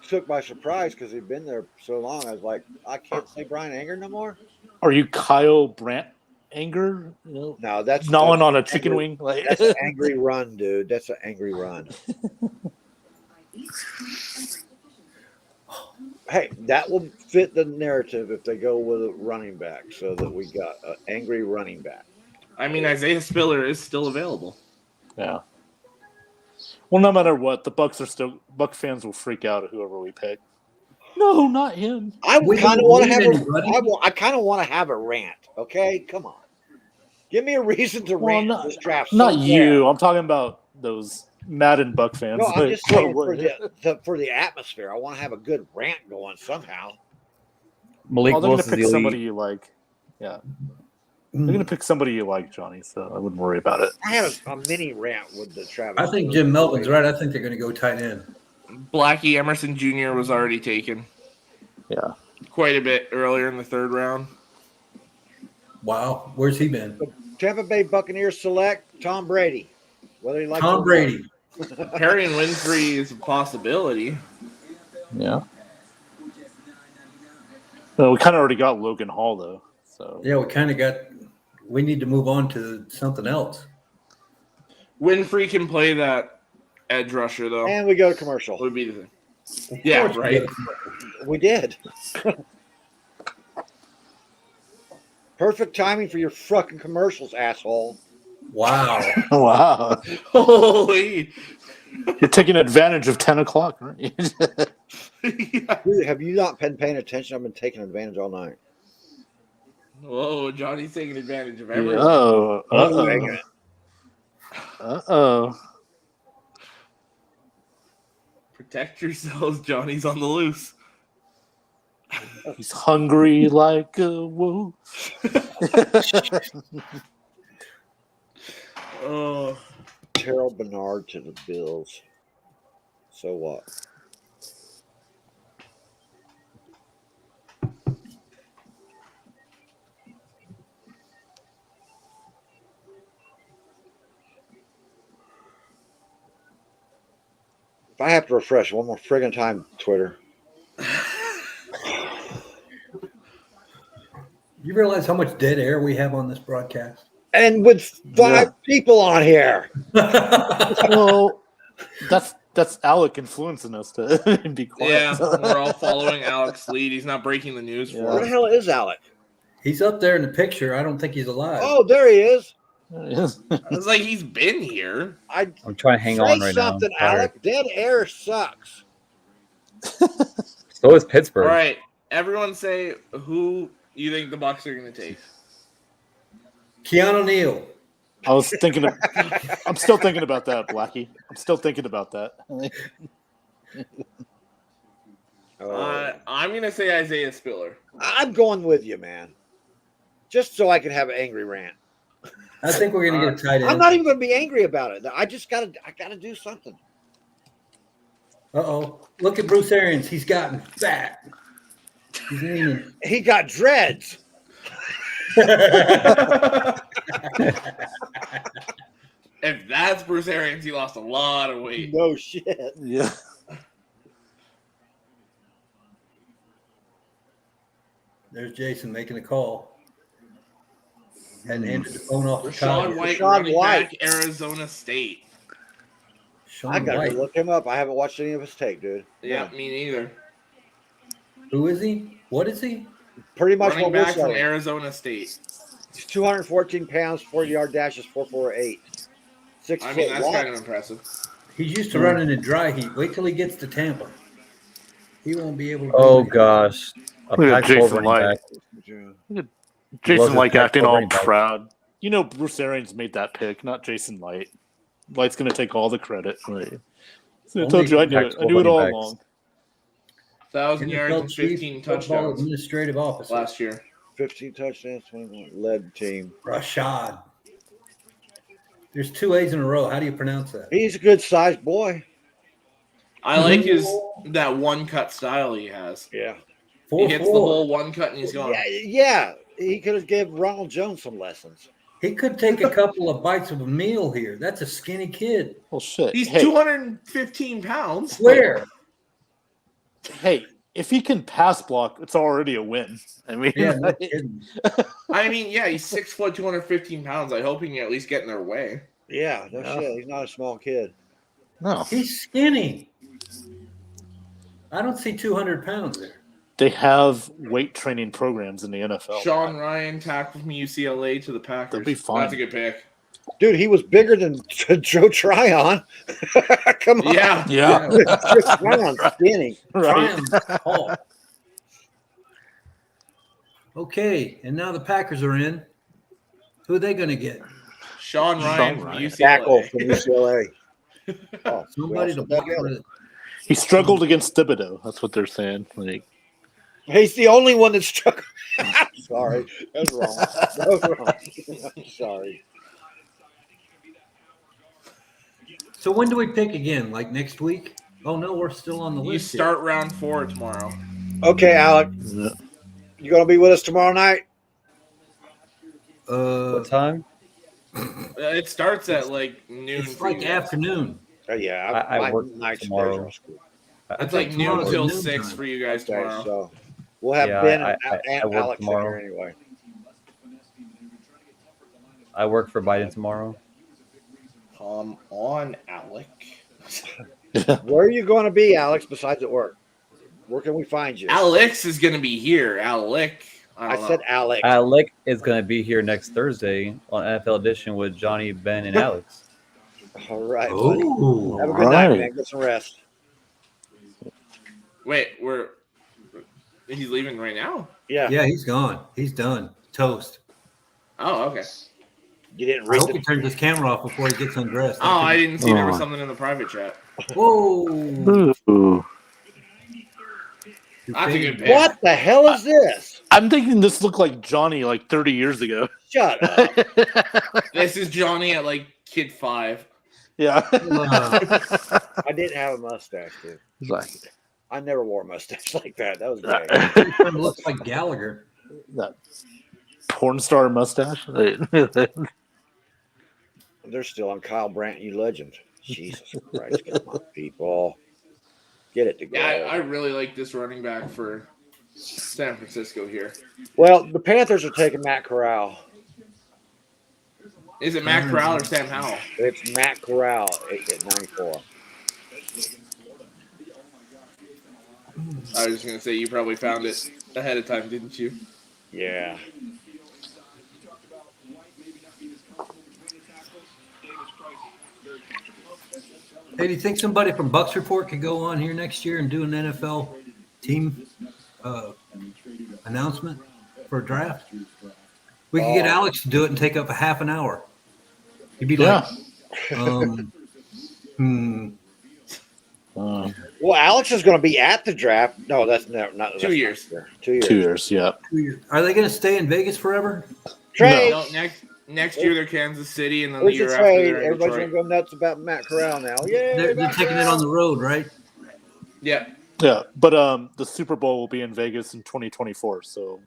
took by surprise because he'd been there so long. I was like, I can't say Brian Anger no more. Are you Kyle Brandt anger? You know, No, that's gnawing on a chicken angry, wing. Like That's an angry run, dude. That's an angry run. Hey, that will fit the narrative if they go with a running back, so that we got an angry running back. I mean, Isaiah Spiller is still available. Yeah. Well, no matter what, the Buck fans will freak out at whoever we pick. No, not him. I We kind of don't want to need have anybody. I kind of want to have a rant. Okay, come on, give me a reason to Well, rant not- this draft. Not somewhere. you. I'm talking about those Madden Buck fans. No, I'm Like, just saying what- for the atmosphere. I want to have a good rant going somehow. Malik Oh, they're going Willis to is the pick elite. somebody you like. Yeah. They're going to pick somebody you like, Johnny, so I wouldn't worry about it. I had a mini rant with the Travis. I think Jim Melvin's right. I think they're going to go tight end. Blackie Emerson Jr. was already taken Yeah. quite a bit earlier in the third round. Wow. Where's he been? Tampa Bay Buccaneers select Tom Brady. Whether he likes Tom Brady. Perry and Winfrey is a possibility. Yeah. Well, we kind of already got Logan Hall, though. So Yeah, we need to move on to something else. Winfrey can play that edge rusher, though. And we go to commercial. Would be the thing. Yeah, right. We did. Perfect timing for your fucking commercials, asshole. Wow. wow. Holy. You're taking advantage of 10 o'clock, aren't you? Yeah. Dude, have you not been paying attention? I've been taking advantage all night. Whoa, Johnny's taking advantage of everything. Oh. Dang Uh-oh. it. Uh-oh. Protect yourselves, Johnny's on the loose. He's hungry like a wolf. Oh. Terrell Bernard to the Bills. So what? If I have to refresh one more friggin' time, Twitter. You realize how much dead air we have on this broadcast? And with five people on here. Well, that's Alec influencing us to be quiet. Yeah, we're all following Alex's lead. He's not breaking the news for Where the us. hell is Alec? He's up there in the picture. I don't think he's alive. Oh, there he is. It's like he's been here. I'm trying to hang on right now. something, I'm tired. Alec. Dead air sucks. So is Pittsburgh. All right, everyone say who you think the Bucs are going to take. Keanu Neal. I was thinking of. I'm still thinking about that, Blackie. I'm still thinking about that. I'm going to say Isaiah Spiller. I'm going with you, man. Just so I can have an angry rant. I think we're going to get a tight end. I'm not even going to be angry about it. I gotta do something. Uh-oh. Look at Bruce Arians. He's gotten fat. He's leaning. He got dreads. If that's Bruce Arians, he lost a lot of weight. No shit. Yeah. There's Jason making a call. And handed the phone off to Rashawn Todd. White, Rashawn running White. back, Arizona State. I gotta White. go look him up. I haven't watched any of his tape, dude. Yeah, me neither. Who is he? What is he? Pretty much Running what we're back from saying. Arizona State. He's 214 pounds, 40-yard dash is 4.48. 6 I foot mean, that's wide. kind of impressive. He's used to running in dry heat. Wait till he gets to Tampa. He won't be able to. Oh gosh. A Look at Pac-12 Jason running Light. back. Jason Loves his Light acting Pac-12 all running back. proud. You know, Bruce Arians made that pick, not Jason Light. Light's going to take all the credit. Like, I told you, I knew it. I knew it all along. 1,000 yards and NFL Chief 15 Football touchdowns Administrative Officer. last year. 15 touchdowns, 21 led team. Rashad. There's 2 A's in a row. How do you pronounce that? He's a good sized boy. I like that one cut style he has. Yeah. He hits the 4-4. whole one cut and he's gone. Yeah. He could have given Ronald Jones some lessons. He could take a couple of bites of a meal here. That's a skinny kid. Well, shit. He's Hey, 215 pounds. Where? Hey, if he can pass block, it's already a win. I mean, Yeah, no kidding. I mean, yeah, he's 6 foot, 215 pounds. I hope he can at least get in their way. Yeah, no shit. He's not a small kid. no. He's skinny. I don't see 200 pounds there. They have weight training programs in the NFL. Sean Ryan tackled from UCLA to the Packers. They'll be fine. That's a good pick. Dude, he was bigger than Joe Tryon. Come on. Yeah. Yeah. Joe Tryon's skinny. Right. Triumph's tall. Okay, and now the Packers are in. Who are they going to get? Sean Ryan from Ryan. Tackle UCLA. from UCLA. Oh, Somebody to block for the He struggled against Thibodeau. That's what they're saying. Like, He's the only one that struck. Sorry. That was wrong. That was wrong. Sorry. So when do we pick again? Like next week? Oh no, we're still on the You list. start round 4 tomorrow. Okay, Alec. yeah. You going to be with us tomorrow night? Here. What time? It starts at like noon. It's for you like guys. afternoon. Yeah. I my work night's tomorrow. schedule is cool. It's like noon tomorrow's till noon 6 time. for you guys Okay, tomorrow. so we'll have Yeah, Ben I and work Alex in tomorrow. here anyway. I work for Biden tomorrow. Come on, Alec. Where are you going to be, Alex, besides at work? Where can we find you? Alex is going to be here. Alec. I said Alex. Alec is going to be here next Thursday on NFL Edition with Johnny, Ben, and Alex. All right, buddy. Oh, Have a good night, right. man. Get some rest. Wait, he's leaving right now? Yeah. yeah, he's gone. He's done. Toast. Oh, okay. You didn't I read hope he the turns his camera off before he gets undressed. Oh, I didn't see there was Oh. something in the private chat. Whoa. Ooh. That's a good pick. What the hell is this? I'm thinking this looked like Johnny like 30 years ago. Shut up. This is Johnny at like kid 5. Yeah. I didn't have a mustache, dude. It's like I never wore a mustache like that. That was great. Kind of looks like Gallagher. that porn star mustache. They're still on Kyle Brandt, you legend. Jesus Christ, come on, people. Get it Yeah, together. I really like this running back for San Francisco here. Well, the Panthers are taking Matt Corral. Is it Matt Corral or Sam Howell? It's Matt Corral at 94. I was just going to say, you probably found it ahead of time, didn't you? Yeah. Hey, do you think somebody from Bucs Report could go on here next year and do an NFL team announcement for a draft? We could get Alex to do it and take up a half an hour. He'd be like, Well, Alex is going to be at the draft. No, that's not 2 years. 2 years. 2 years, yeah. are they going to stay in Vegas forever? Trade. No, next year they're Kansas City, and then the Who's year to after say they're in everybody's Detroit. gonna go nuts about Matt Corral now? Yeah, They're taking it on the road, right? Yeah. Yeah, but the Super Bowl will be in Vegas in 2024. So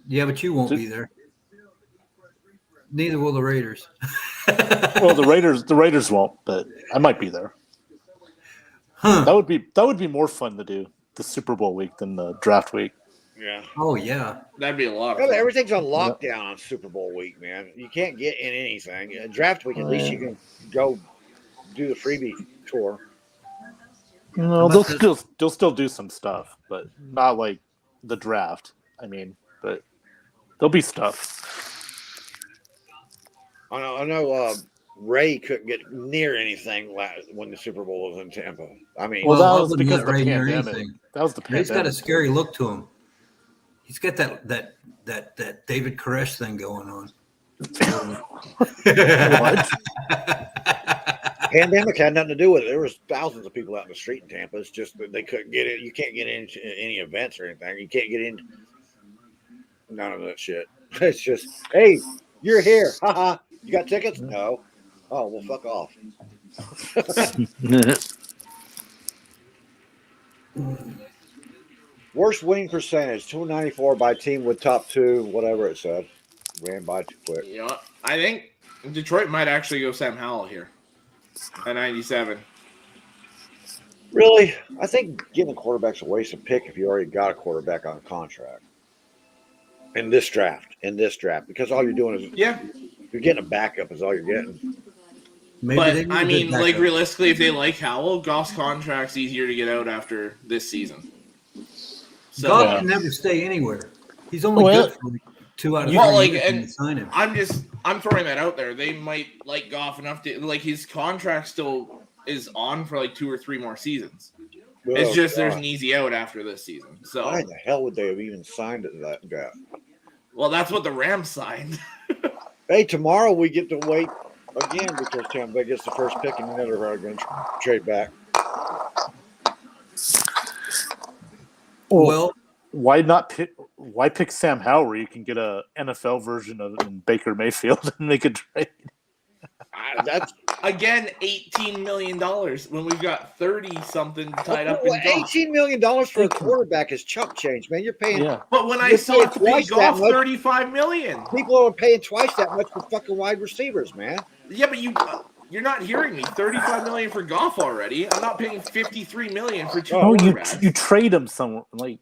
Yeah, but you won't be there. Neither will the Raiders. well, the Raiders won't, but I might be there. Huh. That would be more fun to do the Super Bowl week than the draft week. Yeah. Oh yeah. That'd be a lot of Well, fun. everything's on lockdown on Super Bowl week, man. You can't get in anything. Draft week, at least you can go do the freebie tour. No, they'll still do some stuff, but not like the draft. I mean, but there'll be stuff. I know. Ray couldn't get near anything when the Super Bowl was in Tampa. I mean, Well, I that was wouldn't because let of the Ray near pandemic. anything. That was the pandemic. Ray's got a scary look to him. He's got that David Koresh thing going on. What? pandemic had nothing to do with it. There was thousands of people out in the street in Tampa. It's just that they couldn't get in. You can't get into any events or anything. You can't get in. None of that shit. It's just, hey, you're here. Haha. You got tickets? No. Oh, well, fuck off. Worst winning percentage, 294 by team with top two, whatever it said. Ran by too quick. You know, I think Detroit might actually go Sam Howell here at 97. Really? I think getting a quarterback's a waste of pick if you already got a quarterback on a contract. In this draft. Because all you're doing is you're getting a backup is all you're getting. Maybe but I mean, like realistically, if they like Howell, Goff's contract's easier to get out after this season. So, Goff can never stay anywhere. He's only good for 2 out of 3 years when you sign him. I'm throwing that out there. They might like Goff enough to like his contract still is on for like 2 or 3 more seasons. It's just there's an easy out after this season. So why the hell would they have even signed it that guy? Well, that's what the Rams signed. Hey, tomorrow we get to wait again because Tampa Bay gets the first pick and then they're going to trade back. Well, why pick Sam Howell? You can get a NFL version of Baker Mayfield and make a trade. That's again $18 million when we've got 30 something tied up. In $18 million for a quarterback is chump change, man. You're paying. Yeah. But when I saw it to pay Goff $35 million, people are paying twice that much for fucking wide receivers, man. Yeah, but you're not hearing me. $35 million for Goff already. I'm not paying $53 million for 2 quarterbacks. You trade him somewhere like.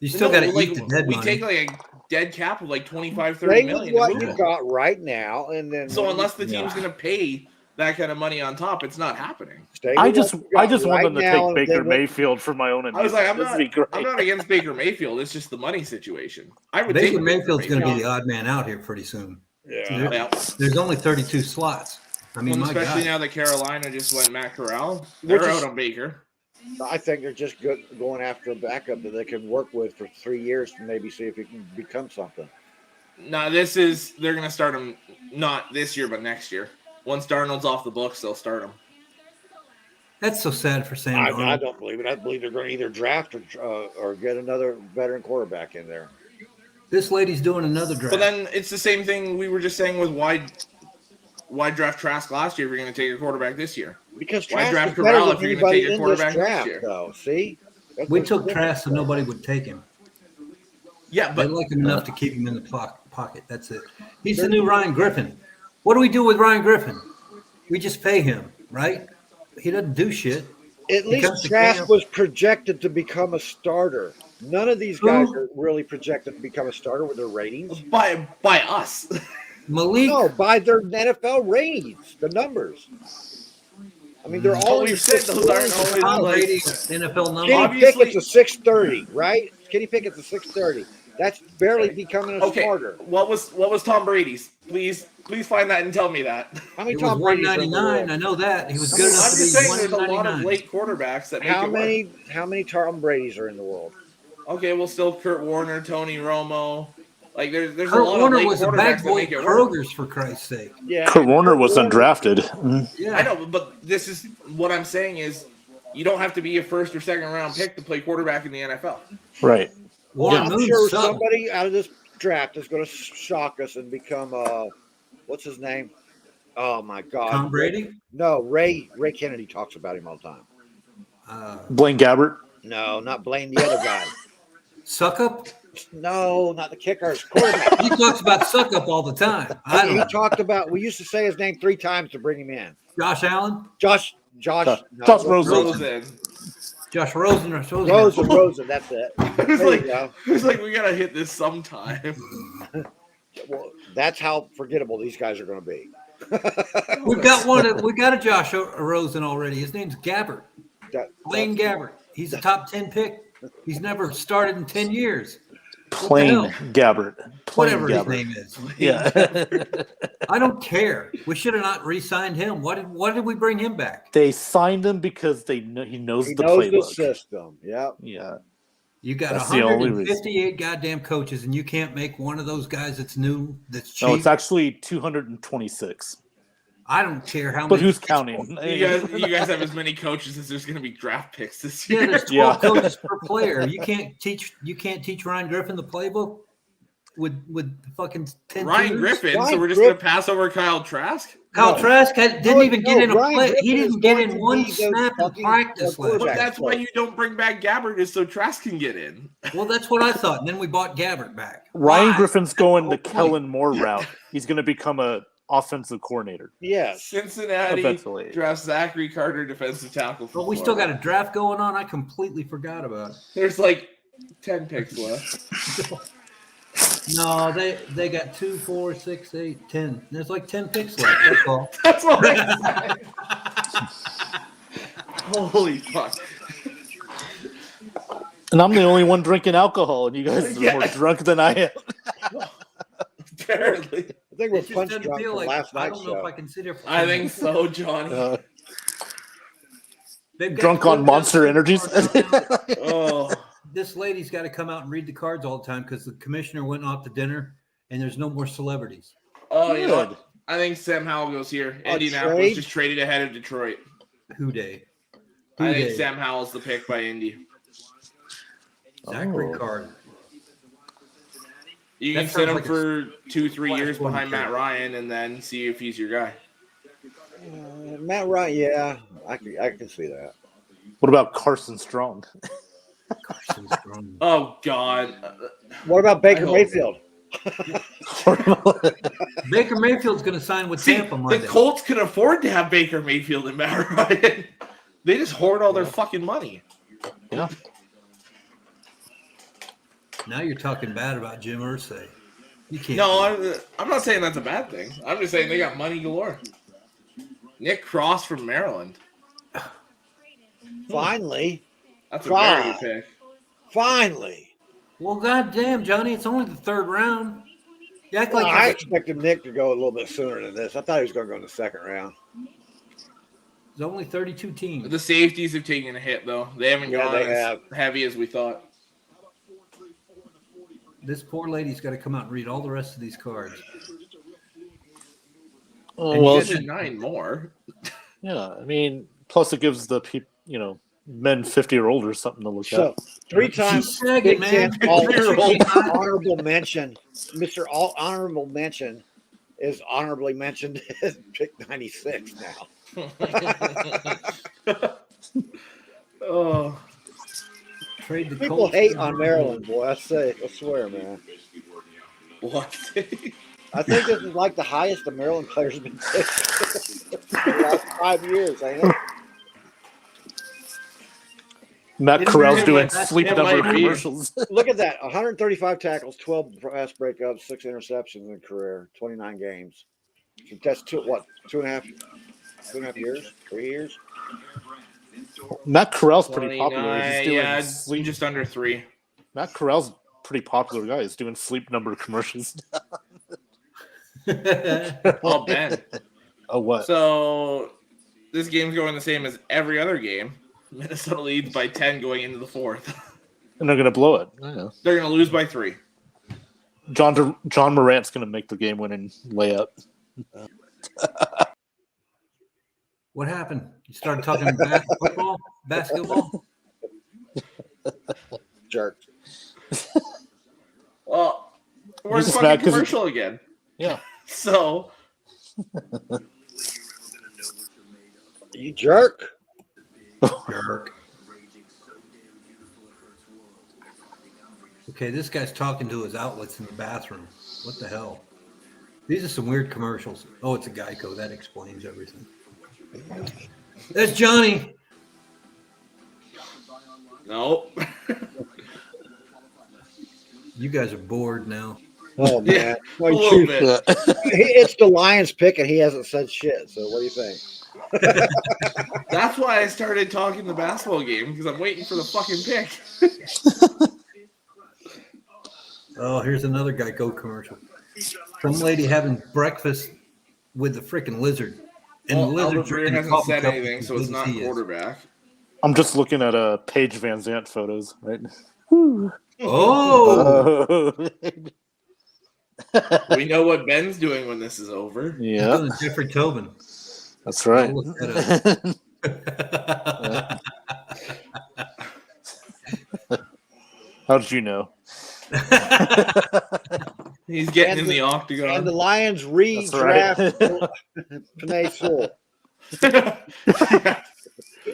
You still got to eat the dead we money. take like a dead cap of like 25, 30 million. What you got right now, and then so unless the team's going to pay that kind of money on top, it's not happening. I just want them to take Baker Mayfield for my own. I was like, I'm not against Baker Mayfield. It's just the money situation. I would Baker Mayfield's going to be the odd man out here pretty soon. Yeah. There's only 32 slots. I mean, especially now that Carolina just went Matt Corral, they're out on Baker. I think they're just going after a backup that they can work with for 3 years to maybe see if he can become something. No, they're going to start him not this year, but next year. Once Darnold's off the books, they'll start him. That's so sad for Sam. I don't believe it. I believe they're going to either draft or get another veteran quarterback in there. This lady's doing another draft. But then it's the same thing we were just saying with why draft Trask last year if you're going to take a quarterback this year? Because why Trask draft is better Corral than if you're going to take a quarterback draft, next year? Though. See? We took Trask so nobody would take him. Yeah, but they like him enough to keep him in the pocket. That's it. He's the new Ryan Griffin. What do we do with Ryan Griffin? We just pay him, right? He doesn't do shit. At least Trask was projected to become a starter. None of these guys are really projected to become a starter with their ratings. By us. Malik? No, by their NFL ratings, the numbers. I mean, they're all. We've said those aren't always NFL numbers. Kenny Pickett's a 630, right? Kenny Pickett's a 630. That's barely becoming a starter. What was Tom Brady's? Please find that and tell me that. How many It Tom was Brady's 199. I know that. He was good enough I'm to just be saying there's a lot 199. of late quarterbacks that make it work. How many Tom Brady's are in the world? Okay, well, still Kurt Warner, Tony Romo. Like there's a Kurt lot Warner of late was a quarterbacks bag that boy make at it work. Kroger's, for Christ's sake. Yeah, Kurt Warner was undrafted. Yeah. I know, but this is what I'm saying is you don't have to be a first or second round pick to play quarterback in the NFL. Right. Warren I'm Moon sure sucked. somebody out of this draft is going to shock us and become what's his name? Oh my God, Tom Brady? No, Ray Kennedy talks about him all the time. Blaine Gabbert. No, not Blaine, the other guy. Suckup? No, not the kickers. Quarterback. He talks about Suckup all the time. He talked about. We used to say his name 3 times to bring him in. Josh Allen? Josh Rosen. Josh Rosen or Rosen. That's it. It's like we gotta hit this sometime. Well, that's how forgettable these guys are going to be. We've got one. We got a Josh Rosen already. His name's Gabbert. Blaine Gabbert. He's a top 10 pick. He's never started in 10 years. Plain Gabbert. Whatever his name is. Yeah. I don't care. We should have not re-signed him. Why did we bring him back? They signed him because he knows the knows playbook. the system. Yep. Yeah. You got That's the only 158 goddamn coaches, and you can't make one of those guys that's new, that's cheap. No, it's actually 226. I don't care how many. But who's counting? You guys have as many coaches as there's going to be draft picks this year. Yeah, there's 12 coaches per player. You can't teach Ryan Griffin the playbook with fucking 10 Ryan teams? Griffin. So we're just going to pass over Kyle Trask. Kyle Trask didn't even get in a Ryan play. Griffin He is didn't get going in to one be snap the in practice last But year. that's why you don't bring back Gabbert is so Trask can get in. Well, that's what I thought. And then we bought Gabbert back. Ryan Griffin's going the Kellen Moore route. He's going to become a offensive coordinator. Yes. Cincinnati Eventually. drafts Zachary Carter, defensive tackle. But we still got a draft going on. I completely forgot about it. There's like 10 picks left. No, they got 2, 4, 6, 8, 10. There's like 10 picks left. That's all. That's what I said. Holy fuck. And I'm the only one drinking alcohol, and you guys are more drunk than I am. Apparently. I think we're It just punch doesn't drunk feel from like last I night's don't know if show. I can sit here. For I think so, Johnny. They've got Drunk on Monster Energies. Oh. This lady's got to come out and read the cards all the time because the commissioner went off to dinner and there's no more celebrities. Oh, you know what? I think Sam Howell goes here. Indianapolis just traded ahead of Detroit. Who day? I think Sam Howell's the pick by Indy. Zachary Carter. You can sit him for 2-3 years behind Matt Ryan and then see if he's your guy. Matt Ryan, yeah, I can see that. What about Carson Strong? Oh, God. What about Baker Mayfield? Baker Mayfield's going to sign with Tampa Monday. The Colts can afford to have Baker Mayfield and Matt Ryan. They just hoard all their fucking money. Yeah. Now you're talking bad about Jim Irsay. You can't. No, I'm not saying that's a bad thing. I'm just saying they got money galore. Nick Cross from Maryland. Finally. That's a very good pick. Finally. Well, goddamn, Johnny, it's only the third round. You act like I expected Nick to go a little bit sooner than this. I thought he was going to go in the second round. there's only 32 teams. The safeties have taken a hit, though. They haven't gone as heavy as we thought. This poor lady's got to come out and read all the rest of these cards. Oh, well, she 9 more. Yeah, I mean, plus it gives the people, men 50 or older something to look at. 3 times Big Ten honorable mention. Mr. Honorable Mention is honorably mentioned as pick 96 now. Oh. Trade the People Colts hate on Maryland, boy. I swear, man. What? I think this is like the highest the Maryland players have been picked in the last 5 years. I think. Matt Corral's doing sleep number commercials. Look at that. 135 tackles, 12 pass breakups, 6 interceptions in career, 29 games. So that's 2.5 years, 3 years. Matt Corral's pretty popular. He's doing sleep just under 3. Matt Corral's pretty popular guy. He's doing sleep number commercials. Oh, Ben. Oh, what? So this game's going the same as every other game. Minnesota leads by 10 going into the 4th. And they're going to blow it. They're going to lose by 3. John Morant's going to make the game-winning layup. What happened? You started talking basketball? Jerk. Well, we're He's just fucking mad 'cause commercial again. Yeah. So You jerk. Jerk. Okay, this guy's talking to his outlets in the bathroom. What the hell? These are some weird commercials. Oh, it's a Geico. That explains everything. That's Johnny. No. You guys are bored now. Oh man, Yeah, Well, a little bit. it's the Lions pick, and he hasn't said shit. So what do you think? That's why I started talking the basketball game, because I'm waiting for the fucking pick. Oh, here's another Geico commercial. Some lady having breakfast with the freaking lizard. And Well, the lizard Albert Breer drinking a hasn't coffee said cup anything, as so it's big as not he is. quarterback. I'm just looking at Paige Van Zant photos, right? Oh, We know what Ben's doing when this is over. he's Yeah, doing Jeffrey Tobin. that's right. I'll look that How did you know? He's getting And in the And octagon. the Lions That's redraft right. Panay Sewell.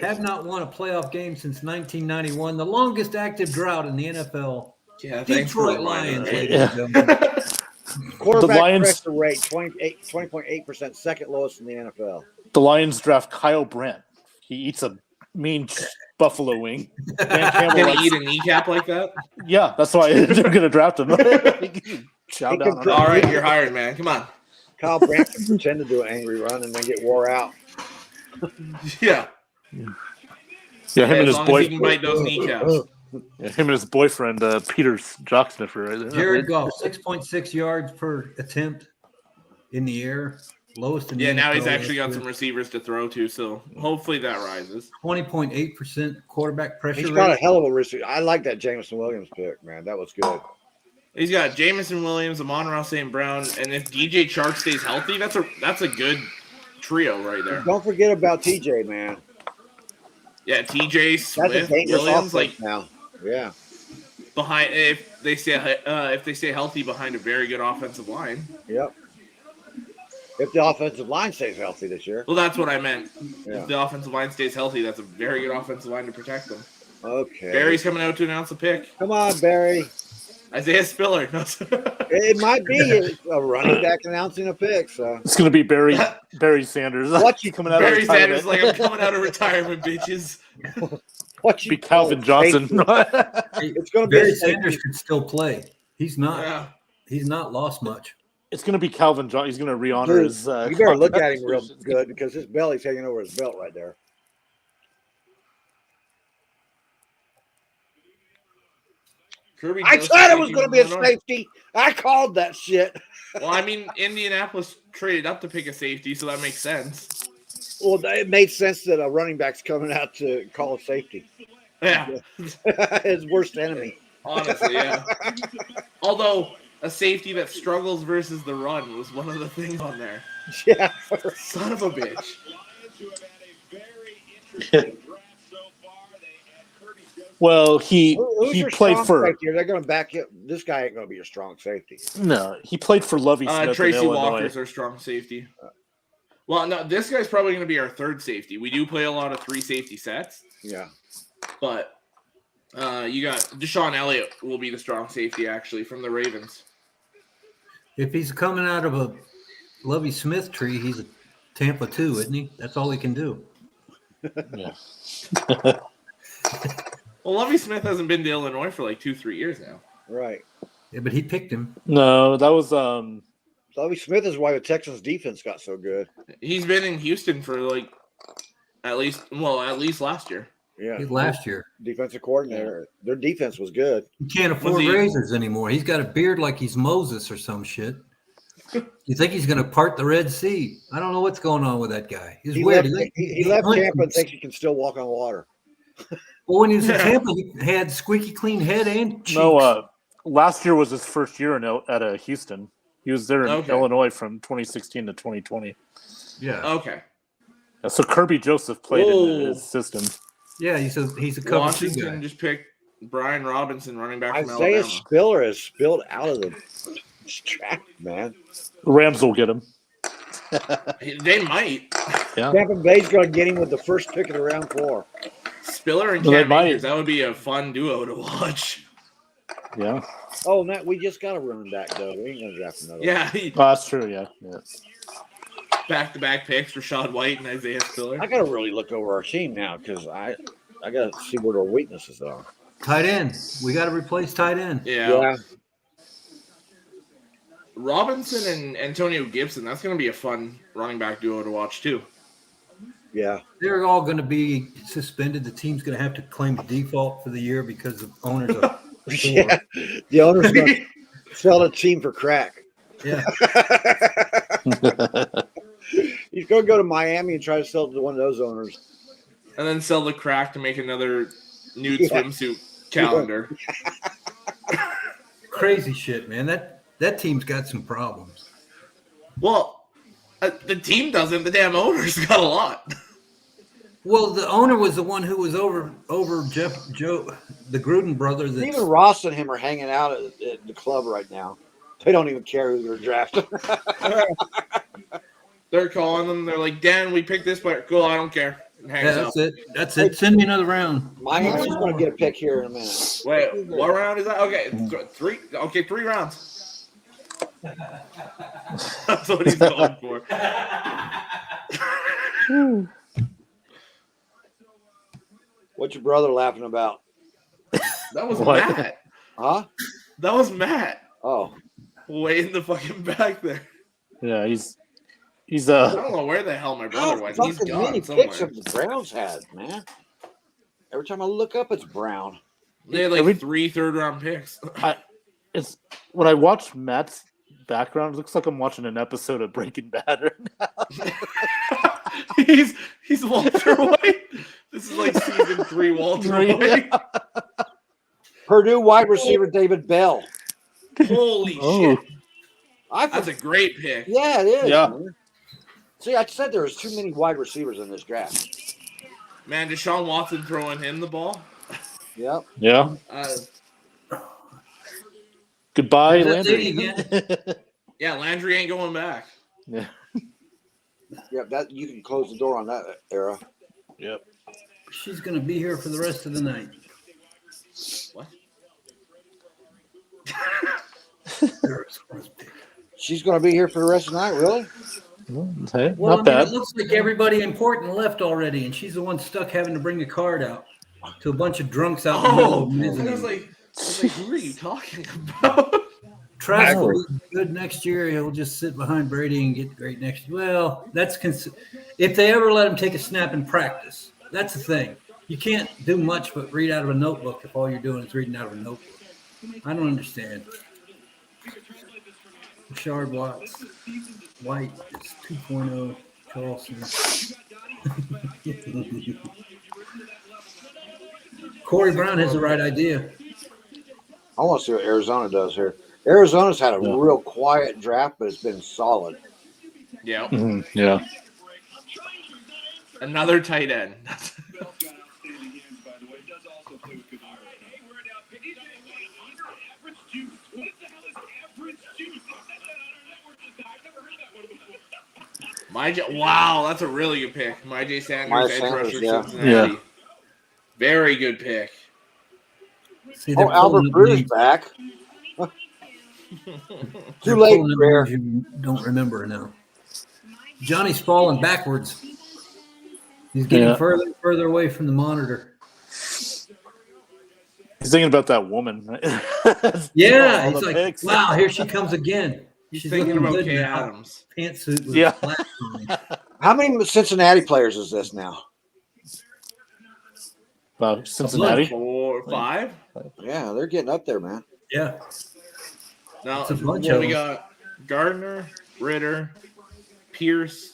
Have not won a playoff game since 1991, the longest active drought in the NFL. Yeah, thanks for Detroit reminding Lions, me. ladies and gentlemen. Quarterback Lions- pressure rate 20.8%, second lowest in the NFL. The Lions draft Kyle Brandt. He eats a mean buffalo wing. Dan Campbell Can likes- he eat a kneecap like that? Yeah, that's why they're going to draft him. Chow He down could- on All it. right, you're hired, man. Come on. Kyle Brandt can pretend to do an angry run and then get wore out. Yeah. Yeah, him and As his long as he can bite boyfriend. those kneecaps. Yeah, him and his boyfriend, Peter Jocksniffer, right there. Jared Goff, 6.6 yards per attempt in the air. Lowest in the Yeah, now he's NFL actually got last some year. receivers to throw to, so hopefully that rises. 20.8% quarterback pressure He's got a rate. hell of a receiver. I like that Jameson Williams pick, man. That was good. He's got Jamison Williams, Amon-Ra St. Brown, and if DJ Chark stays healthy, that's a good trio right there. Don't forget about TJ, man. Yeah, TJ That's Smith, a dangerous Williams, offense like now. Yeah. behind if they stay healthy behind a very good offensive line. Yep. If the offensive line stays healthy this year. Well, that's what I meant. Yeah. If the offensive line stays healthy, that's a very good offensive line to protect them. Okay. Barry's coming out to announce a pick. Come on, Barry. Isaiah Spiller. It might be a running back announcing a pick. So It's going to be Barry Sanders. What you- coming out Barry of Sanders retirement. like, I'm coming out of retirement, bitches. what you Be Calvin Johnson. It's going to be Barry a safety. Sanders could still play. He's not. Yeah. He's not lost much. It's going to be Calvin Johnson. He's going to re-honor Dude, his. you better look at him real good because his belly's hanging over his belt right there. Kirby I Joseph said it was taking going to be a Illinois. safety. I called that shit. Well, I mean, Indianapolis traded up to pick a safety, so that makes sense. Well, it made sense that a running back's coming out to call a safety. Yeah, His worst enemy. honestly, yeah. Although a safety that struggles versus the run was one of the things on there. Yeah. Son of a bitch. Well, he Who's your played strong for safety? They're going to back you. This guy ain't going to be your strong safety. no. He played for Lovey Smith in Tracy Illinois. Walker's our strong safety. Well, no, this guy's probably going to be our third safety. We do play a lot of 3 safety sets, Yeah. but you got Deshaun Elliott will be the strong safety actually from the Ravens. If he's coming out of a Lovey Smith tree, he's a Tampa too, isn't he? That's all he can do. Yeah. Well, Lovie Smith hasn't been to Illinois for like 2-3 years now. Right. Yeah, but he picked him. No, that was Lovie Smith is why the Texans defense got so good. He's been in Houston for like at least last year. Yeah. Last year. Defensive coordinator. Their defense was good. He can't afford he- razors anymore. He's got a beard like he's Moses or some shit. You think he's going to part the Red Sea? I don't know what's going on with that guy. He's He weird. left, he left Tampa and thinks he can still walk on water. Well, when he was in Tampa, he had squeaky clean head and cheeks. no. Last year was his first year at Houston. He was there in Okay. Illinois from 2016 to 2020. Yeah, Okay. Yeah, so Kirby Joseph played in Oh. his system. yeah. He's a cover two Washington guy. just picked Brian Robinson, running back from Isaiah Alabama. Spiller is spilled out of the track, man. The Rams will get him. They might. Yeah. Tampa Bay's going to get him with the first pick of the round 4. Spiller and Well, they Cam might. Akers. That would be a fun duo to watch. Yeah. Oh, Matt, we just got a running back, though. We ain't going to draft another one. Yeah, Oh, that's true. Yeah. back-to-back picks, Rashad White and Isaiah Spiller. I got to really look over our team now because I got to see what our weaknesses are. Tight end. We got to replace tight end. Yeah. Robinson and Antonio Gibson. That's going to be a fun running back duo to watch, too. Yeah. They're all going to be suspended. The team's going to have to claim default for the year because the owners are Yeah. The owner's going to sell the team for crack. Yeah. He's going to go to Miami and try to sell it to one of those owners. And then sell the crack to make another nude swimsuit calendar. Crazy shit, man. That team's got some problems. Well, the team doesn't. The damn owner's got a lot. Well, the owner was the one who was over Joe, the Gruden brother. Even Ross and him are hanging out at the club right now. They don't even care who they're drafting. They're calling them. They're like, Dan, we picked this player. Cool, I don't care. And hangs up. That's it. Send me another round. Miami's going to get a pick here in a minute. Wait, what round is that? Okay, 3. Okay, 3 rounds. That's what he's going for. What's your brother laughing about? That was What? Matt. Huh? That was Matt. Oh. Way in the fucking back there. Yeah. He's I don't know where the hell my brother went. He's Fucking gone many somewhere. picks have the Browns had, man. Every time I look up, it's Brown. They had like 3 third-round picks. It's when I watch Matt's background, it looks like I'm watching an episode of Breaking Bad right now. he's Walter White. This is like season 3 Walter White. Purdue wide receiver David Bell. Holy shit. That's a great pick. Yeah, it is. Yeah. Man. See, I said there was too many wide receivers in this draft. Man, Deshaun Watson throwing him the ball. Yep. Yeah. Goodbye, Landry. Yeah, Landry ain't going back. Yeah. Yep. That you can close the door on that era. Yep. She's going to be here for the rest of the night. What? She's going to be here for the rest of the night, really? Hey, Well, not bad. it looks like everybody important left already, and she's the one stuck having to bring a card out to a bunch of drunks out in the middle of the I mezzanine. was like, who are you talking about? Trask will be good next year. He'll just sit behind Brady and get great next year. Well, that's if they ever let him take a snap in practice. That's the thing. You can't do much but read out of a notebook if all you're doing is reading out of a notebook. I don't understand. Rashard White is 2.0. Charleston. Corey Brown has the right idea. I want to see what Arizona does here. Arizona's had a real quiet draft, but it's been solid. Yeah. Mm-hmm. Yeah. Another tight end. Wow, that's a really good pick. Myjai Sanders, edge rusher, Cincinnati. Yeah. Very good pick. See, Albert Bruder's back. Too late, Greer. You don't remember now. Johnny's falling backwards. He's getting further and further away from the monitor. He's thinking about that woman. Right? Yeah, he's like, wow, here she comes again. She's thinking about Kay Adams. Pantsuit with flat on. How many Cincinnati players is this now? Cincinnati? 4 or 5? Yeah, they're getting up there, man. Yeah. Now, It's a bunch well, of we them. got Gardner, Ritter, Pierce,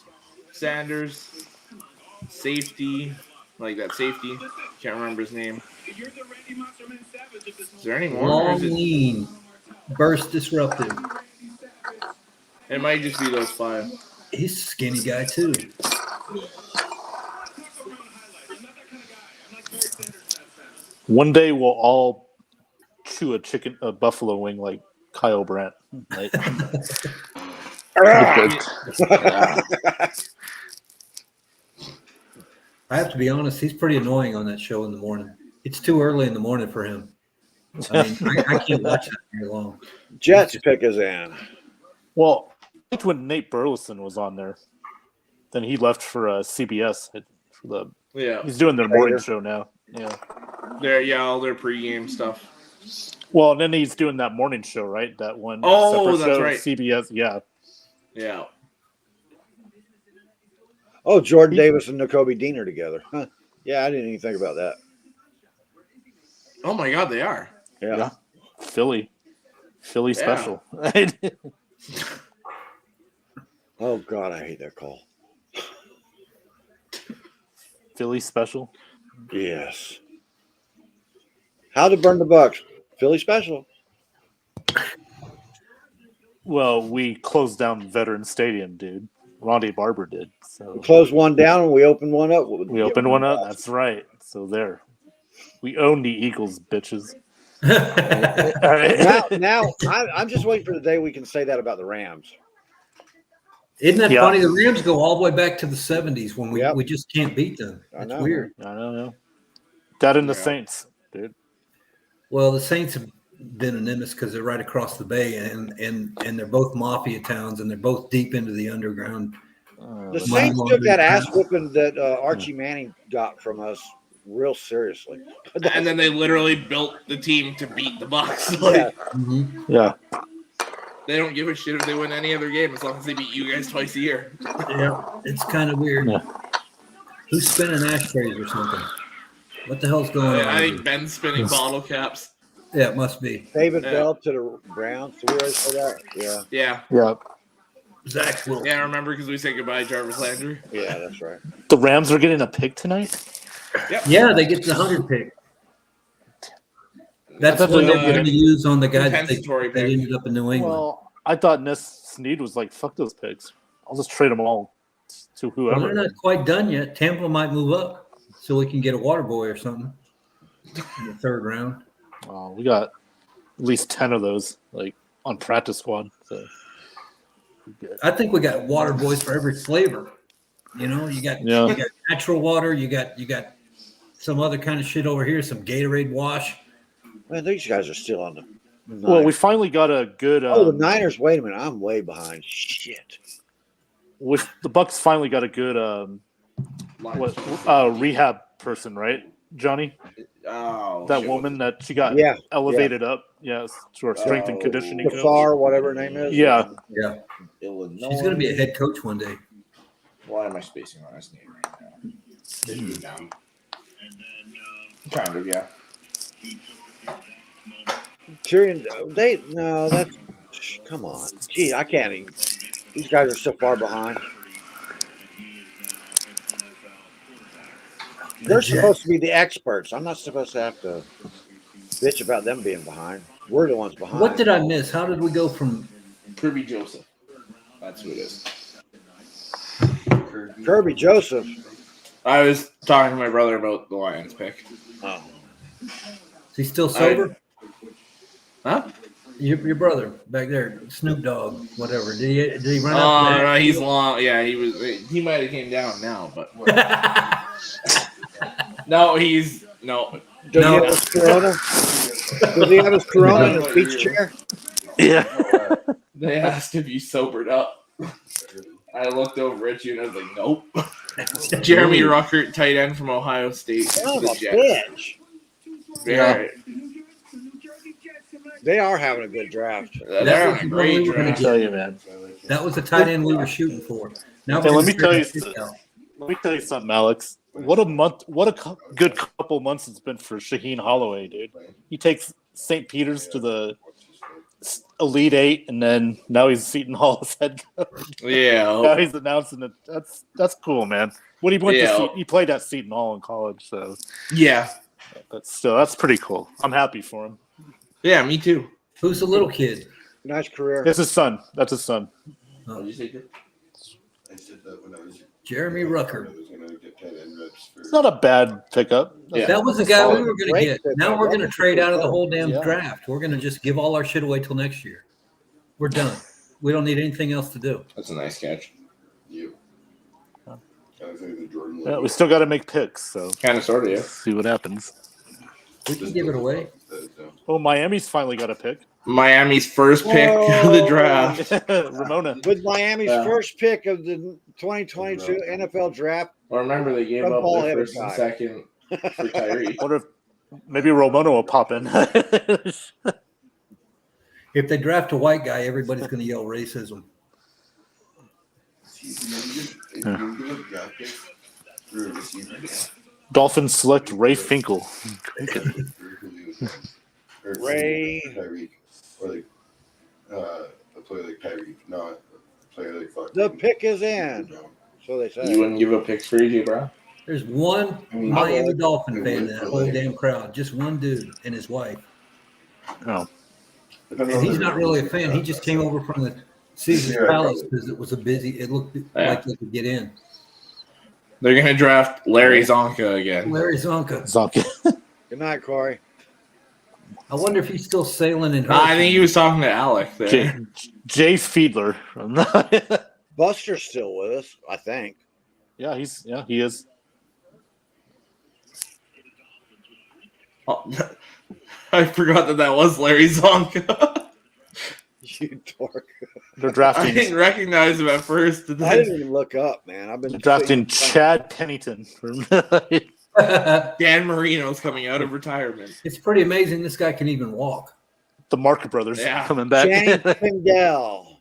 Sanders, safety, like that safety. Can't remember his name. Is there any more? Or Long, is it, lean, burst disruptive. it might just be those 5. He's a skinny guy, too. One day we'll all chew a buffalo wing like Kyle Brandt. Right? I have to be honest, he's pretty annoying on that show in the morning. It's too early in the morning for him. I mean, I can't watch that very long. Jets pick is in. Well, I think when Nate Burleson was on there, then he left for CBS. He's doing their morning show now. Yeah. All their pregame stuff. Well, and then he's doing that morning show, right? That one. Oh, that's show, right. CBS. Yeah. Yeah. Oh, Jordan Davis and N'Kobe Dean are together. Huh. Yeah, I didn't even think about that. Oh my God, they are. Yeah. Philly special. Oh God, I hate that call. Philly special. Yes. How to burn the Bucs? Philly special. Well, we closed down Veterans Stadium, dude. Rondé Barber did. So We closed one down and we opened one up. we opened one up. That's right. So there. We own the Eagles, bitches. All right. Now I'm just waiting for the day we can say that about the Rams. Isn't that funny? The Rams go all the way back to the 70s when we just can't beat them. It's weird. I don't know. That and the Saints, dude. Well, the Saints have been a nemesis because they're right across the bay, and they're both mafia towns, and they're both deep into the underground. The Saints took that ass whooping that Archie Manning got from us real seriously. And then they literally built the team to beat the Bucs. Yeah. They don't give a shit if they win any other game as long as they beat you guys twice a year. Yeah, it's kind of weird. Yeah. Who's spinning ashtrays or something? What the hell's going on? I think Ben's spinning bottle caps. Yeah, it must be. David Bell to the Browns. Did we already say that? Yeah. Zach Wilson. Yeah, I remember because we said goodbye to Jarvis Landry. Yeah, that's right. The Rams are getting a pick tonight? Yep. Yeah, they get the 100 pick. That's what they're going to use on the guy that they ended up in New England. Well, I thought Ness Snead was like, fuck those picks. I'll just trade them all to whoever. Well, they're not quite done yet. Tampa might move up so we can get a water boy or something in the third round. We got at least 10 of those, like, on practice squad. So I think we got water boys for every flavor. You know, you got natural water, you got some other kind of shit over here, some Gatorade wash. Man, these guys are still on the Well, we finally got a good the Niners, wait a minute, I'm way behind. Shit. With the Bucs finally got a good rehab person, right, Johnny? Oh, that woman that she got elevated up, to our strength and conditioning coach. Far, whatever her name is. Yeah. Illinois. She's going to be a head coach one day. Why am I spacing on his name right now? Didn't go down. Kind of, yeah. Tyrion, that's come on. Gee, I can't even. These guys are so far behind. They're supposed to be the experts. I'm not supposed to have to bitch about them being behind. We're the ones behind. What did I miss? How did we go from Kirby Joseph? That's who it is. Kirby Joseph. I was talking to my brother about the Lions pick. Oh. Is he still sober? Huh? Your brother back there, Snoop Dogg, whatever. Did he run out? Oh, no, he's long. Yeah, he was. He might have came down now, but no, he's no. Does he have his Corona? Does he have his Corona in his beach chair? Yeah. They asked if you sobered up. I looked over at you and I was like, nope. Jeremy Ruckert, tight end from Ohio State. Son of a bitch. Yeah. They are having a good draft. They're having a great draft. Let me tell you, man. That was the tight end we were shooting for. Now let me tell you something, Alex. What a month! What a good couple months it's been for Shaheen Holloway, dude. He takes St. Peter's to the Elite Eight, and then now he's Seton Hall's head coach. Yeah, now he's announcing it. That's cool, man. When he went to he played at Seton Hall in college, so yeah. But still, that's pretty cool. I'm happy for him. Yeah, me too. Who's the little kid? Nice career. It's his son. That's his son. Oh, did you say that? I said that when I was Jeremy Rucker. It's not a bad pickup. Yeah. That was the guy we were going to get. Now we're going to trade out of the whole damn draft. We're going to just give all our shit away till next year. We're done. We don't need anything else to do. That's a nice catch. You. Huh. Can I say the Jordan Yeah, logo? we still got to make picks, so Kind of, sort of, yeah. see what happens. We can give it away. Oh, Miami's finally got a pick. Miami's first pick of the draft. Ramona. With Miami's Yeah. first pick of the 2022 NFL draft. Well, remember they gave Some up their ball-headed first and guy. second for Tyree. Wonder if maybe Ramona will pop in. If they draft a white guy, everybody's going to yell racism. Dolphins select Ray Finkel. Ray. Tyreek. Or like a player like Tyreek. Not a player like fucking. The pick is in. So they say. You wouldn't give up picks for AJ Brown? There's one Miami Dolphin fan in that whole damn crowd. Just one dude and his wife. Oh, And he's not really a fan. He just came over from the Caesar's Palace because it was a busy. It looked like they could get in. They're going to draft Larry Zonka again. Larry Zonka. Zonka. Good night, Corey. I wonder if he's still sailing in. I think he was talking to Alec there. Jay Fiedler. Buster's still with us, I think. Yeah, he is. Oh, I forgot that was Larry Zonka. You dork. They're I drafting. didn't recognize him at first. I didn't even look up, man. I've been drafting Chad Pennington. Dan Marino's coming out of retirement. It's pretty amazing this guy can even walk. The Mark brothers Yeah. coming back. Channing Tindall.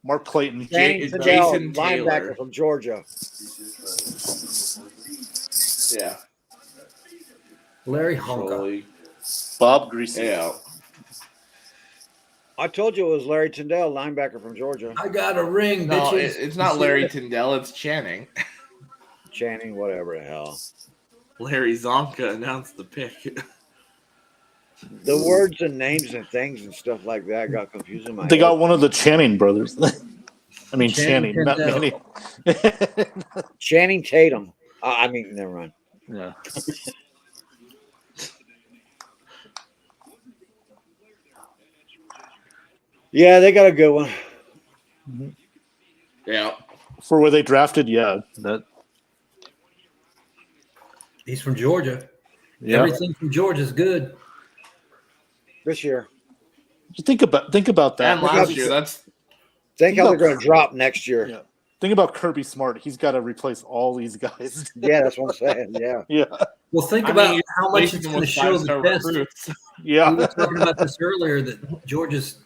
Mark Clayton. Channing Jason Tindall, Taylor. linebacker from Georgia. Yeah. Larry Honka. Totally. Bob Greasy. Yeah. I told you it was Larry Tindall, linebacker from Georgia. I got a ring, No, bitches. it's not Larry Tyndall. It's Channing. Channing, whatever the hell. Larry Zonka announced the pick. The words and names and things and stuff like that got confusing. They got one of the Channing brothers. I mean, Channing Channing, not Tindall. Manny. Channing Tatum. Never mind. Yeah. Yeah, they got a good one. Yeah. For where they drafted, yeah. That. He's from Georgia. Yeah. Everything from Georgia is good. This year. Think about that. And last year, that's Think how they're going to drop next year. Yeah. Think about Kirby Smart. He's got to replace all these guys. Yeah, that's what I'm saying. Yeah. Yeah. Well, think I about mean, how much replacing it's them going to with show the five-star test. recruits. We Yeah. were talking about this earlier that Georgia's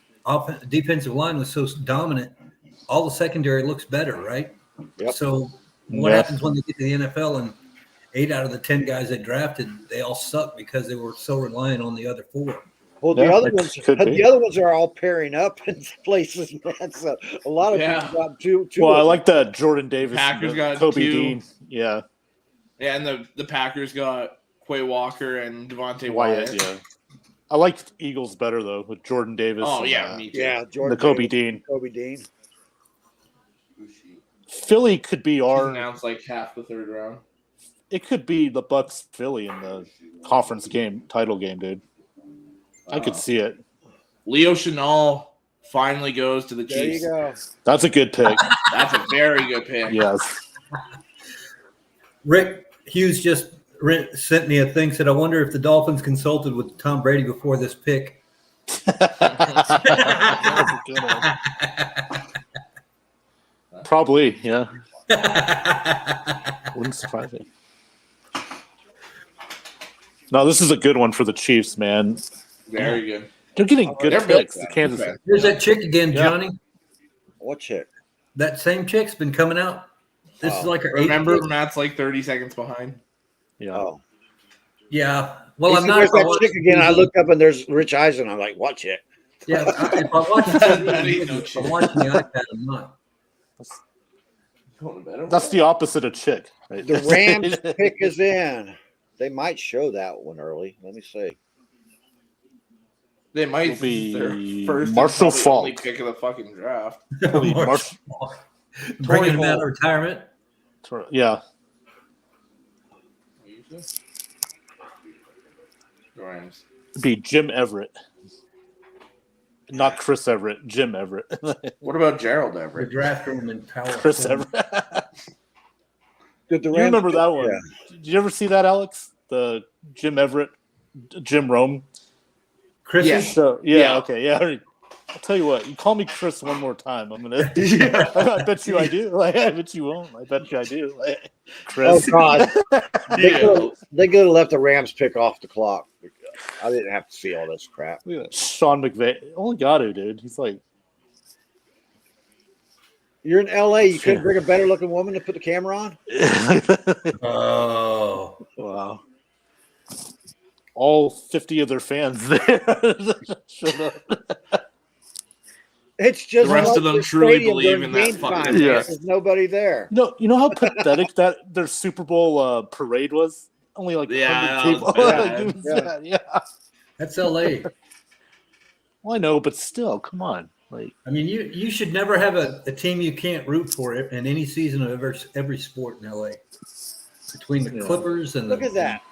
defensive line was so dominant. All the secondary looks better, right? Yep. So what Yeah. happens when they get to the NFL and 8 out of the 10 guys they drafted, they all suck because they were so reliant on the other 4. Well, Yeah, the other that ones, could be. the other ones are all pairing up in places. Man. So a lot of Yeah. people got two. Well, I of like that Jordan Davis. Packers and got Kobe 2. Dean. Yeah. Yeah, and the Packers got Quay Walker and Devontae Wyatt. Wyatt. Yeah. I liked Eagles better though with Jordan Davis. Oh and, yeah, me too. Yeah, Jordan the Kobe Davis, Dean. Kobe Dean. Philly could be She's our. announced like half the third round. It could be the Bucs Philly in the conference game title game, dude. I could see it. Leo Chenal finally goes to the There Chiefs. you go. That's a good pick. That's a very good pick. Yes. Rick Hughes just sent me a thing, said, I wonder if the Dolphins consulted with Tom Brady before this pick. That's a good one. Probably, yeah. Wouldn't surprise me. No, this is a good one for the Chiefs, man. Very good. They're getting good They're built picks. for Kansas. that. Here's that chick again, Yeah. Johnny. What chick? That same chick's been coming out. This is Oh. like her Remember, 8th pick. Matt's like 30 seconds behind. Yeah. Oh, Yeah. Well, He I'm said, not. "Where's if I that watch chick again?" I TV. look up and there's Rich Eisen. I'm like, what chick? Yeah, if I watch That ain't no TV, if chick. I'm watching the iPad, I'm not. That's the opposite of chick. Right? The Rams pick is in. They might show that one early. Let me see. They might Will be be their first and Marshall probably only Faulk. pick of the fucking draft. Marsh- Bringing him out Hall. of retirement. Yeah. Rams. It'd be Jim Everett. Not Chris Everett, Jim Everett. What about Gerald The Everett? draft room in Power. Chris Everett. Did the You Rams remember that one? Yeah. Did you ever see that, Alex? The Jim Everett, Jim Rome Chrissy? Yeah. show? Yeah. Okay, yeah. I'll tell you what. You call me Chris one more time, I'm gonna. I bet you I do. Like, I bet you won't. I bet you I do. Like, Chris. Oh God, Yeah. they could have left the Rams pick off the clock. I didn't have to see all this crap. Look at that. Sean McVay. Only got to, dude. He's like, You're in LA. You couldn't bring a better looking woman to put the camera on. Oh. wow. All 50 of their fans there showed up. It's just The rest like of them the truly stadium believe during in that game fucking time. Yeah. There's nobody there. No, you know how pathetic that their Super Bowl parade was? Only like Yeah, 100 people. that was Like, bad. it was Yeah. bad, yeah. That's LA. Well, I know, but still, come on. Like, I mean, you should never have a team you can't root for in any season of every sport in LA. Between the Yeah. Clippers and Look at that.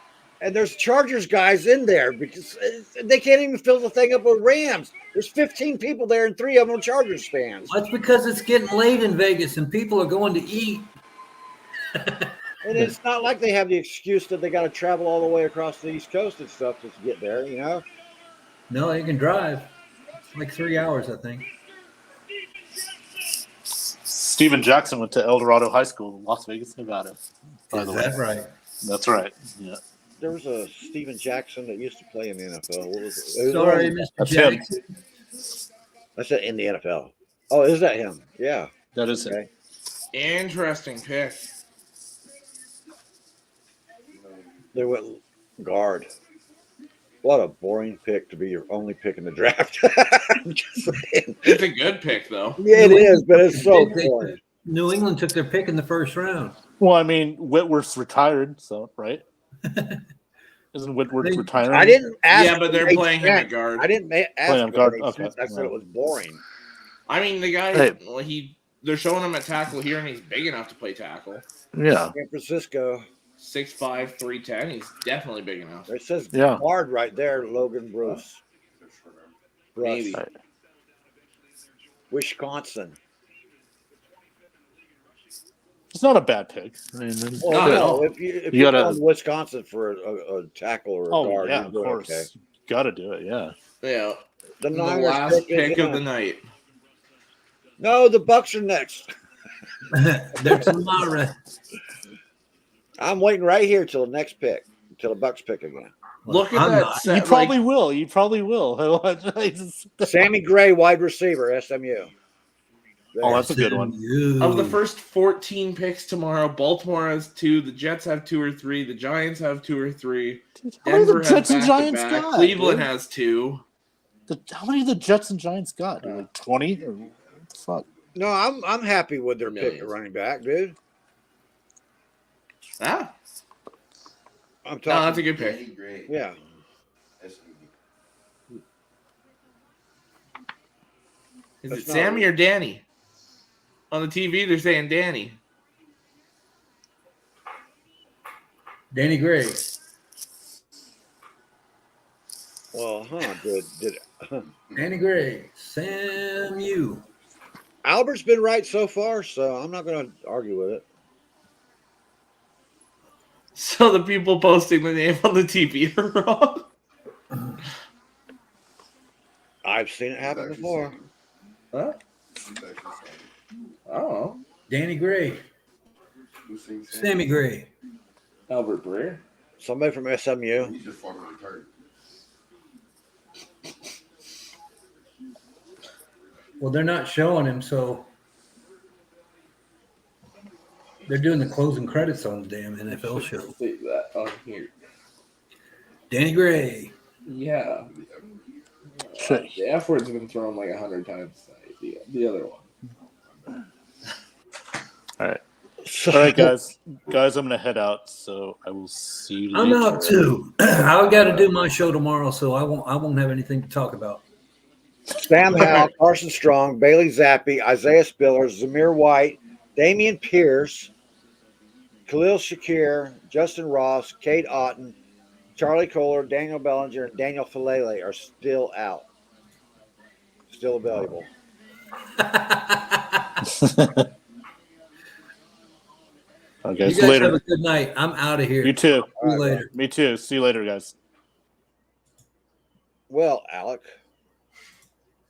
And there's Chargers guys in there because they can't even fill the thing up with Rams. There's 15 people there and 3 of them are Chargers fans. That's because it's getting late in Vegas and people are going to eat. And it's not like they have the excuse that they got to travel all the way across the East Coast and stuff to get there, you know? No, they can drive. It's like 3 hours, I think. Steven Jackson went to El Dorado High School in Las Vegas, Nevada. By Is the way. that right? That's right. Yeah. There was a Steven Jackson that used to play in the NFL. What was it? It was Sorry, one- Mr. That's him. Jackson. I said in the NFL. Oh, is that him? Yeah. That is it. Okay. Interesting pick. They went guard. What a boring pick to be your only pick in the draft. I'm just saying. It's a good pick, though. Yeah, it is, but it's so They- boring. New England took their pick in the first round. Well, I mean, Whitworth's retired, so, right? Isn't Whitworth They- retiring? I didn't ask. Yeah, but they're if it playing made him sense. at guard. I didn't ask. Playing if it guard, made okay. sense. I said it was boring. I mean, the guy, Hey. well, they're showing him at tackle here, and he's big enough to play tackle. Yeah. San Francisco. 6'5", 310. He's definitely big enough. It says Yeah. guard right there, Logan Bruce. Maybe. Bruce. Wisconsin. It's not a bad pick. I mean, Well, Not at no, all. if You you're gotta- going to Wisconsin for a tackle or a oh, guard, yeah, you're of doing course. okay. Got to do it, yeah. Yeah. The The Niners last pick is of the in. night. No, the Bucs are next. There's tomorrow. I'm waiting right here till the next pick, till the Bucs pick again. Look at I'm that not. set. You probably will. You probably will. Sammy Gray, wide receiver, SMU. Oh, that's a good one. Of the first 14 picks tomorrow, Baltimore has 2, the Jets have 2 or 3, the Giants have 2 or 3, How many of the Denver has Jets and back-to-back, Giants got? Cleveland dude? has 2. How many of the Jets and Giants got? Dude? Like 20? Or what the fuck? No, I'm happy with their pick Millions. at running back, dude. Ah, I'm no, talking. that's a good pick. Danny Gray. Yeah. SMU. Is That's it not Sammy right. or Danny? On the TV, they're saying Danny. Danny Gray. Well, did Danny Gray. Sam U. Albert's been right so far, so I'm not going to argue with it. So the people posting the name on the TV are wrong. I've seen it happen He's actually before. Sammy. Huh? He's actually Sammy. I don't know. Danny Gray. Who's saying Sammy? Sammy Gray. Albert Breer. Somebody from SMU. He's just fucking retarded. Well, they're not showing him, so they're doing the closing credits on the damn NFL show. See that on here. Danny Gray. Yeah. Shit. The F word's been thrown like 100 times tonight. The other one. All right. All right, guys. Guys, I'm going to head out, so I will see you I'm later. out too. I got to do my show tomorrow, so I won't have anything to talk about. Sam Howell, Carson Strong, Bailey Zappi, Isaiah Spiller, Zamir White, Damian Pierce, Khalil Shakir, Justin Ross, Kate Otten, Charlie Kohler, Daniel Bellinger, and Daniel Falele are still out. Still available. Okay, You see guys you later. have a good night. I'm out of here. You too. See you later. Me too. See you later, guys. Well, Alec,